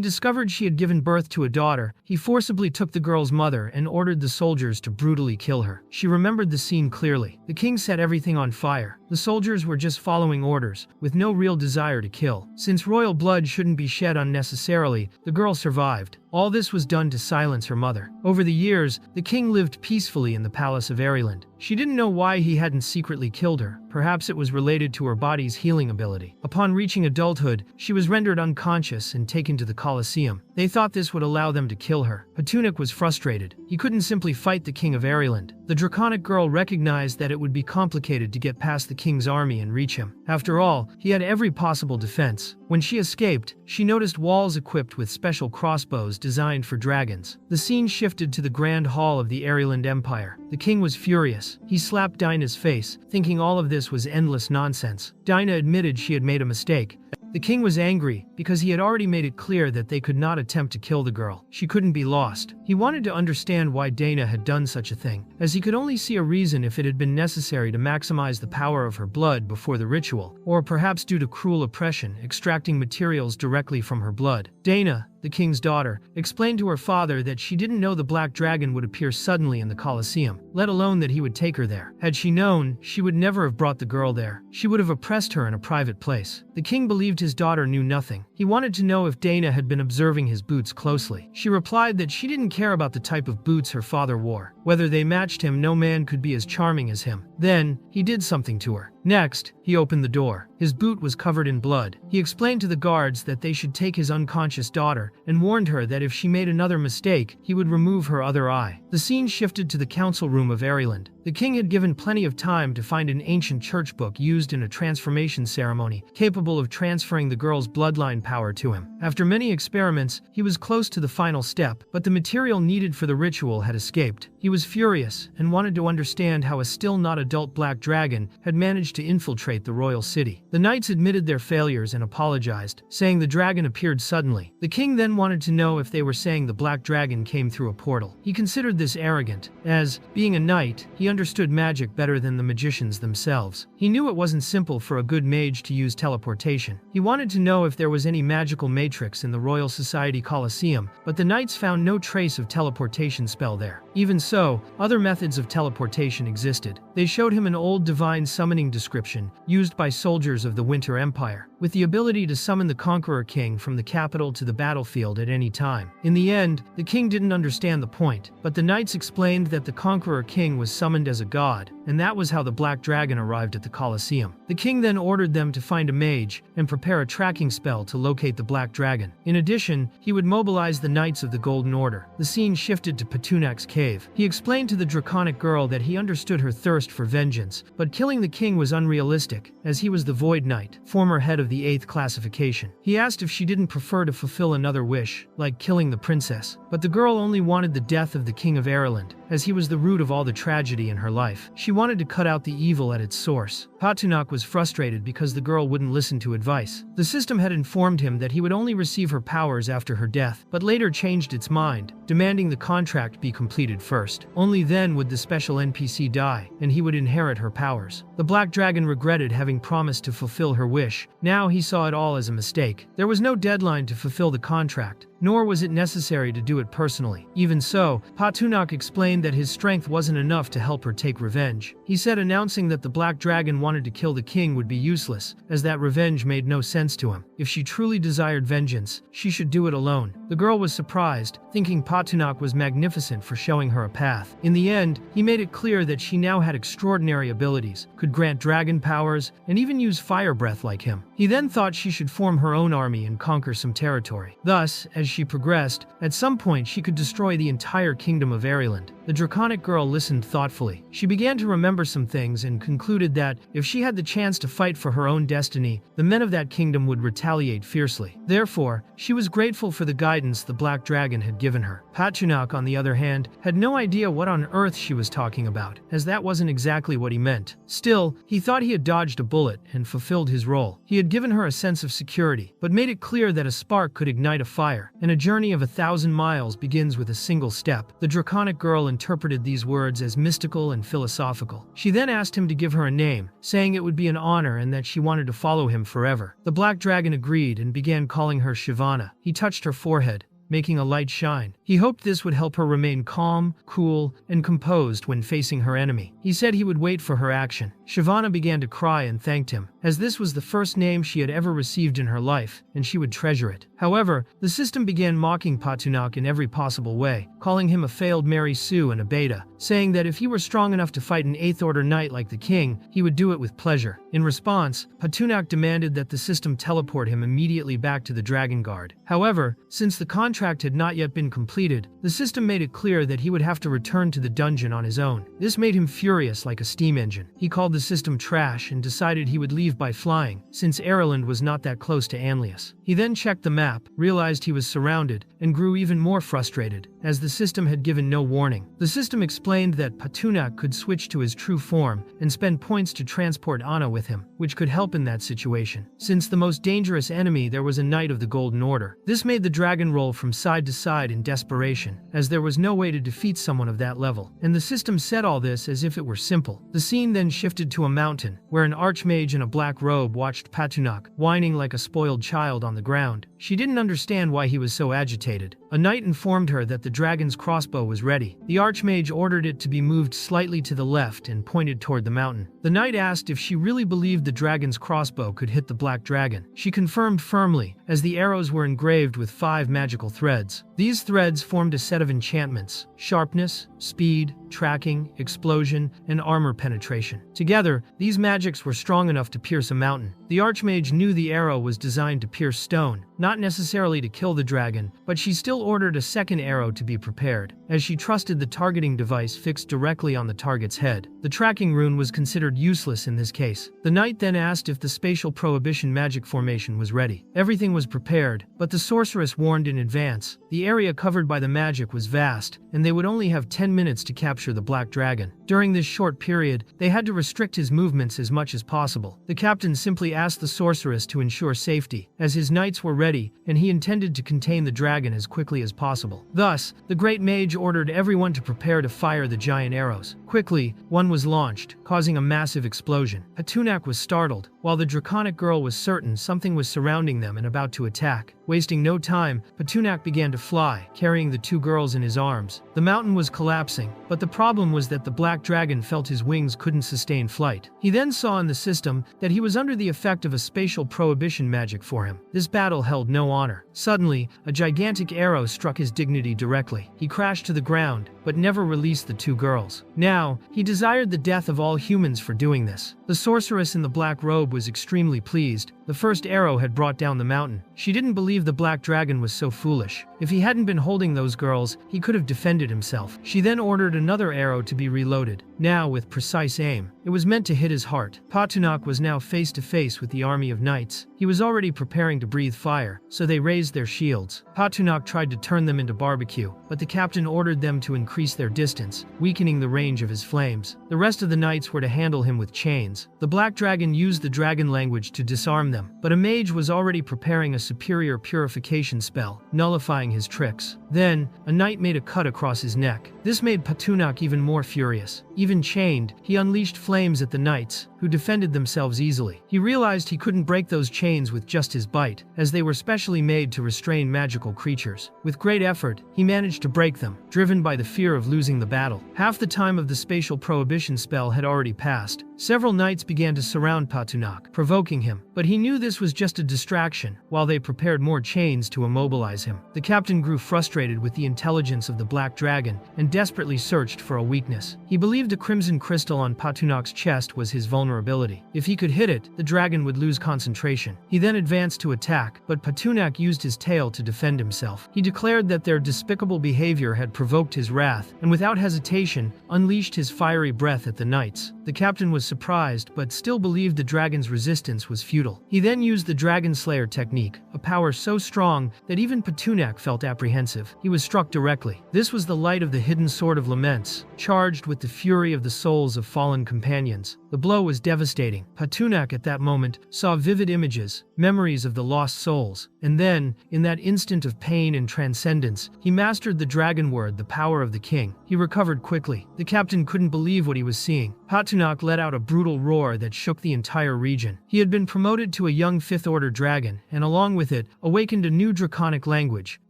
discovered she had given birth to a daughter, he forcibly took the girl's mother and ordered the soldiers to brutally kill her. She remembered the scene clearly. The king set everything on fire. The soldiers were just following orders, with no real desire to kill. Since royal blood shouldn't be shed unnecessarily, the girl survived. All this was done to silence her mother. Over the years, the king lived peacefully in the palace of Airyland. She didn't know why he hadn't secretly killed her. Perhaps it was related to her body's healing ability. Upon reaching adulthood, she was rendered unconscious and taken to the Colosseum. They thought this would allow them to kill her. Patunik was frustrated. He couldn't simply fight the king of Airyland. The draconic girl recognized that it would be complicated to get past the king's army and reach him. After all, he had every possible defense. When she escaped, she noticed walls equipped with special crossbows designed for dragons. The scene shifted to the Grand Hall of the Airyland Empire. The king was furious. He slapped Dinah's face, thinking all of this was endless nonsense. Dinah admitted she had made a mistake. The king was angry because he had already made it clear that they could not attempt to kill the girl. She couldn't be lost. He wanted to understand why Dana had done such a thing, as he could only see a reason if it had been necessary to maximize the power of her blood before the ritual, or perhaps due to cruel oppression, extracting materials directly from her blood. Dana, the king's daughter, explained to her father that she didn't know the black dragon would appear suddenly in the Colosseum, let alone that he would take her there. Had she known, she would never have brought the girl there. She would have oppressed her in a private place. The king believed his daughter knew nothing. He wanted to know if Dana had been observing his boots closely. She replied that she didn't care about the type of boots her father wore. Whether they matched him, no man could be as charming as him. Then, he did something to her. Next, he opened the door. His boot was covered in blood. He explained to the guards that they should take his unconscious daughter and warned her that if she made another mistake, he would remove her other eye. The scene shifted to the council room of Airyland. The king had given plenty of time to find an ancient church book used in a transformation ceremony, capable of transferring the girl's bloodline power to him. After many experiments, he was close to the final step, but the material needed for the ritual had escaped. He was furious and wanted to understand how a still not adult black dragon had managed to infiltrate the royal city. The knights admitted their failures and apologized, saying the dragon appeared suddenly. The king then wanted to know if they were saying the black dragon came through a portal. He considered this arrogant, as, being a knight, he understood magic better than the magicians themselves. He knew it wasn't simple for a good mage to use teleportation. He wanted to know if there was any magical matrix in the Royal Society Colosseum, but the knights found no trace of teleportation spell there. Even so, other methods of teleportation existed. They showed him an old divine summoning description used by soldiers of the Winter Empire, with the ability to summon the Conqueror King from the capital to the battlefield at any time. In the end, the king didn't understand the point, but the knights explained that the Conqueror King was summoned as a god, and that was how the black dragon arrived at the Colosseum. The king then ordered them to find a mage and prepare a tracking spell to locate the black dragon. In addition, he would mobilize the Knights of the Golden Order. The scene shifted to Patunak's cave. He explained to the draconic girl that he understood her thirst for vengeance, but killing the king was unrealistic, as he was the Void Knight, former head of the 8th classification. He asked if she didn't prefer to fulfill another wish, like killing the princess, but the girl only wanted the death of the king of Airyland, as he was the root of all the tragedy in her life. She wanted to cut out the evil at its source. Patunak was frustrated because the girl wouldn't listen to advice. The system had informed him that he would only receive her powers after her death, but later changed its mind, demanding the contract be completed first. Only then would the special NPC die, and he would inherit her powers. The black dragon regretted having promised to fulfill her wish. Now he saw it all as a mistake. There was no deadline to fulfill the contract, nor was it necessary to do it personally. Even so, Patunak explained that his strength wasn't enough to help her take revenge. He said announcing that the black dragon wanted to kill the king would be useless, as that revenge made no sense to him. If she truly desired vengeance, she should do it alone. The girl was surprised, thinking Patunak was magnificent for showing her a path. In the end, he made it clear that she now had extraordinary abilities, could grant dragon powers, and even use fire breath like him. He then thought she should form her own army and conquer some territory. Thus, as she progressed, at some point she could destroy the entire kingdom of Airyland. The draconic girl listened thoughtfully. She began to remember some things and concluded that, if she had the chance to fight for her own destiny, the men of that kingdom would retaliate fiercely. Therefore, she was grateful for the guidance the Black Dragon had given her. Patunok, on the other hand, had no idea what on earth she was talking about, as that wasn't exactly what he meant. Still, he thought he had dodged a bullet and fulfilled his role. He had given her a sense of security, but made it clear that a spark could ignite a fire, and a journey of 1,000 miles begins with a single step. The draconic girl interpreted these words as mystical and philosophical. She then asked him to give her a name, saying it would be an honor and that she wanted to follow him forever. The Black Dragon agreed and began calling her Shivana. He touched her forehead, making a light shine. He hoped this would help her remain calm, cool, and composed when facing her enemy. He said he would wait for her action. Shivana began to cry and thanked him, as this was the first name she had ever received in her life, and she would treasure it. However, the system began mocking Patunok in every possible way, calling him a failed Mary Sue and a beta, saying that if he were strong enough to fight an 8th Order knight like the king, he would do it with pleasure. In response, Patunok demanded that the system teleport him immediately back to the Dragon Guard. However, since the contract had not yet been completed, the system made it clear that he would have to return to the dungeon on his own. This made him furious like a steam engine. He called the system trash and decided he would leave by flying, since Ireland was not that close to Anlius. He then checked the map, realized he was surrounded, and grew even more frustrated, as the system had given no warning. The system explained that Patunok could switch to his true form and spend points to transport Anna with him, which could help in that situation, since the most dangerous enemy there was a Knight of the Golden Order. This made the dragon roll from side to side in desperation, as there was no way to defeat someone of that level, and the system said all this as if it were simple. The scene then shifted to a mountain, where an archmage in a black robe watched Patunok, whining like a spoiled child on the ground. She didn't understand why he was so agitated. A knight informed her that the dragon's crossbow was ready. The archmage ordered it to be moved slightly to the left and pointed toward the mountain. The knight asked if she really believed the dragon's crossbow could hit the black dragon. She confirmed firmly, as the arrows were engraved with 5 magical threads. These threads formed a set of enchantments: sharpness, speed, tracking, explosion, and armor penetration. Together, these magics were strong enough to pierce a mountain. The archmage knew the arrow was designed to pierce stone, not necessarily to kill the dragon, but she still ordered a second arrow to be prepared, as she trusted the targeting device fixed directly on the target's head. The tracking rune was considered useless in this case. The knight then asked if the spatial prohibition magic formation was ready. Everything was prepared, but the sorceress warned in advance. The area covered by the magic was vast, and they would only have 10 minutes to capture the black dragon. During this short period, they had to restrict his movements as much as possible. The captain simply asked the sorceress to ensure safety, as his knights were ready, and he intended to contain the dragon as quickly as possible. Thus, the great mage ordered everyone to prepare to fire the giant arrows. Quickly, one was launched, causing a massive explosion. Patunok was startled, while the draconic girl was certain something was surrounding them and about to attack. Wasting no time, Patunok began to fly, carrying the 2 girls in his arms. The mountain was collapsing, but the problem was that the black dragon felt his wings couldn't sustain flight. He then saw in the system that he was under the effect of a spatial prohibition magic for him. This battle held no honor. Suddenly, a gigantic arrow struck his dignity directly. He crashed to the ground, but never released the 2 girls. Now, he desired the death of all humans for doing this. The sorceress in the black robe was extremely pleased. The first arrow had brought down the mountain. She didn't believe the black dragon was so foolish. If he hadn't been holding those girls, he could have defended himself. She then ordered another arrow to be reloaded, now with precise aim. It was meant to hit his heart. Patunok was now face to face with the army of knights. He was already preparing to breathe fire, so they raised their shields. Patunok tried to turn them into barbecue, but the captain ordered them to increase their distance, weakening the range of his flames. The rest of the knights were to handle him with chains. The black dragon used the dragon language to disarm them, but a mage was already preparing a superior purification spell, nullifying his tricks. Then, a knight made a cut across his neck. This made Patunok even more furious. Even chained, he unleashed flames at the knights, who defended themselves easily. He realized he couldn't break those chains with just his bite, as they were specially made to restrain magical creatures. With great effort, he managed to break them, driven by the fear of losing the battle. Half the time of the spatial prohibition spell had already passed. Several knights began to surround Patunok, provoking him, but he knew this was just a distraction, while they prepared more chains to immobilize him. The captain grew frustrated with the intelligence of the black dragon and desperately searched for a weakness. He believed the crimson crystal on Patunok's chest was his vulnerability. If he could hit it, the dragon would lose concentration. He then advanced to attack, but Patunok used his tail to defend himself. He declared that their despicable behavior had provoked his wrath, and without hesitation, unleashed his fiery breath at the knights. The captain was surprised, but still believed the dragon's resistance was futile. He then used the Dragon Slayer technique, a power so strong that even Patunok felt apprehensive. He was struck directly. This was the light of the hidden sword of laments, charged with the fury of the souls of fallen companions. The blow was devastating. Patunok at that moment saw vivid images, memories of the lost souls, and then, in that instant of pain and transcendence, he mastered the dragon word, the power of the king. He recovered quickly. The captain couldn't believe what he was seeing. Patunok let out a brutal roar that shook the entire region. He had been promoted to a young fifth-order dragon, and along with it, awakened a new draconic language,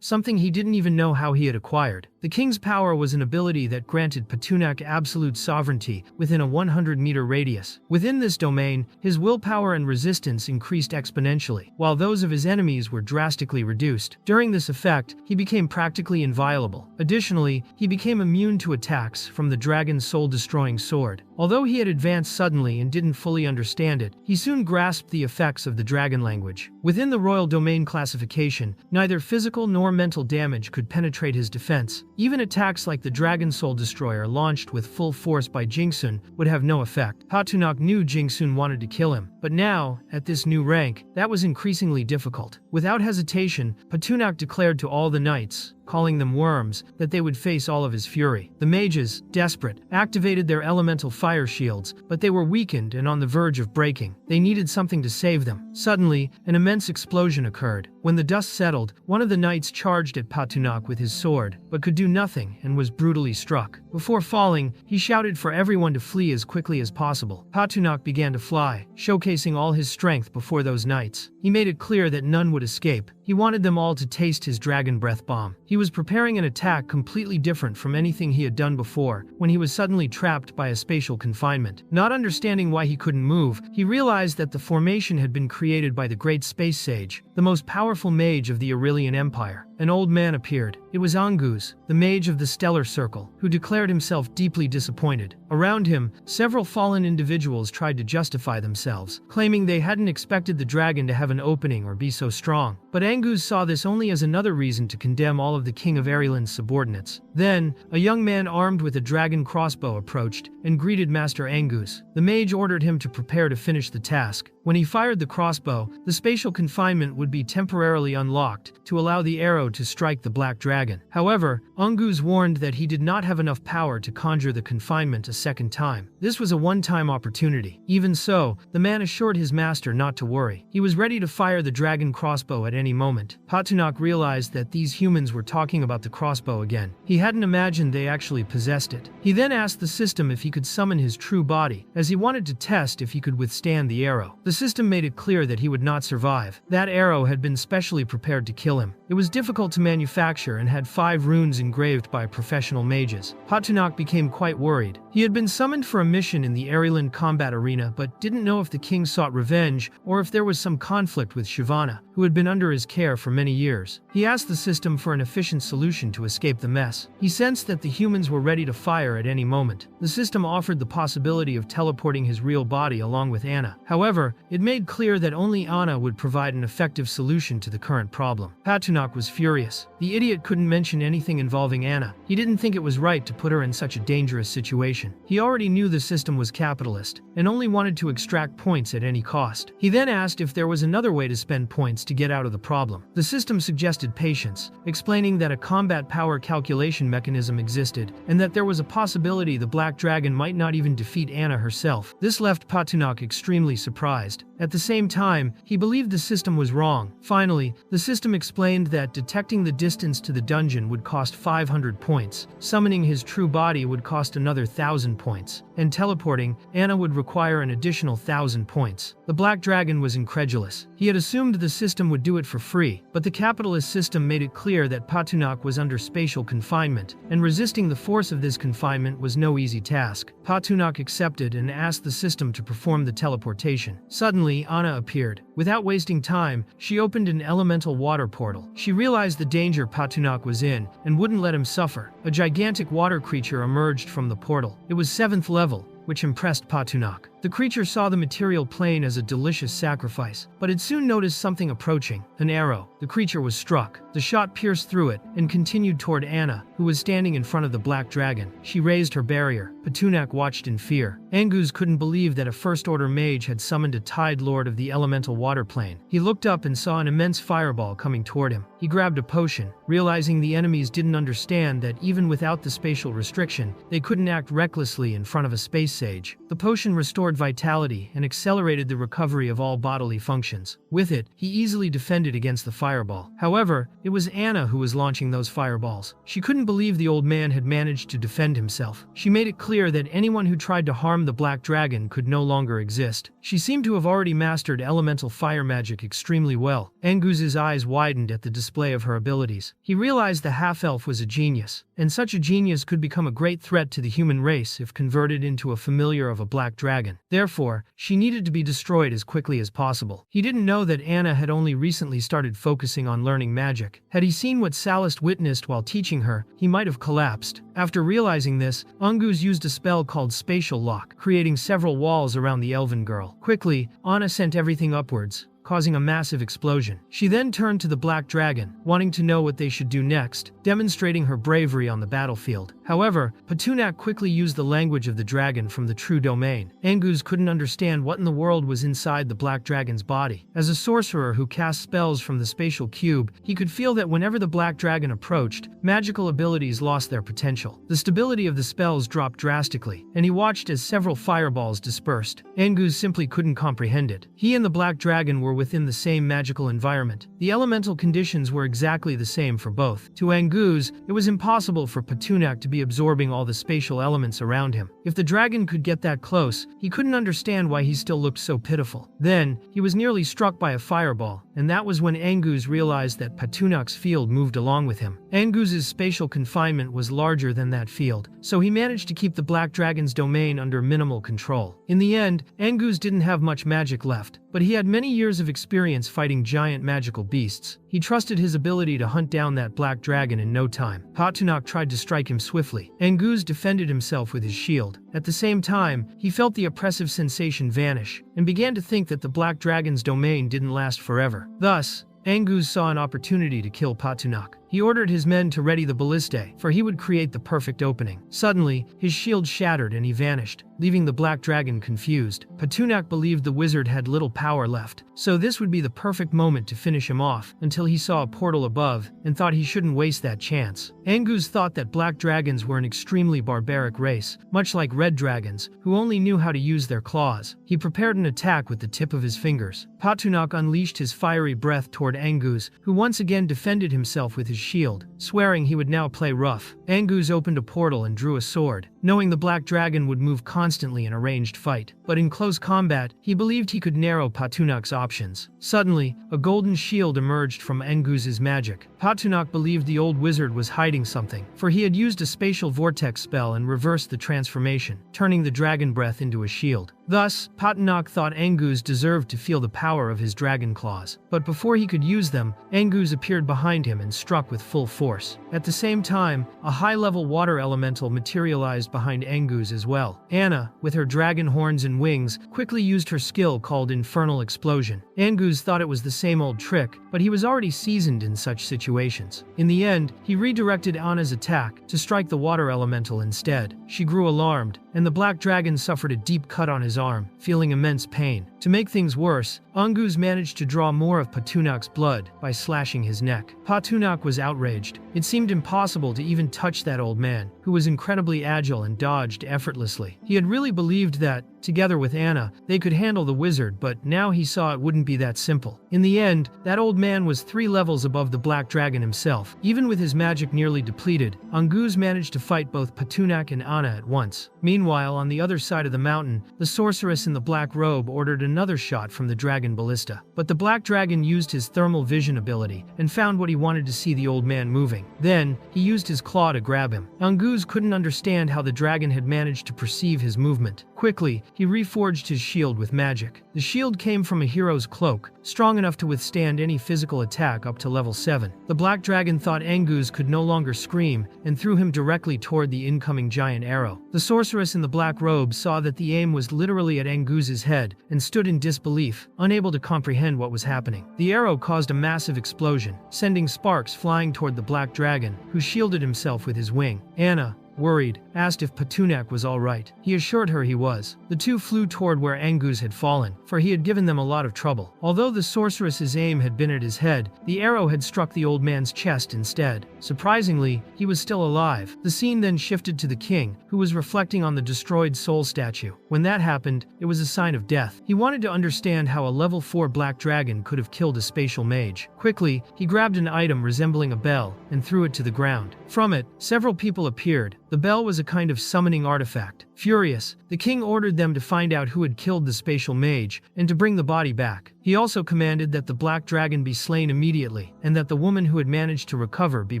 something he didn't even know how he had acquired. The king's power was an ability that granted Patunok absolute sovereignty within a 100-meter radius. Within this domain, his willpower and resistance increased exponentially, while those of his enemies were drastically reduced. During this effect, he became practically inviolable. Additionally, he became immune to attacks from the dragon's soul-destroying sword. Although he had advanced suddenly and didn't fully understand it, he soon grasped the effects of the dragon language. Within the royal domain classification, neither physical nor mental damage could penetrate his defense. Even attacks like the Dragon Soul Destroyer launched with full force by Jingsun would have no effect. Patunok knew Jingsun wanted to kill him, but now, at this new rank, that was increasingly difficult. Without hesitation, Patunok declared to all the knights, calling them worms, that they would face all of his fury. The mages, desperate, activated their elemental fire shields, but they were weakened and on the verge of breaking. They needed something to save them. Suddenly, an immense explosion occurred. When the dust settled, one of the knights charged at Patunok with his sword, but could do nothing and was brutally struck. Before falling, he shouted for everyone to flee as quickly as possible. Patunok began to fly, showcasing all his strength before those knights. He made it clear that none would escape. He wanted them all to taste his dragon breath bomb. He was preparing an attack completely different from anything he had done before, when he was suddenly trapped by a spatial confinement. Not understanding why he couldn't move, he realized that the formation had been created by the great space sage, the most powerful mage of the Aurelian Empire. An old man appeared. It was Angus, the mage of the Stellar Circle, who declared himself deeply disappointed. Around him, several fallen individuals tried to justify themselves, claiming they hadn't expected the dragon to have an opening or be so strong. But Angus saw this only as another reason to condemn all of the King of Ariland's subordinates. Then, a young man armed with a dragon crossbow approached and greeted Master Angus. The mage ordered him to prepare to finish the task. When he fired the crossbow, the spatial confinement would be temporarily unlocked to allow the arrow to strike the black dragon. However, Angus warned that he did not have enough power to conjure the confinement a second time. This was a one-time opportunity. Even so, the man assured his master not to worry. He was ready to fire the dragon crossbow at any moment. Patunok realized that these humans were talking about the crossbow again. He hadn't imagined they actually possessed it. He then asked the system if he could summon his true body, as he wanted to test if he could withstand the arrow. The system made it clear that he would not survive. That arrow had been specially prepared to kill him. It was difficult to manufacture and had 5 runes engraved by professional mages. Patunok became quite worried. He had been summoned for a mission in the Ariland combat arena, but didn't know if the king sought revenge or if there was some conflict with Shivana, who had been under his care for many years. He asked the system for an efficient solution to escape the mess. He sensed that the humans were ready to fire at any moment. The system offered the possibility of teleporting his real body along with Anna. However, it made clear that only Anna would provide an effective solution to the current problem. Patunok was furious. The idiot couldn't mention anything involving Anna. He didn't think it was right to put her in such a dangerous situation. He already knew the system was capitalist, and only wanted to extract points at any cost. He then asked if there was another way to spend points to get out of the problem. The system suggested patience, explaining that a combat power calculation mechanism existed, and that there was a possibility the Black Dragon might not even defeat Anna herself. This left Patunok extremely surprised. At the same time, he believed the system was wrong. Finally, the system explained that detecting the distance to the dungeon would cost 500 points, summoning his true body would cost another 1,000 points, and teleporting Anna would require an additional 1,000 points. The Black Dragon was incredulous. He had assumed the system would do it for free, but the capitalist system made it clear that Patunok was under spatial confinement, and resisting the force of this confinement was no easy task. Patunok accepted and asked the system to perform the teleportation. Suddenly, Suddenly, Anna appeared. Without wasting time, she opened an elemental water portal. She realized the danger Patunak was in and wouldn't let him suffer. A gigantic water creature emerged from the portal. It was 7th level, which impressed Patunak. The creature saw the material plane as a delicious sacrifice, but it soon noticed something approaching, an arrow. The creature was struck. The shot pierced through it and continued toward Anna, who was standing in front of the black dragon. She raised her barrier. Patunak watched in fear. Angus couldn't believe that a First-Order mage had summoned a Tide Lord of the elemental water plane. He looked up and saw an immense fireball coming toward him. He grabbed a potion, realizing the enemies didn't understand that even without the spatial restriction, they couldn't act recklessly in front of a space sage. The potion restored vitality and accelerated the recovery of all bodily functions. With it, he easily defended against the fireball. However, it was Anna who was launching those fireballs. She couldn't believe the old man had managed to defend himself. She made it clear that anyone who tried to harm the black dragon could no longer exist. She seemed to have already mastered elemental fire magic extremely well. Angus's eyes widened at the display of her abilities. He realized the half-elf was a genius, and such a genius could become a great threat to the human race if converted into a familiar of a black dragon. Therefore, she needed to be destroyed as quickly as possible. He didn't know that Anna had only recently started focusing on learning magic. Had he seen what Salist witnessed while teaching her, he might have collapsed. After realizing this, Angus used a spell called Spatial Lock, creating several walls around the elven girl. Quickly, Anna sent everything upwards, causing a massive explosion. She then turned to the black dragon, wanting to know what they should do next, demonstrating her bravery on the battlefield. However, Patunak quickly used the language of the dragon from the true domain. Angus couldn't understand what in the world was inside the black dragon's body. As a sorcerer who cast spells from the spatial cube, he could feel that whenever the black dragon approached, magical abilities lost their potential. The stability of the spells dropped drastically, and he watched as several fireballs dispersed. Angus simply couldn't comprehend it. He and the black dragon were within the same magical environment. The elemental conditions were exactly the same for both. To Angus, it was impossible for Patunak to be absorbing all the spatial elements around him. If the dragon could get that close, he couldn't understand why he still looked so pitiful. Then, he was nearly struck by a fireball, and that was when Angus realized that Patunak's field moved along with him. Angus's spatial confinement was larger than that field, so he managed to keep the black dragon's domain under minimal control. In the end, Angus didn't have much magic left, but he had many years of experience fighting giant magical beasts. He trusted his ability to hunt down that black dragon in no time. Patunak tried to strike him swiftly. Angus defended himself with his shield. At the same time, he felt the oppressive sensation vanish, and began to think that the black dragon's domain didn't last forever. Thus, Angus saw an opportunity to kill Patunak. He ordered his men to ready the ballistae, for he would create the perfect opening. Suddenly, his shield shattered and he vanished, leaving the black dragon confused. Patunak believed the wizard had little power left, so this would be the perfect moment to finish him off, until he saw a portal above, and thought he shouldn't waste that chance. Angus thought that black dragons were an extremely barbaric race, much like red dragons, who only knew how to use their claws. He prepared an attack with the tip of his fingers. Patunak unleashed his fiery breath toward Angus, who once again defended himself with his shield, swearing he would now play rough. Angus opened a portal and drew a sword, knowing the black dragon would move constantly in a ranged fight. But in close combat, he believed he could narrow Patunak's options. Suddenly, a golden shield emerged from Angus's magic. Patunak believed the old wizard was hiding something, for he had used a spatial vortex spell and reversed the transformation, turning the dragon breath into a shield. Thus, Patunak thought Angus deserved to feel the power of his dragon claws. But before he could use them, Angus appeared behind him and struck with full force. At the same time, a high-level water elemental materialized behind Angus as well. Anna, with her dragon horns and wings, quickly used her skill called Infernal Explosion. Angus thought it was the same old trick, but he was already seasoned in such situations. In the end, he redirected Anna's attack to strike the water elemental instead. She grew alarmed, and the black dragon suffered a deep cut on his arm, feeling immense pain. To make things worse, Angus managed to draw more of Patunak's blood by slashing his neck. Patunak was outraged. It seemed impossible to even touch that old man, who was incredibly agile and dodged effortlessly. He had really believed that, together with Anna, they could handle the wizard, but now he saw it wouldn't be that simple. In the end, that old man was 3 levels above the black dragon himself. Even with his magic nearly depleted, Angus managed to fight both Patunak and Anna at once. Meanwhile, on the other side of the mountain, the sorceress in the black robe ordered another shot from the dragon ballista. But the black dragon used his thermal vision ability and found what he wanted to see: the old man moving. Then, he used his claw to grab him. Angus couldn't understand how the dragon had managed to perceive his movement. Quickly, he reforged his shield with magic. The shield came from a hero's cloak, strong enough to withstand any physical attack up to level 7. The black dragon thought Angus could no longer scream and threw him directly toward the incoming giant arrow. The sorceress in the black robe saw that the aim was literally at Angus's head and stood in disbelief, unable to comprehend what was happening. The arrow caused a massive explosion, sending sparks flying toward the black dragon, who shielded himself with his wing. Anna, worried, asked if Petunak was all right. He assured her he was. The two flew toward where Angus had fallen, for he had given them a lot of trouble. Although the sorceress's aim had been at his head, the arrow had struck the old man's chest instead. Surprisingly, he was still alive. The scene then shifted to the king, who was reflecting on the destroyed soul statue. When that happened, it was a sign of death. He wanted to understand how a level 4 black dragon could have killed a spatial mage. Quickly, he grabbed an item resembling a bell and threw it to the ground. From it, several people appeared. The bell was a kind of summoning artifact. Furious, the king ordered them to find out who had killed the spatial mage and to bring the body back. He also commanded that the black dragon be slain immediately and that the woman who had managed to recover be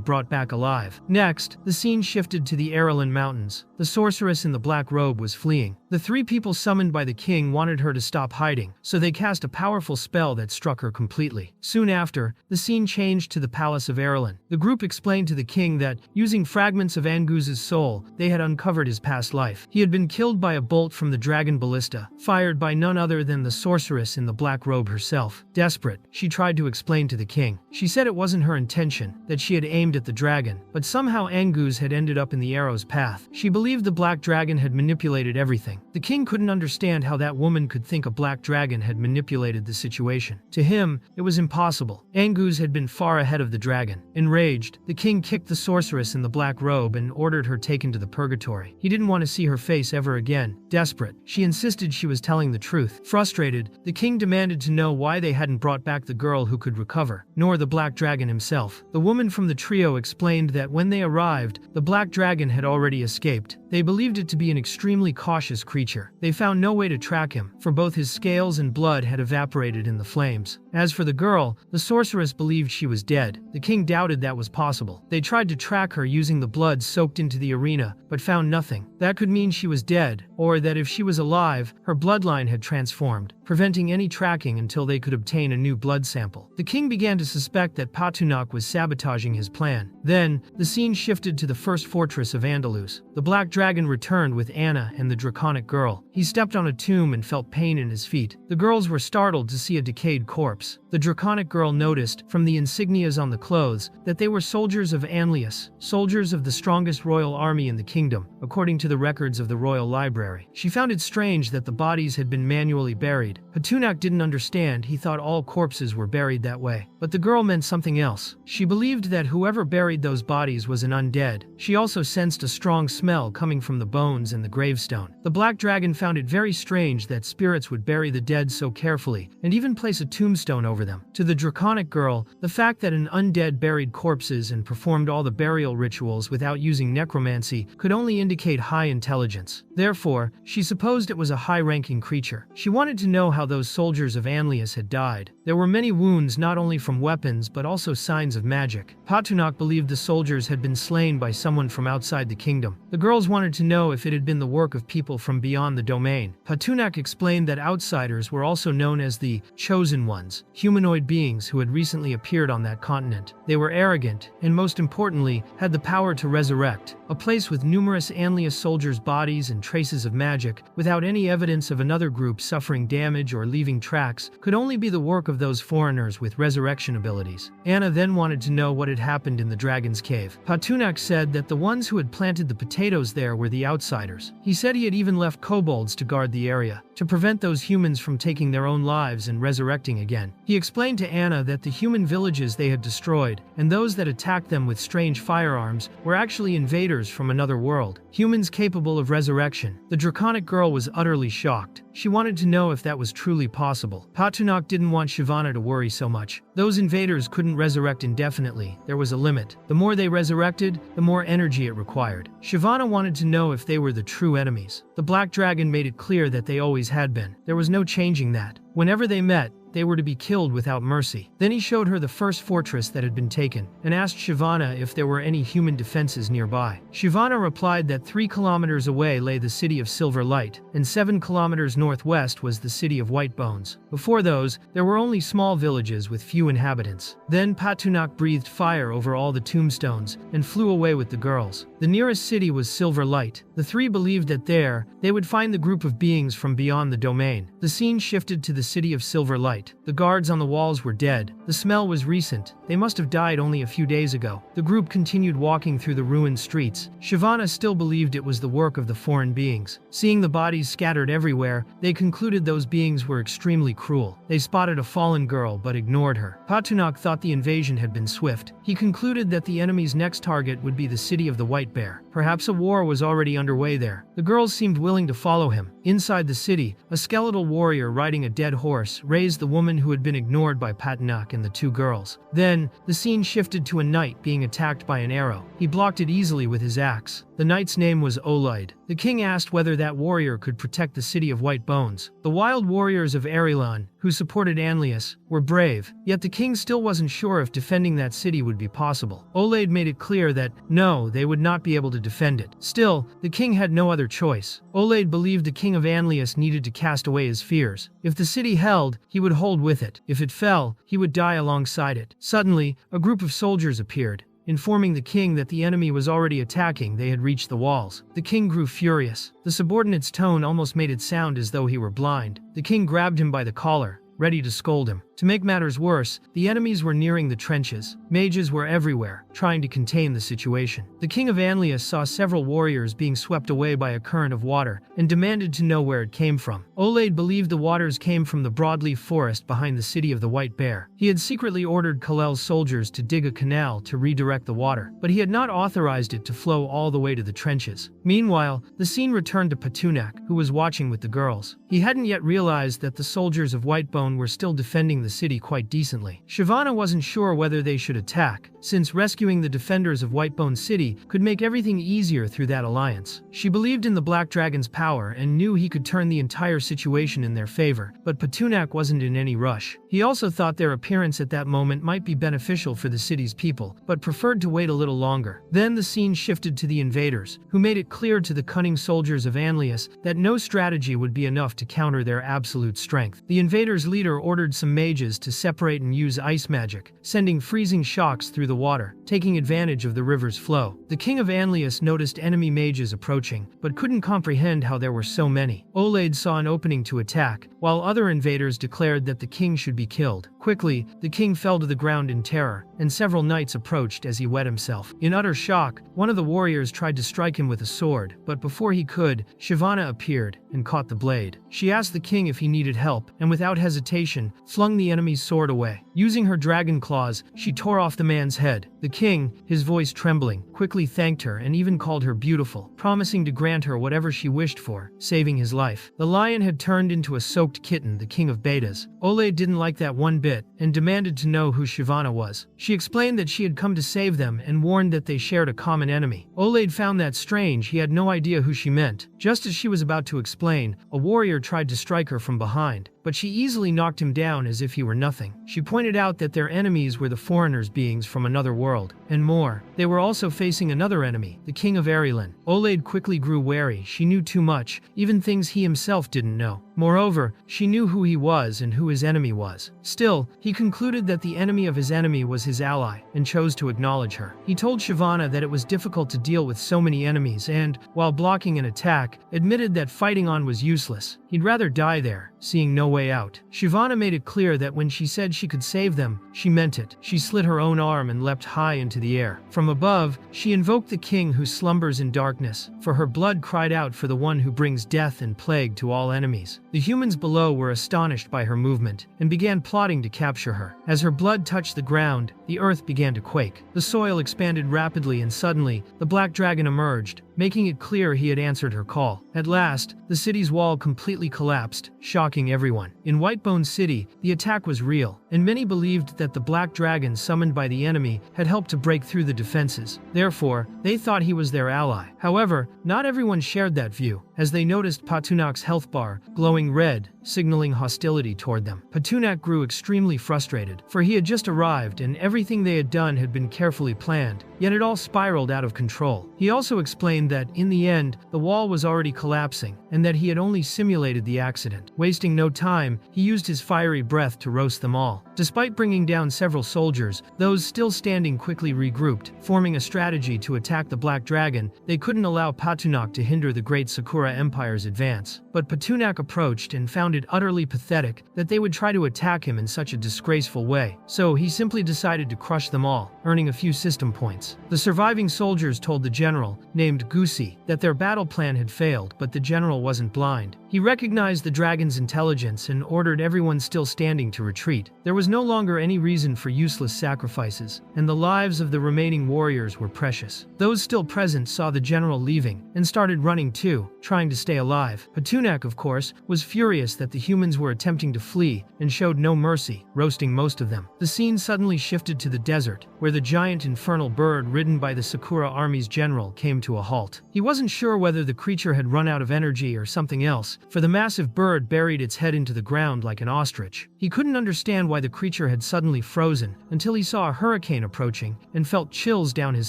brought back alive. Next, the scene shifted to the Arelin Mountains. The sorceress in the black robe was fleeing. The 3 people summoned by the king wanted her to stop hiding, so they cast a powerful spell that struck her completely. Soon after, the scene changed to the palace of Arelin. The group explained to the king that, using fragments of Angus's soul, they had uncovered his past life. He had been killed by a bolt from the dragon ballista, fired by none other than the sorceress in the black robe herself. Desperate, she tried to explain to the king. She said it wasn't her intention, that she had aimed at the dragon, but somehow Angus had ended up in the arrow's path. She believed the black dragon had manipulated everything. The king couldn't understand how that woman could think a black dragon had manipulated the situation. To him, it was impossible. Angus had been far ahead of the dragon. Enraged, the king kicked the sorceress in the black robe and ordered her taken to the purgatory. He didn't want to see her face ever again. Desperate, she insisted she was telling the truth. Frustrated, the king demanded to know why they hadn't brought back the girl who could recover, nor the black dragon himself. The woman from the trio explained that when they arrived, the black dragon had already escaped. They believed it to be an extremely cautious creature. They found no way to track him, for both his scales and blood had evaporated in the flames. As for the girl, the sorceress believed she was dead. The king doubted that was possible. They tried to track her using the blood soaked into the arena, but found nothing. That could mean she was dead, or that if she was alive, her bloodline had transformed, preventing any tracking until they could obtain a new blood sample. The king began to suspect that Petunak was sabotaging his plan. Then, the scene shifted to the first fortress of Andalus. The black dragon returned with Anna and the draconic girl. He stepped on a tomb and felt pain in his feet. The girls were startled to see a decayed corpse. The draconic girl noticed, from the insignias on the clothes, that they were soldiers of Anlius, soldiers of the strongest royal army in the kingdom, according to the records of the royal library. She found it strange that the bodies had been manually buried. Petunak didn't understand. He thought all corpses were buried that way. But the girl meant something else. She believed that whoever buried those bodies was an undead. She also sensed a strong smell coming from the bones and the gravestone. The black dragon found it very strange that spirits would bury the dead so carefully, and even place a tombstone over them. To the draconic girl, the fact that an undead buried corpses and performed all the burial rituals without using necromancy could only indicate high intelligence. Therefore, she supposed it was a high-ranking creature. She wanted to know how those soldiers of Anlius had died. There were many wounds not only from weapons but also signs of magic. Petunak believed the soldiers had been slain by someone from outside the kingdom. The girls wanted to know if it had been the work of people from beyond the domain. Petunak explained that outsiders were also known as the Chosen Ones, humanoid beings who had recently appeared on that continent. They were arrogant, and most importantly, had the power to resurrect. A place with numerous Anlius soldiers' bodies and traces of magic, without any evidence of another group suffering damage or leaving tracks, could only be the work of those foreigners with resurrection abilities. Anna then wanted to know what had happened in the dragon's cave. Petunak said that the ones who had planted the potatoes there were the outsiders. He said he had even left kobolds to guard the area, to prevent those humans from taking their own lives and resurrecting again. He explained to Anna that the human villages they had destroyed, and those that attacked them with strange firearms, were actually invaders from another world, humans capable of resurrection. The draconic girl was utterly shocked. She wanted to know if that was truly possible. Petunak didn't want Shyvana to worry so much. Those invaders couldn't resurrect indefinitely. There was a limit. The more they resurrected, the more energy it required. Shyvana wanted to know if they were the true enemies. The black dragon made it clear that they always had been. There was no changing that. Whenever they met, they were to be killed without mercy. Then he showed her the first fortress that had been taken, and asked Shyvana if there were any human defenses nearby. Shyvana replied that 3 kilometers away lay the city of Silver Light, and 7 kilometers northwest was the city of White Bones. Before those, there were only small villages with few inhabitants. Then Patunak breathed fire over all the tombstones and flew away with the girls. The nearest city was Silver Light. The 3 believed that there, they would find the group of beings from beyond the domain. The scene shifted to the city of Silver Light. The guards on the walls were dead. The smell was recent. They must have died only a few days ago. The group continued walking through the ruined streets. Shyvana still believed it was the work of the foreign beings. Seeing the bodies scattered everywhere, they concluded those beings were extremely cruel. They spotted a fallen girl but ignored her. Patunak thought the invasion had been swift. He concluded that the enemy's next target would be the city of the White Bear. Perhaps a war was already underway there. The girls seemed willing to follow him. Inside the city, a skeletal warrior riding a dead horse raised the woman who had been ignored by Patunak and the 2 girls. Then, the scene shifted to a knight being attacked by an arrow. He blocked it easily with his axe. The knight's name was Olaid. The king asked whether that warrior could protect the city of White Bones. The wild warriors of Arilan, who supported Anlius, were brave, yet the king still wasn't sure if defending that city would be possible. Olaid made it clear that, no, they would not be able to defend it. Still, the king had no other choice. Olaid believed the king of Anlius needed to cast away his fears. If the city held, he would hold with it. If it fell, he would die alongside it. Suddenly, a group of soldiers appeared, informing the king that the enemy was already attacking. They had reached the walls. The king grew furious. The subordinate's tone almost made it sound as though he were blind. The king grabbed him by the collar, ready to scold him. To make matters worse, the enemies were nearing the trenches. Mages were everywhere, trying to contain the situation. The king of Anlius saw several warriors being swept away by a current of water and demanded to know where it came from. Olaid believed the waters came from the broadleaf forest behind the city of the White Bear. He had secretly ordered Kalel's soldiers to dig a canal to redirect the water, but he had not authorized it to flow all the way to the trenches. Meanwhile, the scene returned to Patunak, who was watching with the girls. He hadn't yet realized that the soldiers of Whitebone were still defending the city quite decently. Shyvana wasn't sure whether they should attack, since rescuing the defenders of Whitebone City could make everything easier through that alliance. She believed in the Black Dragon's power and knew he could turn the entire situation in their favor, but Patunak wasn't in any rush. He also thought their appearance at that moment might be beneficial for the city's people, but preferred to wait a little longer. Then the scene shifted to the invaders, who made it clear to the cunning soldiers of Anlius that no strategy would be enough to counter their absolute strength. The invaders' leader ordered some mages to separate and use ice magic, sending freezing shocks through the water, taking advantage of the river's flow. The king of Anlius noticed enemy mages approaching, but couldn't comprehend how there were so many. Olaid saw an opening to attack, while other invaders declared that the king should be killed. Quickly, the king fell to the ground in terror, and several knights approached as he wet himself. In utter shock, one of the warriors tried to strike him with a sword, but before he could, Shyvana appeared and caught the blade. She asked the king if he needed help, and without hesitation, flung the enemy's sword away. Using her dragon claws, she tore off the man's head. The king, his voice trembling, quickly thanked her and even called her beautiful, promising to grant her whatever she wished for, saving his life. The lion had turned into a soaked kitten, the king of Betas. Olaid didn't like that one bit, and demanded to know who Shyvana was. She explained that she had come to save them and warned that they shared a common enemy. Olaid found that strange. He had no idea who she meant. Just as she was about to explain, a warrior tried to strike her from behind, but she easily knocked him down as if he were nothing. She pointed out that their enemies were the foreigners, beings from another world, and more. They were also facing another enemy, the king of Arilin. Olaid quickly grew wary. She knew too much, even things he himself didn't know. Moreover, she knew who he was and who his enemy was. Still, he concluded that the enemy of his enemy was his ally, and chose to acknowledge her. He told Shyvana that it was difficult to deal with so many enemies and, while blocking an attack, admitted that fighting on was useless. He'd rather die there, seeing no way out. Shyvana made it clear that when she said she could save them, she meant it. She slit her own arm and leapt high into the air. From above, she invoked the king who slumbers in darkness, for her blood cried out for the one who brings death and plague to all enemies. The humans below were astonished by her movement, and began plotting to capture her. As her blood touched the ground, the earth began to quake. The soil expanded rapidly, and suddenly, the black dragon emerged, making it clear he had answered her call. At last, the city's wall completely collapsed, shocking everyone. In Whitebone City, the attack was real, and many believed that the black dragon summoned by the enemy had helped to break through the defenses. Therefore, they thought he was their ally. However, not everyone shared that view. as they noticed Patunak's health bar glowing red, signaling hostility toward them. Patunak grew extremely frustrated, for he had just arrived and everything they had done had been carefully planned, yet it all spiraled out of control. He also explained that, in the end, the wall was already collapsing, and that he had only simulated the accident. Wasting no time, he used his fiery breath to roast them all. Despite bringing down several soldiers, those still standing quickly regrouped, forming a strategy to attack the Black Dragon. They couldn't allow Patunak to hinder the great Sakura Empire's advance. But Patunak approached and found it utterly pathetic that they would try to attack him in such a disgraceful way. So he simply decided to crush them all, earning a few system points. The surviving soldiers told the general, named Gusi, that their battle plan had failed, but the general wasn't blind. He recognized the dragon's intelligence and ordered everyone still standing to retreat. There was no longer any reason for useless sacrifices, and the lives of the remaining warriors were precious. Those still present saw the general leaving and started running too, trying to stay alive. Patunak, of course, was furious that the humans were attempting to flee and showed no mercy, roasting most of them. The scene suddenly shifted to the desert, where the giant infernal bird ridden by the Sakura army's general came to a halt. He wasn't sure whether the creature had run out of energy or something else, for the massive bird buried its head into the ground like an ostrich. He couldn't understand why the creature had suddenly frozen until he saw a hurricane approaching and felt chills down his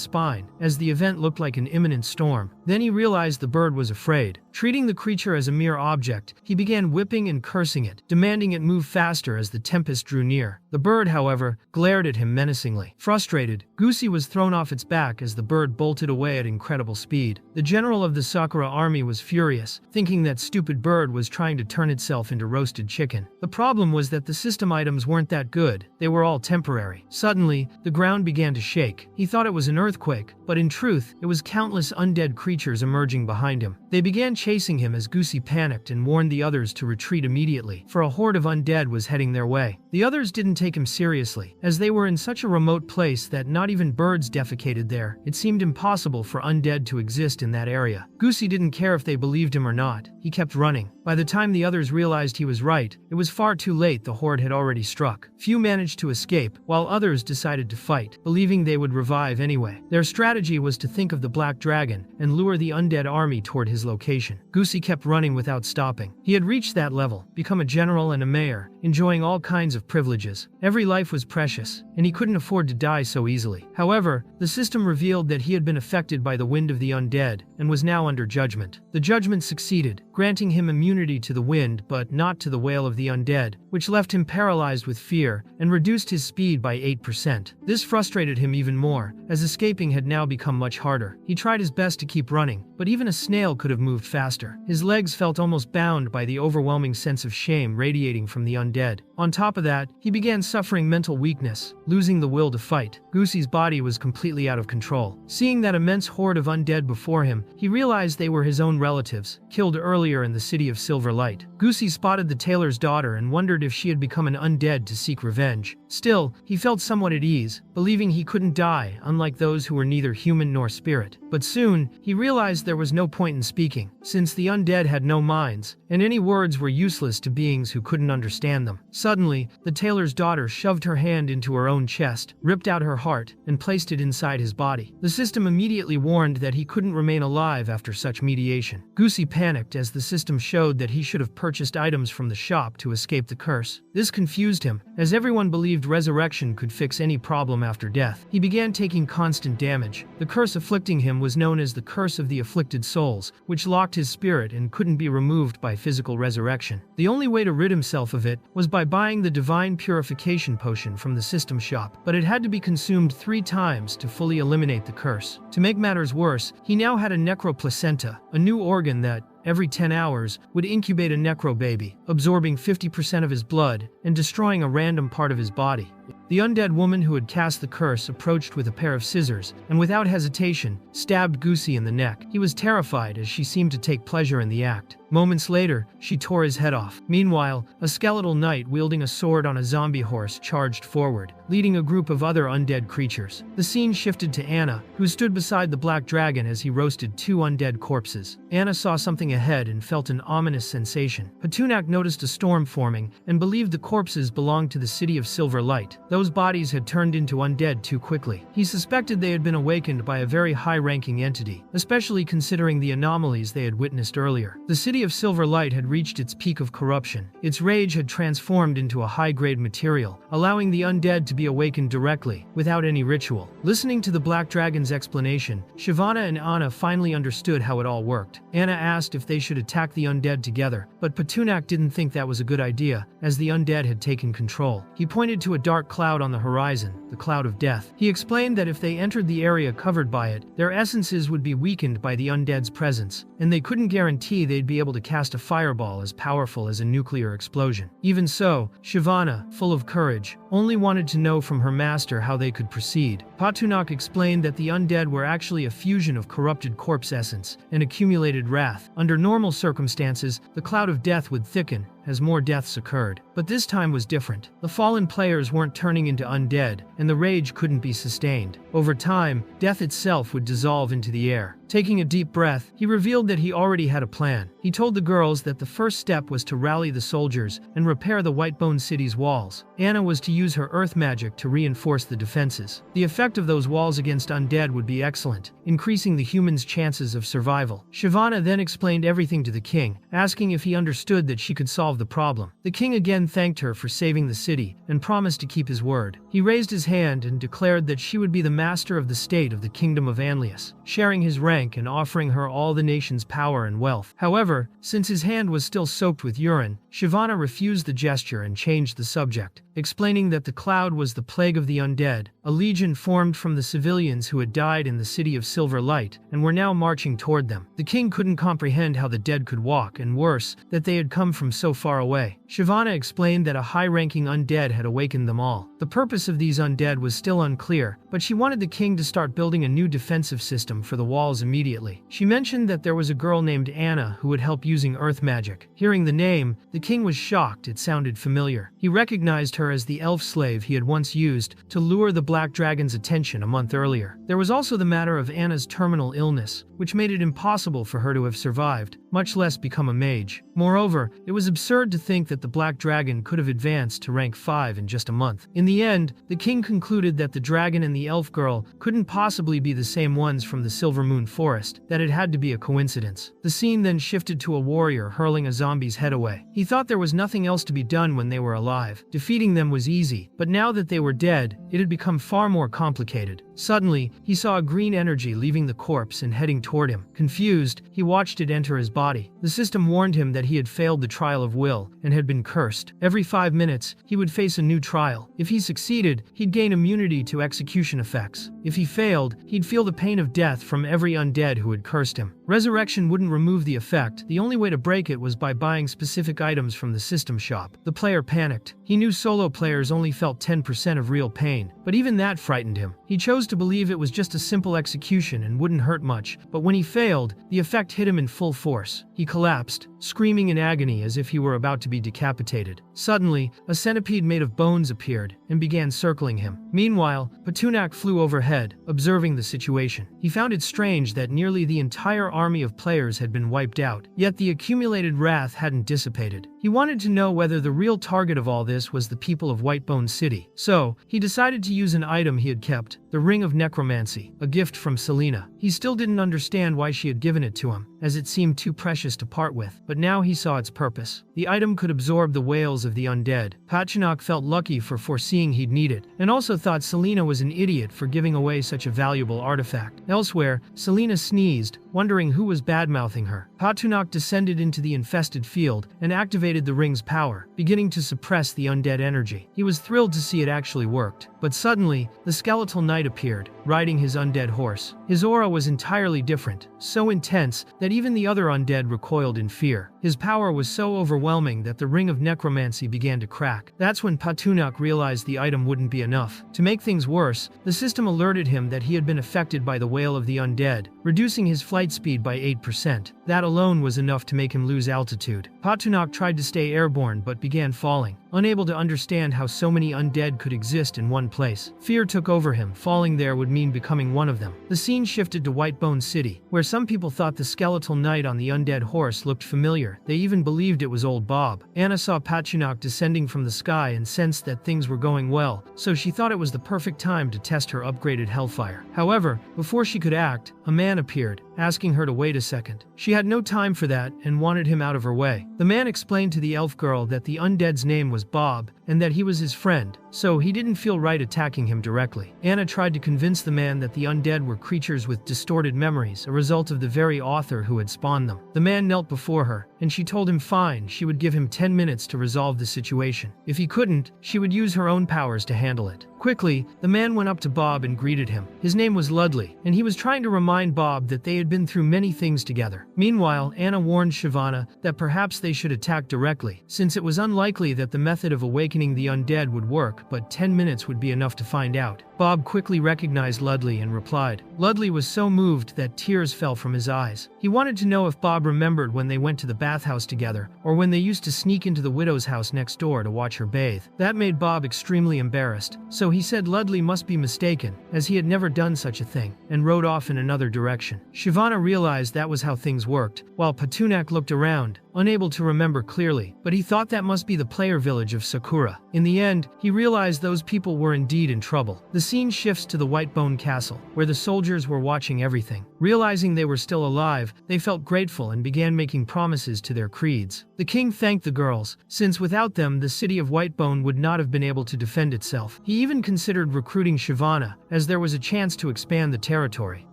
spine as the event looked like an imminent storm. Then he realized the bird was afraid. Treating the creature as a mere object, he began whipping and cursing it, demanding it move faster as the tempest drew near. The bird, however, glared at him menacingly. Frustrated, Gusi was thrown off its back as the bird bolted away at incredible speed. The general of the Sakura army was furious, thinking that stupid bird was trying to turn itself into roasted chicken. The problem was that the system items weren't that good. They were all temporary. Suddenly, the ground began to shake. He thought it was an earthquake, but in truth, it was countless undead creatures emerging behind him. They began chasing him as Gusi panicked and warned the others to retreat immediately, for a horde of undead was heading their way. The others didn't take him seriously, as they were in such a remote place that not even birds defecated there. It seemed impossible for undead to exist in that area. Gusi didn't care if they believed him or not. He kept running. By the time the others realized he was right, it was far too late. The horde had already struck. Few managed to escape, while others decided to fight, believing they would revive anyway. Their strategy was to think of the Black Dragon and lure the undead army toward his location. Gusi kept running without stopping. He had reached that level, become a general and a mayor, enjoying all kinds of privileges. Every life was precious, and he couldn't afford to die so easily. However, the system revealed that he had been affected by the wind of the undead and was now under judgment. The judgment succeeded, granting him immunity to the wind but not to the wail of the undead, which left him paralyzed with fear and reduced his speed by 8%. This frustrated him even more, as escaping had now become much harder. He tried his best to keep running, but even a snail could have moved faster. His legs felt almost bound by the overwhelming sense of shame radiating from the undead. On top of that, he began suffering mental weakness, losing the will to fight. Gusi's body was completely out of control. Seeing that immense horde of undead before him, he realized they were his own relatives, killed earlier in the city of Silver Light. Gusi spotted the tailor's daughter and wondered if she had become an undead to seek revenge. Still, he felt somewhat at ease, believing he couldn't die, unlike those who were neither human nor spirit. But soon, he realized there was no point in speaking, since the undead had no minds, and any words were useless to beings who couldn't understand them. Suddenly, the tailor's daughter shoved her hand into her own chest, ripped out her heart, and placed it inside his body. The system immediately warned that he couldn't remain alive after such mediation. Gusi panicked as the system showed that he should have purchased items from the shop to escape the curse. This confused him, as everyone believed resurrection could fix any problem after death. He began taking constant damage. The curse afflicting him was known as the Curse of the Afflicted Souls, which locked his spirit and couldn't be removed by physical resurrection. The only way to rid himself of it was by buying the Divine Purification Potion from the system shop, but it had to be consumed 3 times to fully eliminate the curse. To make matters worse, he now had a necroplacenta, a new organ that, every 10 hours, would incubate a necro baby, absorbing 50% of his blood and destroying a random part of his body. The undead woman who had cast the curse approached with a pair of scissors, and without hesitation, stabbed Gusi in the neck. He was terrified as she seemed to take pleasure in the act. Moments later, she tore his head off. Meanwhile, a skeletal knight wielding a sword on a zombie horse charged forward, leading a group of other undead creatures. The scene shifted to Anna, who stood beside the black dragon as he roasted two undead corpses. Anna saw something ahead and felt an ominous sensation. Petunak noticed a storm forming and believed the corpses belonged to the city of Silver Light. Those bodies had turned into undead too quickly. He suspected they had been awakened by a very high-ranking entity, especially considering the anomalies they had witnessed earlier. The city of Silver Light had reached its peak of corruption. Its rage had transformed into a high-grade material, allowing the undead to be awakened directly, without any ritual. Listening to the Black Dragon's explanation, Shyvana and Anna finally understood how it all worked. Anna asked if they should attack the undead together, but Petunak didn't think that was a good idea, as the undead had taken control. He pointed to a dark cloud on the horizon, the cloud of death. He explained that if they entered the area covered by it, their essences would be weakened by the undead's presence, and they couldn't guarantee they'd be able to cast a fireball as powerful as a nuclear explosion. Even so, Shyvana, full of courage, only wanted to know from her master how they could proceed. Petunak explained that the undead were actually a fusion of corrupted corpse essence and accumulated wrath. Under normal circumstances, the cloud of death would thicken as more deaths occurred. But this time was different. The fallen players weren't turning into undead, and the rage couldn't be sustained. Over time, death itself would dissolve into the air. Taking a deep breath, he revealed that he already had a plan. He told the girls that the first step was to rally the soldiers and repair the Whitebone City's walls. Anna was to use her earth magic to reinforce the defenses. The effect of those walls against undead would be excellent, increasing the humans' chances of survival. Shyvana then explained everything to the king, asking if he understood that she could solve the problem. The king again thanked her for saving the city and promised to keep his word. He raised his hand and declared that she would be the master of the state of the kingdom of Anlius, sharing his rank and offering her all the nation's power and wealth. However, since his hand was still soaked with urine, Shyvana refused the gesture and changed the subject, explaining that the cloud was the plague of the undead, a legion formed from the civilians who had died in the city of Silver Light and were now marching toward them. The king couldn't comprehend how the dead could walk, and worse, that they had come from so far away. Shyvana explained that a high-ranking undead had awakened them all. The purpose of these undead was still unclear, but she wanted the king to start building a new defensive system for the walls immediately. She mentioned that there was a girl named Anna who would help using earth magic. Hearing the name, the king was shocked. It sounded familiar. He recognized her as the elf slave he had once used to lure the Black Dragon's attention a month earlier. There was also the matter of Anna's terminal illness, which made it impossible for her to have survived, much less become a mage. Moreover, it was absurd to think that the Black Dragon could have advanced to rank 5 in just a month. In the end, the king concluded that the dragon and the elf girl couldn't possibly be the same ones from the Silver Moon Forest, that it had to be a coincidence. The scene then shifted to a warrior hurling a zombie's head away. He thought there was nothing else to be done when they were alive. Defeating them was easy, but now that they were dead, it had become far more complicated. Suddenly, he saw a green energy leaving the corpse and heading toward him. Confused, he watched it enter his body. The system warned him that he had failed the trial of will and had been cursed. Every 5 minutes, he would face a new trial. If he succeeded, he'd gain immunity to execution effects. If he failed, he'd feel the pain of death from every undead who had cursed him. Resurrection wouldn't remove the effect. The only way to break it was by buying specific items from the system shop. The player panicked. He knew solo players only felt 10% of real pain, but even that frightened him. He chose to believe it was just a simple execution and wouldn't hurt much, but when he failed, the effect hit him in full force. He collapsed, screaming in agony as if he were about to be decapitated. Suddenly, a centipede made of bones appeared and began circling him. Meanwhile, Petunak flew overhead, observing the situation. He found it strange that nearly the entire army of players had been wiped out, yet the accumulated wrath hadn't dissipated. He wanted to know whether the real target of all this was the people of Whitebone City. So, he decided to use an item he had kept, the Ring of Necromancy, a gift from Selena. He still didn't understand why she had given it to him, as it seemed too precious to part with, but now he saw its purpose. The item could absorb the wails of the undead. Petunak felt lucky for foreseeing he'd need it, and also thought Selena was an idiot for giving away such a valuable artifact. Elsewhere, Selena sneezed, wondering who was badmouthing her. Petunak descended into the infested field and activated the ring's power, beginning to suppress the undead energy. He was thrilled to see it actually worked. But suddenly, the skeletal knight appeared, riding his undead horse. His aura was entirely different, so intense that even the other undead recoiled in fear. His power was so overwhelming that the ring of necromancy began to crack. That's when Patunak realized the item wouldn't be enough. To make things worse, the system alerted him that he had been affected by the wail of the undead, reducing his flight speed by 8%. That alone was enough to make him lose altitude. Patunak tried to stay airborne but began falling, unable to understand how so many undead could exist in one place. Fear took over him. Falling there would mean becoming one of them. The scene shifted to Whitebone City, where some people thought the skeletal knight on the undead horse looked familiar. They even believed it was old Bob. Anna saw Patunak descending from the sky and sensed that things were going well, so she thought it was the perfect time to test her upgraded Hellfire. However, before she could act, a man appeared, asking her to wait a second. She had no time for that and wanted him out of her way. The man explained to the elf girl that the undead's name was Bob and that he was his friend, so he didn't feel right attacking him directly. Anna tried to convince the man that the undead were creatures with distorted memories, a result of the very author who had spawned them. The man knelt before her, and she told him fine, she would give him 10 minutes to resolve the situation. If he couldn't, she would use her own powers to handle it. Quickly, the man went up to Bob and greeted him. His name was Ludley, and he was trying to remind Bob that they had been through many things together. Meanwhile, Anna warned Shyvana that perhaps they should attack directly, since it was unlikely that the method of awakening the undead would work, but 10 minutes would be enough to find out. Bob quickly recognized Ludley and replied. Ludley was so moved that tears fell from his eyes. He wanted to know if Bob remembered when they went to the bathhouse together, or when they used to sneak into the widow's house next door to watch her bathe. That made Bob extremely embarrassed, so he said Ludley must be mistaken, as he had never done such a thing, and rode off in another direction. Shyvana realized that was how things worked, while Patunak looked around, unable to remember clearly, but he thought that must be the player village of Sakura. In the end, he realized those people were indeed in trouble. The scene shifts to the Whitebone Castle, where the soldiers were watching everything. Realizing they were still alive, they felt grateful and began making promises to their creeds. The king thanked the girls, since without them the city of Whitebone would not have been able to defend itself. He even considered recruiting Shyvana, as there was a chance to expand the territory.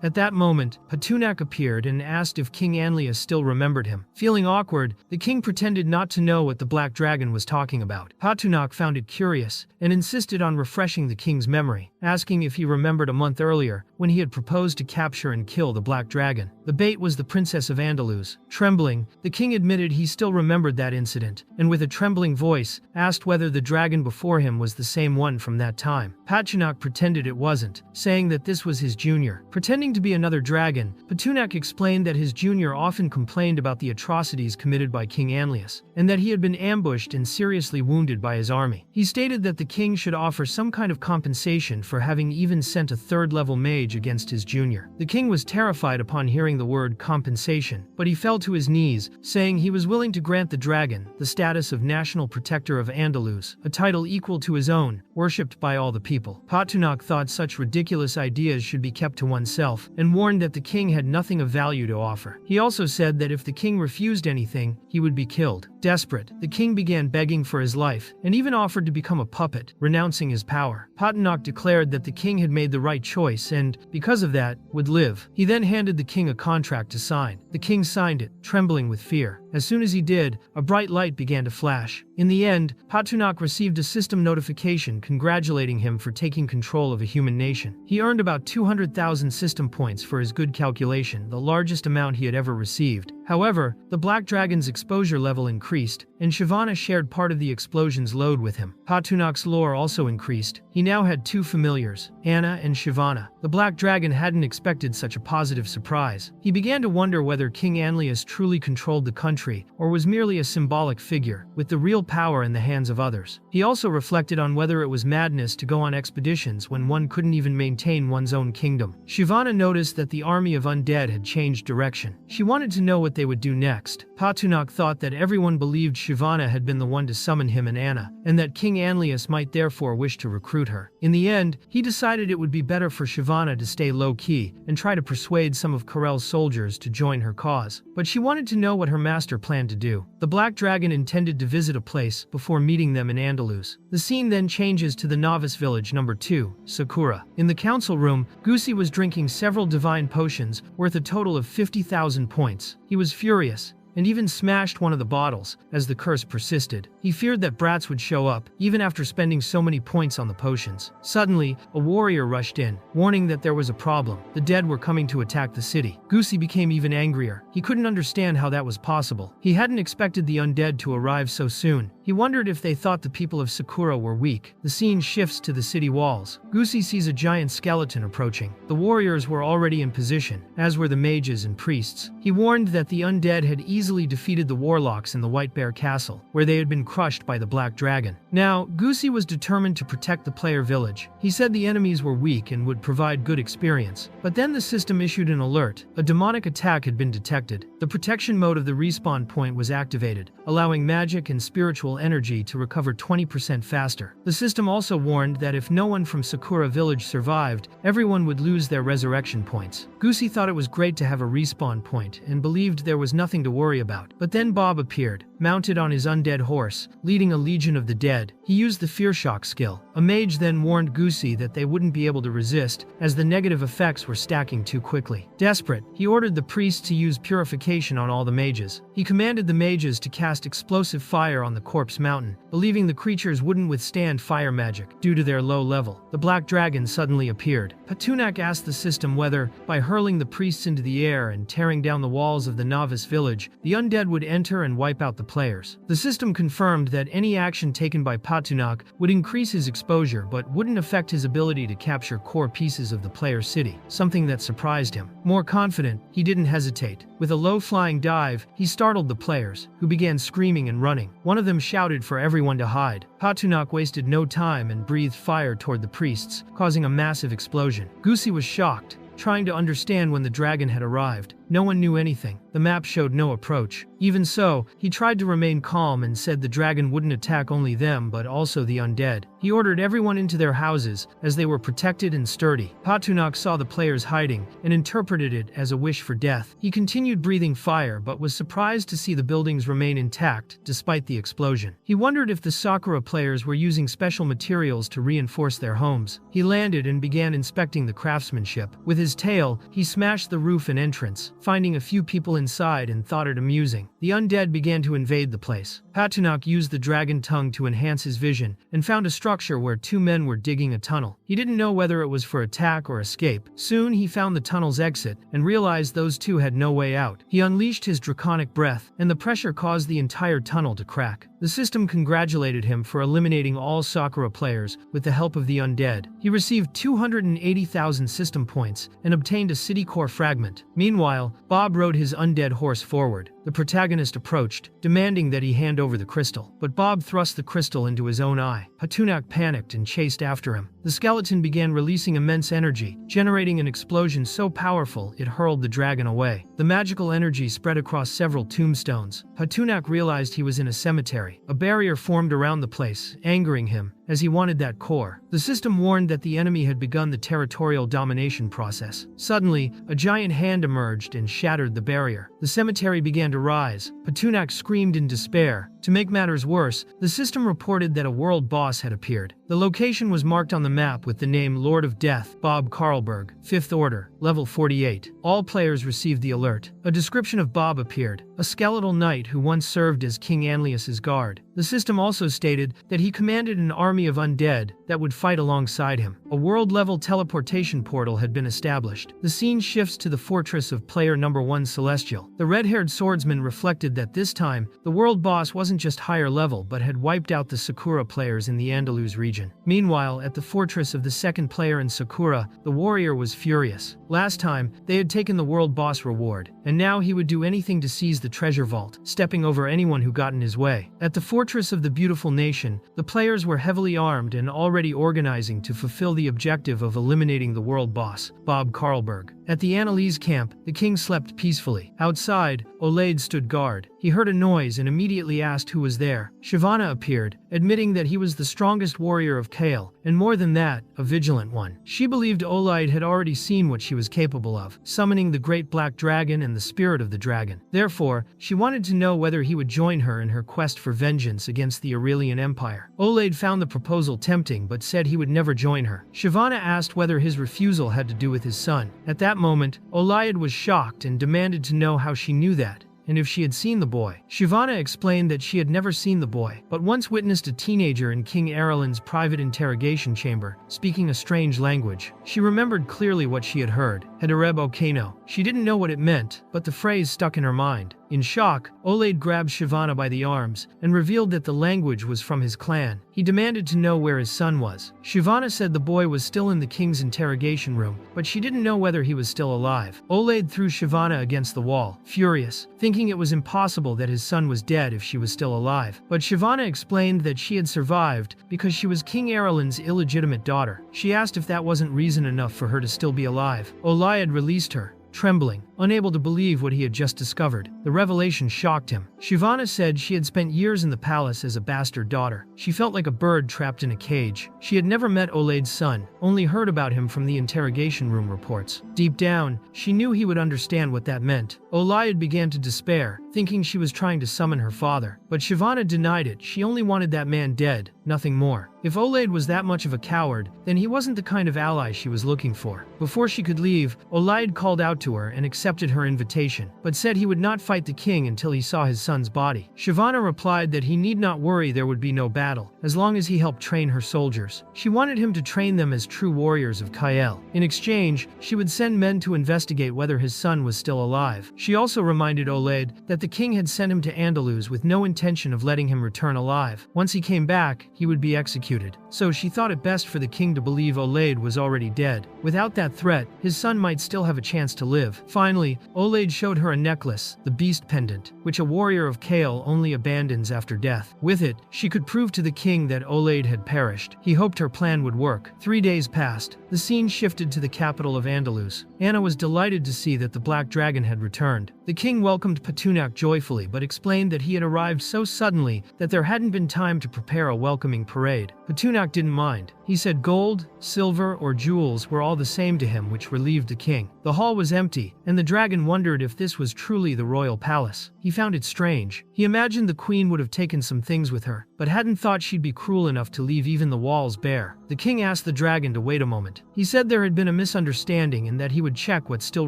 At that moment, Patunak appeared and asked if King Anlius still remembered him. Feeling awkward, the king pretended not to know what the Black Dragon was talking about. Patunak found it curious and insisted on refreshing the king's memory, asking if he remembered a month earlier when he had proposed to capture and kill the Black Dragon. The bait was the Princess of Andalus. Trembling, the king admitted he still remembered that incident, and with a trembling voice, asked whether the dragon before him was the same one from that time. Patunak pretended it wasn't, saying that this was his junior. Pretending to be another dragon, Patunak explained that his junior often complained about the atrocities committed by King Anlius, and that he had been ambushed and seriously wounded by his army. He stated that the king should offer some kind of compensation for having even sent a third-level mage against his junior. The king was terrified upon hearing the word compensation, but he fell to his knees, saying he was willing to grant the dragon the status of National Protector of Andalus, a title equal to his own, worshipped by all the people. Patunak thought such ridiculous ideas should be kept to oneself, and warned that the king had nothing of value to offer. He also said that if the king refused anything, he would be killed. Desperate, the king began begging for his life, and even offered to become a puppet, renouncing his power. Patunak declared that the king had made the right choice and, because of that, would live. He then handed the king a contract to sign. The king signed it, trembling with fear. As soon as he did, a bright light began to flash. In the end, Patunak received a system notification congratulating him for taking control of a human nation. He earned about 200,000 system points for his good calculation, the largest amount he had ever received. However, the Black Dragon's exposure level increased, and Shyvana shared part of the explosion's load with him. Patunak's lore also increased. He now had two familiars, Anna and Shyvana. The Black Dragon hadn't expected such a positive surprise. He began to wonder whether King Anlius truly controlled the country, or was merely a symbolic figure, with the real power in the hands of others. He also reflected on whether it was madness to go on expeditions when one couldn't even maintain one's own kingdom. Shyvana noticed that the army of undead had changed direction. She wanted to know what they would do next. Patunak thought that everyone believed Shyvana had been the one to summon him and Anna, and that King Anlius might therefore wish to recruit her. In the end, he decided it would be better for Shyvana to stay low-key and try to persuade some of Karel's soldiers to join her cause. But she wanted to know what her master planned to do. The Black Dragon intended to visit a place before meeting them in Andalus. The scene then changes to the novice village number 2, Sakura. In the council room, Gusi was drinking several divine potions worth a total of 50,000 points. He was furious, and even smashed one of the bottles, as the curse persisted. He feared that brats would show up, even after spending so many points on the potions. Suddenly, a warrior rushed in, warning that there was a problem. The dead were coming to attack the city. Goosey became even angrier. He couldn't understand how that was possible. He hadn't expected the undead to arrive so soon. He wondered if they thought the people of Sakura were weak. The scene shifts to the city walls. Goosey sees a giant skeleton approaching. The warriors were already in position, as were the mages and priests. He warned that the undead had easily defeated the warlocks in the White Bear Castle, where they had been crushed by the Black Dragon. Now, Goosey was determined to protect the player village. He said the enemies were weak and would provide good experience. But then the system issued an alert. A demonic attack had been detected. The protection mode of the respawn point was activated, allowing magic and spiritual energy to recover 20% faster. The system also warned that if no one from Sakura Village survived, everyone would lose their resurrection points. Goosey thought it was great to have a respawn point and believed there was nothing to worry about. But then Bob appeared, mounted on his undead horse, leading a legion of the dead. He used the Fear Shock skill. A mage then warned Goosey that they wouldn't be able to resist, as the negative effects were stacking too quickly. Desperate, he ordered the priests to use purification on all the mages. He commanded the mages to cast explosive fire on the corpse mountain, believing the creatures wouldn't withstand fire magic due to their low level. The Black Dragon suddenly appeared. Patunak asked the system whether, by hurling the priests into the air and tearing down the walls of the novice village, the undead would enter and wipe out the players. The system confirmed that any action taken by Patunak would increase his exposure but wouldn't affect his ability to capture core pieces of the player's city, something that surprised him. More confident, he didn't hesitate. With a low-flying dive, he startled the players, who began screaming and running. One of them shouted for everyone to hide. Patunak wasted no time and breathed fire toward the priests, causing a massive explosion. Goosey was shocked, trying to understand when the dragon had arrived. No one knew anything. The map showed no approach. Even so, he tried to remain calm and said the dragon wouldn't attack only them but also the undead. He ordered everyone into their houses, as they were protected and sturdy. Patunak saw the players hiding and interpreted it as a wish for death. He continued breathing fire but was surprised to see the buildings remain intact despite the explosion. He wondered if the Sakura players were using special materials to reinforce their homes. He landed and began inspecting the craftsmanship. With his tail, he smashed the roof and entrance, finding a few people inside and thought it amusing. The undead began to invade the place. Patunak used the dragon tongue to enhance his vision and found a structure where two men were digging a tunnel. He didn't know whether it was for attack or escape. Soon he found the tunnel's exit and realized those two had no way out. He unleashed his draconic breath, and the pressure caused the entire tunnel to crack. The system congratulated him for eliminating all Sakura players with the help of the undead. He received 280,000 system points and obtained a city core fragment. Meanwhile, Bob rode his undead horse forward. The protagonist approached, demanding that he hand over the crystal. But Bob thrust the crystal into his own eye. Patunak panicked and chased after him. The skeleton began releasing immense energy, generating an explosion so powerful it hurled the dragon away. The magical energy spread across several tombstones. Patunak realized he was in a cemetery. A barrier formed around the place, angering him, as he wanted that core. The system warned that the enemy had begun the territorial domination process. Suddenly, a giant hand emerged and shattered the barrier. The cemetery began to rise. Patunak screamed in despair. To make matters worse, the system reported that a world boss had appeared. The location was marked on the map with the name Lord of Death, Bob Carlberg, 5th Order, level 48. All players received the alert. A description of Bob appeared, a skeletal knight who once served as King Anlius's guard. The system also stated that he commanded an army of undead that would fight alongside him. A world-level teleportation portal had been established. The scene shifts to the fortress of player number 1 Celestial. The red-haired swordsman reflected that this time, the world boss wasn't just higher level but had wiped out the Sakura players in the Andalus region. Meanwhile, at the fortress of the second player in Sakura, the warrior was furious. Last time, they had taken the world boss reward, and now he would do anything to seize the treasure vault, stepping over anyone who got in his way. At the fortress of the beautiful nation, the players were heavily armed and already organizing to fulfill the objective of eliminating the world boss, Bob Carlberg. At the Annalise camp, the king slept peacefully. Outside, Olaid stood guard. He heard a noise and immediately asked who was there. Shyvana appeared, admitting that he was the strongest warrior of Kale, and more than that, a vigilant one. She believed Olaid had already seen what she was capable of, summoning the great black dragon and the spirit of the dragon. Therefore, she wanted to know whether he would join her in her quest for vengeance against the Aurelian Empire. Olaid found the proposal tempting but said he would never join her. Shyvana asked whether his refusal had to do with his son. At that moment, Olaid was shocked and demanded to know how she knew that. and if she had seen the boy. Shyvana explained that she had never seen the boy, but once witnessed a teenager in King Erlin's private interrogation chamber, speaking a strange language. She remembered clearly what she had heard. Hedareb Okeno. She didn't know what it meant, but the phrase stuck in her mind. In shock, Olayde grabbed Shyvana by the arms and revealed that the language was from his clan. He demanded to know where his son was. Shyvana said the boy was still in the king's interrogation room, but she didn't know whether he was still alive. Olayde threw Shyvana against the wall, furious, thinking it was impossible that his son was dead if she was still alive. But Shyvana explained that she had survived because she was King Erlin's illegitimate daughter. She asked if that wasn't reason enough for her to still be alive. Olayde released her, trembling, unable to believe what he had just discovered. The revelation shocked him. Shyvana said she had spent years in the palace as a bastard daughter. She felt like a bird trapped in a cage. She had never met Olayde's son, only heard about him from the interrogation room reports. Deep down, she knew he would understand what that meant. Olayde began to despair, thinking she was trying to summon her father. But Shyvana denied it. She only wanted that man dead, nothing more. If Olayde was that much of a coward, then he wasn't the kind of ally she was looking for. Before she could leave, Olayde called out to her and accepted her invitation, but said he would not fight the king until he saw his son's body. Shyvana replied that he need not worry, there would be no battle, as long as he helped train her soldiers. She wanted him to train them as true warriors of Yahello. In exchange, she would send men to investigate whether his son was still alive. She also reminded Olayde that the king had sent him to Andalus with no intention of letting him return alive. Once he came back, he would be executed. So she thought it best for the king to believe Olayde was already dead. Without that threat, his son might still have a chance to live. Finally, Olayde showed her a necklace, the Beast Pendant, which a warrior of Yahello only abandons after death. With it, she could prove to the king that Olayde had perished. He hoped her plan would work. 3 days passed. The scene shifted to the capital of Andalus. Anna was delighted to see that the Black Dragon had returned. The king welcomed Petunac joyfully, but explained that he had arrived so suddenly that there hadn't been time to prepare a welcoming parade. Petunac didn't mind. He said gold, silver, or jewels were all the same to him, which relieved the king. The hall was empty, and the dragon wondered if this was truly the royal palace. He found it strange. He imagined the queen would have taken some things with her, but hadn't thought she'd be cruel enough to leave even the walls bare. The king asked the dragon to wait a moment. He said there had been a misunderstanding and that he would check what still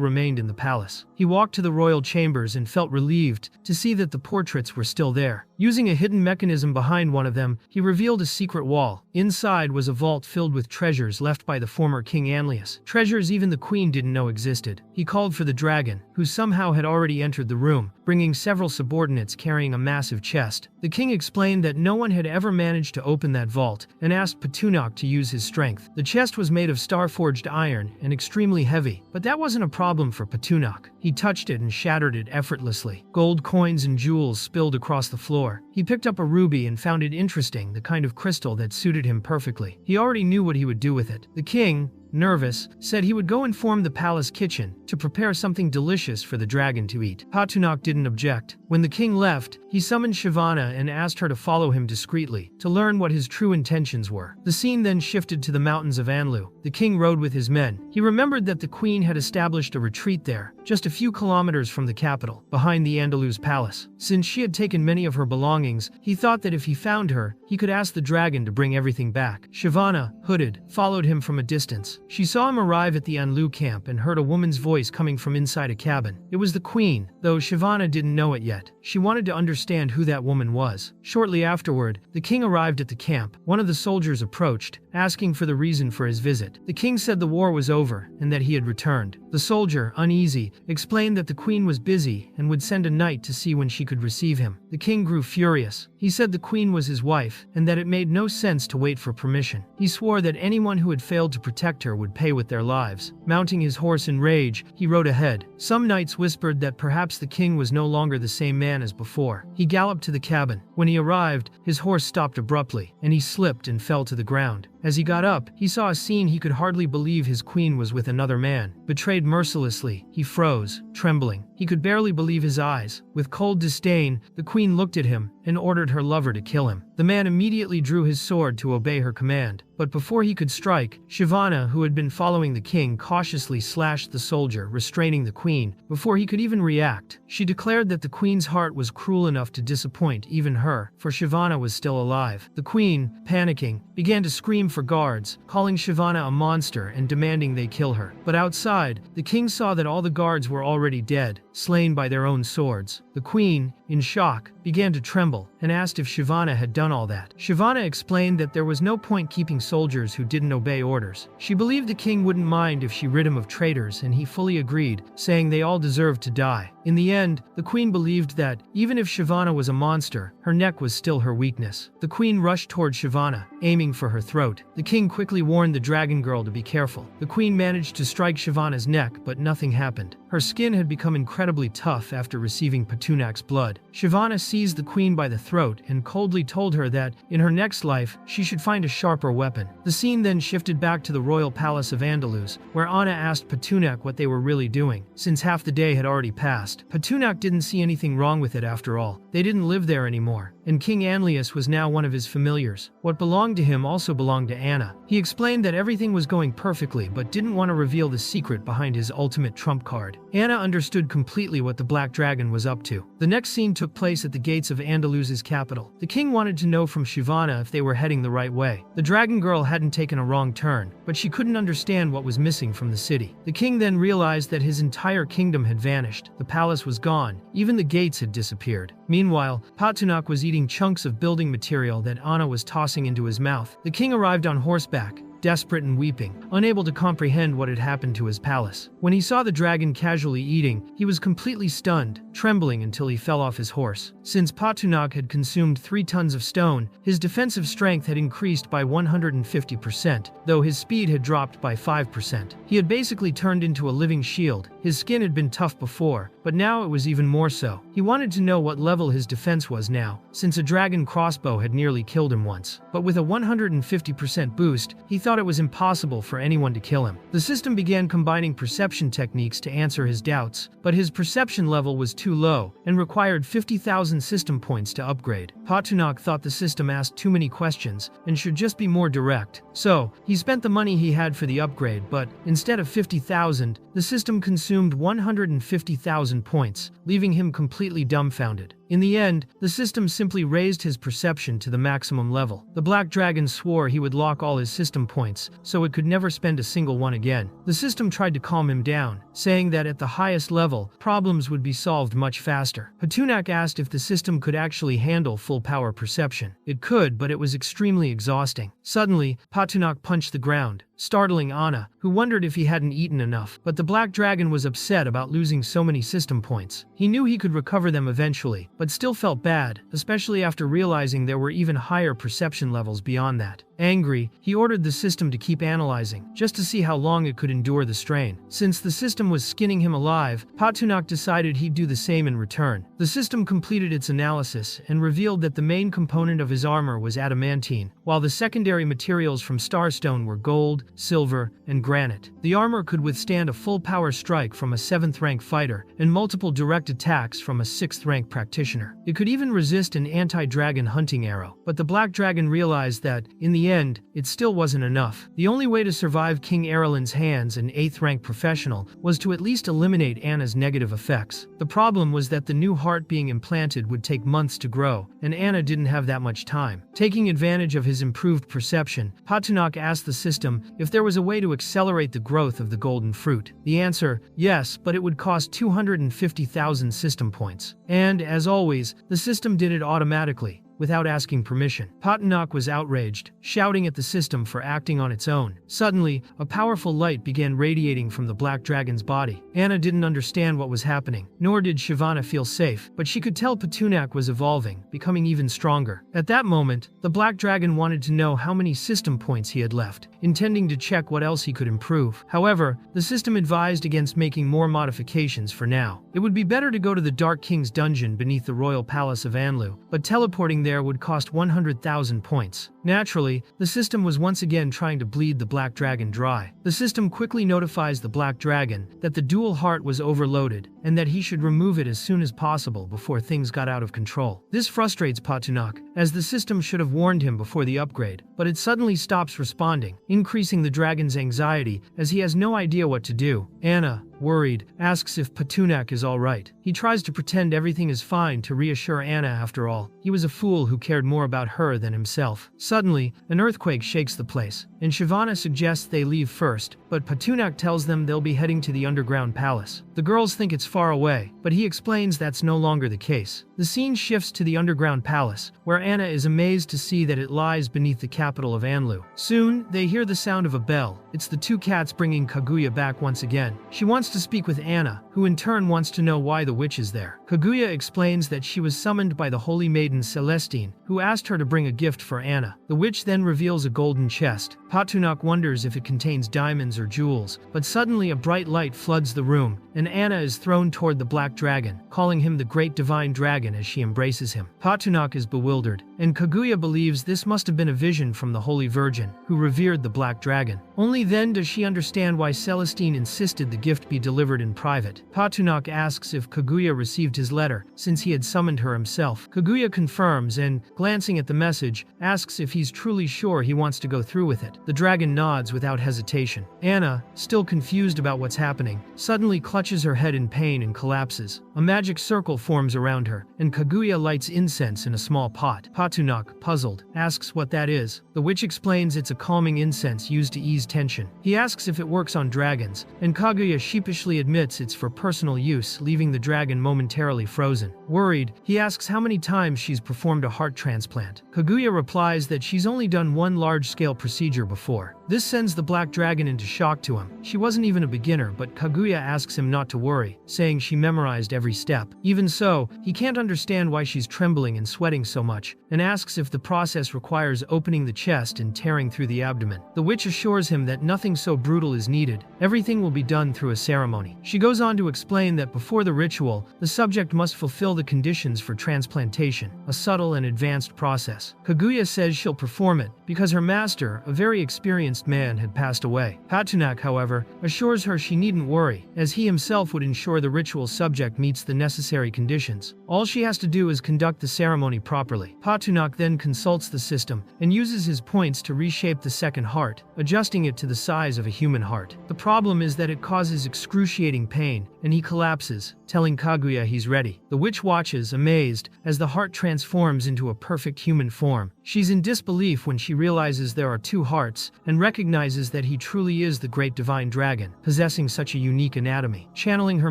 remained in the palace. He walked to the royal chambers and felt relieved to see that the portraits were still there. Using a hidden mechanism behind one of them, he revealed a secret wall. Inside was a vault filled with treasures left by the former King Anlius. Treasures even the queen didn't know existed. He called for the dragon, who somehow had already entered the room, bringing several subordinates carrying a massive chest. The king explained that no one had ever managed to open that vault, and asked Petunac to use his strength. The chest was made of star-forged iron and extremely heavy, but that wasn't a problem for Petunac. He touched it and shattered it effortlessly. Gold coins and jewels spilled across the floor. He picked up a ruby and found it interesting, the kind of crystal that suited him perfectly. He already knew what he would do with it. The king, nervous, said he would go inform the palace kitchen to prepare something delicious for the dragon to eat. Petunac didn't object. When the king left, he summoned Shyvana and asked her to follow him discreetly to learn what his true intentions were. The scene then shifted to the mountains of Anlu. The king rode with his men. He remembered that the queen had established a retreat there, just a few kilometers from the capital, behind the Andalus palace. Since she had taken many of her belongings, he thought that if he found her, he could ask the dragon to bring everything back. Shyvana, hooded, followed him from a distance. She saw him arrive at the Anlu camp and heard a woman's voice coming from inside a cabin. It was the queen, though Shyvana didn't know it yet. She wanted to understand who that woman was. Shortly afterward, the king arrived at the camp. One of the soldiers approached, asking for the reason for his visit. The king said the war was over and that he had returned. The soldier, uneasy, explained that the queen was busy and would send a knight to see when she could receive him. The king grew furious. He said the queen was his wife and that it made no sense to wait for permission. He swore that anyone who had failed to protect her would pay with their lives. Mounting his horse in rage, he rode ahead. Some knights whispered that perhaps the king was no longer the same man as before. He galloped to the cabin. When he arrived, his horse stopped abruptly, and he slipped and fell to the ground. As he got up, he saw a scene he could hardly believe. His queen was with another man. Betrayed mercilessly, he froze, trembling. He could barely believe his eyes. With cold disdain, the queen looked at him and ordered her lover to kill him. The man immediately drew his sword to obey her command. But before he could strike, Shyvana, who had been following the king, cautiously slashed the soldier, restraining the queen, before he could even react. She declared that the queen's heart was cruel enough to disappoint even her, for Shyvana was still alive. The queen, panicking, began to scream for guards, calling Shyvana a monster and demanding they kill her. But outside, the king saw that all the guards were already dead. slain by their own swords. The queen, in shock, began to tremble and asked if Shyvana had done all that. Shyvana explained that there was no point keeping soldiers who didn't obey orders. She believed the king wouldn't mind if she rid him of traitors, and he fully agreed, saying they all deserved to die. In the end, the queen believed that, even if Shyvana was a monster, her neck was still her weakness. The queen rushed toward Shyvana, aiming for her throat. The king quickly warned the dragon girl to be careful. The queen managed to strike Shyvana's neck, but nothing happened. Her skin had become incredibly tough after receiving Petunak's blood. Shyvana seized the queen by the throat and coldly told her that, in her next life, she should find a sharper weapon. The scene then shifted back to the royal palace of Andalus, where Anna asked Petunak what they were really doing, since half the day had already passed. Petunak didn't see anything wrong with it after all. They didn't live there anymore, and King Anlius was now one of his familiars. What belonged to him also belonged to Anna. He explained that everything was going perfectly but didn't want to reveal the secret behind his ultimate trump card. Anna understood completely what the Black Dragon was up to. The next scene took place at the gates of Andalus's capital. The king wanted to know from Shyvana if they were heading the right way. The dragon girl hadn't taken a wrong turn, but she couldn't understand what was missing from the city. The king then realized that his entire kingdom had vanished. The palace was gone. Even the gates had disappeared. Meanwhile, Petunak was eating chunks of building material that Anna was tossing into his mouth. The king arrived on horseback, desperate and weeping, unable to comprehend what had happened to his palace. When he saw the dragon casually eating, he was completely stunned, trembling until he fell off his horse. Since Petunak had consumed 3 tons of stone, his defensive strength had increased by 150%, though his speed had dropped by 5%. He had basically turned into a living shield. His skin had been tough before, but now it was even more so. He wanted to know what level his defense was now, since a dragon crossbow had nearly killed him once. But with a 150% boost, he thought it was impossible for anyone to kill him. The system began combining perception techniques to answer his doubts, but his perception level was too low and required 50,000 system points to upgrade. Petunak thought the system asked too many questions and should just be more direct. So, he spent the money he had for the upgrade, but instead of 50,000, the system consumed 150,000 points, leaving him completely dumbfounded. In the end, the system simply raised his perception to the maximum level. The Black Dragon swore he would lock all his system points, so it could never spend a single one again. The system tried to calm him down, saying that at the highest level, problems would be solved much faster. Petunak asked if the system could actually handle full power perception. It could, but it was extremely exhausting. Suddenly, Petunak punched the ground, startling Anna, who wondered if he hadn't eaten enough. But the Black Dragon was upset about losing so many system points. He knew he could recover them eventually, but still felt bad, especially after realizing there were even higher perception levels beyond that. Angry, he ordered the system to keep analyzing, just to see how long it could endure the strain. Since the system was skinning him alive, Petunak decided he'd do the same in return. The system completed its analysis and revealed that the main component of his armor was adamantine, while the secondary materials from Starstone were gold, silver, and granite. The armor could withstand a full power strike from a 7th rank fighter and multiple direct attacks from a 6th rank practitioner. It could even resist an anti-dragon hunting arrow. But the Black Dragon realized that, in the end, it still wasn't enough. The only way to survive King Erlin's hands, an 8th rank professional, was to at least eliminate Anna's negative effects. The problem was that the new heart being implanted would take months to grow, and Anna didn't have that much time. Taking advantage of his improved perception, Petunak asked the system if there was a way to accelerate the growth of the golden fruit. The answer, yes, but it would cost 250,000 system points. And, as always, the system did it automatically, without asking permission. Petunak was outraged, shouting at the system for acting on its own. Suddenly, a powerful light began radiating from the Black Dragon's body. Anna didn't understand what was happening, nor did Shyvana feel safe, but she could tell Petunak was evolving, becoming even stronger. At that moment, the Black Dragon wanted to know how many system points he had left, intending to check what else he could improve. However, the system advised against making more modifications for now. It would be better to go to the Dark King's dungeon beneath the royal palace of Anlu, but teleporting there would cost 100,000 points. Naturally, the system was once again trying to bleed the Black Dragon dry. The system quickly notifies the Black Dragon that the dual heart was overloaded and that he should remove it as soon as possible before things got out of control. This frustrates Petunak, as the system should have warned him before the upgrade, but it suddenly stops responding, increasing the dragon's anxiety as he has no idea what to do. Anna, worried, asks if Petunak is alright. He tries to pretend everything is fine to reassure Anna. After all, he was a fool who cared more about her than himself. Suddenly, an earthquake shakes the place, and Shivana suggests they leave first, but Petunak tells them they'll be heading to the underground palace. The girls think it's far away, but he explains that's no longer the case. The scene shifts to the underground palace, where Anna is amazed to see that it lies beneath the capital of Anlu. Soon, they hear the sound of a bell. It's the two cats bringing Kaguya back once again. She wants to speak with Anna, who in turn wants to know why the witch is there. Kaguya explains that she was summoned by the holy maiden Celestine, who asked her to bring a gift for Anna. The witch then reveals a golden chest. Petunak wonders if it contains diamonds or jewels, but suddenly a bright light floods the room, and Anna is thrown toward the black dragon, calling him the great divine dragon as she embraces him. Petunak is bewildered, and Kaguya believes this must have been a vision from the Holy Virgin, who revered the black dragon. Only then does she understand why Celestine insisted the gift be delivered in private. Petunak asks if Kaguya received his letter, since he had summoned her himself. Kaguya confirms and, glancing at the message, asks if he's truly sure he wants to go through with it. The dragon nods without hesitation. Anna, still confused about what's happening, suddenly clutches her head in pain and collapses. A magic circle forms around her, and Kaguya lights incense in a small pot. Petunak, puzzled, asks what that is. The witch explains it's a calming incense used to ease tension. He asks if it works on dragons, and Kaguya sheepishly admits it's for personal use, leaving the dragon momentarily frozen. Worried, he asks how many times she's performed a heart transplant. Kaguya replies that she's only done one large-scale procedure before. This sends the black dragon into shock to him. She wasn't even a beginner, but Kaguya asks him not to worry, saying she memorized every step. Even so, he can't understand why she's trembling and sweating so much, and asks if the process requires opening the chest and tearing through the abdomen. The witch assures him that nothing so brutal is needed. Everything will be done through a ceremony. She goes on to explain that before the ritual, the subject must fulfill the conditions for transplantation, a subtle and advanced process. Kaguya says she'll perform it because her master, a very experienced man, had passed away. Petunak, however, assures her she needn't worry, as he himself would ensure the ritual subject meets the necessary conditions. All she has to do is conduct the ceremony properly. Petunak then consults the system and uses his points to reshape the second heart, adjusting it to the size of a human heart. The problem is that it causes excruciating pain, and he collapses, telling Kaguya he's ready. The witch watches, amazed, as the heart transforms into a perfect human form. She's in disbelief when she realizes there are two hearts, and recognizes that he truly is the great divine dragon, possessing such a unique anatomy. Channeling her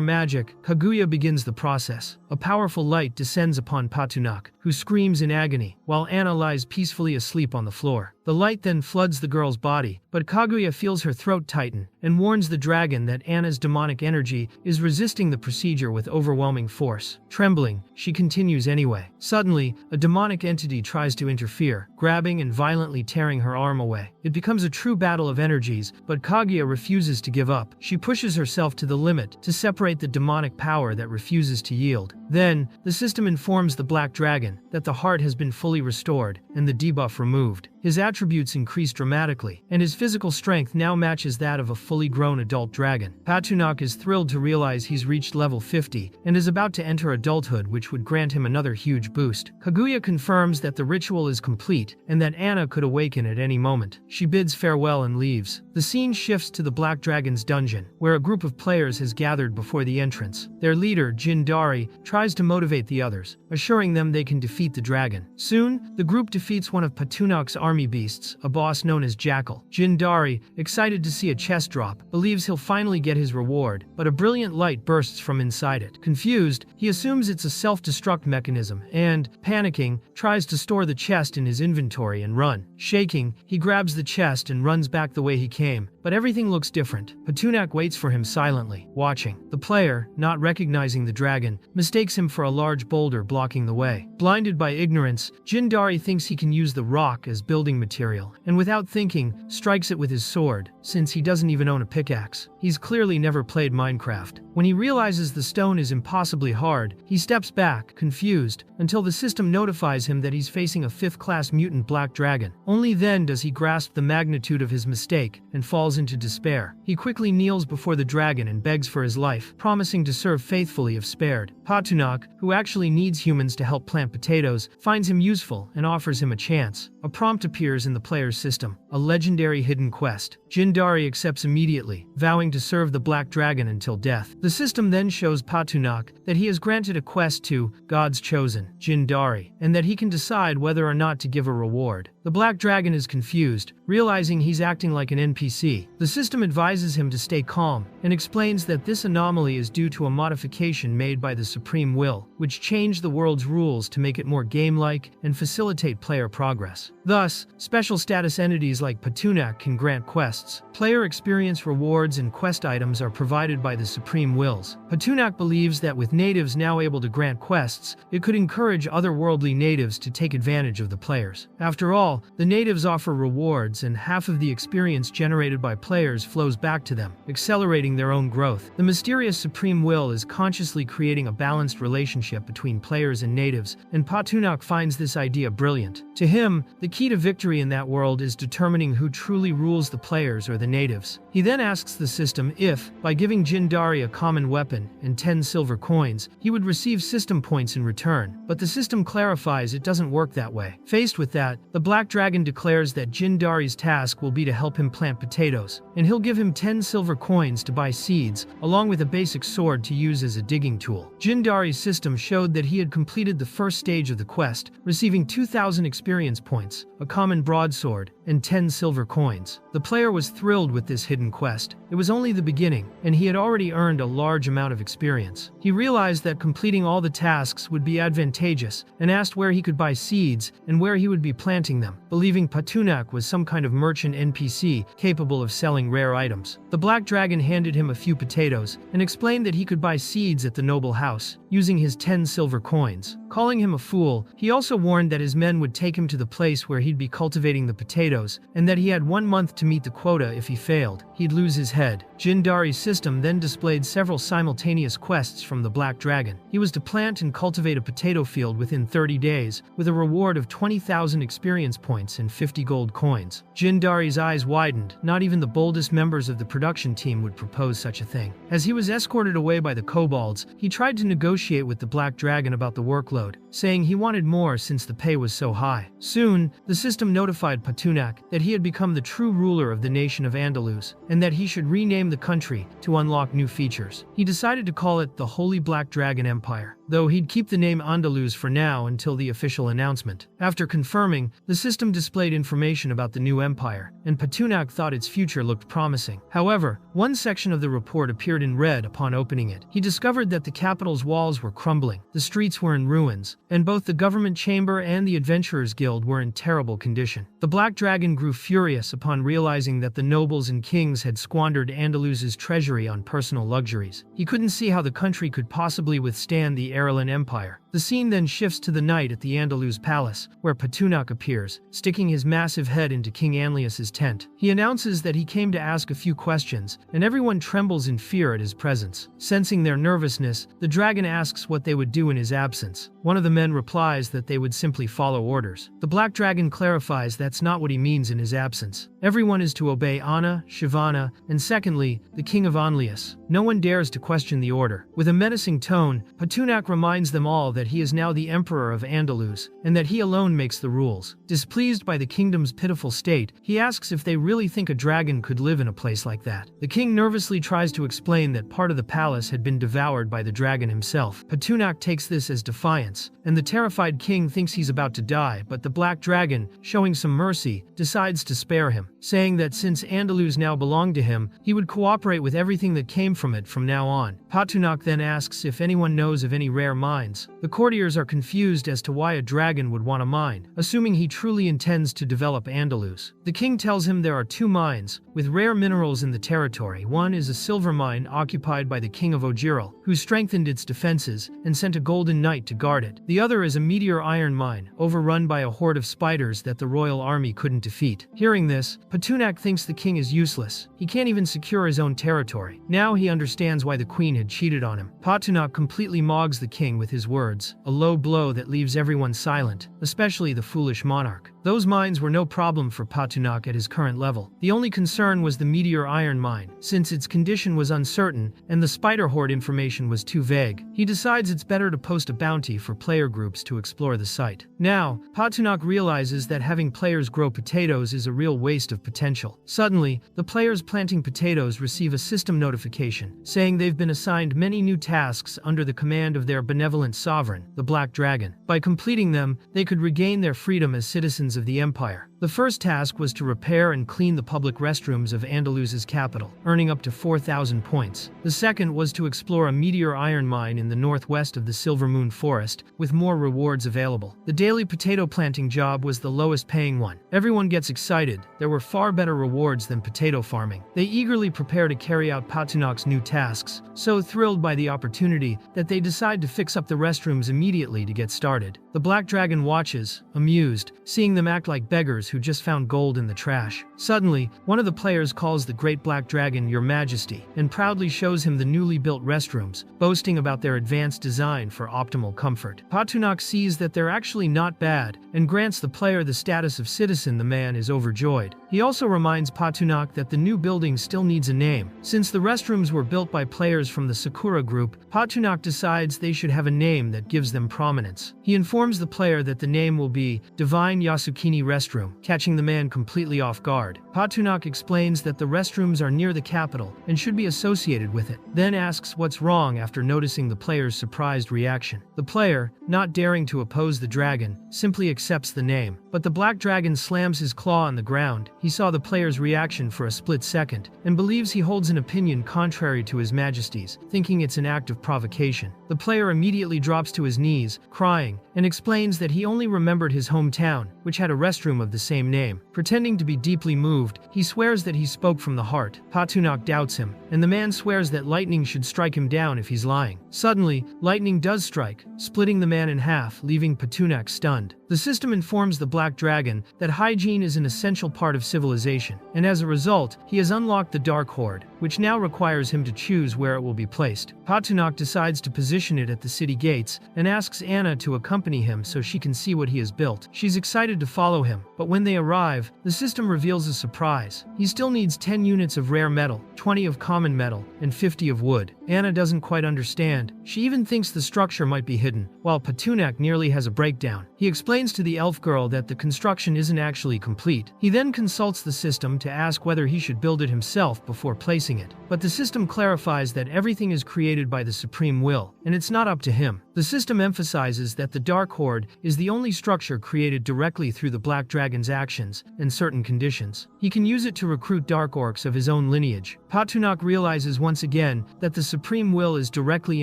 magic, Kaguya begins the process. A powerful light descends upon Petunak, who screams in agony, while Anna lies peacefully asleep on the floor. The light then floods the girl's body, but Kaguya feels her throat tighten and warns the dragon that Anna's demonic energy is resisting the procedure with overwhelming force. Trembling, she continues anyway. Suddenly, a demonic entity tries to interfere, grabbing and violently tearing her arm away. It becomes a true battle of energies, but Kaguya refuses to give up. She pushes herself to the limit to separate the demonic power that refuses to yield. Then, the system informs the black dragon that the heart has been fully restored and the debuff removed. His attributes increase dramatically, and his physical strength now matches that of a fully grown adult dragon. Petunak is thrilled to realize he's reached level 50 and is about to enter adulthood, which would grant him another huge boost. Kaguya confirms that the ritual is complete and that Anna could awaken at any moment. She bids farewell and leaves. The scene shifts to the black dragon's dungeon, where a group of players has gathered before the entrance. Their leader, Jindari, tries to motivate the others, assuring them they can defeat the dragon. Soon, the group defeats one of Petunak's army beasts, a boss known as Jackal. Jindari, excited to see a chest drop, believes he'll finally get his reward, but a brilliant light bursts from inside it. Confused, he assumes it's a self-destruct mechanism and, panicking, tries to store the chest in his inventory and run. Shaking, he grabs the chest and runs back the way he came, but everything looks different. Petunak waits for him silently, watching. The player, not recognizing the dragon, mistakes him for a large boulder blocking the way. Blinded by ignorance, Jindari thinks he can use the rock as building material, and without thinking, strikes it with his sword, since he doesn't even own a pickaxe. He's clearly never played Minecraft. When he realizes the stone is impossibly hard, he steps back, confused, until the system notifies him that he's facing a 5th-class mutant black dragon. Only then does he grasp the magnitude of his mistake and falls into despair. He quickly kneels before the dragon and begs for his life, promising to serve faithfully if spared. Petunak, who actually needs humans to help plant potatoes, finds him useful and offers him a chance. a prompt appears in the player's system, a legendary hidden quest. Jindari accepts immediately, vowing to serve the Black Dragon until death. The system then shows Patunak that he has granted a quest to God's Chosen, Jindari, and that he can decide whether or not to give a reward. The Black Dragon is confused, realizing he's acting like an NPC. The system advises him to stay calm, and explains that this anomaly is due to a modification made by the Supreme Will, which changed the world's rules to make it more game-like and facilitate player progress. Thus, special status entities like Patunak can grant quests. Player experience rewards and quest items are provided by the Supreme Wills. Patunak believes that with natives now able to grant quests, it could encourage otherworldly natives to take advantage of the players. After all, the natives offer rewards, and half of the experience generated by players flows back to them, accelerating their own growth. The mysterious Supreme Will is consciously creating a balanced relationship between players and natives, and Patunak finds this idea brilliant. To him, the key to victory in that world is determining who truly rules the players or the natives. He then asks the system if, by giving Jindari a common weapon and 10 silver coins, he would receive system points in return, but the system clarifies it doesn't work that way. Faced with that, the Black Dragon declares that Jindari's task will be to help him plant potatoes, and he'll give him 10 silver coins to buy seeds, along with a basic sword to use as a digging tool. Jindari's system showed that he had completed the first stage of the quest, receiving 2,000 experience points, a common broadsword, and 10 silver coins. The player was thrilled with this hidden quest. It was only the beginning, and he had already earned a large amount of experience. He realized that completing all the tasks would be advantageous, and asked where he could buy seeds and where he would be planting them, believing Patunak was some kind of merchant NPC capable of selling rare items. The Black Dragon handed him a few potatoes and explained that he could buy seeds at the noble house, using his 10 silver coins. Calling him a fool, he also warned that his men would take him to the place where he'd be cultivating the potatoes, and that he had 1 month to meet the quota. If he failed, he'd lose his head. Jindari's system then displayed several simultaneous quests from the Black Dragon. He was to plant and cultivate a potato field within 30 days, with a reward of 20,000 experience points and 50 gold coins. Jindari's eyes widened. Not even the boldest members of the production team would propose such a thing. As he was escorted away by the kobolds, he tried to negotiate with the Black Dragon about the workload, saying he wanted more since the pay was so high. Soon, the system notified Patunak that he had become the true ruler of the nation of Andalus, and that he should rename the country to unlock new features. He decided to call it the Holy Black Dragon Empire, though he'd keep the name Andalus for now until the official announcement. After confirming, the system displayed information about the new empire, and Patunak thought its future looked promising. However, one section of the report appeared in red upon opening it. He discovered that the capital's walls were crumbling, the streets were in ruins, and both the government chamber and the Adventurers Guild were in terrible condition. The Black Dragon grew furious upon realizing that the nobles and kings had squandered Andalus's treasury on personal luxuries. He couldn't see how the country could possibly withstand the Aralan Empire. The scene then shifts to the night at the Andalus Palace, where Patunak appears, sticking his massive head into King Anlius's tent. He announces that he came to ask a few questions, and everyone trembles in fear at his presence. Sensing their nervousness, the dragon asks what they would do in his absence. One of the men replies that they would simply follow orders. The Black Dragon clarifies that's not what he means in his absence. Everyone is to obey Anna, Shivana, and secondly, the King of Anlius. No one dares to question the order. With a menacing tone, Patunak reminds them all that he is now the Emperor of Andalus, and that he alone makes the rules. Displeased by the kingdom's pitiful state, he asks if they really think a dragon could live in a place like that. The king nervously tries to explain that part of the palace had been devoured by the dragon himself. Patunak takes this as defiance, and the terrified king thinks he's about to die, but the Black Dragon, showing some mercy, decides to spare him, saying that since Andalus now belonged to him, he would cooperate with everything that came from it from now on. Patunak then asks if anyone knows of any rare mines. The courtiers are confused as to why a dragon would want a mine, assuming he truly intends to develop Andalus. The king tells him there are 2 mines, with rare minerals in the territory. One is a silver mine occupied by the King of Ojyro, who strengthened its defenses and sent a golden knight to guard it. The other is a meteor iron mine, overrun by a horde of spiders that the royal army couldn't defeat. Hearing this, Patunak thinks the king is useless. He can't even secure his own territory. Now he understands why the queen had cheated on him. Patunak completely mogs the king with his words, a low blow that leaves everyone silent, especially the foolish monarch. Those mines were no problem for Patunak at his current level. The only concern was the meteor iron mine, since its condition was uncertain and the spider horde information was too vague. He decides it's better to post a bounty for player groups to explore the site. Now, Patunak realizes that having players grow potatoes is a real waste of potential. Suddenly, the players planting potatoes receive a system notification saying they've been assigned many new tasks under the command of their benevolent sovereign, the Black Dragon. By completing them, they could regain their freedom as citizens of the Empire. The first task was to repair and clean the public restrooms of Andalus's capital, earning up to 4,000 points. The second was to explore a meteor iron mine in the northwest of the Silver Moon Forest, with more rewards available. The daily potato planting job was the lowest paying one. Everyone gets excited. There were far better rewards than potato farming. They eagerly prepare to carry out Patunak's new tasks, so thrilled by the opportunity that they decide to fix up the restrooms immediately to get started. The Black Dragon watches, amused, seeing them act like beggars who just found gold in the trash. Suddenly, one of the players calls the Great Black Dragon Your Majesty and proudly shows him the newly built restrooms, boasting about their advanced design for optimal comfort. Patunak sees that they're actually not bad and grants the player the status of citizen. The man is overjoyed. He also reminds Patunak that the new building still needs a name. Since the restrooms were built by players from the Sakura group, Patunak decides they should have a name that gives them prominence. He informs the player that the name will be Divine Yasukini Restroom, catching the man completely off guard. Patunak explains that the restrooms are near the capital and should be associated with it, then asks what's wrong after noticing the player's surprised reaction. The player, not daring to oppose the dragon, simply accepts the name, but the Black Dragon slams his claw on the ground. He saw the player's reaction for a split second and believes he holds an opinion contrary to His Majesty's, thinking it's an act of provocation. The player immediately drops to his knees, crying, and explains that he only remembered his hometown, which had a restroom of the same name. Pretending to be deeply moved, he swears that he spoke from the heart. Patunak doubts him, and the man swears that lightning should strike him down if he's lying. Suddenly, lightning does strike, splitting the man in half, leaving Patunak stunned. The system informs the Black Dragon that hygiene is an essential part of civilization, and as a result, he has unlocked the Dark Horde, which now requires him to choose where it will be placed. Patunak decides to position it at the city gates and asks Anna to accompany him so she can see what he has built. She's excited to follow him, but when they arrive, the system reveals a surprise. He still needs 10 units of rare metal, 20 of common metal, and 50 of wood. Anna doesn't quite understand. She even thinks the structure might be hidden, while Patunak nearly has a breakdown. He explains to the elf girl that the construction isn't actually complete. He then consults the system to ask whether he should build it himself before placing it. But the system clarifies that everything is created by the Supreme Will, and it's not up to him. The system emphasizes that the Dark Horde is the only structure created directly through the Black Dragon's actions and certain conditions. He can use it to recruit Dark Orcs of his own lineage. Patunak realizes once again that the Supreme Will is directly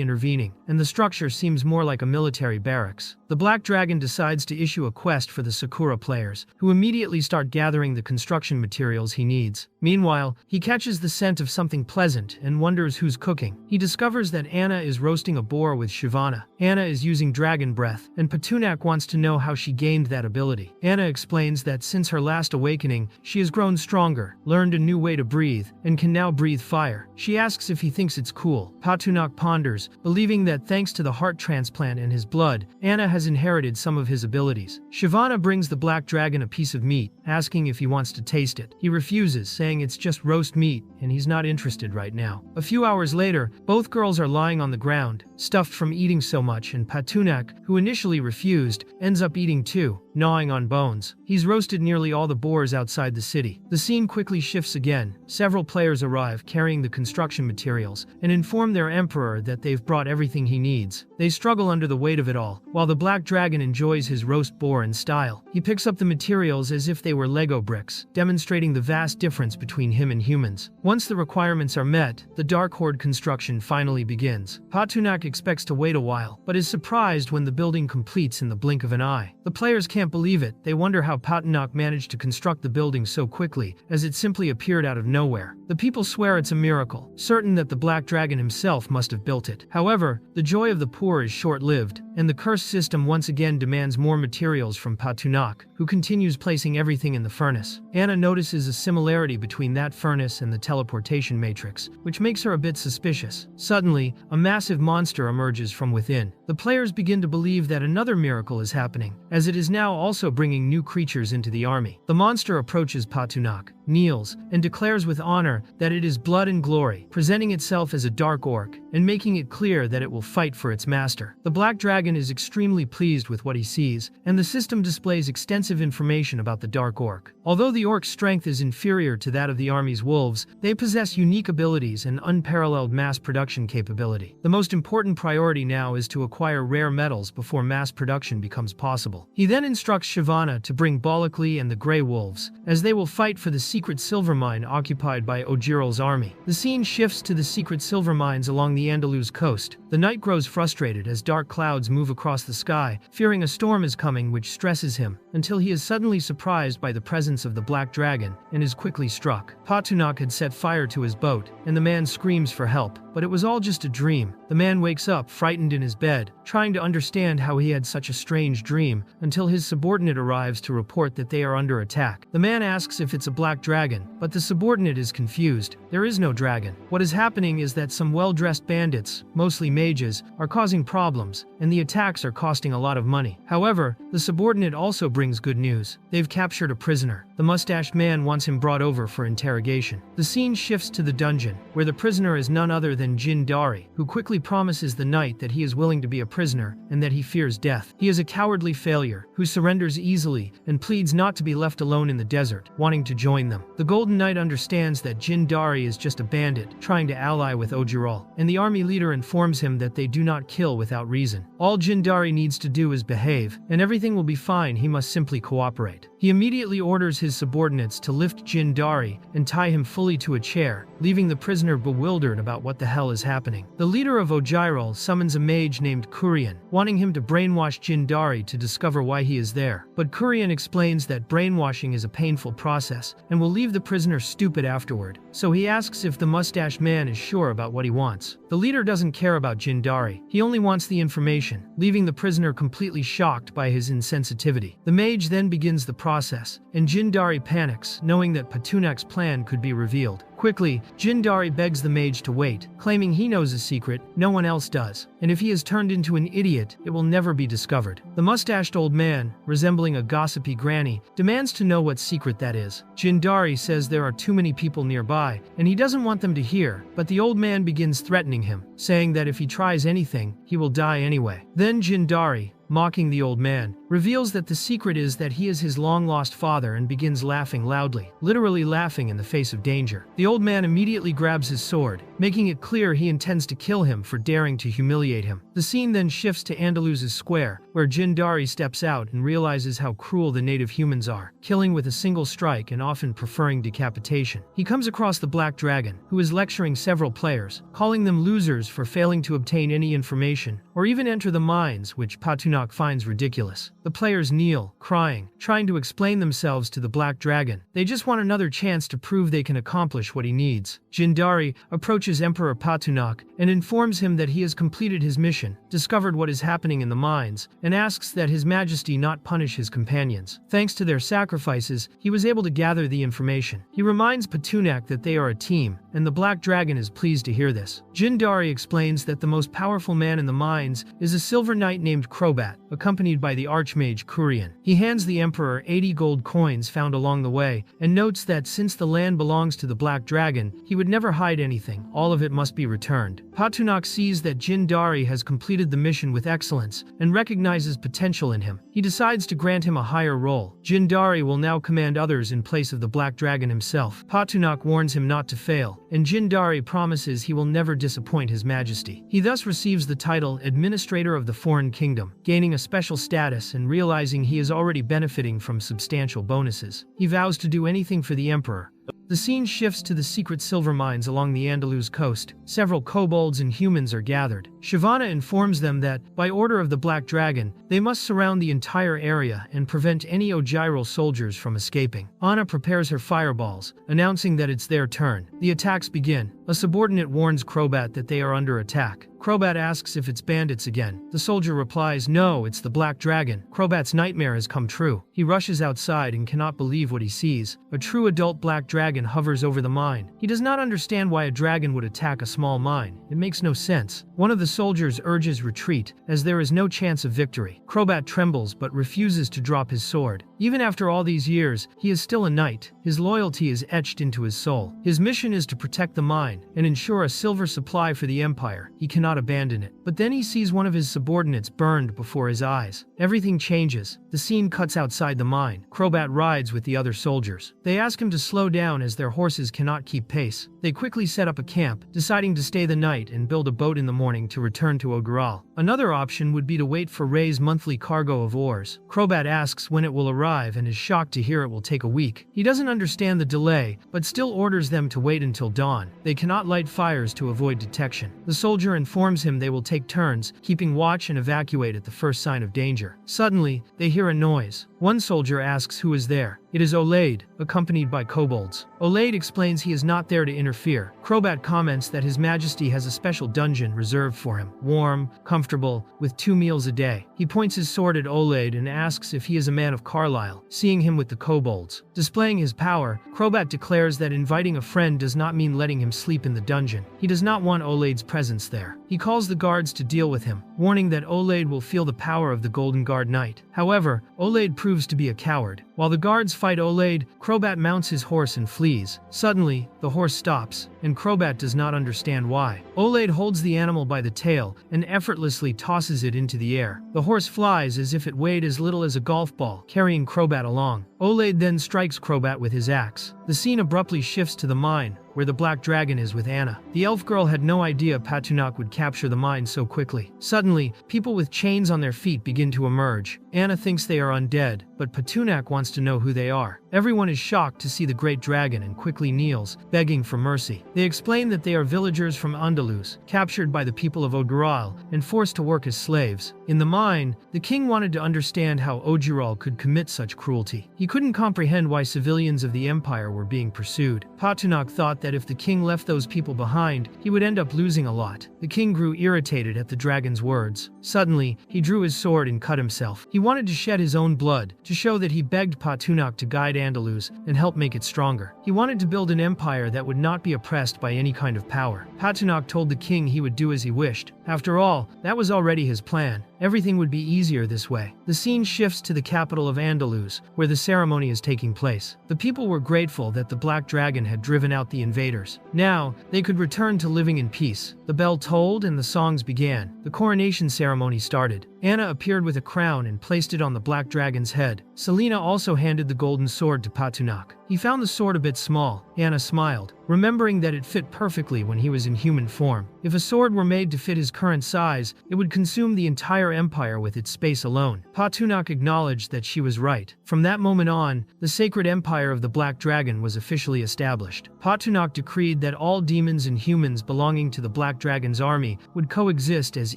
intervening, and the structure seems more like a military barracks. The Black Dragon decides to issue a quest for the Sakura players, who immediately start gathering the construction materials he needs. Meanwhile, he catches the scent of something pleasant and wonders who's cooking. He discovers that Anna is roasting a boar with Shivana. Anna is using dragon breath, and Patunak wants to know how she gained that ability. Anna explains that since her last awakening, she has grown stronger, learned a new way to breathe, and can now breathe fire. She asks if he thinks it's cool. Patunak ponders, believing that thanks to the heart transplant in his blood, Anna has inherited some of his abilities. Shivana brings the Black Dragon a piece of meat, asking if he wants to taste it. He refuses, saying it's just roast meat, and he's not interested right now. A few hours later, both girls are lying on the ground, stuffed from eating so much, and Patunak, who initially refused, ends up eating too, gnawing on bones. He's roasted nearly all the boars outside the city. The scene quickly shifts again. Several players arrive carrying the construction materials and inform their emperor that they've brought everything he needs. They struggle under the weight of it all, while the Black Dragon enjoys his roast boar in style. He picks up the materials as if they were Lego bricks, demonstrating the vast difference between him and humans. Once the requirements are met, the Dark Horde construction finally begins. Patunak expects to wait a while, but is surprised when the building completes in the blink of an eye. The players can't believe it. They wonder how Patunak managed to construct the building so quickly, as it simply appeared out of nowhere. The people swear it's a miracle, certain that the Black Dragon himself must have built it. However, the joy of the poor is short-lived, and the cursed system once again demands more materials from Patunak, who continues placing everything in the furnace. Anna notices a similarity between that furnace and the teleportation matrix, which makes her a bit suspicious. Suddenly, a massive monster emerges from within. The players begin to believe that another miracle is happening, as it is now also bringing new creatures into the army. The monster approaches Patunak, kneels, and declares with honor that it is blood and glory, presenting itself as a dark orc, and making it clear that it will fight for its master. The black dragon is extremely pleased with what he sees, and the system displays extensive information about the dark orc. Although the orc's strength is inferior to that of the army's wolves, they possess unique abilities and unparalleled mass production capability. The most important priority now is to acquire rare metals before mass production becomes possible. He then instructs Shyvana to bring Balakli and the Grey Wolves, as they will fight for the secret silver mine occupied by Ojyro's army. The scene shifts to the secret silver mines along the Andalus coast. The knight grows frustrated as dark clouds move across the sky, fearing a storm is coming which stresses him, until he is suddenly surprised by the presence of the black dragon, and is quickly struck. Patunak had set fire to his boat, and the man screams for help, but it was all just a dream. The man wakes up frightened in his bed, trying to understand how he had such a strange dream, until his subordinate arrives to report that they are under attack. The man asks if it's a black dragon, but the subordinate is confused. There is no dragon. What is happening is that some well-dressed bandits, mostly mages, are causing problems, and the attacks are costing a lot of money. However, the subordinate also brings good news. They've captured a prisoner. The mustached man wants him brought over for interrogation. The scene shifts to the dungeon, where the prisoner is none other than Jin Dari, who quickly promises the knight that he is willing to be a prisoner and that he fears death. He is a cowardly failure, who surrenders easily and pleads not to be left alone in the desert, wanting to join them. The Golden Knight understands that Jin Dari is just a bandit, trying to ally with Ojyro, and the army leader informs him that they do not kill without reason. All Jin Dari needs to do is behave, and everything will be fine. He must simply cooperate. He immediately orders his subordinates to lift Jin Dari and tie him fully to a chair, leaving the prisoner bewildered about what the hell is happening. The leader of Ojyro summons a mage named Kurian, wanting him to brainwash Jin Dari to discover why he is there. But Kurian explains that brainwashing is a painful process and will leave the prisoner stupid afterward, so he asks if the mustache man is sure about what he wants. The leader doesn't care about Jin Dari. He only wants the information, leaving the prisoner completely shocked by his insensitivity. The mage then begins the process, and Jin Dari panics, knowing that Patunak's plan could be revealed. Quickly, Jin Dari begs the mage to wait, claiming he knows a secret no one else does, and if he is turned into an idiot, it will never be discovered. The mustached old man, resembling a gossipy granny, demands to know what secret that is. Jin Dari says there are too many people nearby, and he doesn't want them to hear, but the old man begins threatening him, saying that if he tries anything, he will die anyway. Then Jin Dari, mocking the old man, reveals that the secret is that he is his long-lost father and begins laughing loudly, literally laughing in the face of danger. The old man immediately grabs his sword, making it clear he intends to kill him for daring to humiliate him. The scene then shifts to Andalus's square, where Jin Dari steps out and realizes how cruel the native humans are, killing with a single strike and often preferring decapitation. He comes across the Black Dragon, who is lecturing several players, calling them losers for failing to obtain any information, or even enter the mines, which Patunak finds ridiculous. The players kneel, crying, trying to explain themselves to the Black Dragon. They just want another chance to prove they can accomplish what he needs. Jin Dari approaches Emperor Patunak and informs him that he has completed his mission, discovered what is happening in the mines, and asks that His Majesty not punish his companions. Thanks to their sacrifices, he was able to gather the information. He reminds Patunak that they are a team, and the Black Dragon is pleased to hear this. Jin Dari explains that the most powerful man in the mines is a silver knight named Crobat, accompanied by the archmage Kurian. He hands the Emperor 80 gold coins found along the way, and notes that since the land belongs to the Black Dragon, he would never hide anything. All of it must be returned. Patunak sees that Jin Dari has completed the mission with excellence, and recognizes potential in him. He decides to grant him a higher role. Jin Dari will now command others in place of the Black Dragon himself. Patunak warns him not to fail, and Jin Dari promises he will never disappoint His Majesty. He thus receives the title Administrator of the Foreign Kingdom, gaining a special status and realizing he is already benefiting from substantial bonuses. He vows to do anything for the Emperor. The scene shifts to the secret silver mines along the Andalus coast. Several kobolds and humans are gathered. Shyvana informs them that, by order of the Black Dragon, they must surround the entire area and prevent any Ojyro soldiers from escaping. Anna prepares her fireballs, announcing that it's their turn. The attacks begin. A subordinate warns Crobat that they are under attack. Crobat asks if it's bandits again. The soldier replies, no, it's the black dragon. Crobat's nightmare has come true. He rushes outside and cannot believe what he sees. A true adult black dragon hovers over the mine. He does not understand why a dragon would attack a small mine. It makes no sense. One of the soldiers urges retreat, as there is no chance of victory. Crobat trembles but refuses to drop his sword. Even after all these years, he is still a knight. His loyalty is etched into his soul. His mission is to protect the mine and ensure a silver supply for the Empire. He cannot abandon it. But then he sees one of his subordinates burned before his eyes. Everything changes. The scene cuts outside the mine. Crobat rides with the other soldiers. They ask him to slow down as their horses cannot keep pace. They quickly set up a camp, deciding to stay the night and build a boat in the morning to return to Ojyro. Another option would be to wait for Ray's monthly cargo of ores. Crobat asks when it will arrive and is shocked to hear it will take a week. He doesn't understand the delay, but still orders them to wait until dawn. They cannot light fires to avoid detection. The soldier informs him they will take turns, keeping watch and evacuate at the first sign of danger. Suddenly, they hear a noise. One soldier asks who is there. It is Olaid, accompanied by kobolds. Olaid explains he is not there to interfere. Crobat comments that His Majesty has a special dungeon reserved for him, warm, comfortable, with 2 meals a day. He points his sword at Olaid and asks if he is a man of Carlisle, seeing him with the kobolds. Displaying his power, Crobat declares that inviting a friend does not mean letting him sleep in the dungeon. He does not want Olaid's presence there. He calls the guards to deal with him, warning that Olaid will feel the power of the Golden Guard Knight. However, Olaid proves to be a coward. While the guards fight Olaid, Crobat mounts his horse and flees. Suddenly, the horse stops, and Crobat does not understand why. Olaid holds the animal by the tail and effortlessly tosses it into the air. The horse flies as if it weighed as little as a golf ball, carrying Crobat along. Olaid then strikes Crobat with his axe. The scene abruptly shifts to the mine, where the black dragon is with Anna. The elf girl had no idea Patunak would capture the mine so quickly. Suddenly, people with chains on their feet begin to emerge. Anna thinks they are undead, but Patunak wants to know who they are. Everyone is shocked to see the great dragon and quickly kneels, begging for mercy. They explain that they are villagers from Andalus, captured by the people of Ojyro and forced to work as slaves. In the mine, the king wanted to understand how Ojyro could commit such cruelty. He couldn't comprehend why civilians of the empire were being pursued. Patunak thought that if the king left those people behind, he would end up losing a lot. The king grew irritated at the dragon's words. Suddenly, he drew his sword and cut himself. He wanted to shed his own blood, to show that he begged Patunak to guide Andalus and help make it stronger. He wanted to build an empire that would not be oppressed by any kind of power. Patunak told the king he would do as he wished. After all, that was already his plan. Everything would be easier this way. The scene shifts to the capital of Andalus, where the ceremony is taking place. The people were grateful that the Black Dragon had driven out the invaders. Now, they could return to living in peace. The bell tolled and the songs began. The coronation ceremony started. Anna appeared with a crown and placed it on the Black Dragon's head. Selena also handed the golden sword to Patunak. He found the sword a bit small. Anna smiled, remembering that it fit perfectly when he was in human form. If a sword were made to fit his current size, it would consume the entire empire with its space alone. Patunak acknowledged that she was right. From that moment on, the sacred empire of the Black Dragon was officially established. Patunak decreed that all demons and humans belonging to the Black Dragon's army would coexist as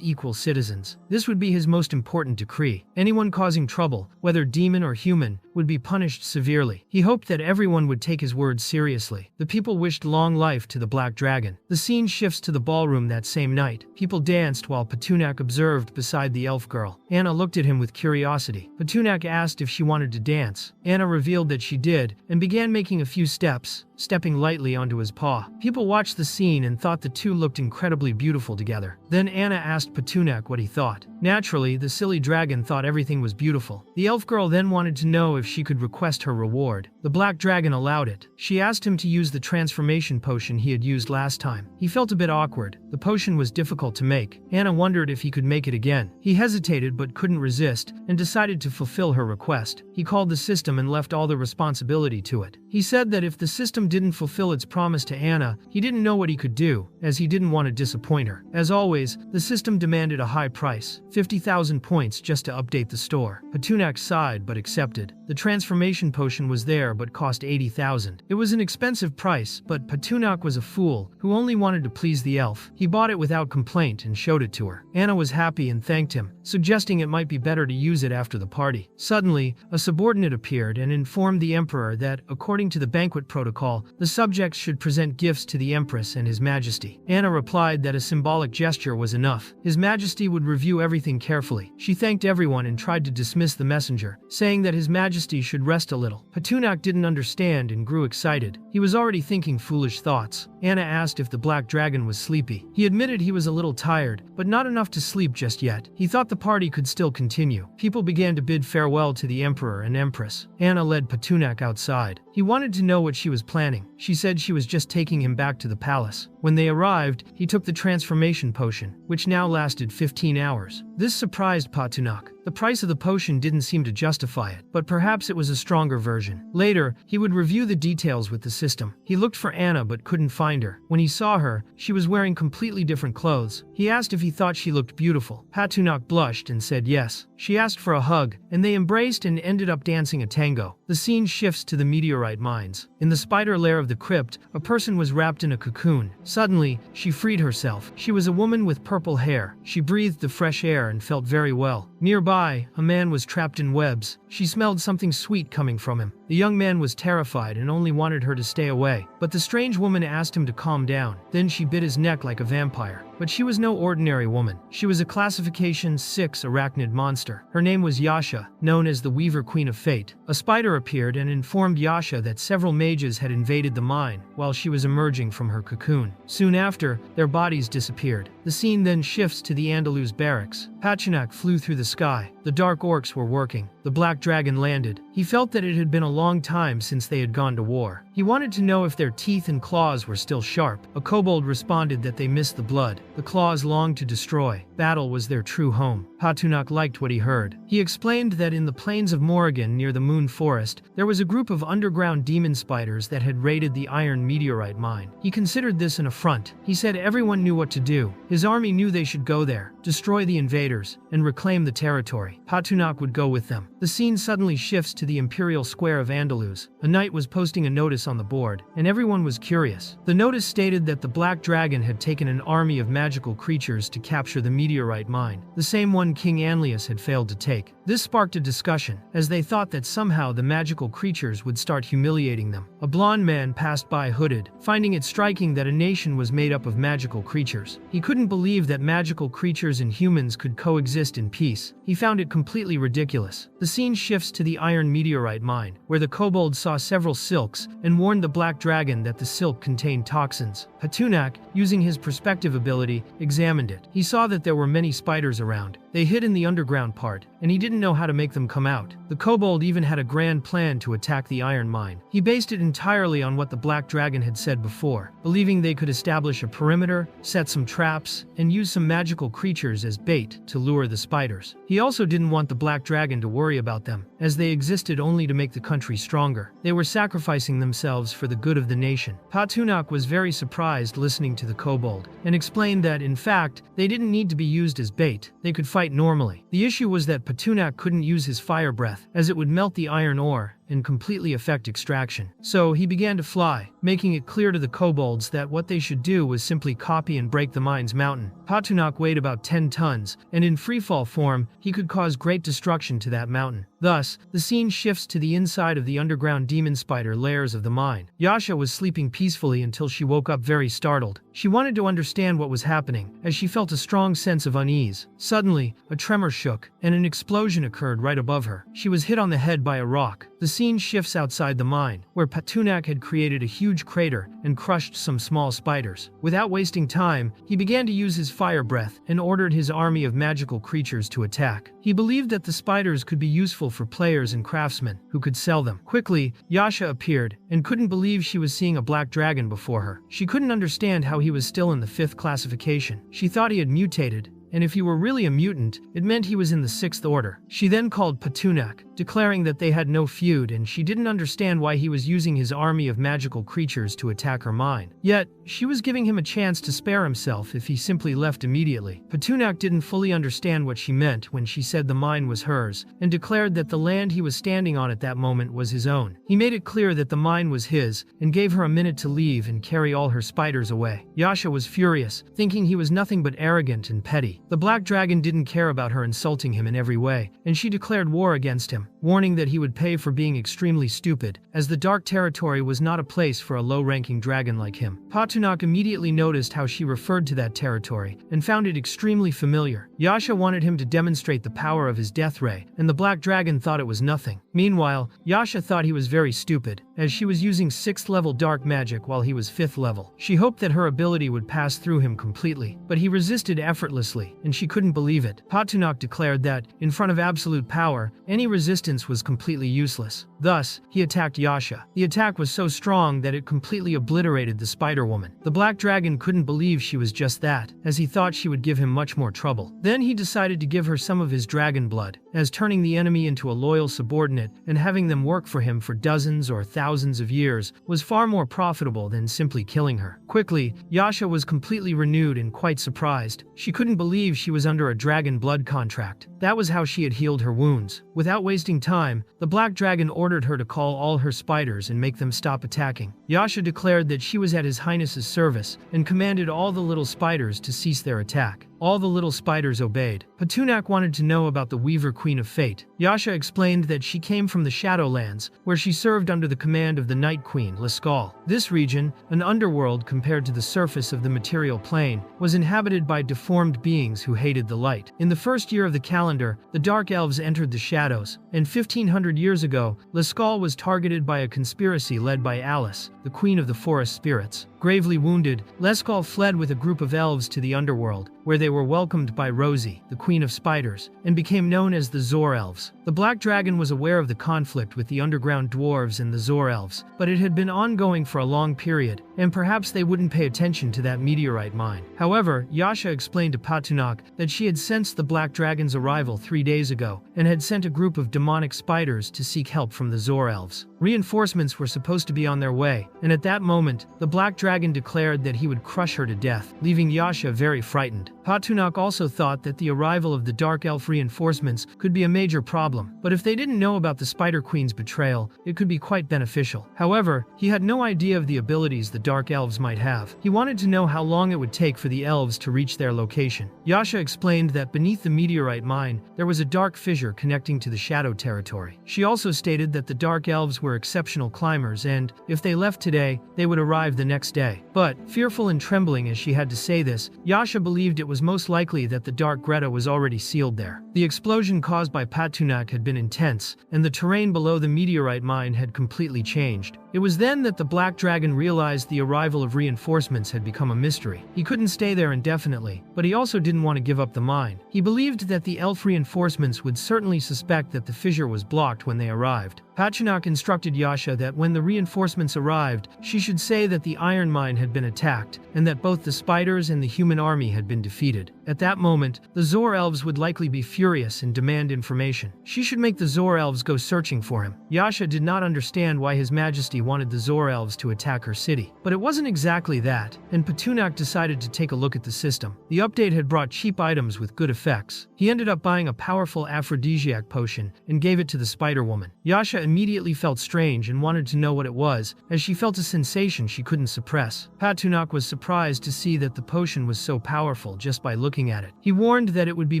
equal citizens. This would be his most important decree. Anyone causing trouble, whether demon or human, would be punished severely. He hoped that everyone would take his words seriously. The people wished long life to the Black Dragon. The scene shifts to the ballroom that same night. People danced while Patunak observed beside the elf girl. Anna looked at him with curiosity. Patunak asked if she wanted to dance. Anna revealed that she did, and began making a few steps, stepping lightly onto his paw. People watched the scene and thought the two looked incredibly beautiful together. Then Anna asked Patunak what he thought. Naturally, the silly dragon thought everything was beautiful. The elf girl then wanted to know if she could request her reward. The Black Dragon allowed it. She asked him to use the transformation potion he had used last time. He felt a bit awkward. The potion was difficult to make. Anna wondered if he could make it again. He hesitated but couldn't resist, and decided to fulfill her request. He called the system and left all the responsibility to it. He said that if the system didn't fulfill its promise to Anna, he didn't know what he could do, as he didn't want to disappoint her. As always, the system demanded a high price, 50,000 points just to update the store. Patunak sighed but accepted. The transformation potion was there but cost 80,000. It was an expensive price, but Patunak was a fool who only wanted to please the elf. He bought it without complaint and showed it to her. Anna was happy and thanked him, suggesting it might be better to use it after the party. Suddenly, a subordinate appeared and informed the emperor that, according to the banquet protocol, the subjects should present gifts to the empress and his majesty. Anna replied that a symbolic gesture was enough. His majesty would review everything carefully. She thanked everyone and tried to dismiss the messenger, saying that his majesty should rest a little. Patunak didn't understand and grew excited. He was already thinking foolish thoughts. Anna asked if the black dragon was sleepy. He admitted he was a little tired, but not enough to sleep just yet. He thought the party could still continue. People began to bid farewell to the emperor and empress. Anna led Patunak outside. He wanted to know what she was planning. She said she was just taking him back to the palace. When they arrived, he took the transformation potion, which now lasted 15 hours. This surprised Patunak. The price of the potion didn't seem to justify it, but perhaps it was a stronger version. Later, he would review the details with the system. He looked for Anna but couldn't find her. When he saw her, she was wearing completely different clothes. He asked if he thought she looked beautiful. Patunak blushed and said yes. She asked for a hug, and they embraced and ended up dancing a tango. The scene shifts to the meteorite mines. In the spider lair of the crypt, a person was wrapped in a cocoon. Suddenly, she freed herself. She was a woman with purple hair. She breathed the fresh air and felt very well. Nearby, a man was trapped in webs. She smelled something sweet coming from him. The young man was terrified and only wanted her to stay away. But the strange woman asked him to calm down. Then she bit his neck like a vampire. But she was no ordinary woman. She was a classification 6 arachnid monster. Her name was Yasha, known as the Weaver Queen of Fate. A spider appeared and informed Yasha that several mages had invaded the mine while she was emerging from her cocoon. Soon after, their bodies disappeared. The scene then shifts to the Andaluz barracks. Patunak flew through the sky. The dark orcs were working. The black dragon landed. He felt that it had been a long time since they had gone to war. He wanted to know if their teeth and claws were still sharp. A kobold responded that they missed the blood. The claws longed to destroy. Battle was their true home. Patunak liked what he heard. He explained that in the plains of Morrigan near the Moon Forest, there was a group of underground demon spiders that had raided the iron meteorite mine. He considered this an affront. He said everyone knew what to do. His army knew they should go there, destroy the invaders, and reclaim the territory. Patunak would go with them. The scene suddenly shifts to the Imperial Square of Andaluz. A knight was posting a notice on the board, and everyone was curious. The notice stated that the Black Dragon had taken an army of magical creatures to capture the meteorite mine, the same one King Anlius had failed to take. This sparked a discussion, as they thought that somehow the magical creatures would start humiliating them. A blond man passed by hooded, finding it striking that a nation was made up of magical creatures. He couldn't believe that magical creatures and humans could coexist in peace. He found it completely ridiculous. The scene shifts to the iron meteorite mine, where the kobold saw several silks and warned the black dragon that the silk contained toxins. Patunak, using his perspective ability, examined it. He saw that there were many spiders around. They hid in the underground part, and he didn't know how to make them come out. The kobold even had a grand plan to attack the iron mine. He based it entirely on what the black dragon had said before, believing they could establish a perimeter, set some traps, and use some magical creatures as bait to lure the spiders. He also didn't want the black dragon to worry about them, as they existed only to make the country stronger. They were sacrificing themselves for the good of the nation. Patunak was very surprised listening to the kobold, and explained that, in fact, they didn't need to be used as bait. They could fight normally. The issue was that Patunak couldn't use his fire breath, as it would melt the iron ore and completely affect extraction. So he began to fly, making it clear to the kobolds that what they should do was simply copy and break the mine's mountain. Patunak weighed about 10 tons, and in freefall form, he could cause great destruction to that mountain. Thus, the scene shifts to the inside of the underground demon spider layers of the mine. Yasha was sleeping peacefully until she woke up very startled. She wanted to understand what was happening, as she felt a strong sense of unease. Suddenly, a tremor shook, and an explosion occurred right above her. She was hit on the head by a rock. The scene shifts outside the mine, where Patunak had created a huge crater and crushed some small spiders. Without wasting time, he began to use his fire breath and ordered his army of magical creatures to attack. He believed that the spiders could be useful for players and craftsmen who could sell them. Quickly, Yasha appeared and couldn't believe she was seeing a black dragon before her. She couldn't understand how he was still in the 5th classification. She thought he had mutated, and if he were really a mutant, it meant he was in the Sixth Order. She then called Patunak, declaring that they had no feud and she didn't understand why he was using his army of magical creatures to attack her mine. Yet, she was giving him a chance to spare himself if he simply left immediately. Patunak didn't fully understand what she meant when she said the mine was hers, and declared that the land he was standing on at that moment was his own. He made it clear that the mine was his, and gave her a minute to leave and carry all her spiders away. Yasha was furious, thinking he was nothing but arrogant and petty. The Black Dragon didn't care about her insulting him in every way, and she declared war against him, warning that he would pay for being extremely stupid, as the Dark Territory was not a place for a low-ranking dragon like him. Patunak immediately noticed how she referred to that territory, and found it extremely familiar. Yasha wanted him to demonstrate the power of his death ray, and the Black Dragon thought it was nothing. Meanwhile, Yasha thought he was very stupid, as she was using 6th level dark magic while he was 5th level. She hoped that her ability would pass through him completely, but he resisted effortlessly, and she couldn't believe it. Patunak declared that, in front of absolute power, any resistance was completely useless. Thus, he attacked Yasha. The attack was so strong that it completely obliterated the Spider-Woman. The Black Dragon couldn't believe she was just that, as he thought she would give him much more trouble. Then he decided to give her some of his dragon blood, as turning the enemy into a loyal subordinate and having them work for him for dozens or thousands of years was far more profitable than simply killing her. Quickly, Yasha was completely renewed and quite surprised. She couldn't believe she was under a dragon blood contract. That was how she had healed her wounds. Without wasting time, the Black Dragon ordered her to call all her spiders and make them stop attacking. Yasha declared that she was at His Highness's service and commanded all the little spiders to cease their attack. All the little spiders obeyed. Patunak wanted to know about the Weaver Queen of Fate. Yasha explained that she came from the Shadowlands, where she served under the command of the Night Queen, Lascaux. This region, an underworld compared to the surface of the material plane, was inhabited by deformed beings who hated the light. In the first year of the calendar, the Dark Elves entered the shadows, and 1500 years ago, Lascaux was targeted by a conspiracy led by Alice, the Queen of the Forest Spirits. Gravely wounded, Lascaux fled with a group of elves to the underworld, where they were welcomed by Rosie, the Queen of Spiders, and became known as the Zor Elves. The Black Dragon was aware of the conflict with the underground dwarves and the Zor Elves, but it had been ongoing for a long period, and perhaps they wouldn't pay attention to that meteorite mine. However, Yasha explained to Patunak that she had sensed the Black Dragon's arrival 3 days ago, and had sent a group of demonic spiders to seek help from the Zor Elves. Reinforcements were supposed to be on their way, and at that moment, the Black Dragon declared that he would crush her to death, leaving Yasha very frightened. Patunak also thought that the arrival of the Dark Elf reinforcements could be a major problem, but if they didn't know about the Spider Queen's betrayal, it could be quite beneficial. However, he had no idea of the abilities the Dark Elves might have. He wanted to know how long it would take for the elves to reach their location. Yasha explained that beneath the meteorite mine, there was a dark fissure connecting to the Shadow Territory. She also stated that the Dark Elves were exceptional climbers and, if they left today, they would arrive the next day. But, fearful and trembling as she had to say this, Yasha believed it was most likely that the Dark Greta was already sealed there. The explosion caused by Patunak had been intense, and the terrain below the meteorite mine had completely changed. It was then that the Black Dragon realized the arrival of reinforcements had become a mystery. He couldn't stay there indefinitely, but he also didn't want to give up the mine. He believed that the elf reinforcements would certainly suspect that the fissure was blocked when they arrived. Patunak instructed Yasha that when the reinforcements arrived, she should say that the iron mine had been attacked, and that both the spiders and the human army had been defeated. At that moment, the Zor Elves would likely be furious and demand information. She should make the Zor Elves go searching for him. Yasha did not understand why His Majesty wanted the Zor Elves to attack her city. But it wasn't exactly that, and Patunak decided to take a look at the system. The update had brought cheap items with good effects. He ended up buying a powerful aphrodisiac potion and gave it to the Spider-Woman. Yasha immediately felt strange and wanted to know what it was, as she felt a sensation she couldn't suppress. Patunak was surprised to see that the potion was so powerful just by looking at it. He warned that it would be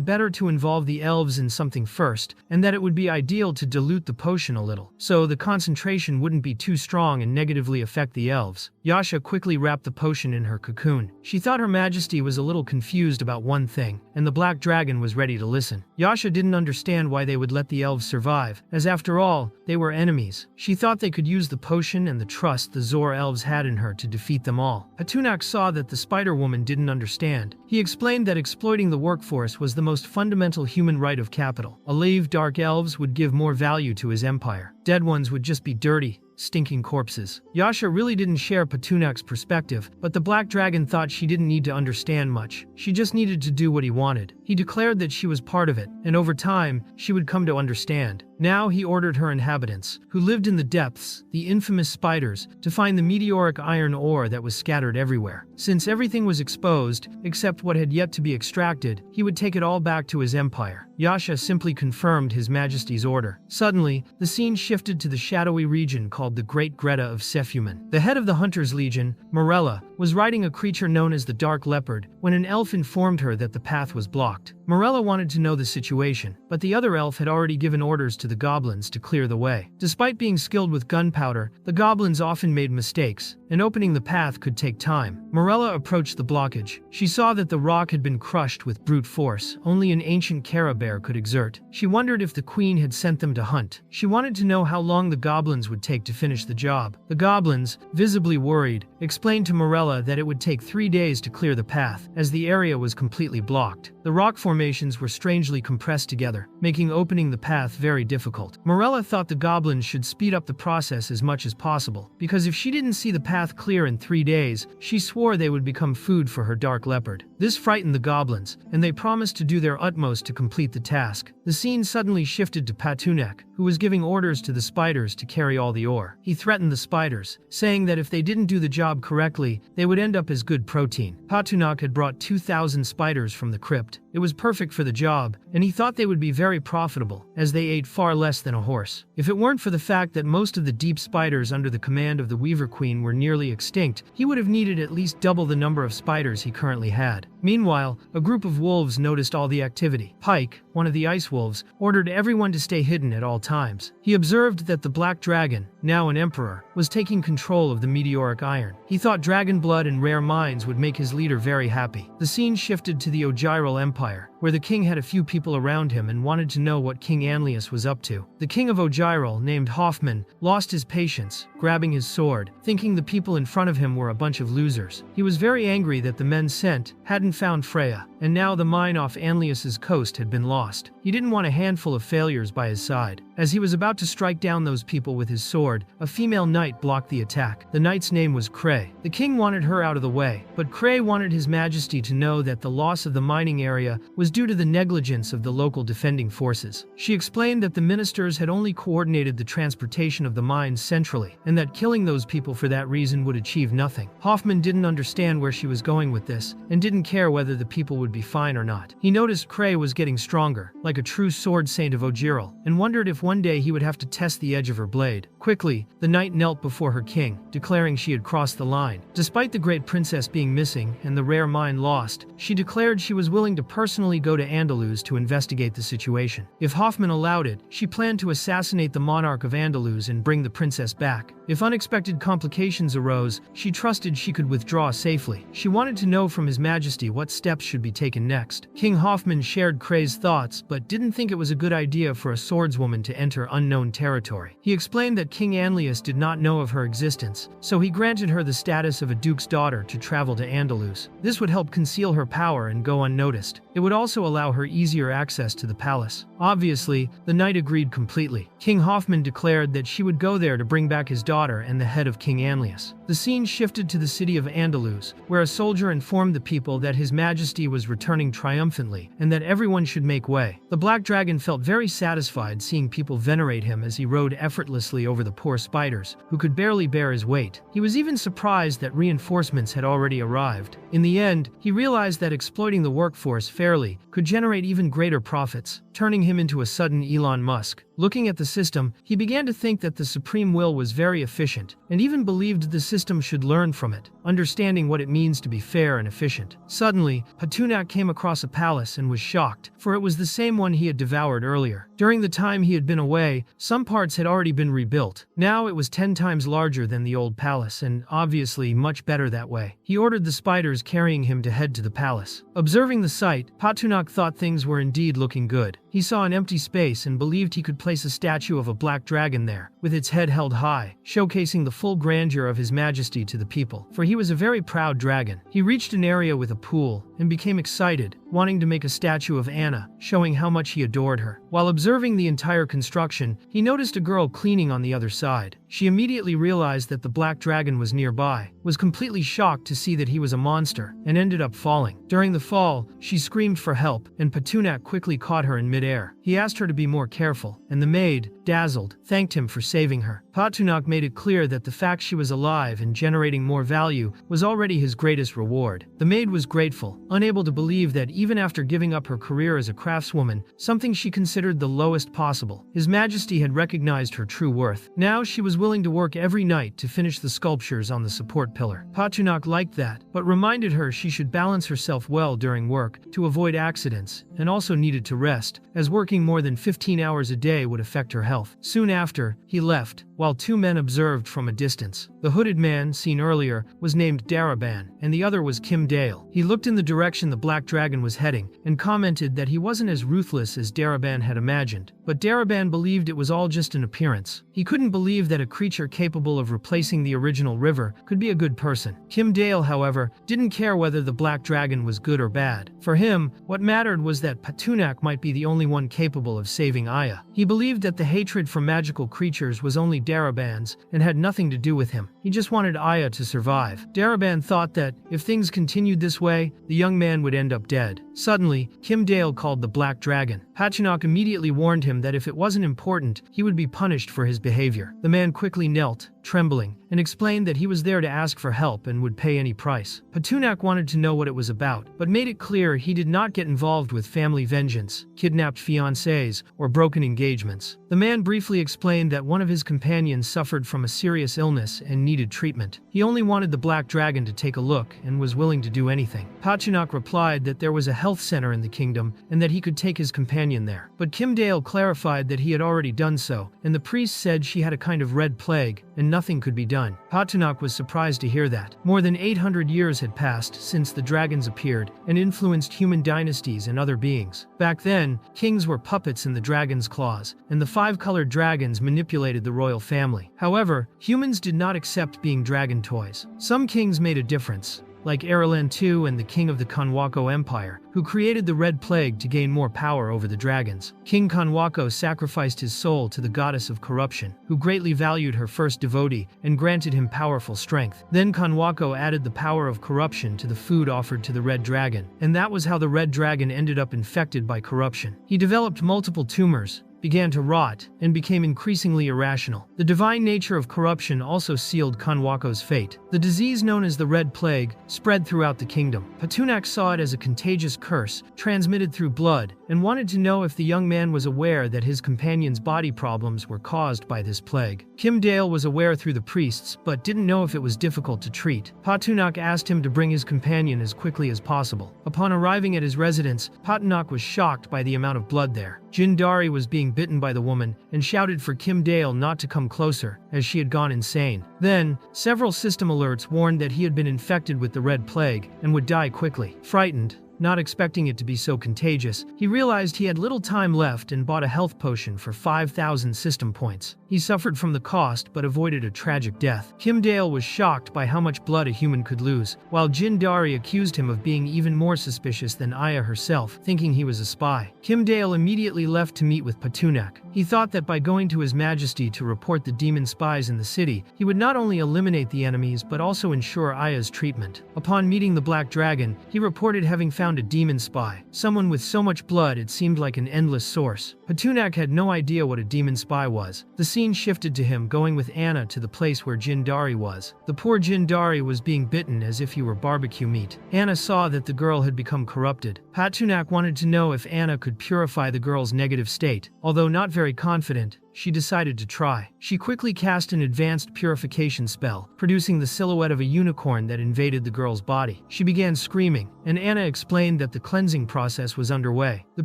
better to involve the elves in something first, and that it would be ideal to dilute the potion a little, so the concentration wouldn't be too strong and negatively affect the elves. Yasha quickly wrapped the potion in her cocoon. She thought Her Majesty was a little confused about one thing, and the Black Dragon was ready to listen. Yasha didn't understand why they would let the elves survive, as after all, they were enemies. She thought they could use the potion and the trust the Zor Elves had in her to defeat them all. Patunak saw that the Spider-Woman didn't understand. He explained that exploiting the workforce was the most fundamental human right of capital. Alive Dark Elves would give more value to his empire. Dead ones would just be dirty, stinking corpses. Yasha really didn't share Patunak's perspective, but the Black Dragon thought she didn't need to understand much. She just needed to do what he wanted. He declared that she was part of it, and over time, she would come to understand. Now he ordered her inhabitants, who lived in the depths, the infamous spiders, to find the meteoric iron ore that was scattered everywhere. Since everything was exposed, except what had yet to be extracted, he would take it all back to his empire. Yasha simply confirmed His Majesty's order. Suddenly, the scene shifted to the shadowy region called the Great Greta of Sephuman. The head of the Hunters' Legion, Morella, was riding a creature known as the Dark Leopard when an elf informed her that the path was blocked. Morella wanted to know the situation, but the other elf had already given orders to the goblins to clear the way. Despite being skilled with gunpowder, the goblins often made mistakes, and opening the path could take time. Morella approached the blockage. She saw that the rock had been crushed with brute force only an ancient Carabear could exert. She wondered if the queen had sent them to hunt. She wanted to know how long the goblins would take to finish the job. The goblins, visibly worried, explained to Morella that it would take 3 days to clear the path, as the area was completely blocked. The rock formations were strangely compressed together, making opening the path very difficult. Morella thought the goblins should speed up the process as much as possible, because if she didn't see the path clear in 3 days, she swore they would become food for her dark leopard. This frightened the goblins, and they promised to do their utmost to complete the task. The scene suddenly shifted to Patunak, who was giving orders to the spiders to carry all the ore. He threatened the spiders, saying that if they didn't do the job correctly, they would end up as good protein. Patunak had brought 2,000 spiders from the crypt. It was perfect for the job, and he thought they would be very profitable, as they ate far less than a horse. If it weren't for the fact that most of the deep spiders under the command of the Weaver Queen were nearly extinct, he would have needed at least double the number of spiders he currently had. Meanwhile, a group of wolves noticed all the activity. Pike, one of the ice wolves, ordered everyone to stay hidden at all times. He observed that the Black Dragon, now an emperor, was taking control of the meteoric iron. He thought dragon blood and rare mines would make his leader very happy. The scene shifted to the Ojyro Empire, where the king had a few people around him and wanted to know what King Anlius was up to. The king of Ojyro, named Hoffman, lost his patience, grabbing his sword, thinking the people in front of him were a bunch of losers. He was very angry that the men sent hadn't found Freya, and now the mine off Anlius's coast had been lost. He didn't want a handful of failures by his side. As he was about to strike down those people with his sword, a female knight blocked the attack. The knight's name was Cray. The king wanted her out of the way, but Cray wanted His Majesty to know that the loss of the mining area was due to the negligence of the local defending forces. She explained that the ministers had only coordinated the transportation of the mines centrally, and that killing those people for that reason would achieve nothing. Hoffman didn't understand where she was going with this, and didn't care whether the people would be fine or not. He noticed Cray was getting stronger, like a true sword saint of Ojyro, and wondered if one day he would have to test the edge of her blade. Quickly, the knight knelt before her king, declaring she had crossed the line. Despite the great princess being missing and the rare mine lost, she declared she was willing to personally go to Andalus to investigate the situation. If Hoffman allowed it, she planned to assassinate the monarch of Andalus and bring the princess back. If unexpected complications arose, she trusted she could withdraw safely. She wanted to know from His Majesty what steps should be taken next. King Hoffman shared Cray's thoughts, but didn't think it was a good idea for a swordswoman to enter unknown territory. He explained that King Anlius did not know of her existence, so he granted her the status of a duke's daughter to travel to Andalus. This would help conceal her power and go unnoticed. It would also allow her easier access to the palace. Obviously, the knight agreed completely. King Hoffman declared that she would go there to bring back his daughter and the head of King Anlius. The scene shifted to the city of Andalus, where a soldier informed the people that His Majesty was returning triumphantly, and that everyone should make way. The Black Dragon felt very satisfied seeing people venerate him as he rode effortlessly over the poor spiders, who could barely bear his weight. He was even surprised that reinforcements had already arrived. In the end, he realized that exploiting the workforce fairly could generate even greater profits, turning him into a sudden Elon Musk. Looking at the system, he began to think that the Supreme Will was very efficient, and even believed the system should learn from it, understanding what it means to be fair and efficient. Suddenly, Patunak came across a palace and was shocked, for it was the same one he had devoured earlier. During the time he had been away, some parts had already been rebuilt. Now it was 10 times larger than the old palace, and obviously much better that way. He ordered the spiders carrying him to head to the palace. Observing the sight, Patunak thought things were indeed looking good. He saw an empty space and believed he could place a statue of a black dragon there, with its head held high, showcasing the full grandeur of His Majesty to the people, for he was a very proud dragon. He reached an area with a pool, and became excited, wanting to make a statue of Anna, showing how much he adored her. While observing the entire construction, he noticed a girl cleaning on the other side. She immediately realized that the black dragon was nearby, was completely shocked to see that he was a monster, and ended up falling. During the fall, she screamed for help, and Petunak quickly caught her in midair. He asked her to be more careful, and the maid, dazzled, thanked him for saving her. Petunak made it clear that the fact she was alive and generating more value was already his greatest reward. The maid was grateful, unable to believe that even after giving up her career as a craftswoman, something she considered the lowest possible, His Majesty had recognized her true worth. Now she was willing to work every night to finish the sculptures on the support pillar. Petunak liked that, but reminded her she should balance herself well during work to avoid accidents, and also needed to rest, as working more than 15 hours a day would affect her health. Soon after, he left, while two men observed from a distance. The hooded man, seen earlier, was named Daraban, and the other was Kim Dale. He looked in the direction the black dragon was heading, and commented that he wasn't as ruthless as Daraban had imagined. But Daraban believed it was all just an appearance. He couldn't believe that a creature capable of replacing the original river could be a good person. Kim Dale, however, didn't care whether the black dragon was good or bad. For him, what mattered was that Petunak might be the only one capable of saving Aya. He believed that the hatred for magical creatures was only Daraban's and had nothing to do with him. He just wanted Aya to survive. Daraban thought that, if things continued this way, the young man would end up dead. Suddenly, Kim Dale called the black dragon. Petunak immediately warned him that if it wasn't important, he would be punished for his behavior. The man quickly knelt, trembling, and explained that he was there to ask for help and would pay any price. Petunak wanted to know what it was about, but made it clear he did not get involved with family vengeance, kidnapped fiancés, or broken engagements. The man briefly explained that one of his companions suffered from a serious illness and needed treatment. He only wanted the black dragon to take a look and was willing to do anything. Petunak replied that there was a health center in the kingdom and that he could take his companion there. But Kim Dale clarified that he had already done so, and the priest said she had a kind of red plague and nothing could be done. Petunak was surprised to hear that. More than 800 years had passed since the dragons appeared and influenced human dynasties and other beings. Back then, kings were puppets in the dragon's claws, and the five-colored dragons manipulated the royal family. However, humans did not accept being dragon toys. Some kings made a difference, like Erlen II and the king of the Kanwako Empire, who created the Red Plague to gain more power over the dragons. King Kanwako sacrificed his soul to the goddess of corruption, who greatly valued her first devotee and granted him powerful strength. Then Kanwako added the power of corruption to the food offered to the Red Dragon, and that was how the Red Dragon ended up infected by corruption. He developed multiple tumors, began to rot, and became increasingly irrational. The divine nature of corruption also sealed Kanwako's fate. The disease known as the Red Plague spread throughout the kingdom. Petunak saw it as a contagious curse, transmitted through blood, and wanted to know if the young man was aware that his companion's body problems were caused by this plague. Kim Dale was aware through the priests, but didn't know if it was difficult to treat. Petunak asked him to bring his companion as quickly as possible. Upon arriving at his residence, Petunak was shocked by the amount of blood there. Jindari was being bitten by the woman and shouted for Kim Dale not to come closer, as she had gone insane. Then, several system alerts warned that he had been infected with the Red Plague and would die quickly. Frightened, not expecting it to be so contagious, he realized he had little time left and bought a health potion for 5,000 system points. He suffered from the cost but avoided a tragic death. Kim Dale was shocked by how much blood a human could lose, while Jindari accused him of being even more suspicious than Aya herself, thinking he was a spy. Kim Dale immediately left to meet with Petunak. He thought that by going to His Majesty to report the demon spies in the city, he would not only eliminate the enemies but also ensure Aya's treatment. Upon meeting the Black Dragon, he reported having found a demon spy, someone with so much blood it seemed like an endless source. Petunak had no idea what a demon spy was. The scene shifted to him going with Anna to the place where Jindari was. The poor Jindari was being bitten as if he were barbecue meat. Anna saw that the girl had become corrupted. Petunak wanted to know if Anna could purify the girl's negative state. Although not very confident, she decided to try. She quickly cast an advanced purification spell, producing the silhouette of a unicorn that invaded the girl's body. She began screaming, and Anna explained that the cleansing process was underway. The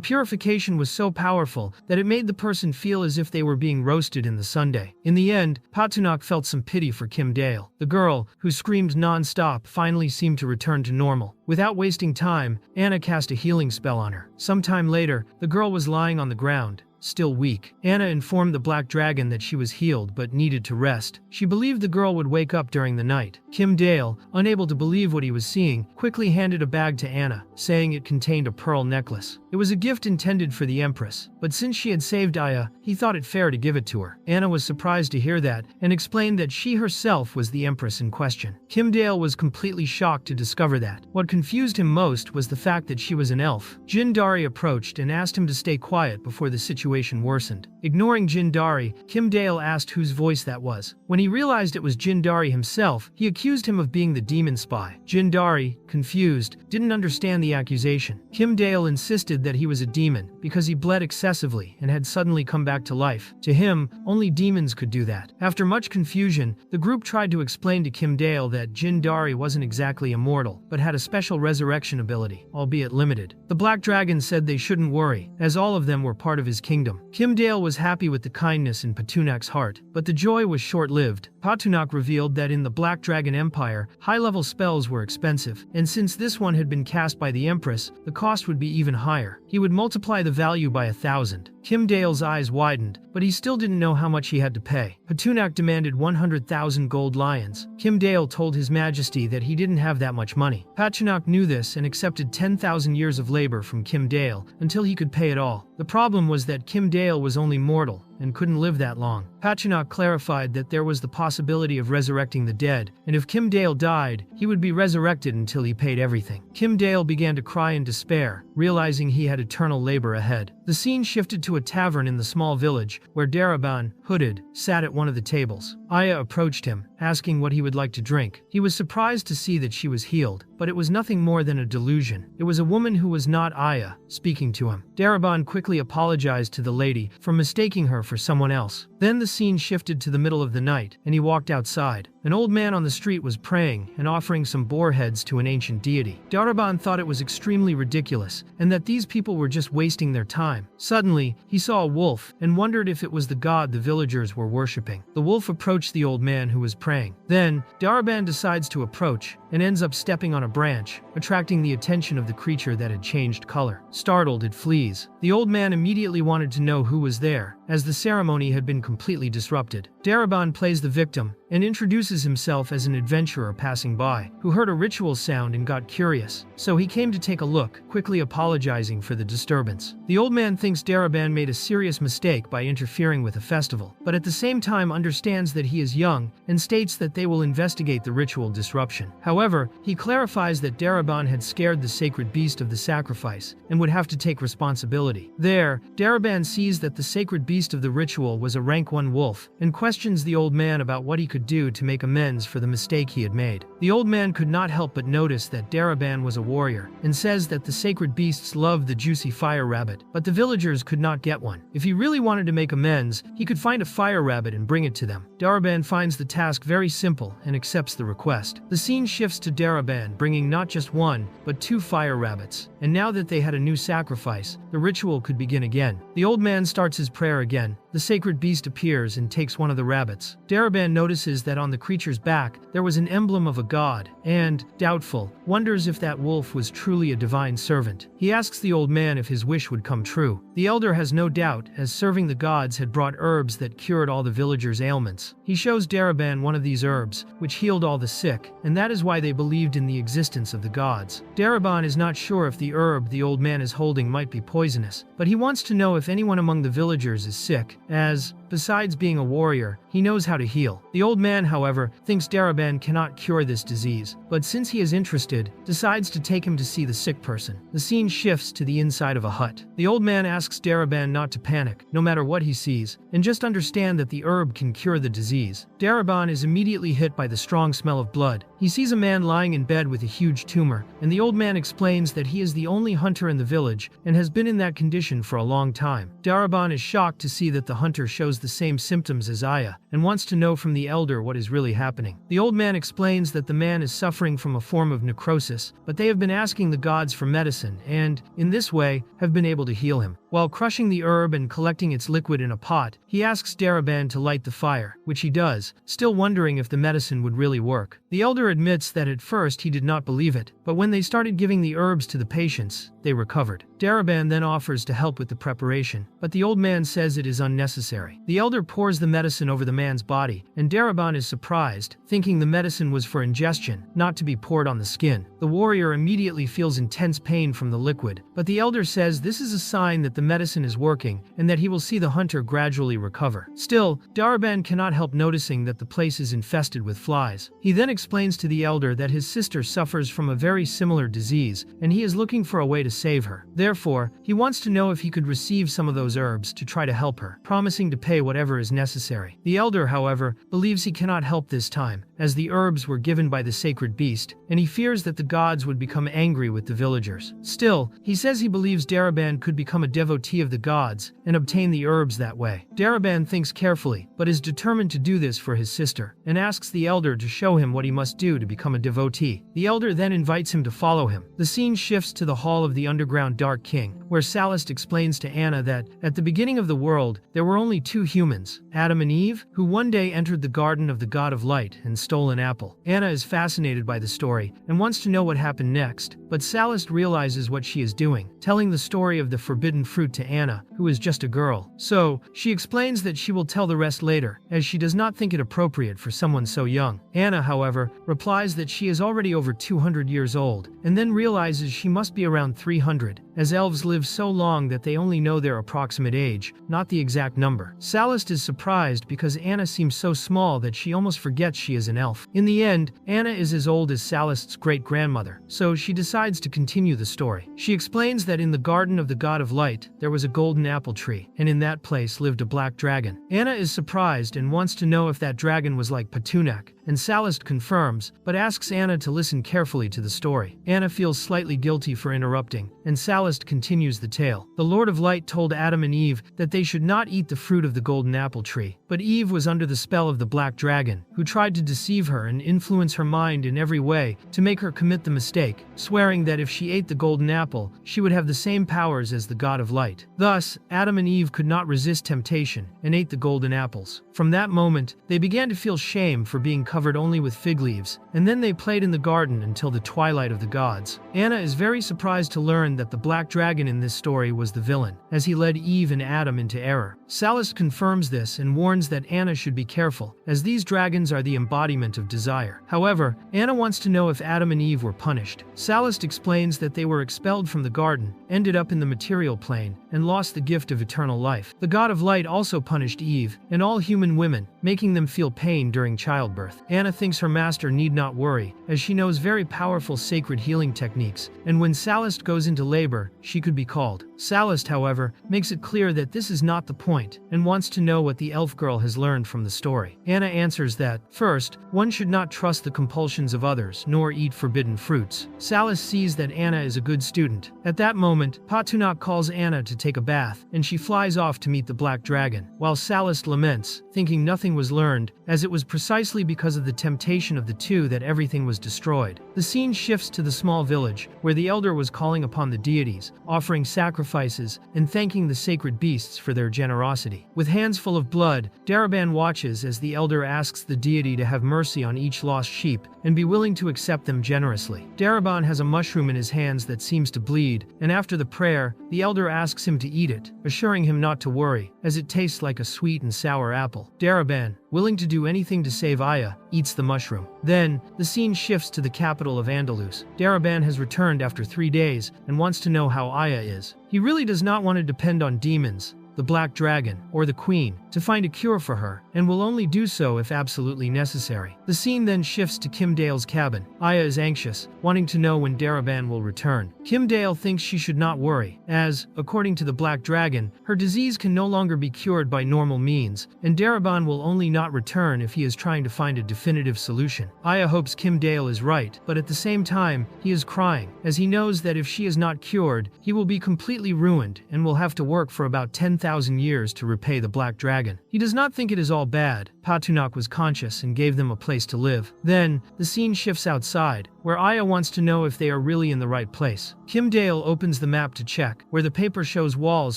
purification was so powerful that it made the person feel as if they were being roasted in the sundae. In the end, Petunak felt some pity for Kim Dale. The girl, who screamed non-stop, finally seemed to return to normal. Without wasting time, Anna cast a healing spell on her. Sometime later, the girl was lying on the ground, still weak. Anna informed the Black Dragon that she was healed but needed to rest. She believed the girl would wake up during the night. Kim Dale, unable to believe what he was seeing, quickly handed a bag to Anna, saying it contained a pearl necklace. It was a gift intended for the Empress, but since she had saved Aya, he thought it fair to give it to her. Anna was surprised to hear that and explained that she herself was the Empress in question. Kim Dale was completely shocked to discover that. What confused him most was the fact that she was an elf. Jindari approached and asked him to stay quiet before the situation worsened. Ignoring Jindari, Kim Dale asked whose voice that was. When he realized it was Jindari himself, he accused him of being the demon spy. Jindari, confused, didn't understand the accusation. Kim Dale insisted that he was a demon because he bled excessively and had suddenly come back to life. To him, only demons could do that. After much confusion, the group tried to explain to Kim Dale that Jindari wasn't exactly immortal, but had a special resurrection ability, albeit limited. The Black Dragon said they shouldn't worry, as all of them were part of his kingdom. Kim Dale was happy with the kindness in Patunak's heart, but the joy was short-lived. Patunak revealed that in the Black Dragon Empire, high-level spells were expensive, and since this one had been cast by the Empress, the cost would be even higher. He would multiply the value by 1,000. Kim Dale's eyes widened, but he still didn't know how much he had to pay. Patunak demanded 100,000 gold lions. Kim Dale told His Majesty that he didn't have that much money. Patunak knew this and accepted 10,000 years of labor from Kim Dale until he could pay it all. The problem was that Kim Dale was only mortal and couldn't live that long. Pachunak clarified that there was the possibility of resurrecting the dead, and if Kim Dale died, he would be resurrected until he paid everything. Kim Dale began to cry in despair, realizing he had eternal labor ahead. The scene shifted to a tavern in the small village, where Daraban, hooded, sat at one of the tables. Aya approached him, asking what he would like to drink. He was surprised to see that she was healed, but it was nothing more than a delusion. It was a woman who was not Aya, speaking to him. Daraban quickly apologized to the lady for mistaking her for someone else. Then the scene shifted to the middle of the night, and he walked outside. An old man on the street was praying and offering some boar heads to an ancient deity. Daraban thought it was extremely ridiculous, and that these people were just wasting their time. Suddenly, he saw a wolf and wondered if it was the god the villagers were worshipping. The wolf approached the old man who was praying. Then, Daraban decides to approach and ends up stepping on a branch, attracting the attention of the creature that had changed color. Startled, it flees. The old man immediately wanted to know who was there, as the ceremony had been completely disrupted. Daraban plays the victim and introduces himself as an adventurer passing by, who heard a ritual sound and got curious. So he came to take a look, quickly apologizing for the disturbance. The old man thinks Daraban made a serious mistake by interfering with a festival, but at the same time understands that he is young and states that they will investigate the ritual disruption. However, he clarifies that Daraban had scared the sacred beast of the sacrifice and would have to take responsibility. There, Daraban sees that the sacred beast of the ritual was a rank 1 wolf and questions the old man about what he could do to make amends for the mistake he had made. The old man could not help but notice that Daraban was a warrior and says that the sacred beasts loved the juicy fire rabbit, but the villagers could not get one. If he really wanted to make amends, he could find a fire rabbit and bring it to them. Daraban finds the task very simple and accepts the request. The scene shifts to Daraban bringing not just 1, but 2 fire rabbits, and now that they had a new sacrifice, the ritual could begin again. The old man starts his prayer again. The sacred beast appears and takes one of the rabbits. Daraban notices that on the creature's back there was an emblem of a god, and, doubtful, wonders if that wolf was truly a divine servant. He asks the old man if his wish would come true. The elder has no doubt, as serving the gods had brought herbs that cured all the villagers' ailments. He shows Daraban one of these herbs, which healed all the sick, and that is why they believed in the existence of the gods. Daraban is not sure if the herb the old man is holding might be poisonous, but he wants to know if anyone among the villagers is sick, as, besides being a warrior, he knows how to heal. The old man, however, thinks Daraban cannot cure this disease, but since he is interested, decides to take him to see the sick person. The scene shifts to the inside of a hut. The old man asks Daraban not to panic, no matter what he sees, and just understand that the herb can cure the disease. Daraban is immediately hit by the strong smell of blood. He sees a man lying in bed with a huge tumor, and the old man explains that he is the only hunter in the village and has been in that condition for a long time. Daraban is shocked to see that the hunter shows the same symptoms as Aya, and wants to know from the elder what is really happening. The old man explains that the man is suffering from a form of necrosis, but they have been asking the gods for medicine and, in this way, have been able to heal him. While crushing the herb and collecting its liquid in a pot, he asks Daraban to light the fire, which he does, still wondering if the medicine would really work. The elder admits that at first he did not believe it, but when they started giving the herbs to the patients, they recovered. Daraban then offers to help with the preparation, but the old man says it is unnecessary. The elder pours the medicine over the man's body, and Daraban is surprised, thinking the medicine was for ingestion, not to be poured on the skin. The warrior immediately feels intense pain from the liquid, but the elder says this is a sign that the medicine is working and that he will see the hunter gradually recover. Still, Daraban cannot help noticing that the place is infested with flies. He then explains to the elder that his sister suffers from a very similar disease, and he is looking for a way to save her. Therefore, he wants to know if he could receive some of those herbs to try to help her, promising to pay whatever is necessary. The elder, however, believes he cannot help this time, as the herbs were given by the sacred beast, and he fears that the gods would become angry with the villagers. Still, he says he believes Daraban could become a devotee of the gods and obtain the herbs that way. Daraban thinks carefully, but is determined to do this for his sister, and asks the elder to show him what he must do to become a devotee. The elder then invites him to follow him. The scene shifts to the hall of the underground Dark King, where Sallust explains to Anna that, at the beginning of the world, there were only two humans, Adam and Eve, who one day entered the garden of the god of light and stole an apple. Anna is fascinated by the story and wants to know what happened next, but Sallust realizes what she is doing, telling the story of the forbidden fruit to Anna, who is just a girl. So, she explains that she will tell the rest later, as she does not think it appropriate for someone so young. Anna, however, replies that she is already over 200 years old, and then realizes she must be around 300, as elves live so long that they only know their approximate age, not the exact number. Sallust is surprised because Anna seems so small that she almost forgets she is an elf. In the end, Anna is as old as Sallust's great-grandmother, so she decides to continue the story. She explains that in the garden of the god of light, there was a golden apple tree, and in that place lived a black dragon. Anna is surprised and wants to know if that dragon was like Patunak, and Sallust confirms, but asks Anna to listen carefully to the story. Anna feels slightly guilty for interrupting, and Sallust continues the tale. The Lord of Light told Adam and Eve that they should not eat the fruit of the golden apple tree, but Eve was under the spell of the black dragon, who tried to deceive her and influence her mind in every way to make her commit the mistake, swearing that if she ate the golden apple, she would have the same powers as the god of light. Thus, Adam and Eve could not resist temptation and ate the golden apples. From that moment, they began to feel shame for being covered only with fig leaves, and then they played in the garden until the twilight of the gods. Anna is very surprised to learn that the black dragon in this story was the villain, as he led Eve and Adam into error. Sallust confirms this and warns that Anna should be careful, as these dragons are the embodiment of desire. However, Anna wants to know if Adam and Eve were punished. Sallust explains that they were expelled from the garden, ended up in the material plane, and lost the gift of eternal life. The god of light also punished Eve and all human women, making them feel pain during childbirth. Anna thinks her master need not worry, as she knows very powerful sacred healing techniques, and when Sallust goes into labor, she could be called. Sallust, however, makes it clear that this is not the point, and wants to know what the elf girl has learned from the story. Anna answers that, first, one should not trust the compulsions of others, nor eat forbidden fruits. Sallust sees that Anna is a good student. At that moment, Patunak calls Anna to take a bath, and she flies off to meet the black dragon, while Sallust laments, thinking nothing was learned, as it was precisely because of the temptation of the two that everything was destroyed. The scene shifts to the small village, where the elder was calling upon the deities, offering sacrifices, and thanking the sacred beasts for their generosity. With hands full of blood, Daraban watches as the elder asks the deity to have mercy on each lost sheep, and be willing to accept them generously. Daraban has a mushroom in his hands that seems to bleed, and after the prayer, the elder asks him to eat it, assuring him not to worry, as it tastes like a sweet and sour apple. Daraban, willing to do anything to save Aya, eats the mushroom. Then, the scene shifts to the capital of Andalus. Daraban has returned after 3 days and wants to know how Aya is. He really does not want to depend on demons, the Black Dragon, or the Queen, to find a cure for her, and will only do so if absolutely necessary. The scene then shifts to Kim Dale's cabin. Aya is anxious, wanting to know when Daraban will return. Kim Dale thinks she should not worry, as, according to the Black Dragon, her disease can no longer be cured by normal means, and Daraban will only not return if he is trying to find a definitive solution. Aya hopes Kim Dale is right, but at the same time, he is crying, as he knows that if she is not cured, he will be completely ruined and will have to work for about 10,000 years to repay the Black Dragon. He does not think it is all bad, Patunak was conscious and gave them a place to live. Then, the scene shifts outside, where Aya wants to know if they are really in the right place. Kim Dale opens the map to check, where the paper shows walls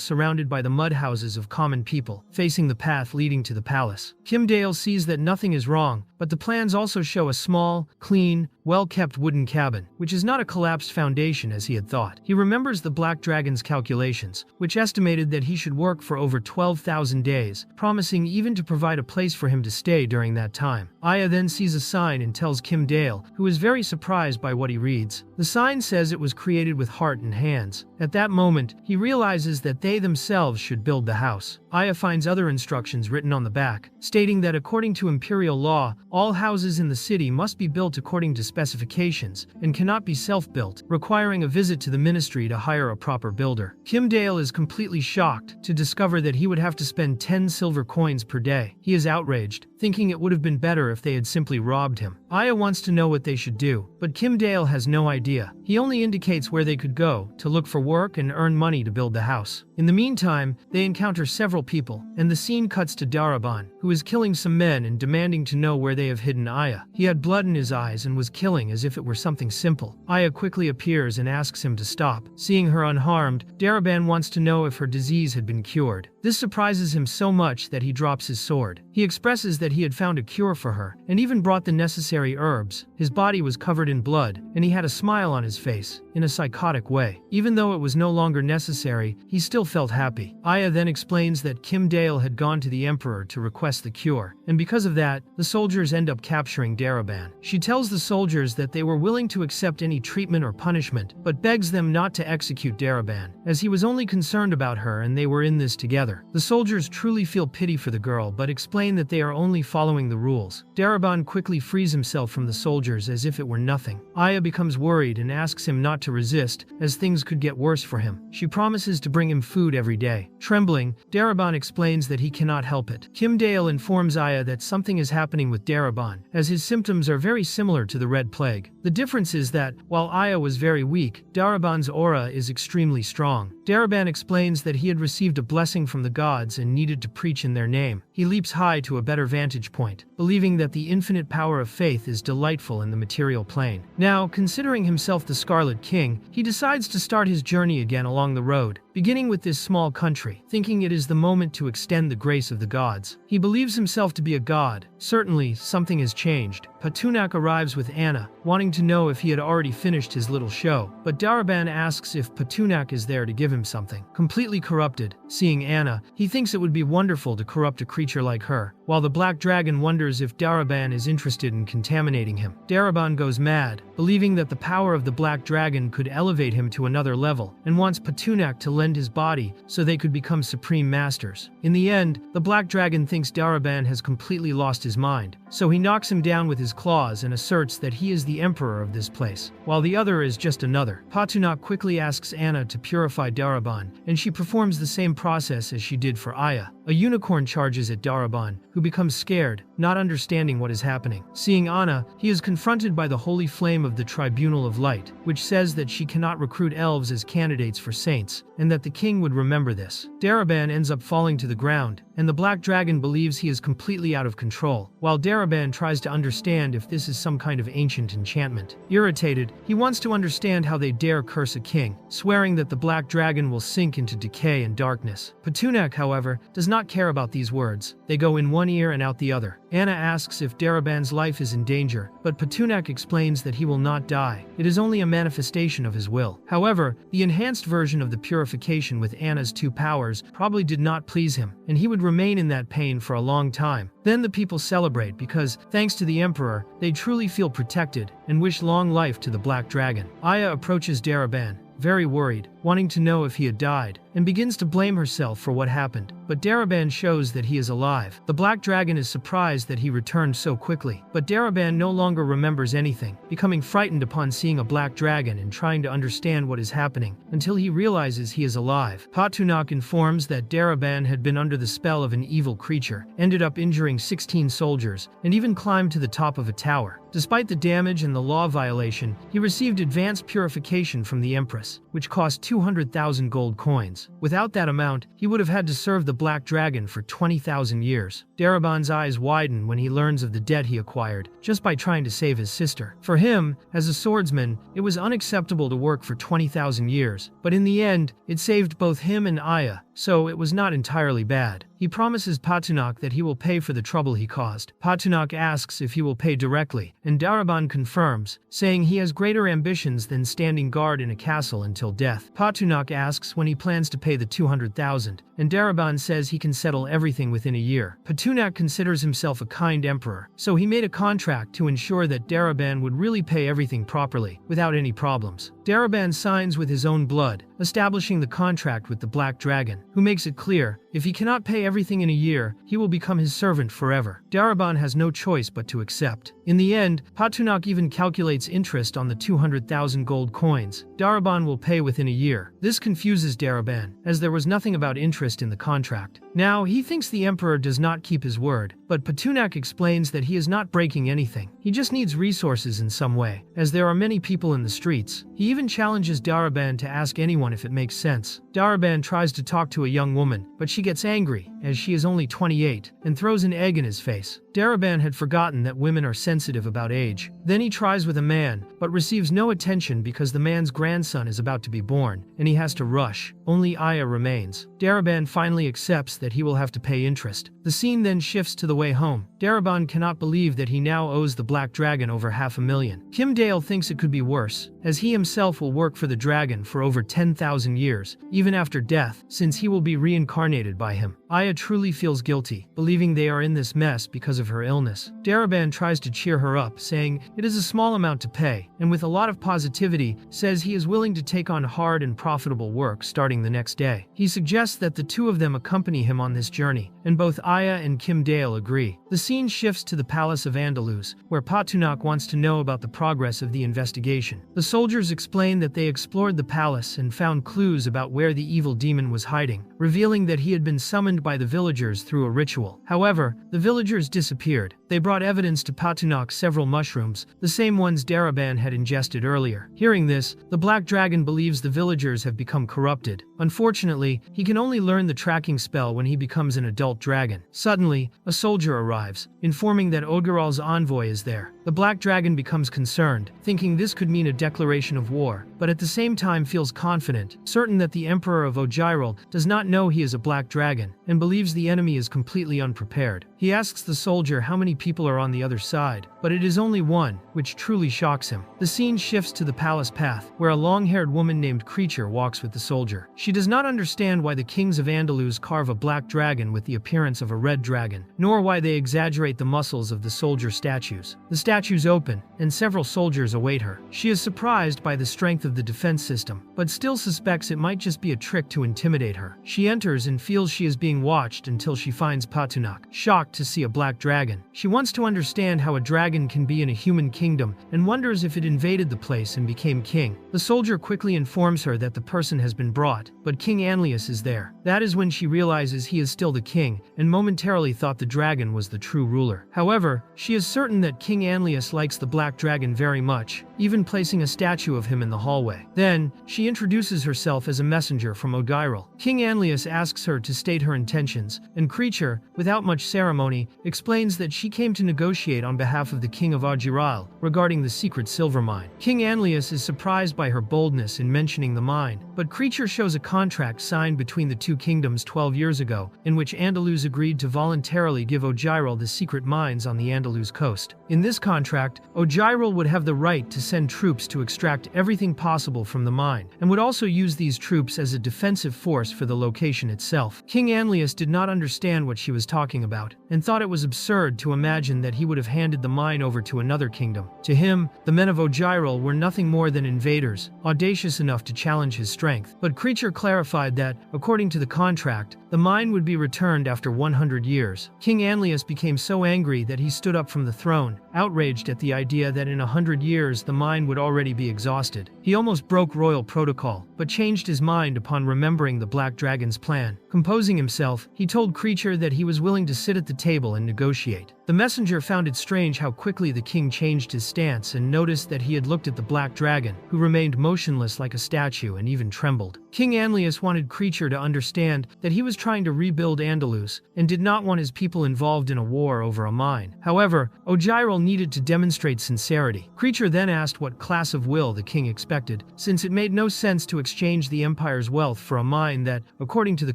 surrounded by the mud houses of common people, facing the path leading to the palace. Kim Dale sees that nothing is wrong, but the plans also show a small, clean, well-kept wooden cabin, which is not a collapsed foundation as he had thought. He remembers the Black Dragon's calculations, which estimated that he should work for over 12,000 days, promising even to provide a place for him to stay during that time. Aya then sees a sign and tells Kim Dale, who is very surprised by what he reads. The sign says it was created with heart and hands. At that moment, he realizes that they themselves should build the house. Aya finds other instructions written on the back, stating that according to imperial law, all houses in the city must be built according to specifications and cannot be self-built, requiring a visit to the ministry to hire a proper builder. Kim Dale is completely shocked to discover that he would have to spend 10 silver coins per day. He is outraged, thinking it would have been better if they had simply robbed him. Aya wants to know what they should do, but Kim Dale has no idea. He only indicates where they could go to look for work and earn money to build the house. In the meantime, they encounter several people, and the scene cuts to Daraban, who is killing some men and demanding to know where they have hidden Aya. He had blood in his eyes and was killing as if it were something simple. Aya quickly appears and asks him to stop. Seeing her unharmed, Daraban wants to know if her disease had been cured. This surprises him so much that he drops his sword. He expresses that he had found a cure for her, and even brought the necessary herbs. His body was covered in blood, and he had a smile on his face, in a psychotic way. Even though it was no longer necessary, he still felt happy. Aya then explains that Kim Dale had gone to the Emperor to request the cure, and because of that, the soldiers end up capturing Daraban. She tells the soldiers that they were willing to accept any treatment or punishment, but begs them not to execute Daraban, as he was only concerned about her and they were in this together. The soldiers truly feel pity for the girl, but explain that they are only following the rules. Daraban quickly frees himself from the soldiers as if it were nothing. Aya becomes worried and asks him not to resist, as things could get worse for him. She promises to bring him food every day. Trembling, Daraban explains that he cannot help it. Kim Dale informs Aya that something is happening with Daraban, as his symptoms are very similar to the Red Plague. The difference is that, while Aya was very weak, Daraban's aura is extremely strong. Daraban explains that he had received a blessing from the gods and needed to preach in their name. He leaps high to a better vantage point, believing that the infinite power of faith is delightful in the material plane. Now, considering himself the Scarlet King, he decides to start his journey again along the road, beginning with this small country, thinking it is the moment to extend the grace of the gods. He believes himself to be a god. Certainly, something has changed. Patunak arrives with Anna, wanting to know if he had already finished his little show, but Daraban asks if Patunak is there to give him something. Completely corrupted, seeing Anna, he thinks it would be wonderful to corrupt a creature like her, while the Black Dragon wonders if Daraban is interested in contaminating him. Daraban goes mad, believing that the power of the Black Dragon could elevate him to another level, and wants Patunak to lend his body so they could become supreme masters. In the end, the Black Dragon thinks Daraban has completely lost his mind, so he knocks him down with his claws and asserts that he is the emperor of this place, while the other is just another. Patunak quickly asks Anna to purify Daraban, and she performs the same process as she did for Aya. A unicorn charges at Daraban, who becomes scared, not understanding what is happening. Seeing Anna, he is confronted by the holy flame of the Tribunal of Light, which says that she cannot recruit elves as candidates for saints, and that the king would remember this. Daraban ends up falling to the ground, and the Black Dragon believes he is completely out of control, while Daraban tries to understand if this is some kind of ancient enchantment. Irritated, he wants to understand how they dare curse a king, swearing that the Black Dragon will sink into decay and darkness. Patunak, however, does not care about these words. They go in one ear and out the other. Anna asks if Daraban's life is in danger, but Patunak explains that he will not die. It is only a manifestation of his will. However, the enhanced version of the purification with Anna's two powers probably did not please him, and he would remain in that pain for a long time. Then the people celebrate because, thanks to the Emperor, they truly feel protected and wish long life to the Black Dragon. Aya approaches Daraban, very worried, wanting to know if he had died, and begins to blame herself for what happened. But Daraban shows that he is alive. The Black Dragon is surprised that he returned so quickly, but Daraban no longer remembers anything, becoming frightened upon seeing a Black Dragon and trying to understand what is happening, until he realizes he is alive. Patunak informs that Daraban had been under the spell of an evil creature, ended up injuring 16 soldiers, and even climbed to the top of a tower. Despite the damage and the law violation, he received advanced purification from the Empress, which cost 200,000 gold coins. Without that amount, he would have had to serve the Black Dragon for 20,000 years. Daraban's eyes widen when he learns of the debt he acquired just by trying to save his sister. For him, as a swordsman, it was unacceptable to work for 20,000 years, but in the end, it saved both him and Aya, so it was not entirely bad. He promises Patunak that he will pay for the trouble he caused. Patunak asks if he will pay directly, and Daraban confirms, saying he has greater ambitions than standing guard in a castle until death. Patunak asks when he plans to pay the 200,000, and Daraban says he can settle everything within a year. Patunak considers himself a kind emperor, so he made a contract to ensure that Daraban would really pay everything properly, without any problems. Daraban signs with his own blood, establishing the contract with the Black Dragon, who makes it clear, if he cannot pay everything in a year, he will become his servant forever. Daraban has no choice but to accept. In the end, Patunak even calculates interest on the 200,000 gold coins Daraban will pay within a year. This confuses Daraban, as there was nothing about interest in the contract. Now, he thinks the emperor does not keep his word, but Patunak explains that he is not breaking anything. He just needs resources in some way, as there are many people in the streets. He even challenges Daraban to ask anyone if it makes sense. Daraban tries to talk to a young woman, but she gets angry, as she is only 28, and throws an egg in his face. Daraban had forgotten that women are sensitive about age. Then he tries with a man, but receives no attention because the man's grandson is about to be born, and he has to rush. Only Aya remains. Daraban finally accepts that he will have to pay interest. The scene then shifts to the way home. Daraban cannot believe that he now owes the Black Dragon over 500,000. Kim Dale thinks it could be worse, as he himself will work for the dragon for over 10,000 years, even after death, since he will be reincarnated by him. Aya truly feels guilty, believing they are in this mess because of her illness. Daraban tries to cheer her up, saying it is a small amount to pay, and with a lot of positivity, says he is willing to take on hard and profitable work starting the next day. He suggests that the two of them accompany him on this journey, and both Aya and Kim Dale agree. The scene shifts to the Palace of Andalus, where Patunak wants to know about the progress of the investigation. The soldiers explain that they explored the palace and found clues about where the evil demon was hiding, revealing that he had been summoned by the villagers through a ritual. However, the villagers disappeared. They brought evidence to Patunak several mushrooms, the same ones Daraban had ingested earlier. Hearing this, the Black Dragon believes the villagers have become corrupted. Unfortunately, he can only learn the tracking spell when he becomes an adult dragon. Suddenly, a soldier arrives, informing that Odgaral's envoy is there. The Black Dragon becomes concerned, thinking this could mean a declaration of war, but at the same time feels confident, certain that the Emperor of Ojyro does not know he is a Black Dragon, and believes the enemy is completely unprepared. He asks the soldier how many people are on the other side, but it is only one, which truly shocks him. The scene shifts to the palace path, where a long-haired woman named Creature walks with the soldier. She does not understand why the kings of Andalus carve a black dragon with the appearance of a red dragon, nor why they exaggerate the muscles of the soldier statues. The statues open, and several soldiers await her. She is surprised by the strength of the defense system, but still suspects it might just be a trick to intimidate her. She enters and feels she is being watched until she finds Patunak, shocked to see a black dragon. She wants to understand how a dragon can be in a human kingdom, and wonders if it invaded the place and became king. The soldier quickly informs her that the person has been brought, but King Anlius is there. That is when she realizes he is still the king, and momentarily thought the dragon was the true ruler. However, she is certain that King Anlius likes the black dragon very much, even placing a statue of him in the hallway. Then, she introduces herself as a messenger from Ojyro. King Anlius asks her to state her intentions, and Creature, without much ceremony, explains that she came to negotiate on behalf of the King of Ojyro regarding the secret silver mine. King Anlius is surprised by her boldness in mentioning the mine, but Creature shows a contract signed between the two kingdoms 12 years ago, in which Andalus agreed to voluntarily give Ojyro the secret mines on the Andalus coast. In this contract, Ojyro would have the right to send troops to extract everything possible from the mine, and would also use these troops as a defensive force for the location itself. King Anlius did not understand what she was talking about, and thought it was absurd to imagine that he would have handed the mine over to another kingdom. To him, the men of Ojyro were nothing more than invaders, audacious enough to challenge his strength. But Creature clarified that, according to the contract, the mine would be returned after 100 years. King Anlius became so angry that he stood up from the throne, outraged at the idea that in 100 years the mine would already be exhausted. He almost broke royal protocol, but changed his mind upon remembering the Black Dragon's plan. Composing himself, he told Creature that he was willing to sit at the table and negotiate. The messenger found it strange how quickly the king changed his stance and noticed that he had looked at the black dragon, who remained motionless like a statue and even trembled. King Anlius wanted Creature to understand that he was trying to rebuild Andalus and did not want his people involved in a war over a mine. However, Ojyro needed to demonstrate sincerity. Creature then asked what class of will the king expected, since it made no sense to exchange the empire's wealth for a mine that, according to the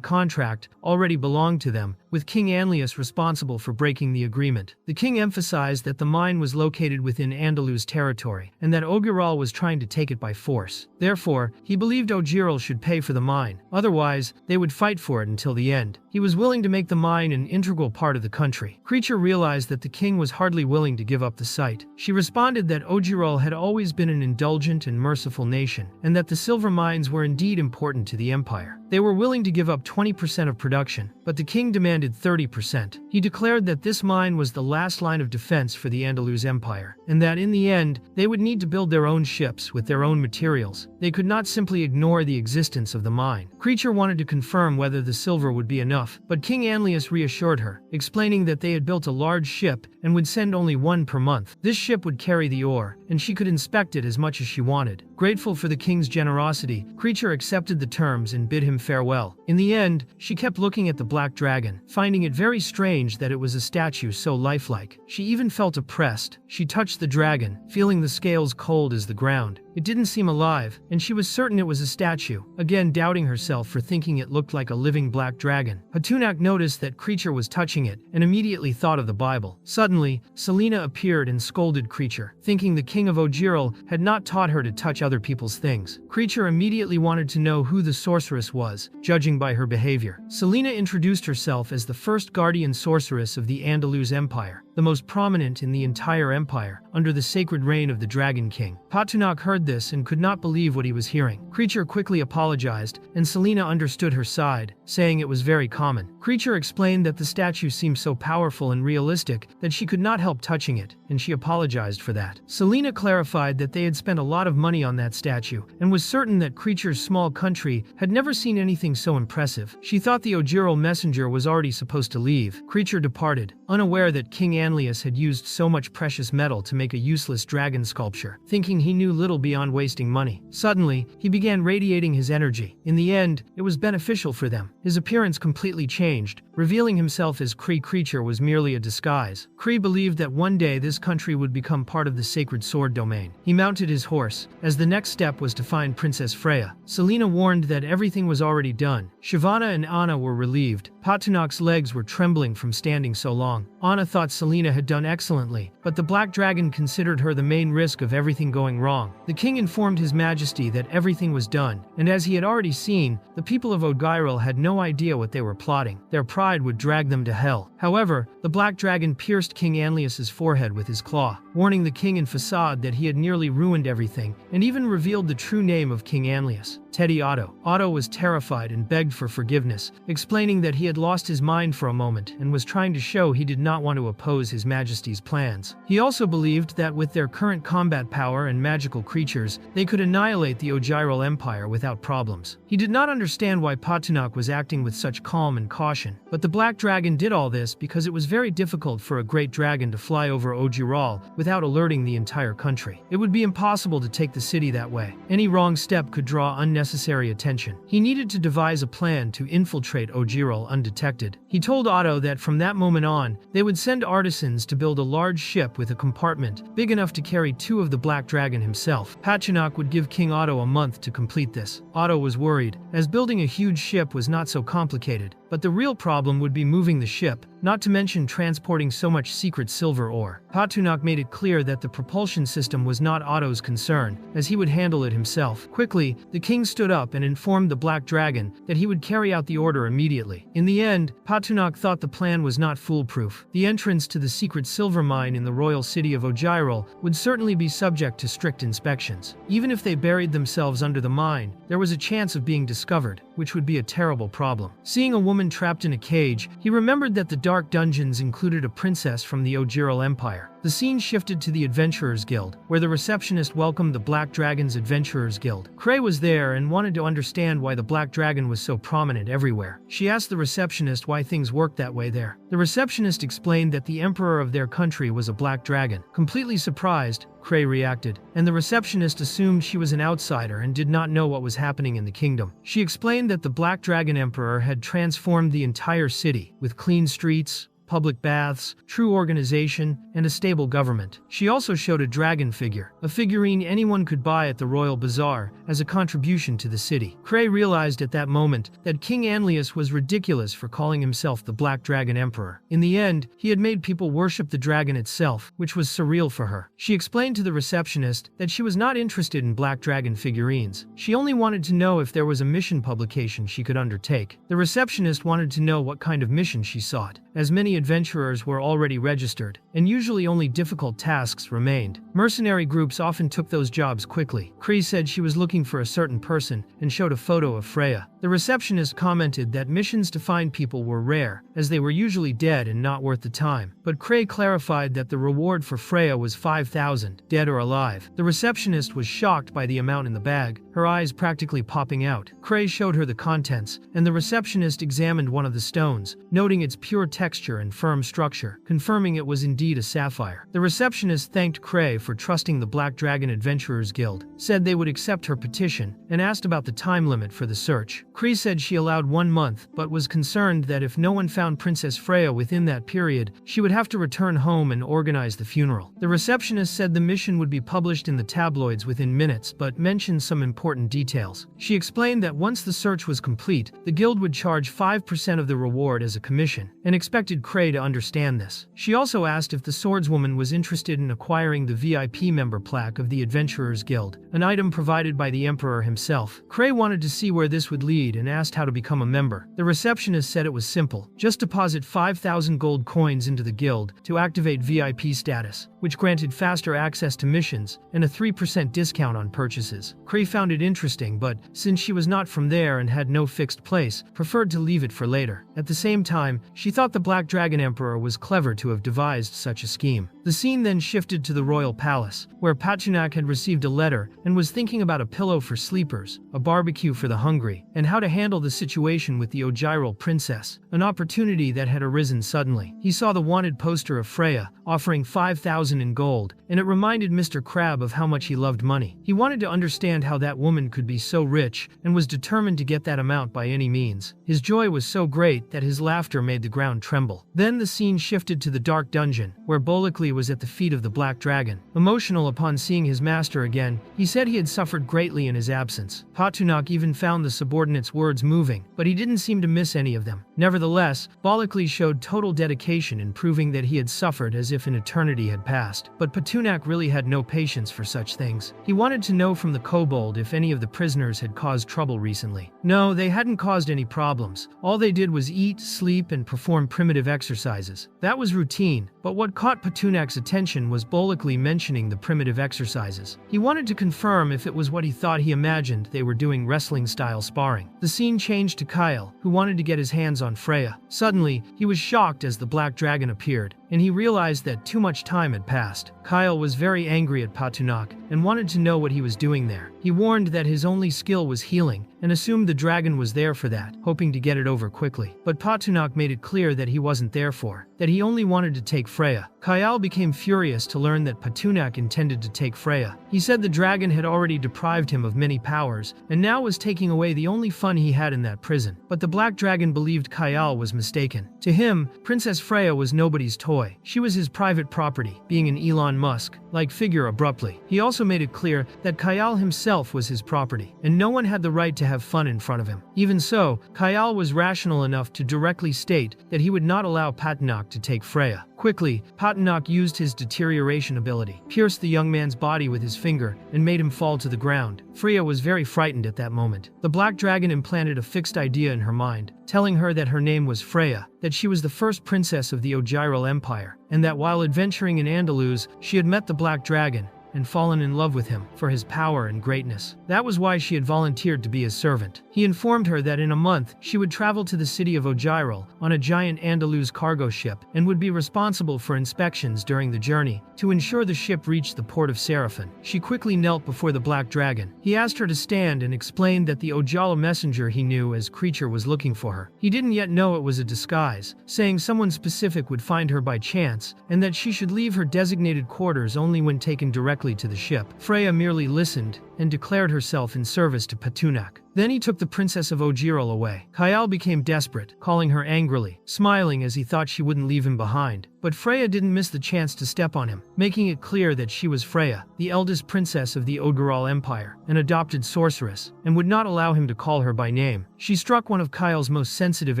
contract, already belonged to them, with King Anlius responsible for breaking the agreement. The king emphasized that the mine was located within Andalus territory, and that Ojyro was trying to take it by force. Therefore, he believed Ojyro should pay for the mine. Otherwise, they would fight for it until the end. He was willing to make the mine an integral part of the country. Creature realized that the king was hardly willing to give up the site. She responded that Ojyro had always been an indulgent and merciful nation, and that the silver mines were indeed important to the empire. They were willing to give up 20% of production, but the king demanded 30%. He declared that this mine was the last line of defense for the Andalus Empire, and that in the end, they would need to build their own ships with their own materials. They could not simply ignore the existence of the mine. Creature wanted to confirm whether the silver would be enough, but King Anlius reassured her, explaining that they had built a large ship and would send only one per month. This ship would carry the ore, and she could inspect it as much as she wanted. Grateful for the king's generosity, Creature accepted the terms and bid him farewell. In the end, she kept looking at the black dragon, finding it very strange that it was a statue so lifelike. She even felt oppressed. She touched the dragon, feeling the scales cold as the ground. It didn't seem alive, and she was certain it was a statue, again doubting herself for thinking it looked like a living black dragon. Hatunak noticed that Creature was touching it, and immediately thought of the Bible. Suddenly, Selena appeared and scolded Creature, thinking the king of Ojyro had not taught her to touch other people's things. Creature immediately wanted to know who the sorceress was, judging by her behavior. Selena introduced herself as the first guardian sorceress of the Andalus Empire, the most prominent in the entire empire, under the sacred reign of the Dragon King. Hatunak heard this and could not believe what he was hearing. Creature quickly apologized, and Selena understood her side, saying it was very common. Creature explained that the statue seemed so powerful and realistic that she could not help touching it, and she apologized for that. Selena clarified that they had spent a lot of money on that statue, and was certain that Creature's small country had never seen anything so impressive. She thought the Ojyro messenger was already supposed to leave. Creature departed, unaware that King Anlius had used so much precious metal to make a useless dragon sculpture, thinking he knew little beyond wasting money. Suddenly, he began radiating his energy. In the end, it was beneficial for them. His appearance completely changed, revealing himself as Kree. Creature was merely a disguise. Kree believed that one day this country would become part of the sacred sword domain. He mounted his horse, as the next step was to find Princess Freya. Selena warned that everything was already done. Shyvana and Anna were relieved. Patunak's legs were trembling from standing so long. Anna thought Selena had done excellently, but the Black Dragon considered her the main risk of everything going wrong. The king informed His Majesty that everything was done, and as he had already seen, the people of Ojyro had no idea what they were plotting. Their pride would drag them to hell. However, the Black Dragon pierced King Anlius's forehead with his claw, warning the king and Facade that he had nearly ruined everything, and even revealed the true name of King Anlius. Teddy Otto. Otto was terrified and begged for forgiveness, explaining that he had lost his mind for a moment and was trying to show he did not want to oppose His Majesty's plans. He also believed that with their current combat power and magical creatures, they could annihilate the Ojyro Empire without problems. He did not understand why Patunak was acting with such calm and caution, but the Black Dragon did all this because it was very difficult for a great dragon to fly over Ojyro without alerting the entire country. It would be impossible to take the city that way. Any wrong step could draw unnecessary attention. He needed to devise a plan to infiltrate Ojyro undetected. He told Otto that from that moment on, they would send artisans to build a large ship with a compartment big enough to carry 2 of the Black Dragon himself. Pachunak would give King Otto a month to complete this. Otto was worried, as building a huge ship was not so complicated, but the real problem would be moving the ship, not to mention transporting so much secret silver ore. Patunak made it clear that the propulsion system was not Otto's concern, as he would handle it himself. Quickly, the king stood up and informed the Black Dragon that he would carry out the order immediately. In the end, Patunak thought the plan was not foolproof. The entrance to the secret silver mine in the royal city of Ojyro would certainly be subject to strict inspections. Even if they buried themselves under the mine, there was a chance of being discovered, which would be a terrible problem. Seeing a woman woman trapped in a cage, he remembered that the dark dungeons included a princess from the Ojyro Empire. The scene shifted to the Adventurers Guild, where the receptionist welcomed the Black Dragon's Adventurers Guild. Cray was there and wanted to understand why the Black Dragon was so prominent everywhere. She asked the receptionist why things worked that way there. The receptionist explained that the emperor of their country was a black dragon. Completely surprised, Cray reacted, and the receptionist assumed she was an outsider and did not know what was happening in the kingdom. She explained that the Black Dragon Emperor had transformed the entire city, with clean streets, public baths, true organization, and a stable government. She also showed a dragon figure, a figurine anyone could buy at the Royal Bazaar, as a contribution to the city. Cray realized at that moment that King Anlius was ridiculous for calling himself the Black Dragon Emperor. In the end, he had made people worship the dragon itself, which was surreal for her. She explained to the receptionist that she was not interested in Black Dragon figurines. She only wanted to know if there was a mission publication she could undertake. The receptionist wanted to know what kind of mission she sought, as many adventurers were already registered, and usually only difficult tasks remained. Mercenary groups often took those jobs quickly. Cree said she was looking for a certain person and showed a photo of Freya. The receptionist commented that missions to find people were rare, as they were usually dead and not worth the time, but Cray clarified that the reward for Freya was 5,000, dead or alive. The receptionist was shocked by the amount in the bag, her eyes practically popping out. Cray showed her the contents, and the receptionist examined one of the stones, noting its pure texture and firm structure, confirming it was indeed a sapphire. The receptionist thanked Cray for trusting the Black Dragon Adventurers Guild, said they would accept her petition, and asked about the time limit for the search. Cray said she allowed 1 month, but was concerned that if no one found Princess Freya within that period, she would have to return home and organize the funeral. The receptionist said the mission would be published in the tabloids within minutes, but mentioned some important details. She explained that once the search was complete, the guild would charge 5% of the reward as a commission, and expected Cray to understand this. She also asked if the swordswoman was interested in acquiring the VIP member plaque of the Adventurers Guild, an item provided by the Emperor himself. Cray wanted to see where this would lead and asked how to become a member. The receptionist said it was simple. Just deposit 5,000 gold coins into the guild to activate VIP status, which granted faster access to missions and a 3% discount on purchases. Cray found it interesting, but since she was not from there and had no fixed place, preferred to leave it for later. At the same time, she thought the Black Dragon Emperor was clever to have devised such a scheme. The scene then shifted to the royal palace, where Patunak had received a letter and was thinking about a pillow for sleepers, a barbecue for the hungry, and how to handle the situation with the Ojyro princess, an opportunity that had arisen suddenly. He saw the wanted poster of Freya, offering 5,000 in gold, and it reminded Mr. Crab of how much he loved money. He wanted to understand how that woman could be so rich, and was determined to get that amount by any means. His joy was so great that his laughter made the ground tremble. Then the scene shifted to the dark dungeon, where Bolekli was at the feet of the Black Dragon. Emotional upon seeing his master again, he said he had suffered greatly in his absence. Patunak even found the subordinate's words moving, but he didn't seem to miss any of them. Nevertheless, Bolekli showed total dedication in proving that he had suffered as if an eternity had passed. But Patunak really had no patience for such things. He wanted to know from the kobold if any of the prisoners had caused trouble recently. No, they hadn't caused any problems. All they did was eat, sleep, and perform primitive exercises. That was routine, but what caught Patunak's attention was Bolekli mentioning the primitive exercises. He wanted to confirm if it was what he thought he imagined they were doing wrestling-style sparring. The scene changed to Kyle, who wanted to get his hands on Freya. Suddenly, he was shocked as the Black Dragon appeared, and he realized that too much time had passed. Kyle was very angry at Patunak and wanted to know what he was doing there. He warned that his only skill was healing and assumed the dragon was there for that, hoping to get it over quickly. But Patunak made it clear that he wasn't there for, that he only wanted to take Freya. Kyle became furious to learn that Patunak intended to take Freya. He said the dragon had already deprived him of many powers and now was taking away the only fun he had in that prison. But the Black Dragon believed Kyle was mistaken. To him, Princess Freya was nobody's toy. She was his private property, being an Elon Musk-like figure abruptly. He also made it clear that Kyle himself was his property, and no one had the right to have fun in front of him. Even so, Kyle was rational enough to directly state that he would not allow Patunak to take Freya. Quickly, Patunak used his deterioration ability, pierced the young man's body with his finger, and made him fall to the ground. Freya was very frightened at that moment. The Black Dragon implanted a fixed idea in her mind, telling her that her name was Freya, that she was the first princess of the Ojyro Empire, and that while adventuring in Andalus, she had met the Black Dragon, and fallen in love with him for his power and greatness. That was why she had volunteered to be his servant. He informed her that in a month she would travel to the city of Ojyro on a giant Andaluz cargo ship and would be responsible for inspections during the journey to ensure the ship reached the port of Seraphin. She quickly knelt before the black dragon. He asked her to stand and explained that the Ojyro messenger he knew as creature was looking for her. He didn't yet know it was a disguise, saying someone specific would find her by chance and that she should leave her designated quarters only when taken directly to the ship. Freya merely listened and declared herself in service to Patunak. Then he took the Princess of Ojyro away. Kyle became desperate, calling her angrily, smiling as he thought she wouldn't leave him behind. But Freya didn't miss the chance to step on him, making it clear that she was Freya, the eldest princess of the Ojyro Empire, an adopted sorceress, and would not allow him to call her by name. She struck one of Kyle's most sensitive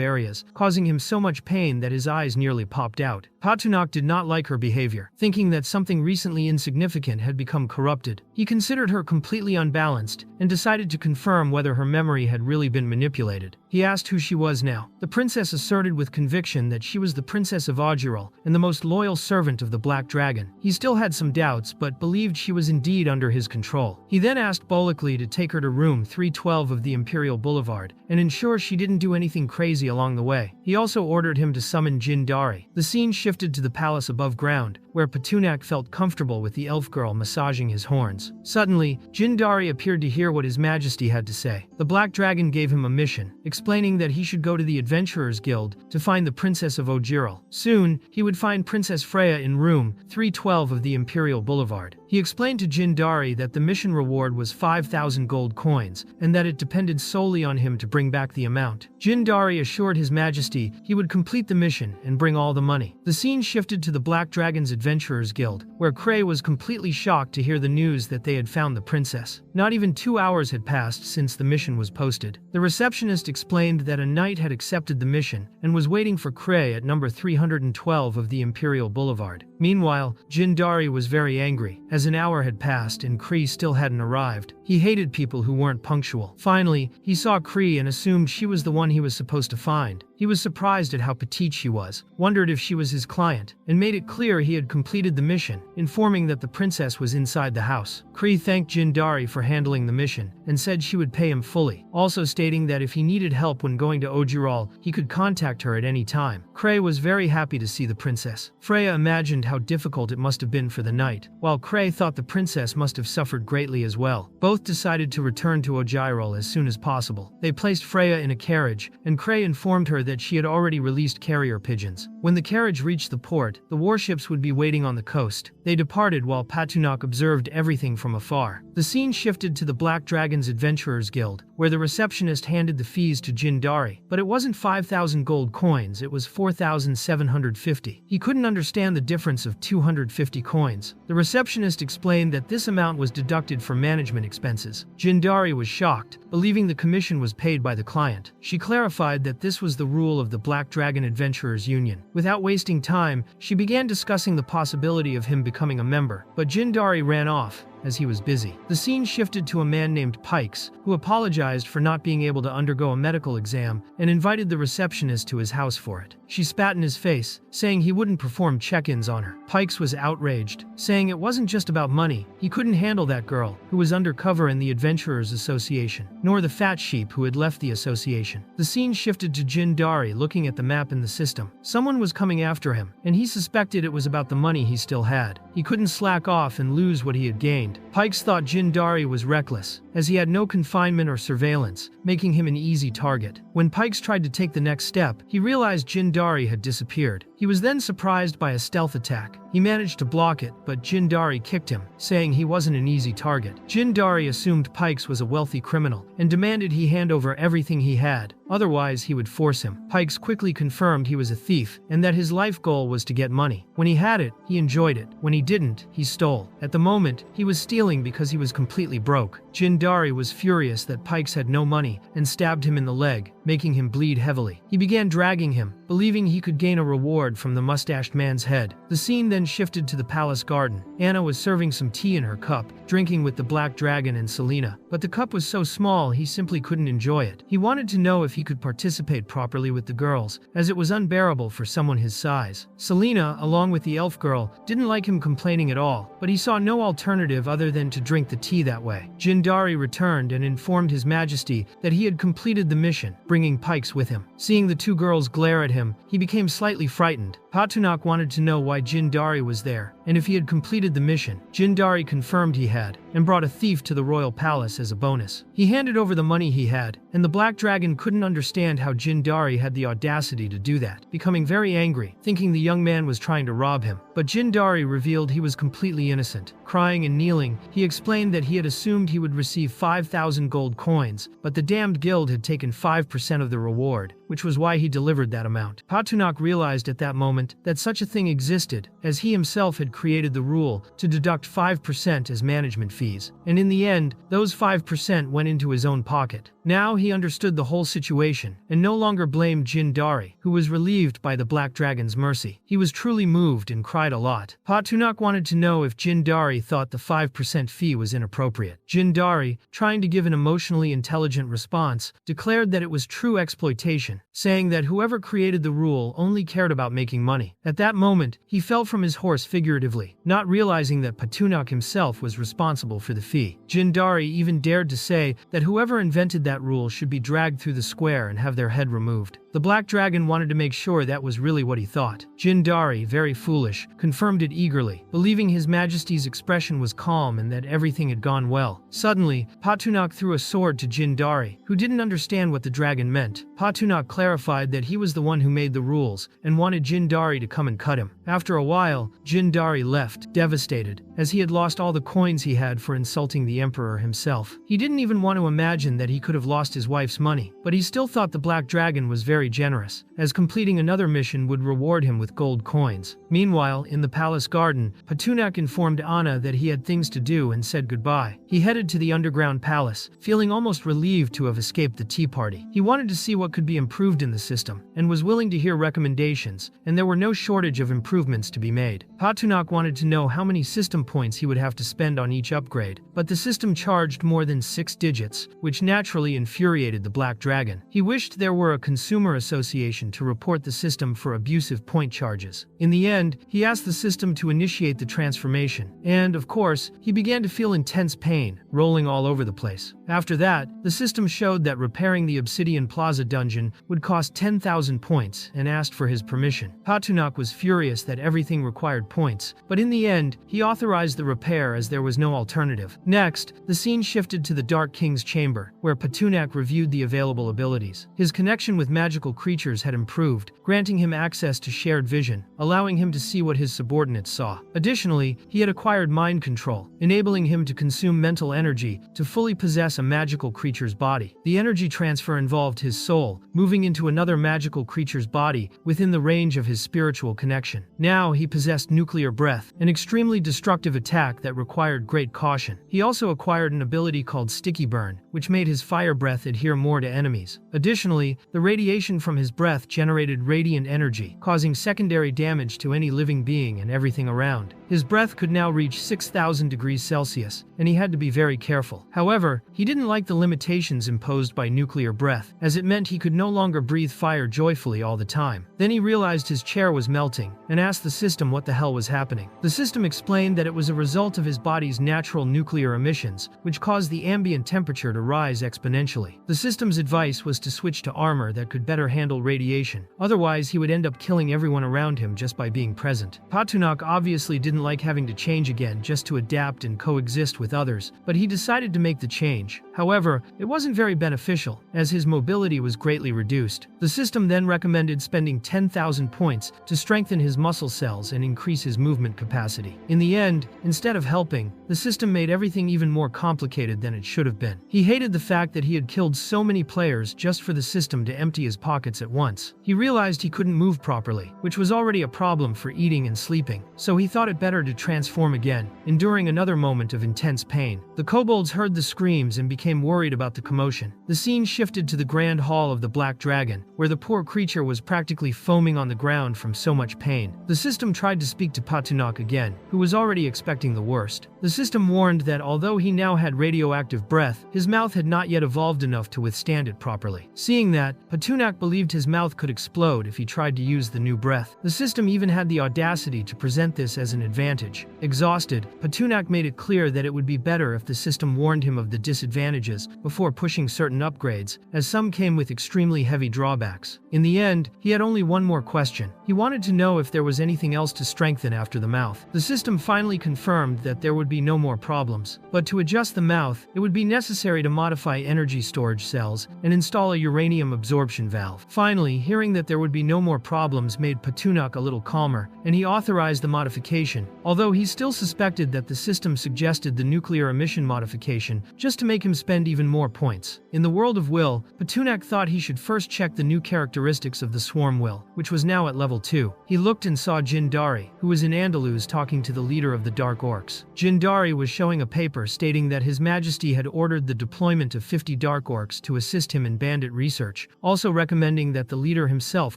areas, causing him so much pain that his eyes nearly popped out. Patunak did not like her behavior, thinking that something recently insignificant had become corrupted. He considered her completely unbalanced and decided to confirm whether her memory had really been manipulated. He asked who she was now. The princess asserted with conviction that she was the Princess of Ojyro and the most loyal servant of the Black Dragon. He still had some doubts, but believed she was indeed under his control. He then asked Bolikli to take her to room 312 of the Imperial Boulevard and ensure she didn't do anything crazy along the way. He also ordered him to summon Jin Dari. The scene shifted to the palace above ground, where Patunak felt comfortable with the elf girl massaging his horns. Suddenly, Jin Dari appeared to hear what His Majesty had to say. The Black Dragon gave him a mission, explaining that he should go to the Adventurers Guild to find the Princess of Ojyro. Soon, he would find Princess Freya in room 312 of the Imperial Boulevard. He explained to Jin Dari that the mission reward was 5,000 gold coins, and that it depended solely on him to bring back the amount. Jin Dari assured His Majesty he would complete the mission and bring all the money. The scene shifted to the Black Dragon's Adventurers Guild, where Cray was completely shocked to hear the news that they had found the princess. Not even 2 hours had passed since the mission was posted. The receptionist explained that a knight had accepted the mission and was waiting for Cray at number 312 of the Imperial Boulevard. Meanwhile, Jin Dari was very angry, as an hour had passed and Cree still hadn't arrived. He hated people who weren't punctual. Finally, he saw Cree and assumed she was the one he was supposed to find. He was surprised at how petite she was, wondered if she was his client, and made it clear he had completed the mission, informing that the princess was inside the house. Cree thanked Jin Dari for handling the mission, and said she would pay him fully, also stating that if he needed help when going to Ojyro, he could contact her at any time. Cray was very happy to see the princess. Freya imagined how difficult it must have been for the knight, while Cray thought the princess must have suffered greatly as well. Both decided to return to Ojyro as soon as possible. They placed Freya in a carriage, and Cray informed her that she had already released carrier pigeons. When the carriage reached the port, the warships would be waiting on the coast. They departed while Patunak observed everything from afar. The scene shifted to the Black Dragon's Adventurers Guild, where the receptionist handed the fees to Jin Dari. But it wasn't 5,000 gold coins, it was 4,750. He couldn't understand the difference of 250 coins. The receptionist explained that this amount was deducted for management expenses. Jin Dari was shocked, believing the commission was paid by the client. She clarified that this was the rule of the Black Dragon Adventurers Union. Without wasting time, she began discussing the possibility of him becoming a member, but Jin Dari ran off as he was busy. The scene shifted to a man named Pikes, who apologized for not being able to undergo a medical exam and invited the receptionist to his house for it. She spat in his face, saying he wouldn't perform check-ins on her. Pikes was outraged, saying it wasn't just about money. He couldn't handle that girl, who was undercover in the Adventurers Association, nor the fat sheep who had left the association. The scene shifted to Jin Dari looking at the map in the system. Someone was coming after him, and he suspected it was about the money he still had. He couldn't slack off and lose what he had gained. Pikes thought Jin Dari was reckless, as he had no confinement or surveillance, making him an easy target. When Pikes tried to take the next step, he realized Jin Dari had disappeared. He was then surprised by a stealth attack. He managed to block it, but Jin Dari kicked him, saying he wasn't an easy target. Jin Dari assumed Pikes was a wealthy criminal and demanded he hand over everything he had, otherwise he would force him. Pikes quickly confirmed he was a thief and that his life goal was to get money. When he had it, he enjoyed it. When he didn't, he stole. At the moment, he was stealing because he was completely broke. Jin Dari was furious that Pikes had no money and stabbed him in the leg, making him bleed heavily. He began dragging him, believing he could gain a reward sword from the mustached man's head. The scene then shifted to the palace garden. Anna was serving some tea in her cup, drinking with the Black Dragon and Selena, but the cup was so small he simply couldn't enjoy it. He wanted to know if he could participate properly with the girls, as it was unbearable for someone his size. Selena, along with the elf girl, didn't like him complaining at all, but he saw no alternative other than to drink the tea that way. Jindari returned and informed His Majesty that he had completed the mission, bringing pikes with him. Seeing the two girls glare at him, he became slightly frightened. Patunak wanted to know why Jindari was there, and if he had completed the mission. Jindari confirmed he had, and brought a thief to the royal palace as a bonus. He handed over the money he had, and the Black Dragon couldn't understand how Jindari had the audacity to do that, becoming very angry, thinking the young man was trying to rob him. But Jindari revealed he was completely innocent. Crying and kneeling, he explained that he had assumed he would receive 5,000 gold coins, but the damned guild had taken 5% of the reward, which was why he delivered that amount. Patunak realized at that moment that such a thing existed, as he himself had created the rule to deduct 5% as management fees, and in the end, those 5% went into his own pocket. Now he understood the whole situation, and no longer blamed Jindari, who was relieved by the Black Dragon's mercy. He was truly moved and cried a lot. Patunak wanted to know if Jindari thought the 5% fee was inappropriate. Jindari, trying to give an emotionally intelligent response, declared that it was true exploitation, saying that whoever created the rule only cared about making money. At that moment, he fell from his horse figuratively, not realizing that Patunak himself was responsible for the fee. Jindari even dared to say that whoever invented that rule should be dragged through the square and have their head removed. The Black Dragon wanted to make sure that was really what he thought. Jindari, very foolish, confirmed it eagerly, believing His Majesty's expression was calm and that everything had gone well. Suddenly, Patunak threw a sword to Jindari, who didn't understand what the dragon meant. Patunak clarified that he was the one who made the rules and wanted Jindari to come and cut him. After a while, Jindari left, devastated, as he had lost all the coins he had for insulting the Emperor himself. He didn't even want to imagine that he could have lost his wife's money, but he still thought the Black Dragon was very generous, as completing another mission would reward him with gold coins. Meanwhile, in the palace garden, Patunak informed Anna that he had things to do and said goodbye. He headed to the underground palace, feeling almost relieved to have escaped the tea party. He wanted to see what could be improved in the system, and was willing to hear recommendations, and there were no shortage of improvements to be made. Patunak wanted to know how many system points he would have to spend on each upgrade, but the system charged more than 6 digits, which naturally infuriated the Black Dragon. He wished there were a consumer association to report the system for abusive point charges. In the end, he asked the system to initiate the transformation, and, of course, he began to feel intense pain, rolling all over the place. After that, the system showed that repairing the Obsidian Plaza dungeon would cost 10,000 points and asked for his permission. Patunak was furious that everything required points, but in the end, he authorized the repair as there was no alternative. Next, the scene shifted to the Dark King's chamber, where Patunak reviewed the available abilities. His connection with magical creatures had improved, granting him access to shared vision, allowing him to see what his subordinates saw. Additionally, he had acquired mind control, enabling him to consume mental energy to fully possess a magical creature's body. The energy transfer involved his soul, moving into another magical creature's body within the range of his spiritual connection. Now he possessed nuclear breath, an extremely destructive attack that required great caution. He also acquired an ability called Sticky Burn, which made his fire breath adhere more to enemies. Additionally, the radiation from his breath generated radiant energy, causing secondary damage to any living being and everything around. His breath could now reach 6,000 degrees Celsius, and he had to be very careful. However, he didn't like the limitations imposed by nuclear breath, as it meant he could no longer breathe fire joyfully all the time. Then he realized his chair was melting, and asked the system what the hell was happening. The system explained that it was a result of his body's natural nuclear emissions, which caused the ambient temperature to rise exponentially. The system's advice was to switch to armor that could better handle radiation, otherwise he would end up killing everyone around him just by being present. Patunak obviously didn't like having to change again just to adapt and coexist with others, but he decided to make the change. However, it wasn't very beneficial, as his mobility was greatly reduced. The system then recommended spending 10,000 points to strengthen his muscle cells and increase his movement capacity. In the end, instead of helping, the system made everything even more complicated than it should have been. He hated the fact that he had killed so many players just for the system to empty his pockets at once. He realized he couldn't move properly, which was already a problem for eating and sleeping, so he thought it better to transform again, enduring another moment of intense pain. The kobolds heard the screams and became became worried about the commotion. The scene shifted to the grand hall of the Black Dragon, where the poor creature was practically foaming on the ground from so much pain. The system tried to speak to Patunak again, who was already expecting the worst. The system warned that although he now had radioactive breath, his mouth had not yet evolved enough to withstand it properly. Seeing that, Patunak believed his mouth could explode if he tried to use the new breath. The system even had the audacity to present this as an advantage. Exhausted, Patunak made it clear that it would be better if the system warned him of the disadvantages before pushing certain upgrades, as some came with extremely heavy drawbacks. In the end, he had only one more question. He wanted to know if there was anything else to strengthen after the mouth. The system finally confirmed that there would be no more problems, but to adjust the mouth, it would be necessary to modify energy storage cells and install a uranium absorption valve. Finally, hearing that there would be no more problems made Patunak a little calmer, and he authorized the modification, although he still suspected that the system suggested the nuclear emission modification just to make him spend even more points. In the world of Will, Patunak thought he should first check the new characteristics of the Swarm Will, which was now at level 2. He looked and saw Jindari, who was in Andalus talking to the leader of the Dark Orcs. Jindari was showing a paper stating that His Majesty had ordered the deployment of 50 Dark Orcs to assist him in bandit research, also recommending that the leader himself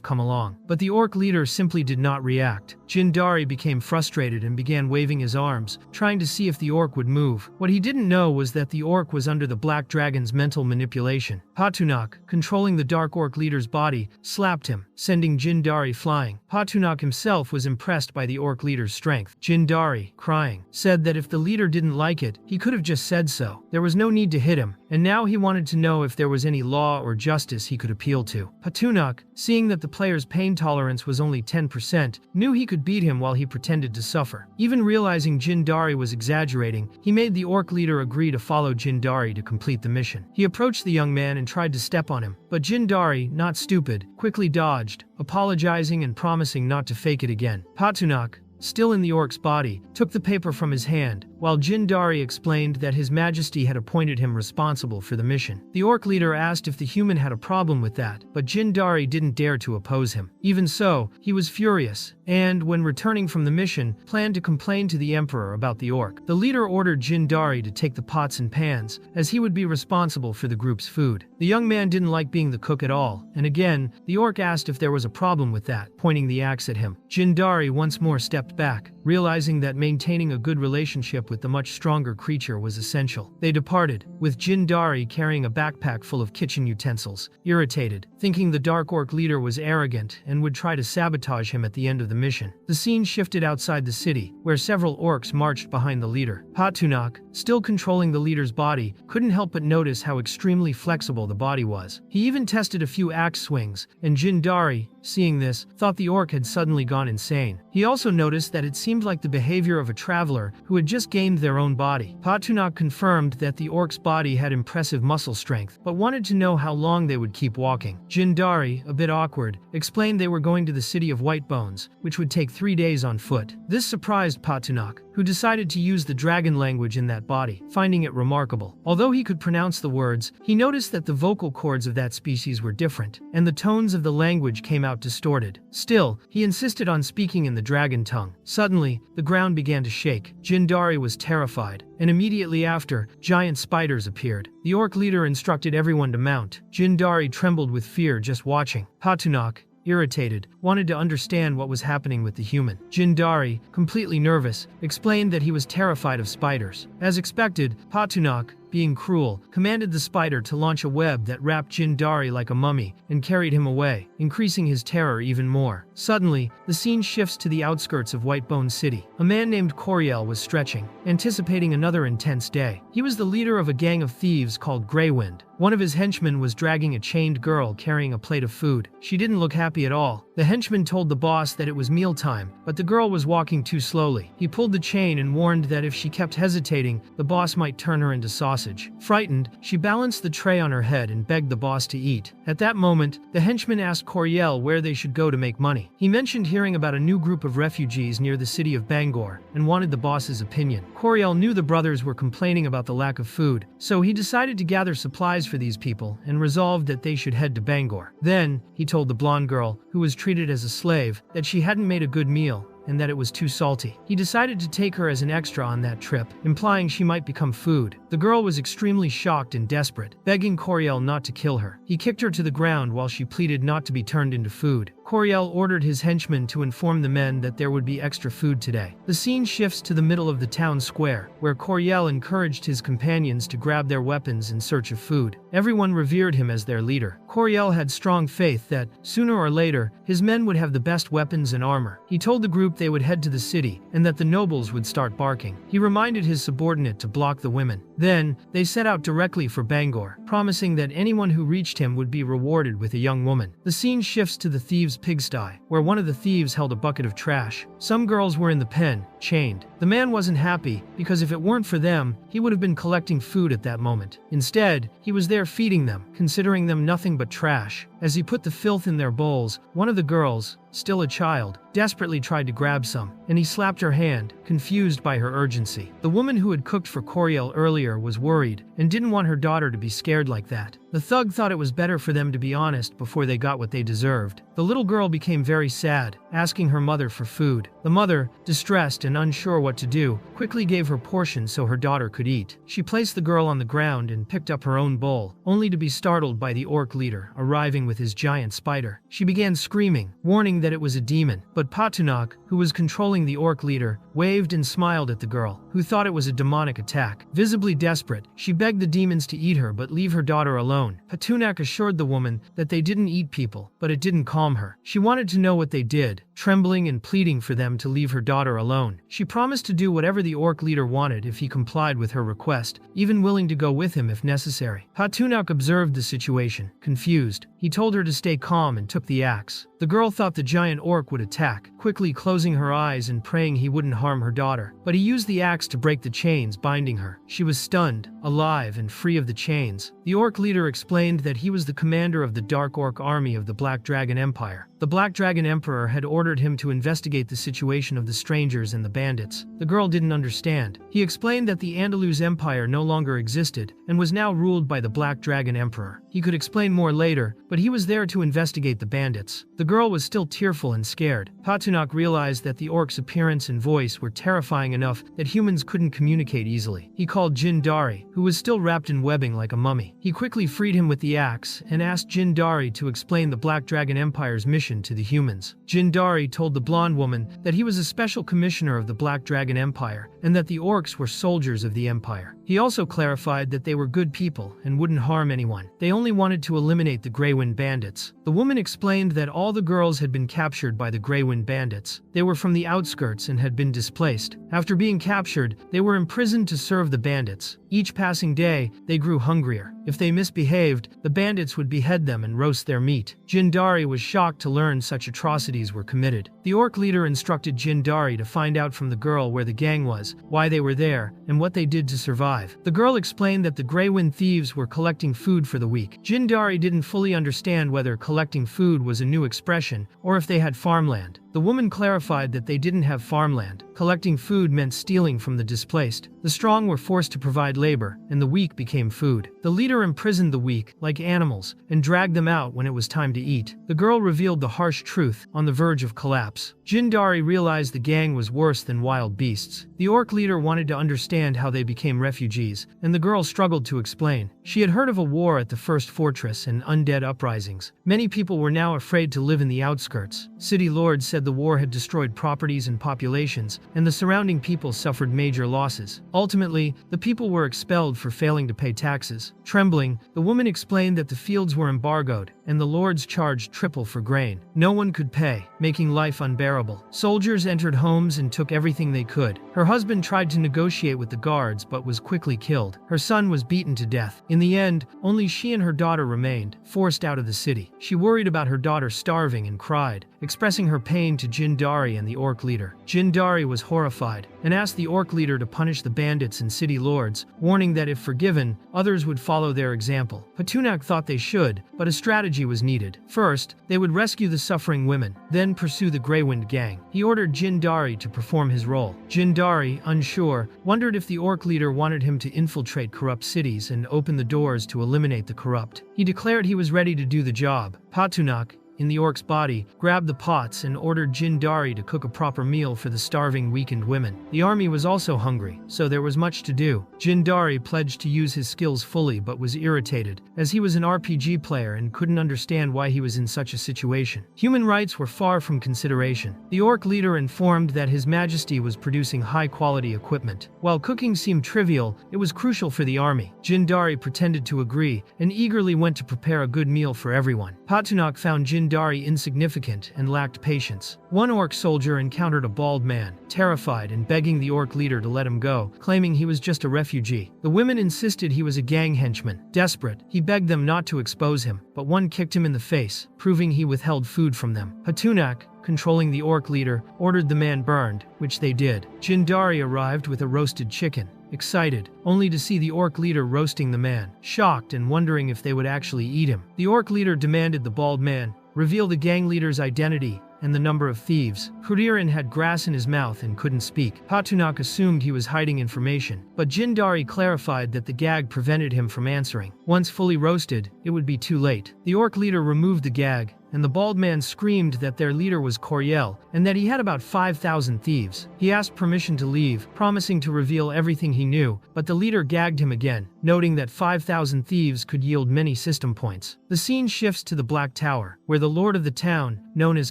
come along. But the Orc leader simply did not react. Jindari became frustrated and began waving his arms, trying to see if the Orc would move. What he didn't know was that the Orc was under the Black Dragon's mental manipulation. Patunak, controlling the Dark Orc leader's body, slapped him, sending Jindari flying. Patunak himself was impressed by the Orc leader's strength. Jindari, crying, said that if the leader didn't like it, he could have just said so. There was no need to hit him, and now he wanted to know if there was any law or justice he could appeal to. Patunak, seeing that the player's pain tolerance was only 10%, knew he could beat him while he pretended to suffer. Even realizing Jindari was exaggerating, he made the Orc leader agree to follow Jindari to complete the mission. He approached the young man and tried to step on him, but Jindari, not stupid, quickly dodged, apologizing and promising not to fake it again. Patunak, still in the Orc's body, took the paper from his hand, while Jindari explained that His Majesty had appointed him responsible for the mission. The Orc leader asked if the human had a problem with that, but Jindari didn't dare to oppose him. Even so, he was furious, and, when returning from the mission, planned to complain to the Emperor about the Orc. The leader ordered Jindari to take the pots and pans, as he would be responsible for the group's food. The young man didn't like being the cook at all, and again, the Orc asked if there was a problem with that, pointing the axe at him. Jindari once more stepped back, realizing that maintaining a good relationship with the much stronger creature was essential. They departed, with Jindari carrying a backpack full of kitchen utensils, irritated, thinking the Dark Orc leader was arrogant and would try to sabotage him at the end of the mission. The scene shifted outside the city, where several orcs marched behind the leader. Patunak, still controlling the leader's body, couldn't help but notice how extremely flexible the body was. He even tested a few axe swings, and Jindari, seeing this, thought the orc had suddenly gone insane. He also noticed that it seemed like the behavior of a traveler who had just gained their own body. Patunak confirmed that the orc's body had impressive muscle strength, but wanted to know how long they would keep walking. Jindari, a bit awkward, explained they were going to the city of White Bones, which would take 3 days on foot. This surprised Patunak, who decided to use the dragon language in that body, finding it remarkable. Although he could pronounce the words, he noticed that the vocal cords of that species were different, and the tones of the language came out distorted. Still, he insisted on speaking in the dragon tongue. Suddenly, the ground began to shake. Jindari was terrified, and immediately after, giant spiders appeared. The orc leader instructed everyone to mount. Jindari trembled with fear just watching. Patunak, irritated, wanted to understand what was happening with the human. Jindari, completely nervous, explained that he was terrified of spiders. As expected, Patunak, being cruel, commanded the spider to launch a web that wrapped Jindari like a mummy and carried him away, increasing his terror even more. Suddenly, the scene shifts to the outskirts of Whitebone City. A man named Coriel was stretching, anticipating another intense day. He was the leader of a gang of thieves called Greywind. One of his henchmen was dragging a chained girl carrying a plate of food. She didn't look happy at all. The henchman told the boss that it was mealtime, but the girl was walking too slowly. He pulled the chain and warned that if she kept hesitating, the boss might turn her into sausage. Frightened, she balanced the tray on her head and begged the boss to eat. At that moment, the henchman asked Coriel where they should go to make money. He mentioned hearing about a new group of refugees near the city of Bangor and wanted the boss's opinion. Coriel knew the brothers were complaining about the lack of food, so he decided to gather supplies for these people and resolved that they should head to Bangor. Then, he told the blonde girl, who was treated as a slave, that she hadn't made a good meal and that it was too salty. He decided to take her as an extra on that trip, implying she might become food. The girl was extremely shocked and desperate, begging Coriel not to kill her. He kicked her to the ground while she pleaded not to be turned into food. Coriel ordered his henchmen to inform the men that there would be extra food today. The scene shifts to the middle of the town square, where Coriel encouraged his companions to grab their weapons in search of food. Everyone revered him as their leader. Coriel had strong faith that, sooner or later, his men would have the best weapons and armor. He told the group they would head to the city, and that the nobles would start barking. He reminded his subordinate to block the women. Then, they set out directly for Bangor, promising that anyone who reached him would be rewarded with a young woman. The scene shifts to the thieves' pigsty, where one of the thieves held a bucket of trash. Some girls were in the pen, chained. The man wasn't happy, because if it weren't for them, he would have been collecting food at that moment. Instead, he was there feeding them, considering them nothing but trash. As he put the filth in their bowls, one of the girls, still a child, desperately tried to grab some, and he slapped her hand, confused by her urgency. The woman who had cooked for Coriel earlier was worried, and didn't want her daughter to be scared like that. The thug thought it was better for them to be honest before they got what they deserved. The little girl became very sad, asking her mother for food. The mother, distressed and unsure what to do, quickly gave her portion so her daughter could eat. She placed the girl on the ground and picked up her own bowl, only to be startled by the orc leader arriving with his giant spider. She began screaming, warning that it was a demon, but Patunak, who was controlling the orc leader, waved and smiled at the girl, who thought it was a demonic attack. Visibly desperate, she begged the demons to eat her but leave her daughter alone. Patunak assured the woman that they didn't eat people, but it didn't calm her. She wanted to know what they did, trembling and pleading for them to leave her daughter alone. She promised to do whatever the orc leader wanted if he complied with her request, even willing to go with him if necessary. Patunak observed the situation, confused. He told her to stay calm and took the axe. The girl thought the giant orc would attack, quickly closing her eyes and praying he wouldn't harm her daughter. But he used the axe to break the chains binding her. She was stunned, alive, and free of the chains. The orc leader explained that he was the commander of the Dark Orc army of the Black Dragon Empire. The Black Dragon Emperor had ordered him to investigate the situation of the strangers and the bandits. The girl didn't understand. He explained that the Andalus Empire no longer existed and was now ruled by the Black Dragon Emperor. He could explain more later, but he was there to investigate the bandits. The girl was still tearful and scared. Patunak realized that the orc's appearance and voice were terrifying enough that humans couldn't communicate easily. He called Jin Dari, who was still wrapped in webbing like a mummy. He quickly freed him with the axe and asked Jin Dari to explain the Black Dragon Empire's mission to the humans. Jin Dari told the blonde woman that he was a special commissioner of the Black Dragon Empire and that the orcs were soldiers of the empire. He also clarified that they were good people and wouldn't harm anyone. They only wanted to eliminate the Greywind bandits. The woman explained that all the girls had been captured by the Greywind bandits. They were from the outskirts and had been displaced. After being captured, they were imprisoned to serve the bandits. Each passing day, they grew hungrier. If they misbehaved, the bandits would behead them and roast their meat. Jindari was shocked to learn such atrocities were committed. The orc leader instructed Jindari to find out from the girl where the gang was, why they were there, and what they did to survive. The girl explained that the Greywind thieves were collecting food for the week. Jindari didn't fully understand whether collecting food was a new expression or if they had farmland. The woman clarified that they didn't have farmland. Collecting food meant stealing from the displaced. The strong were forced to provide labor, and the weak became food. The leader imprisoned the weak, like animals, and dragged them out when it was time to eat. The girl revealed the harsh truth, on the verge of collapse. Jindari realized the gang was worse than wild beasts. The orc leader wanted to understand how they became refugees, and the girl struggled to explain. She had heard of a war at the first fortress and undead uprisings. Many people were now afraid to live in the outskirts. City lords said the war had destroyed properties and populations, and the surrounding people suffered major losses. Ultimately, the people were expelled for failing to pay taxes. Trembling, the woman explained that the fields were embargoed, and the lords charged triple for grain. No one could pay, making life unbearable. Soldiers entered homes and took everything they could. Her husband tried to negotiate with the guards but was quickly killed. Her son was beaten to death. In the end, only she and her daughter remained, forced out of the city. She worried about her daughter starving and cried, expressing her pain to Jindari and the orc leader. Jindari was horrified and asked the orc leader to punish the bandits and city lords, warning that if forgiven, others would follow their example. Patunak thought they should, but a strategy was needed. First, they would rescue the suffering women, then pursue the Greywind gang. He ordered Jindari to perform his role. Jindari, unsure, wondered if the orc leader wanted him to infiltrate corrupt cities and open the doors to eliminate the corrupt. He declared he was ready to do the job. Patunak, in the orc's body, grabbed the pots and ordered Jindari to cook a proper meal for the starving, weakened women. The army was also hungry, so there was much to do. Jindari pledged to use his skills fully but was irritated, as he was an RPG player and couldn't understand why he was in such a situation. Human rights were far from consideration. The orc leader informed that His Majesty was producing high-quality equipment. While cooking seemed trivial, it was crucial for the army. Jindari pretended to agree and eagerly went to prepare a good meal for everyone. Patunak found Jindari insignificant and lacked patience. One orc soldier encountered a bald man, terrified and begging the orc leader to let him go, claiming he was just a refugee. The women insisted he was a gang henchman. Desperate, he begged them not to expose him, but one kicked him in the face, proving he withheld food from them. Patunak, controlling the orc leader, ordered the man burned, which they did. Jindari arrived with a roasted chicken, excited, only to see the orc leader roasting the man, shocked and wondering if they would actually eat him. The orc leader demanded the bald man reveal the gang leader's identity and the number of thieves. Kuririn had grass in his mouth and couldn't speak. Patunak assumed he was hiding information, but Jindari clarified that the gag prevented him from answering. Once fully roasted, it would be too late. The orc leader removed the gag, and the bald man screamed that their leader was Coriel and that he had about 5,000 thieves. He asked permission to leave, promising to reveal everything he knew, but the leader gagged him again, noting that 5,000 thieves could yield many system points. The scene shifts to the Black Tower, where the lord of the town, known as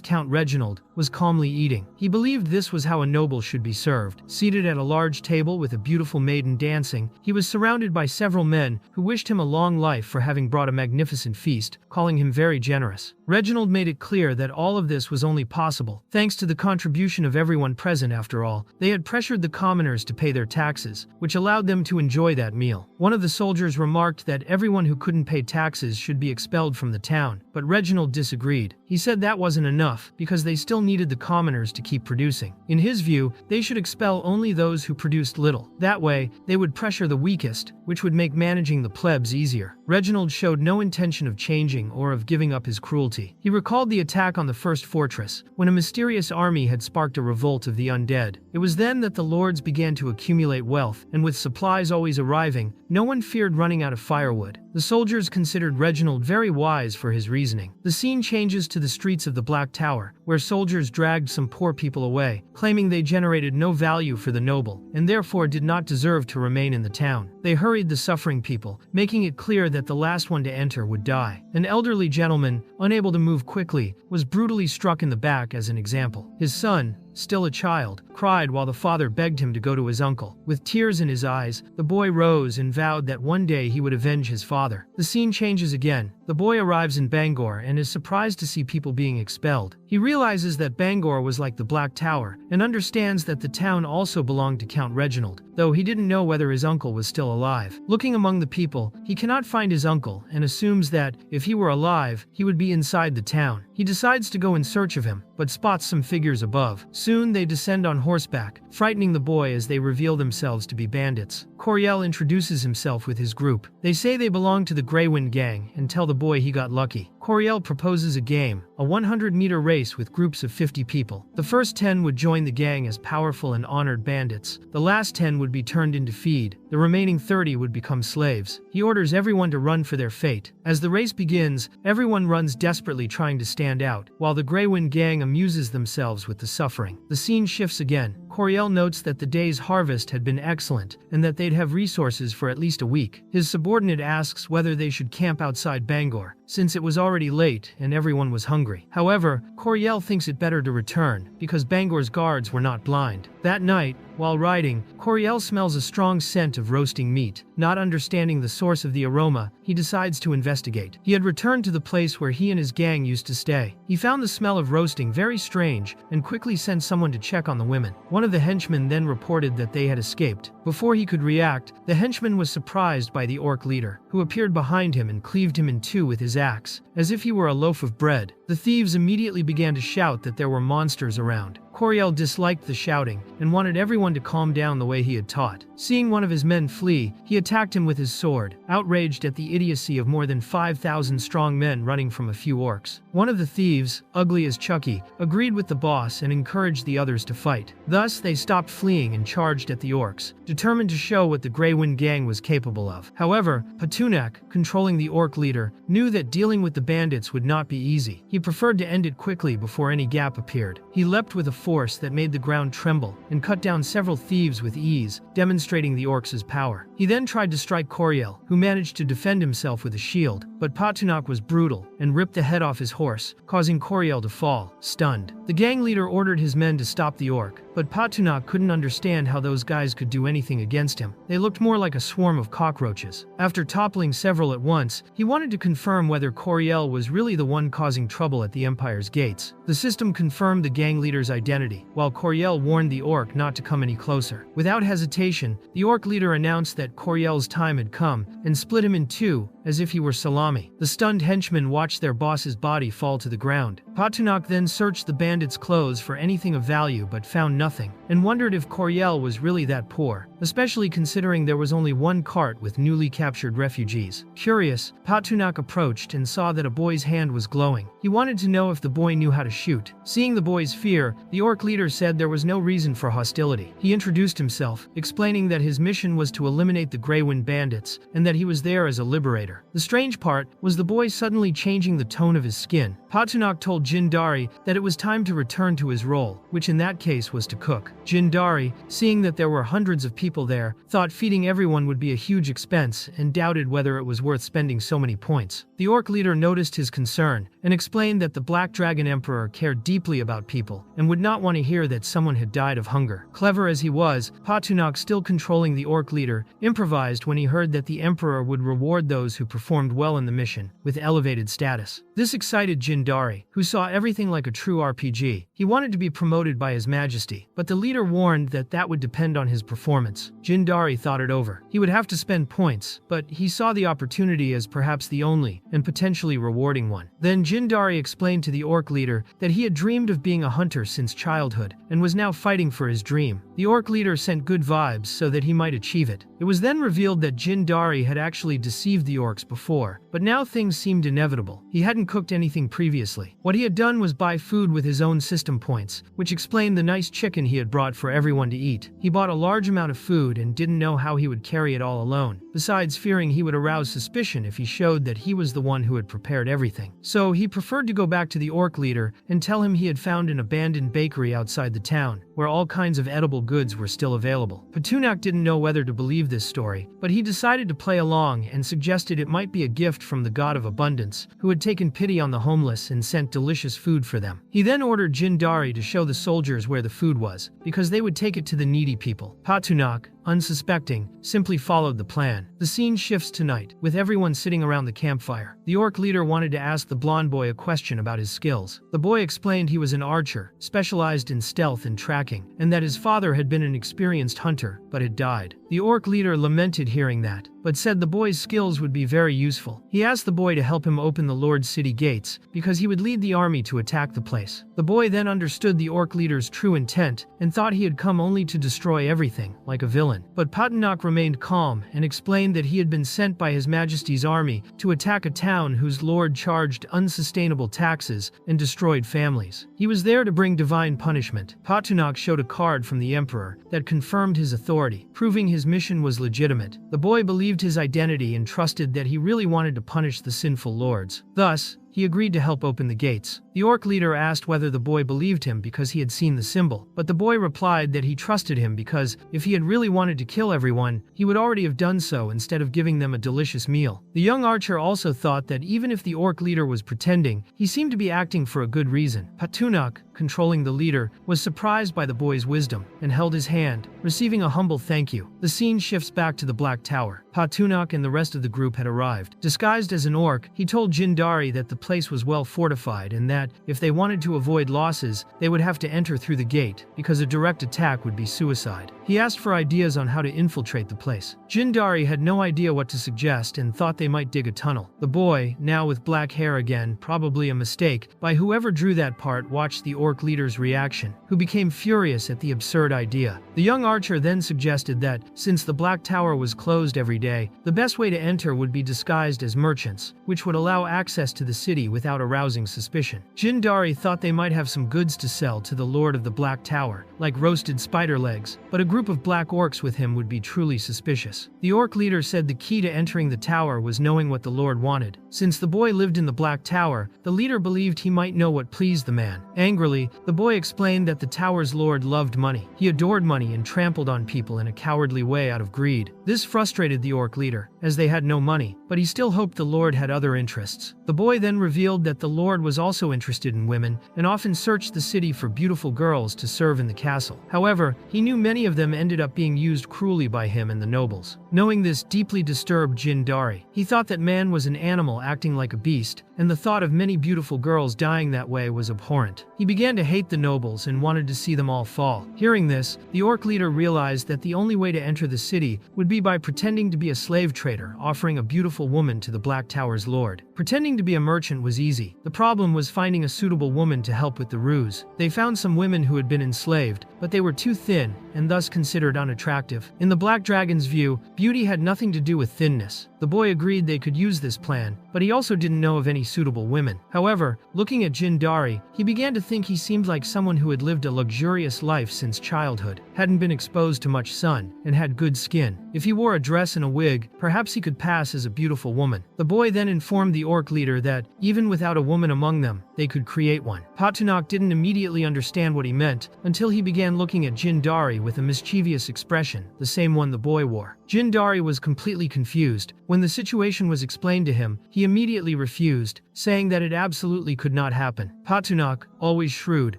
Count Reginald, was calmly eating. He believed this was how a noble should be served. Seated at a large table with a beautiful maiden dancing, he was surrounded by several men who wished him a long life for having brought a magnificent feast, calling him very generous. Reginald made it clear that all of this was only possible thanks to the contribution of everyone present. After all, they had pressured the commoners to pay their taxes, which allowed them to enjoy that meal. One of the soldiers remarked that everyone who couldn't pay taxes should be expelled from the town, but Reginald disagreed. He said that wasn't enough, because they still needed the commoners to keep producing. In his view, they should expel only those who produced little. That way, they would pressure the weakest, which would make managing the plebs easier. Reginald showed no intention of changing or of giving up his cruelty. He recalled the attack on the first fortress, when a mysterious army had sparked a revolt of the undead. It was then that the lords began to accumulate wealth, and with supplies always arriving, no one feared running out of firewood. The soldiers considered Reginald very wise for his reasoning. The scene changes to the streets of the Black Tower, where soldiers dragged some poor people away, claiming they generated no value for the noble, and therefore did not deserve to remain in the town. They hurried the suffering people, making it clear that the last one to enter would die. An elderly gentleman, unable to move quickly, was brutally struck in the back as an example. His son, still a child, cried while the father begged him to go to his uncle. With tears in his eyes, the boy rose and vowed that one day he would avenge his father. The scene changes again. The boy arrives in Bangor and is surprised to see people being expelled. He realizes that Bangor was like the Black Tower and understands that the town also belonged to Count Reginald, though he didn't know whether his uncle was still alive. Looking among the people, he cannot find his uncle and assumes that, if he were alive, he would be inside the town. He decides to go in search of him, but spots some figures above. Soon they descend on horseback, frightening the boy as they reveal themselves to be bandits. Coriel introduces himself with his group. They say they belong to the Greywind gang and tell the boy he got lucky. Coriel proposes a game, a 100-meter race with groups of 50 people. The first 10 would join the gang as powerful and honored bandits. The last 10 would be turned into feed. The remaining 30 would become slaves. He orders everyone to run for their fate. As the race begins, everyone runs desperately trying to stand out, while the Greywind gang amuses themselves with the suffering. The scene shifts again. Coriel notes that the day's harvest had been excellent and that they'd have resources for at least a week. His subordinate asks whether they should camp outside Bangor, since it was already late and everyone was hungry. However, Coriel thinks it better to return, because Bangor's guards were not blind. That night, while riding, Coriel smells a strong scent of roasting meat. Not understanding the source of the aroma, he decides to investigate. He had returned to the place where he and his gang used to stay. He found the smell of roasting very strange and quickly sent someone to check on the women. One of the henchmen then reported that they had escaped. Before he could react, the henchman was surprised by the orc leader, who appeared behind him and cleaved him in two with his axe, as if he were a loaf of bread. The thieves immediately began to shout that there were monsters around. Coriel disliked the shouting and wanted everyone to calm down the way he had taught. Seeing one of his men flee, he attacked him with his sword, outraged at the idiocy of more than 5,000 strong men running from a few orcs. One of the thieves, ugly as Chucky, agreed with the boss and encouraged the others to fight. Thus, they stopped fleeing and charged at the orcs, determined to show what the Greywind gang was capable of. However, Patunak, controlling the orc leader, knew that dealing with the bandits would not be easy. He He preferred to end it quickly before any gap appeared. He leapt with a force that made the ground tremble and cut down several thieves with ease, demonstrating the orcs' power. He then tried to strike Coriel, who managed to defend himself with a shield, but Patunok was brutal and ripped the head off his horse, causing Coriel to fall, stunned. The gang leader ordered his men to stop the orc, but Patunok couldn't understand how those guys could do anything against him. They looked more like a swarm of cockroaches. After toppling several at once, he wanted to confirm whether Coriel was really the one causing trouble at the Empire's gates. The system confirmed the gang leader's identity, while Coriel warned the orc not to come any closer. Without hesitation, the orc leader announced that Coriel's time had come and split him in two, as if he were salami. The stunned henchmen watched their boss's body fall to the ground. Patunok then searched the bandits' clothes for anything of value but found nothing, and wondered if Coriel was really that poor, especially considering there was only one cart with newly captured refugees. Curious, Patunok approached and saw that a boy's hand was glowing. He wanted to know if the boy knew how to shoot. Seeing the boy's fear, the orc leader said there was no reason for hostility. He introduced himself, explaining that his mission was to eliminate the Greywind bandits, and that he was there as a liberator. The strange part was the boy suddenly changing the tone of his skin. Patunok told Jindari that it was time to return to his role, which in that case was to cook. Jindari, seeing that there were hundreds of people there, thought feeding everyone would be a huge expense and doubted whether it was worth spending so many points. The orc leader noticed his concern and explained that the Black Dragon Emperor cared deeply about people and would not want to hear that someone had died of hunger. Clever as he was, Patunok, still controlling the orc leader, improvised when he heard that the Emperor would reward those who performed well in the mission with elevated status. This excited Jindari, who saw everything like a true RPG. He wanted to be promoted by His Majesty, but the leader warned that that would depend on his performance. Jindari thought it over. He would have to spend points, but he saw the opportunity as perhaps the only and potentially rewarding one. Then Jindari explained to the orc leader that he had dreamed of being a hunter since childhood and was now fighting for his dream. The orc leader sent good vibes so that he might achieve it. It was then revealed that Jindari had actually deceived the orcs before, but now things seemed inevitable. He hadn't cooked anything previously. What he had done was buy food with his own system points, which explained the nice chicken he had brought for everyone to eat. He bought a large amount of food and didn't know how he would carry it all alone, besides fearing he would arouse suspicion if he showed that he was the one who had prepared everything. So he preferred to go back to the orc leader and tell him he had found an abandoned bakery outside the town, where all kinds of edible goods were still available. Patunok didn't know whether to believe this story, but he decided to play along and suggested it might be a gift from the god of abundance, who had taken pity on the homeless and sent delicious food for them. He then ordered Jindari to show the soldiers where the food was, because they would take it to the needy people. Patunok, unsuspecting, simply followed the plan. The scene shifts to night, with everyone sitting around the campfire. The orc leader wanted to ask the blonde boy a question about his skills. The boy explained he was an archer, specialized in stealth and tracking, and that his father had been an experienced hunter, but had died. The orc leader lamented hearing that, but said the boy's skills would be very useful. He asked the boy to help him open the Lord's city gates, because he would lead the army to attack the place. The boy then understood the orc leader's true intent, and thought he had come only to destroy everything, like a villain. But Patunok remained calm, and explained that he had been sent by His Majesty's army to attack a town whose lord charged unsustainable taxes and destroyed families. He was there to bring divine punishment. Patunok showed a card from the Emperor that confirmed his authority, proving his mission was legitimate. The boy believed his identity and trusted that he really wanted to punish the sinful lords. Thus, he agreed to help open the gates. The orc leader asked whether the boy believed him because he had seen the symbol, but the boy replied that he trusted him because if he had really wanted to kill everyone, he would already have done so instead of giving them a delicious meal. The young archer also thought that even if the orc leader was pretending, he seemed to be acting for a good reason. Patunok, controlling the leader, was surprised by the boy's wisdom and held his hand, receiving a humble thank you. The scene shifts back to the Black Tower. Patunok and the rest of the group had arrived. Disguised as an orc, he told Jindari that the place was well fortified and that, if they wanted to avoid losses, they would have to enter through the gate, because a direct attack would be suicide. He asked for ideas on how to infiltrate the place. Jindari had no idea what to suggest and thought they might dig a tunnel. The boy, now with black hair again, probably a mistake, by whoever drew that part, watched the orc leader's reaction, who became furious at the absurd idea. The young archer then suggested that, since the Black Tower was closed every day, the best way to enter would be disguised as merchants, which would allow access to the city city without arousing suspicion. Jindari thought they might have some goods to sell to the Lord of the Black Tower, like roasted spider legs, but a group of black orcs with him would be truly suspicious. The orc leader said the key to entering the tower was knowing what the Lord wanted. Since the boy lived in the Black Tower, the leader believed he might know what pleased the man. Angrily, the boy explained that the tower's lord loved money. He adored money and trampled on people in a cowardly way out of greed. This frustrated the orc leader, as they had no money, but he still hoped the lord had other interests. The boy then revealed that the lord was also interested in women and often searched the city for beautiful girls to serve in the castle. However, he knew many of them ended up being used cruelly by him and the nobles. Knowing this deeply disturbed Jindari. He thought that man was an animal acting like a beast, and the thought of many beautiful girls dying that way was abhorrent. He began to hate the nobles and wanted to see them all fall. Hearing this, the orc leader realized that the only way to enter the city would be by pretending to be a slave trader offering a beautiful woman to the Black Tower's lord. Pretending to be a merchant was easy. The problem was finding a suitable woman to help with the ruse. They found some women who had been enslaved, but they were too thin and thus considered unattractive. In the Black Dragon's view, beauty had nothing to do with thinness. The boy agreed they could use this plan, but he also didn't know of any suitable women. However, looking at Jindari, he began to think he seemed like someone who had lived a luxurious life since childhood, hadn't been exposed to much sun, and had good skin. If he wore a dress and a wig, perhaps he could pass as a beautiful woman. The boy then informed the orc leader that, even without a woman among them, they could create one. Patunak didn't immediately understand what he meant until he began looking at Jindari with a mischievous expression, the same one the boy wore. Jindari was completely confused. When the situation was explained to him, he immediately refused, saying that it absolutely could not happen. Patunak, always shrewd,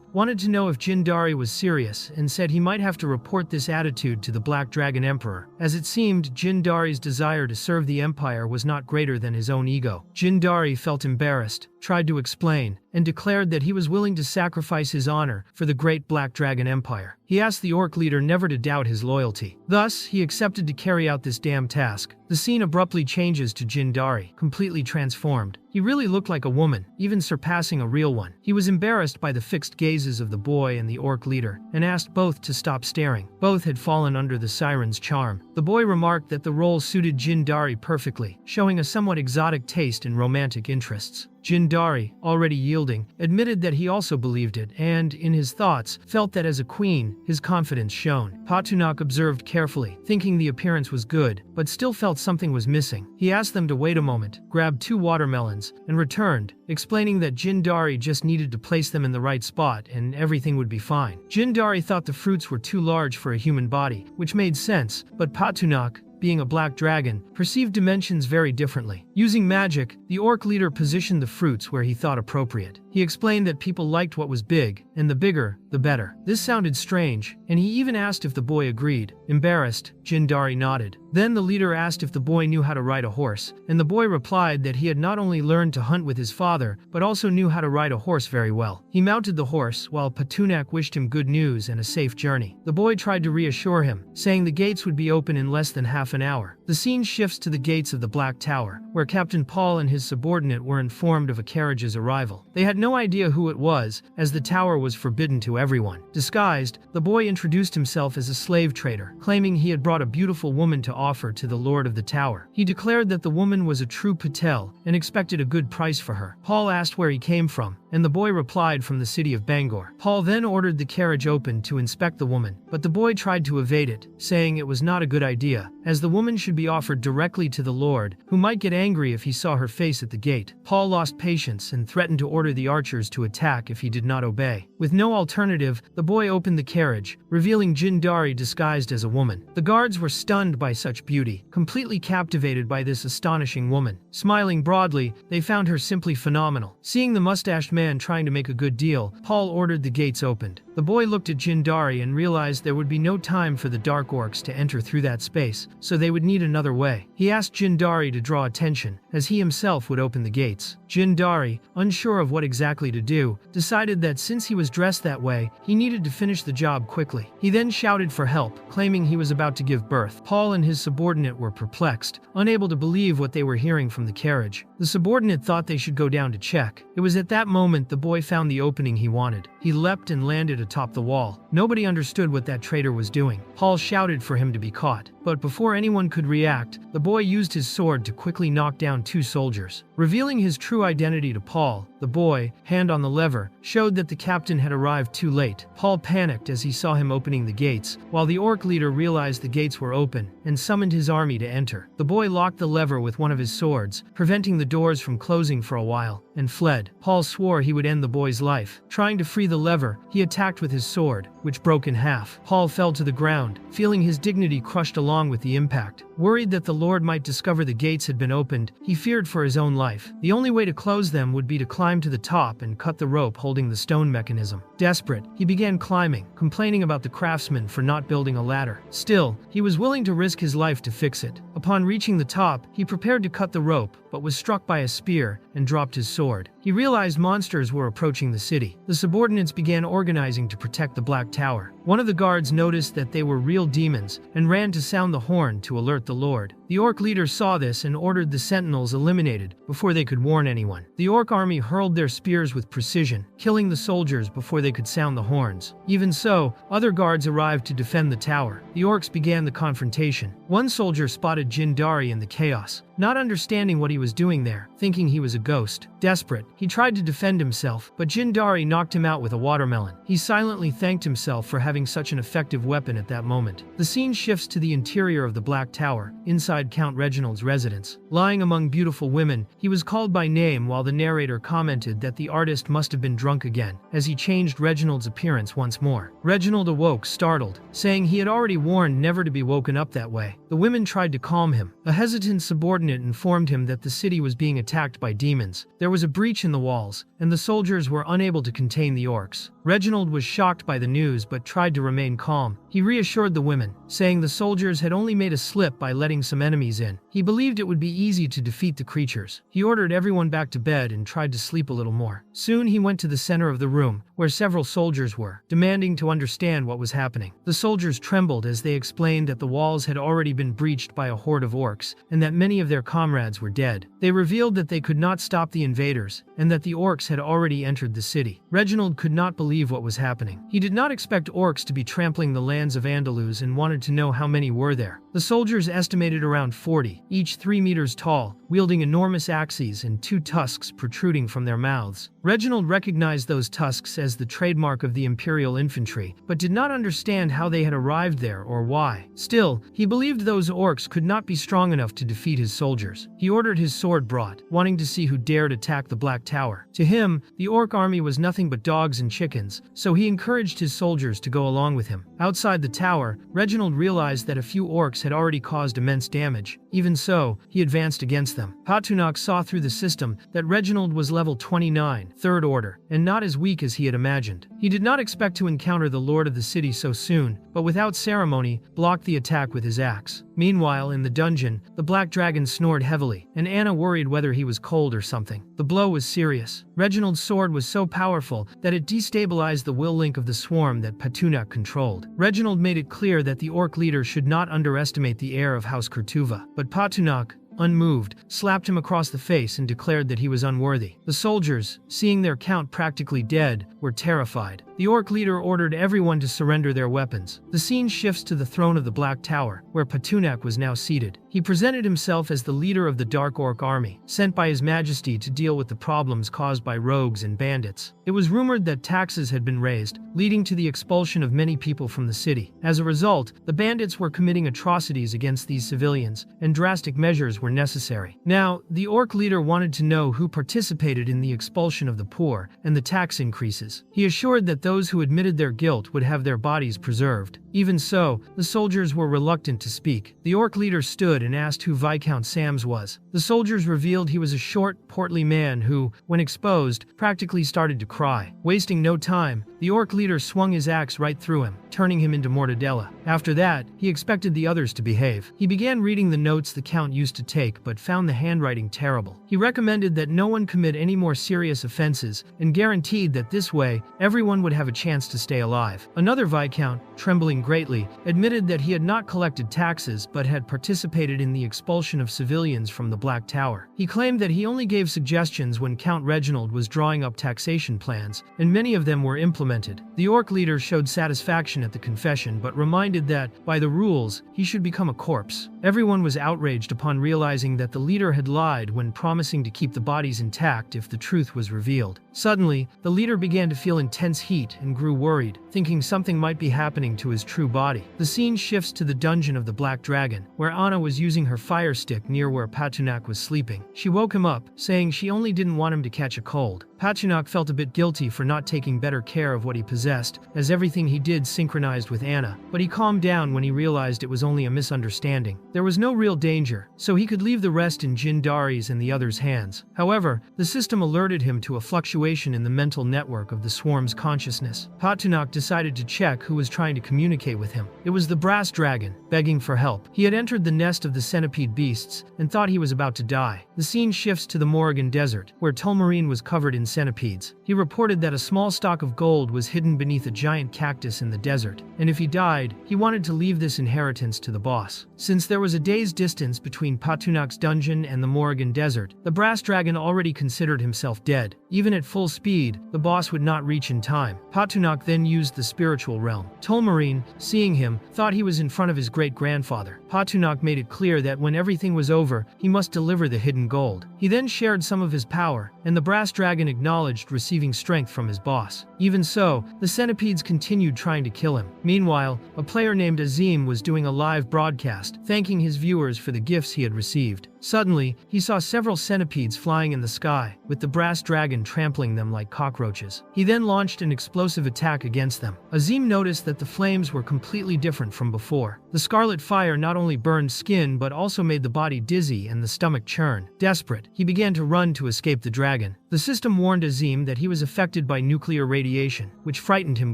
wanted to know if Jindari was serious and said he might have to report this attitude to the Black Dragon Emperor. As it seemed, Jindari's desire to serve the Empire was not greater than his own ego. Jindari felt embarrassed, tried to explain, and declared that he was willing to sacrifice his honor for the great Black Dragon Empire. He asked the orc leader never to doubt his loyalty. Thus, he accepted to carry out this damn task. The scene abruptly changes to Jindari, completely transformed. He really looked like a woman, even surpassing a real one. He was embarrassed by the fixed gazes of the boy and the orc leader, and asked both to stop staring. Both had fallen under the siren's charm. The boy remarked that the role suited Jindari perfectly, showing a somewhat exotic taste in romantic interests. Jindari, already yielding, admitted that he also believed it and, in his thoughts, felt that as a queen, his confidence shone. Patunak observed carefully, thinking the appearance was good, but still felt something was missing. He asked them to wait a moment, grabbed 2 watermelons, and returned, explaining that Jindari just needed to place them in the right spot and everything would be fine. Jindari thought the fruits were too large for a human body, which made sense, but Patunak, being a black dragon, perceived dimensions very differently. Using magic, the orc leader positioned the fruits where he thought appropriate. He explained that people liked what was big, and the bigger, the better. This sounded strange, and he even asked if the boy agreed. Embarrassed, Jindari nodded. Then the leader asked if the boy knew how to ride a horse, and the boy replied that he had not only learned to hunt with his father, but also knew how to ride a horse very well. He mounted the horse, while Patunak wished him good news and a safe journey. The boy tried to reassure him, saying the gates would be open in less than half an hour. The scene shifts to the gates of the Black Tower, where Captain Paul and his subordinate were informed of a carriage's arrival. They had no idea who it was, as the tower was forbidden to everyone. Disguised, the boy introduced himself as a slave trader, claiming he had brought a beautiful woman to offer to the lord of the tower. He declared that the woman was a true Patel and expected a good price for her. Paul asked where he came from, and the boy replied from the city of Bangor. Paul then ordered the carriage open to inspect the woman, but the boy tried to evade it, saying it was not a good idea, as the woman should be offered directly to the lord, who might get angry if he saw her face at the gate. Paul lost patience and threatened to order the archers to attack if he did not obey. With no alternative, the boy opened the carriage, revealing Jindari disguised as a woman. The guards were stunned by such beauty, completely captivated by this astonishing woman. Smiling broadly, they found her simply phenomenal. Seeing the mustached man trying to make a good deal, Paul ordered the gates opened. The boy looked at Jindari and realized there would be no time for the dark orcs to enter through that space, so they would need another way. He asked Jindari to draw attention, as he himself would open the gates. Jindari, unsure of what exactly to do, decided that since he was dressed that way, he needed to finish the job quickly. He then shouted for help, claiming he was about to give birth. Paul and his subordinate were perplexed, unable to believe what they were hearing from the carriage. The subordinate thought they should go down to check. It was at that moment the boy found the opening he wanted. He leapt and landed atop the wall. Nobody understood what that traitor was doing. Paul shouted for him to be caught, but but before anyone could react, the boy used his sword to quickly knock down 2 soldiers. Revealing his true identity to Paul, the boy, hand on the lever, showed that the captain had arrived too late. Paul panicked as he saw him opening the gates, while the orc leader realized the gates were open and summoned his army to enter. The boy locked the lever with one of his swords, preventing the doors from closing for a while, and fled. Paul swore he would end the boy's life. Trying to free the lever, he attacked with his sword, which broke in half. Paul fell to the ground, feeling his dignity crushed along with the impact. Worried that the Lord might discover the gates had been opened, he feared for his own life. The only way to close them would be to climb to the top and cut the rope holding the stone mechanism. Desperate, he began climbing, complaining about the craftsman for not building a ladder. Still, he was willing to risk his life to fix it. Upon reaching the top, he prepared to cut the rope, but was struck by a spear and dropped his sword. He realized monsters were approaching the city. The subordinates began organizing to protect the Black Tower. One of the guards noticed that they were real demons and ran to sound the horn to alert the Lord. The orc leader saw this and ordered the sentinels eliminated before they could warn anyone. The orc army hurled their spears with precision, killing the soldiers before they could sound the horns. Even so, other guards arrived to defend the tower. The orcs began the confrontation. One soldier spotted Jindari in the chaos, not understanding what he was doing there, thinking he was a ghost. Desperate, he tried to defend himself, but Jindari knocked him out with a watermelon. He silently thanked himself for having such an effective weapon at that moment. The scene shifts to the interior of the Black Tower, inside Count Reginald's residence. Lying among beautiful women, he was called by name while the narrator commented that the artist must have been drunk again, as he changed Reginald's appearance once more. Reginald awoke, startled, saying he had already warned never to be woken up that way. The women tried to calm him. A hesitant subordinate informed him that the city was being attacked by demons. There was a breach in the walls, and the soldiers were unable to contain the orcs. Reginald was shocked by the news but tried to remain calm. He reassured the women, saying the soldiers had only made a slip by letting some enemies in. He believed it would be easy to defeat the creatures. He ordered everyone back to bed and tried to sleep a little more. Soon he went to the center of the room, where several soldiers were, demanding to understand what was happening. The soldiers trembled as they explained that the walls had already been breached by a horde of orcs, and that many of their comrades were dead. They revealed that they could not stop the invaders, and that the orcs had already entered the city. Reginald could not believe what was happening. He did not expect orcs to be trampling the lands of Andalus and wanted to know how many were there. The soldiers estimated around 40, each 3 meters tall, wielding enormous axes and 2 tusks protruding from their mouths. Reginald recognized those tusks as the trademark of the Imperial infantry, but did not understand how they had arrived there or why. Still, he believed those orcs could not be strong enough to defeat his soldiers. He ordered his sword brought, wanting to see who dared attack the Black Tower. To him, the orc army was nothing but dogs and chickens, so he encouraged his soldiers to go along with him. Outside the tower, Reginald realized that a few orcs had already caused immense damage. Even so, he advanced against them. Patunak saw through the system that Reginald was level 29, 3rd order, and not as weak as he had imagined. He did not expect to encounter the lord of the city so soon, but without ceremony, blocked the attack with his axe. Meanwhile, in the dungeon, the black dragon snored heavily, and Anna worried whether he was cold or something. The blow was serious. Reginald's sword was so powerful that it destabilized the will link of the swarm that Patunak controlled. Reginald made it clear that the orc leader should not underestimate the heir of House Kurtuva, but Patunak, unmoved, slapped him across the face and declared that he was unworthy. The soldiers, seeing their count practically dead, were terrified. The orc leader ordered everyone to surrender their weapons. The scene shifts to the throne of the Black Tower, where Patunak was now seated. He presented himself as the leader of the Dark Orc army, sent by His Majesty to deal with the problems caused by rogues and bandits. It was rumored that taxes had been raised, leading to the expulsion of many people from the city. As a result, the bandits were committing atrocities against these civilians, and drastic measures were necessary. Now, the orc leader wanted to know who participated in the expulsion of the poor and the tax increases. He assured that those who admitted their guilt would have their bodies preserved. Even so, the soldiers were reluctant to speak. The orc leader stood and asked who Viscount Sams was. The soldiers revealed he was a short, portly man who, when exposed, practically started to cry. Wasting no time, the orc leader swung his axe right through him, turning him into mortadella. After that, he expected the others to behave. He began reading the notes the count used to take but found the handwriting terrible. He recommended that no one commit any more serious offenses and guaranteed that this way, everyone would have a chance to stay alive. Another Viscount, trembling hesitating greatly, admitted that he had not collected taxes but had participated in the expulsion of civilians from the Black Tower. He claimed that he only gave suggestions when Count Reginald was drawing up taxation plans, and many of them were implemented. The orc leader showed satisfaction at the confession but reminded that, by the rules, he should become a corpse. Everyone was outraged upon realizing that the leader had lied when promising to keep the bodies intact if the truth was revealed. Suddenly, the leader began to feel intense heat and grew worried, thinking something might be happening to his true body. The scene shifts to the dungeon of the Black Dragon, where Anna was using her fire stick near where Patunak was sleeping. She woke him up, saying she only didn't want him to catch a cold. Patunak felt a bit guilty for not taking better care of what he possessed, as everything he did synchronized with Anna, but he calmed down when he realized it was only a misunderstanding. There was no real danger, so he could leave the rest in Jindari's and the others' hands. However, the system alerted him to a fluctuation in the mental network of the swarm's consciousness. Patunak decided to check who was trying to communicate with him. It was the brass dragon, begging for help. He had entered the nest of the centipede beasts and thought he was about to die. The scene shifts to the Morrigan Desert, where Tulmarine was covered in centipedes. He reported that a small stock of gold was hidden beneath a giant cactus in the desert, and if he died, he wanted to leave this inheritance to the boss. Since there was a day's distance between Patunak's dungeon and the Morrigan Desert, the brass dragon already considered himself dead. Even at full speed, the boss would not reach in time. Patunak then used the spiritual realm. Tulmarine, seeing him, thought he was in front of his great-grandfather. Patunak made it clear that when everything was over, he must deliver the hidden gold. He then shared some of his power, and the brass dragon acknowledged receiving strength from his boss. Even so, the centipedes continued trying to kill him. Meanwhile, a player named Azim was doing a live broadcast, thanking his viewers for the gifts he had received. Suddenly, he saw several centipedes flying in the sky, with the brass dragon trampling them like cockroaches. He then launched an explosive attack against them. Azim noticed that the flames were completely different from before. The scarlet fire not only burned skin but also made the body dizzy and the stomach churn. Desperate, he began to run to escape the dragon. The system warned Azim that he was affected by nuclear radiation, which frightened him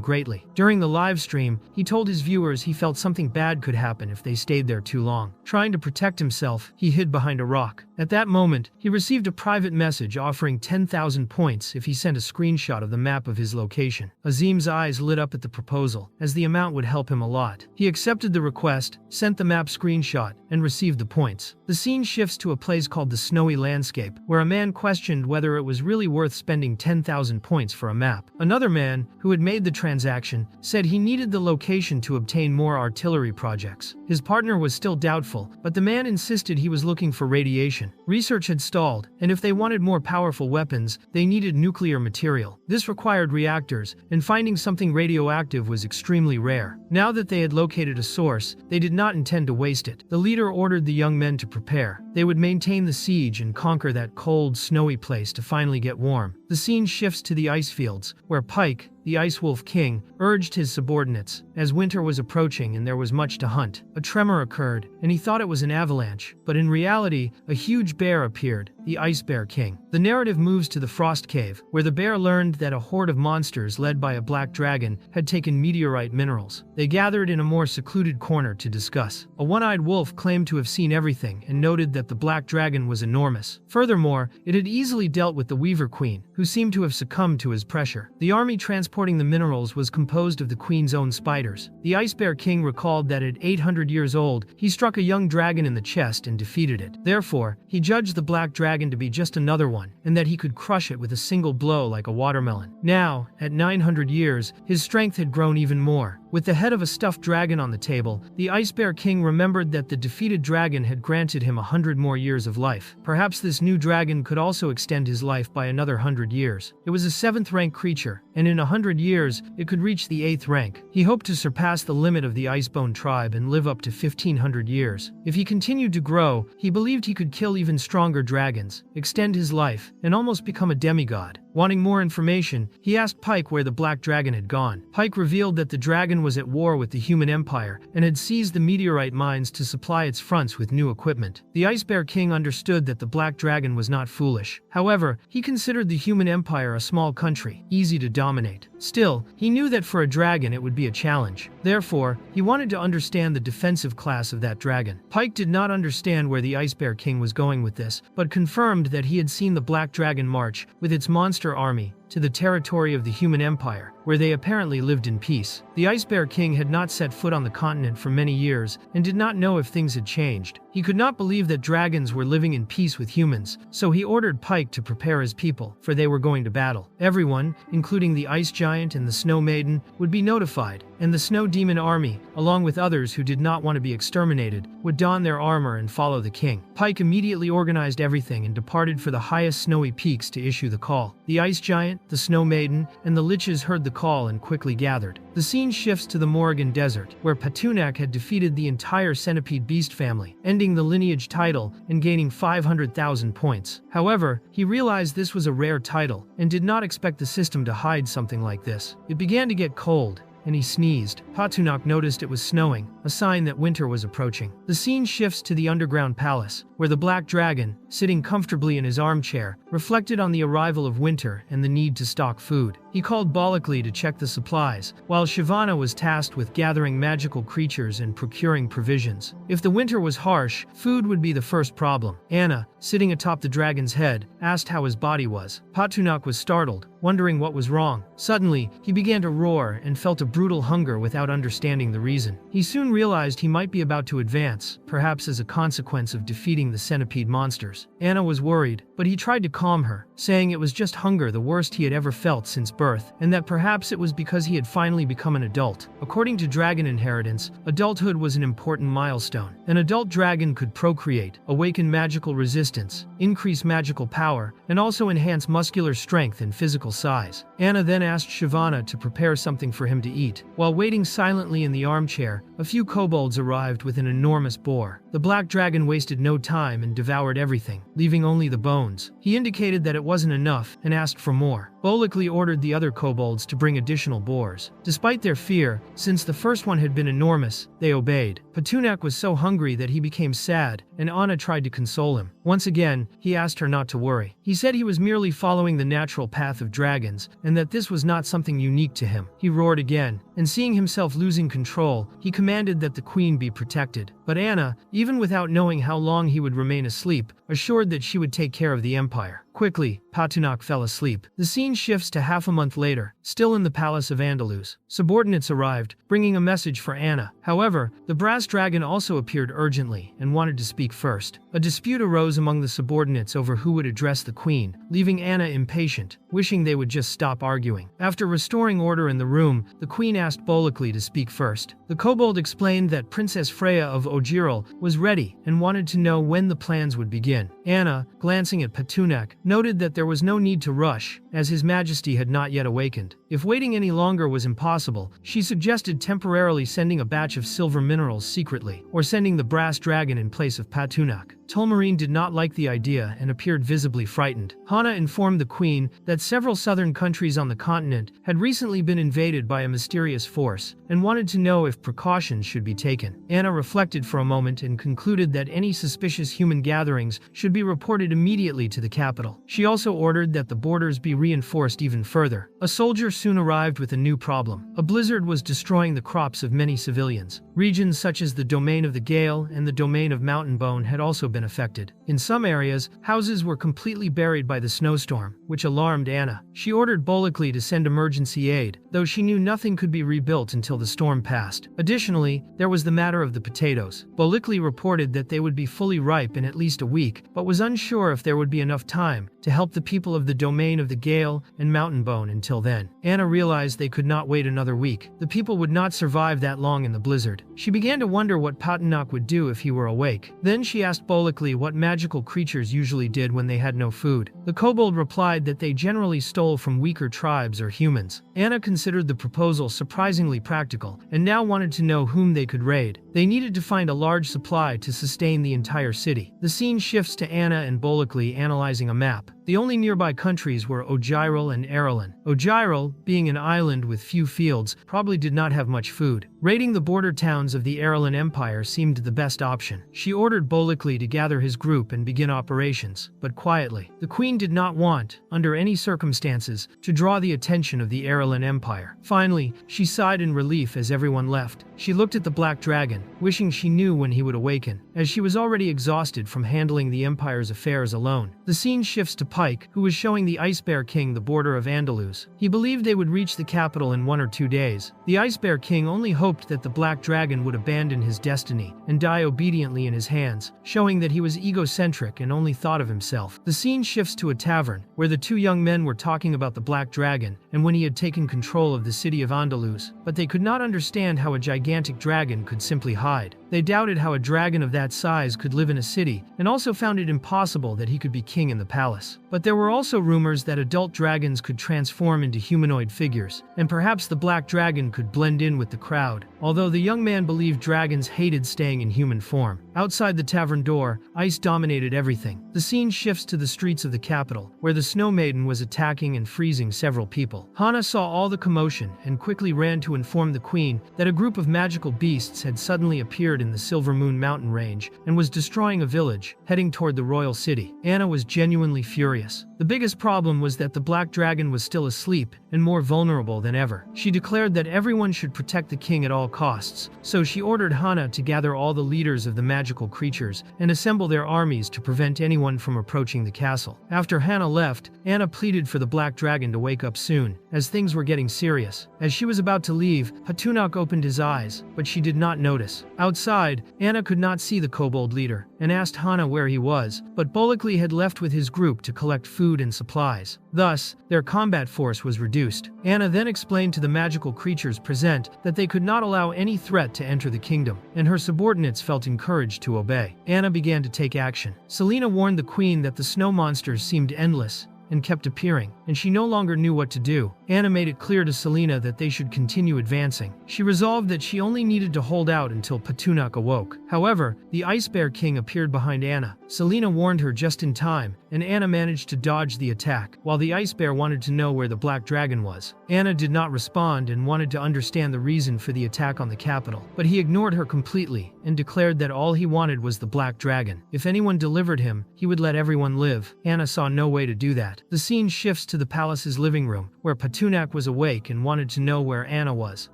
greatly. During the live stream, he told his viewers he felt something bad could happen if they stayed there too long. Trying to protect himself, he hid behind a rock. At that moment, he received a private message offering 10,000 points if he sent a screenshot of the map of his location. Azim's eyes lit up at the proposal, as the amount would help him a lot. He accepted the request, sent the map screenshot, and received the points. The scene shifts to a place called the Snowy Landscape, where a man questioned whether it was really worth spending 10,000 points for a map. Another man, who had made the transaction, said he needed the location to obtain more artillery projects. His partner was still doubtful, but the man insisted he was looking for radiation. Research had stalled, and if they wanted more powerful weapons, they needed nuclear material. This required reactors, and finding something radioactive was extremely rare. Now that they had located a source, they did not intend to waste it. The leader ordered the young men to prepare. They would maintain the siege and conquer that cold, snowy place to finally get warm. The scene shifts to the ice fields, where Pike, the Ice Wolf King, urged his subordinates. As winter was approaching and there was much to hunt, a tremor occurred, and he thought it was an avalanche, but in reality, a huge bear appeared, the Ice Bear King. The narrative moves to the Frost Cave, where the bear learned that a horde of monsters led by a black dragon had taken meteorite minerals. They gathered in a more secluded corner to discuss. A one-eyed wolf claimed to have seen everything and noted that the black dragon was enormous. Furthermore, it had easily dealt with the Weaver Queen, who seemed to have succumbed to his pressure. The army transporting the minerals was composed of the queen's own spiders. The Ice Bear King recalled that at 800 years old, he struck a young dragon in the chest and defeated it. Therefore, he judged the black dragon to be just another one, and that he could crush it with a single blow like a watermelon. Now, at 900 years, his strength had grown even more. With the head of a stuffed dragon on the table, the Ice Bear King remembered that the defeated dragon had granted him 100 more years of life. Perhaps this new dragon could also extend his life by another 100 years. It was a 7th rank creature, and in 100 years, it could reach the 8th rank. He hoped to surpass the limit of the Icebone tribe and live up to 1,500 years. If he continued to grow, he believed he could kill even stronger dragons, extend his life, and almost become a demigod. Wanting more information, he asked Pike where the black dragon had gone. Pike revealed that the dragon was at war with the human empire and had seized the meteorite mines to supply its fronts with new equipment. The Ice Bear King understood that the black dragon was not foolish. However, he considered the human empire a small country, easy to dominate. Still, he knew that for a dragon it would be a challenge. Therefore, he wanted to understand the defensive class of that dragon. Pike did not understand where the Ice Bear King was going with this, but confirmed that he had seen the black dragon march with its monster army to the territory of the human empire, where they apparently lived in peace. The Ice Bear King had not set foot on the continent for many years and did not know if things had changed. He could not believe that dragons were living in peace with humans, so he ordered Pike to prepare his people, for they were going to battle. Everyone, including the Ice Giant and the Snow Maiden, would be notified, and the Snow Demon army, along with others who did not want to be exterminated, would don their armor and follow the king. Pike immediately organized everything and departed for the highest snowy peaks to issue the call. The Ice Giant, the Snow Maiden, and the Liches heard the call and quickly gathered. The scene shifts to the Morrigan Desert, where Patunak had defeated the entire centipede beast family, ending the lineage title and gaining 500,000 points. However, he realized this was a rare title and did not expect the system to hide something like this. It began to get cold, and he sneezed. Patunak noticed it was snowing, a sign that winter was approaching. The scene shifts to the underground palace, where the Black Dragon, sitting comfortably in his armchair, reflected on the arrival of winter and the need to stock food. He called Bollickley to check the supplies, while Shyvana was tasked with gathering magical creatures and procuring provisions. If the winter was harsh, food would be the first problem. Anna, sitting atop the dragon's head, asked how his body was. Patunak was startled, wondering what was wrong. Suddenly, he began to roar and felt a brutal hunger without understanding the reason. He soon realized he might be about to advance, perhaps as a consequence of defeating the centipede monsters. Anna was worried, but he tried to calm her, saying it was just hunger, the worst he had ever felt since birth, and that perhaps it was because he had finally become an adult. According to dragon inheritance, adulthood was an important milestone. An adult dragon could procreate, awaken magical resistance, increase magical power, and also enhance muscular strength and physical size. Anna then asked Shyvana to prepare something for him to eat. While waiting silently in the armchair, a few kobolds arrived with an enormous boar. The black dragon wasted no time and devoured everything, leaving only the bones. He indicated that it wasn't enough and asked for more. Bollickley ordered the other kobolds to bring additional boars. Despite their fear, since the first one had been enormous, they obeyed. Patunak was so hungry that he became sad, and Anna tried to console him. Once again, he asked her not to worry. He said he was merely following the natural path of dragons, and that this was not something unique to him. He roared again, and seeing himself losing control, he commanded that the queen be protected. But Anna, even without knowing how long he would remain asleep, assured that she would take care of the empire. Quickly, Patunak fell asleep. The scene shifts to half a month later, still in the palace of Andalus. Subordinates arrived, bringing a message for Anna. However, the brass dragon also appeared urgently and wanted to speak first. A dispute arose among the subordinates over who would address the queen, leaving Anna impatient, wishing they would just stop arguing. After restoring order in the room, the queen asked Bollickley to speak first. The kobold explained that Princess Freya of Ojyro was ready and wanted to know when the plans would begin. Anna, glancing at Patunak, noted that there was no need to rush, as His Majesty had not yet awakened. If waiting any longer was impossible, she suggested temporarily sending a batch of silver minerals secretly, or sending the brass dragon in place of Patunak. Tulmarine did not like the idea and appeared visibly frightened. Hana informed the queen that several southern countries on the continent had recently been invaded by a mysterious force, and wanted to know if precautions should be taken. Anna reflected for a moment and concluded that any suspicious human gatherings should be reported immediately to the capital. She also ordered that the borders be reinforced even further. A soldier soon arrived with a new problem. A blizzard was destroying the crops of many civilians. Regions such as the domain of the Gale and the domain of Mountain Bone had also been affected. In some areas, houses were completely buried by the snowstorm, which alarmed Anna. She ordered Bollickley to send emergency aid, though she knew nothing could be rebuilt until the storm passed. Additionally, there was the matter of the potatoes. Bollickley reported that they would be fully ripe in at least a week, but was unsure if there would be enough time to help the people of the domain of the Gale and Mountain Bone until then. Anna realized they could not wait another week. The people would not survive that long in the blizzard. She began to wonder what Patunak would do if he were awake. Then she asked Bollickley what magical creatures usually did when they had no food. The kobold replied that they generally stole from weaker tribes or humans. Anna considered the proposal surprisingly practical, and now wanted to know whom they could raid. They needed to find a large supply to sustain the entire city. The scene shifts to Anna and Bollickley analyzing a map. The only nearby countries were Ojyro and Erelin. Ojyro, being an island with few fields, probably did not have much food. Raiding the border towns of the Erelin Empire seemed the best option. She ordered Bollickley to gather his group and begin operations, but quietly. The queen did not want, under any circumstances, to draw the attention of the Erelin Empire. Finally, she sighed in relief as everyone left. She looked at the black dragon, wishing she knew when he would awaken, as she was already exhausted from handling the Empire's affairs alone. The scene shifts to Pike, who was showing the Ice Bear King the border of Andalus. He believed they would reach the capital in 1 or 2 days. The Ice Bear King only hoped that the Black Dragon would abandon his destiny and die obediently in his hands, showing that he was egocentric and only thought of himself. The scene shifts to a tavern, where the 2 young men were talking about the Black Dragon and when he had taken control of the city of Andalus, but they could not understand how a gigantic dragon could simply hide. They doubted how a dragon of that size could live in a city, and also found it impossible that he could be king in the palace. But there were also rumors that adult dragons could transform into humanoid figures, and perhaps the Black Dragon could blend in with the crowd, although the young man believed dragons hated staying in human form. Outside the tavern door, ice dominated everything. The scene shifts to the streets of the capital, where the Snow Maiden was attacking and freezing several people. Hana saw all the commotion and quickly ran to inform the queen that a group of magical beasts had suddenly appeared in the Silver Moon mountain range and was destroying a village, heading toward the royal city. Anna was genuinely furious. The biggest problem was that the Black Dragon was still asleep and more vulnerable than ever. She declared that everyone should protect the king at all costs, so she ordered Hana to gather all the leaders of the magical creatures and assemble their armies to prevent anyone from approaching the castle. After Hana left, Anna pleaded for the Black Dragon to wake up soon, as things were getting serious. As she was about to leave, Patunok opened his eyes, but she did not notice. Outside, Anna could not see the kobold leader and asked Hana where he was, but Bolikli had left with his group to collect food and supplies. Thus, their combat force was reduced. Anna then explained to the magical creatures present that they could not allow any threat to enter the kingdom, and her subordinates felt encouraged to obey. Anna began to take action. Selena warned the queen that the snow monsters seemed endless and kept appearing, and she no longer knew what to do. Anna made it clear to Selena that they should continue advancing. She resolved that she only needed to hold out until Patunok awoke. However, the Ice Bear King appeared behind Anna. Selena warned her just in time, and Anna managed to dodge the attack, while the Ice Bear wanted to know where the Black Dragon was. Anna did not respond and wanted to understand the reason for the attack on the capital, but he ignored her completely and declared that all he wanted was the Black Dragon. If anyone delivered him, he would let everyone live. Anna saw no way to do that. The scene shifts to the palace's living room, where Patunok was awake and wanted to know where Anna was.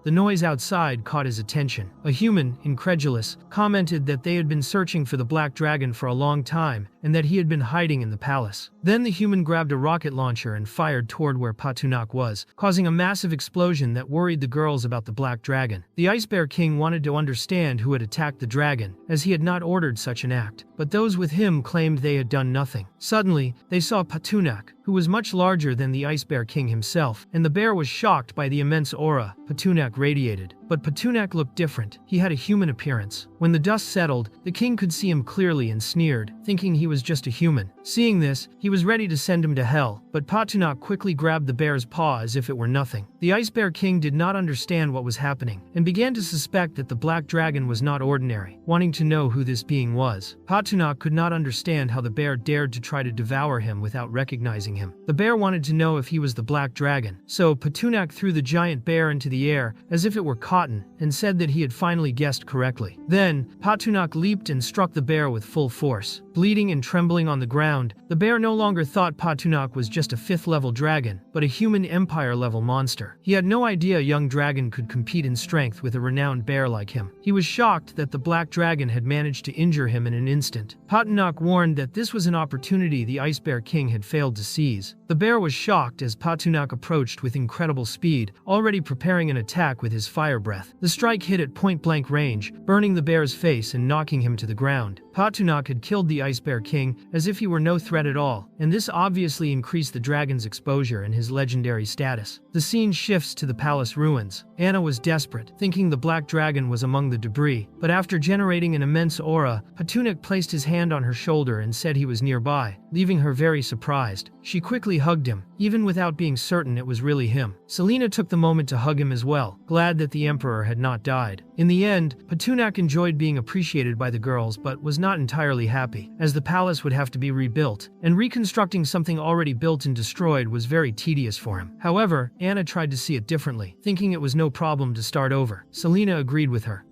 The noise outside caught his attention. A human, incredulous, commented that they had been searching for the Black Dragon for a long time and that he had been hiding in the palace. Then the human grabbed a rocket launcher and fired toward where Patunok was, causing a massive explosion that worried the girls about the Black Dragon. The Ice Bear King wanted to understand who had attacked the dragon, as he had not ordered such an act, but those with him claimed they had done nothing. Suddenly, they saw Patunok, who was much larger than the Ice Bear King himself, and the bear was shocked by the immense aura Patunok radiated. But Patunok looked different. He had a human appearance. When the dust settled, the king could see him clearly and sneered, thinking he was just a human. Seeing this, he was ready to send him to hell, but Patunok quickly grabbed the bear's paw as if it were nothing. The Ice Bear King did not understand what was happening, and began to suspect that the Black Dragon was not ordinary, wanting to know who this being was. Patunok could not understand how the bear dared to try to devour him without recognizing him. The bear wanted to know if he was the Black Dragon, so Patunok threw the giant bear into the air as if it were cotton and said that he had finally guessed correctly. Then, Patunok leaped and struck the bear with full force. Bleeding and trembling on the ground, the bear no longer thought Patunok was just a 5th-level dragon, but a human Empire-level monster. He had no idea a young dragon could compete in strength with a renowned bear like him. He was shocked that the Black Dragon had managed to injure him in an instant. Patunok warned that this was an opportunity the Ice Bear King had failed to seize. The bear was shocked as Patunok approached with incredible speed, already preparing an attack with his fire breath. The strike hit at point-blank range, burning the bear's face and knocking him to the ground. Patunok had killed the Ice Bear King as if he were no threat at all, and this obviously increased the dragon's exposure and his legendary status. The scene shifts to the palace ruins. Anna was desperate, thinking the Black Dragon was among the debris, but after generating an immense aura, Patunok placed his hand on her shoulder and said he was nearby, leaving her very surprised. She quickly hugged him, even without being certain it was really him. Selena took the moment to hug him as well, glad that the Emperor had not died. In the end, Patunok enjoyed being appreciated by the girls but was not entirely happy, as the palace would have to be rebuilt, and reconstructing something already built and destroyed was very tedious for him. However, Anna tried to see it differently, thinking it was no problem to start over. Selena agreed with her.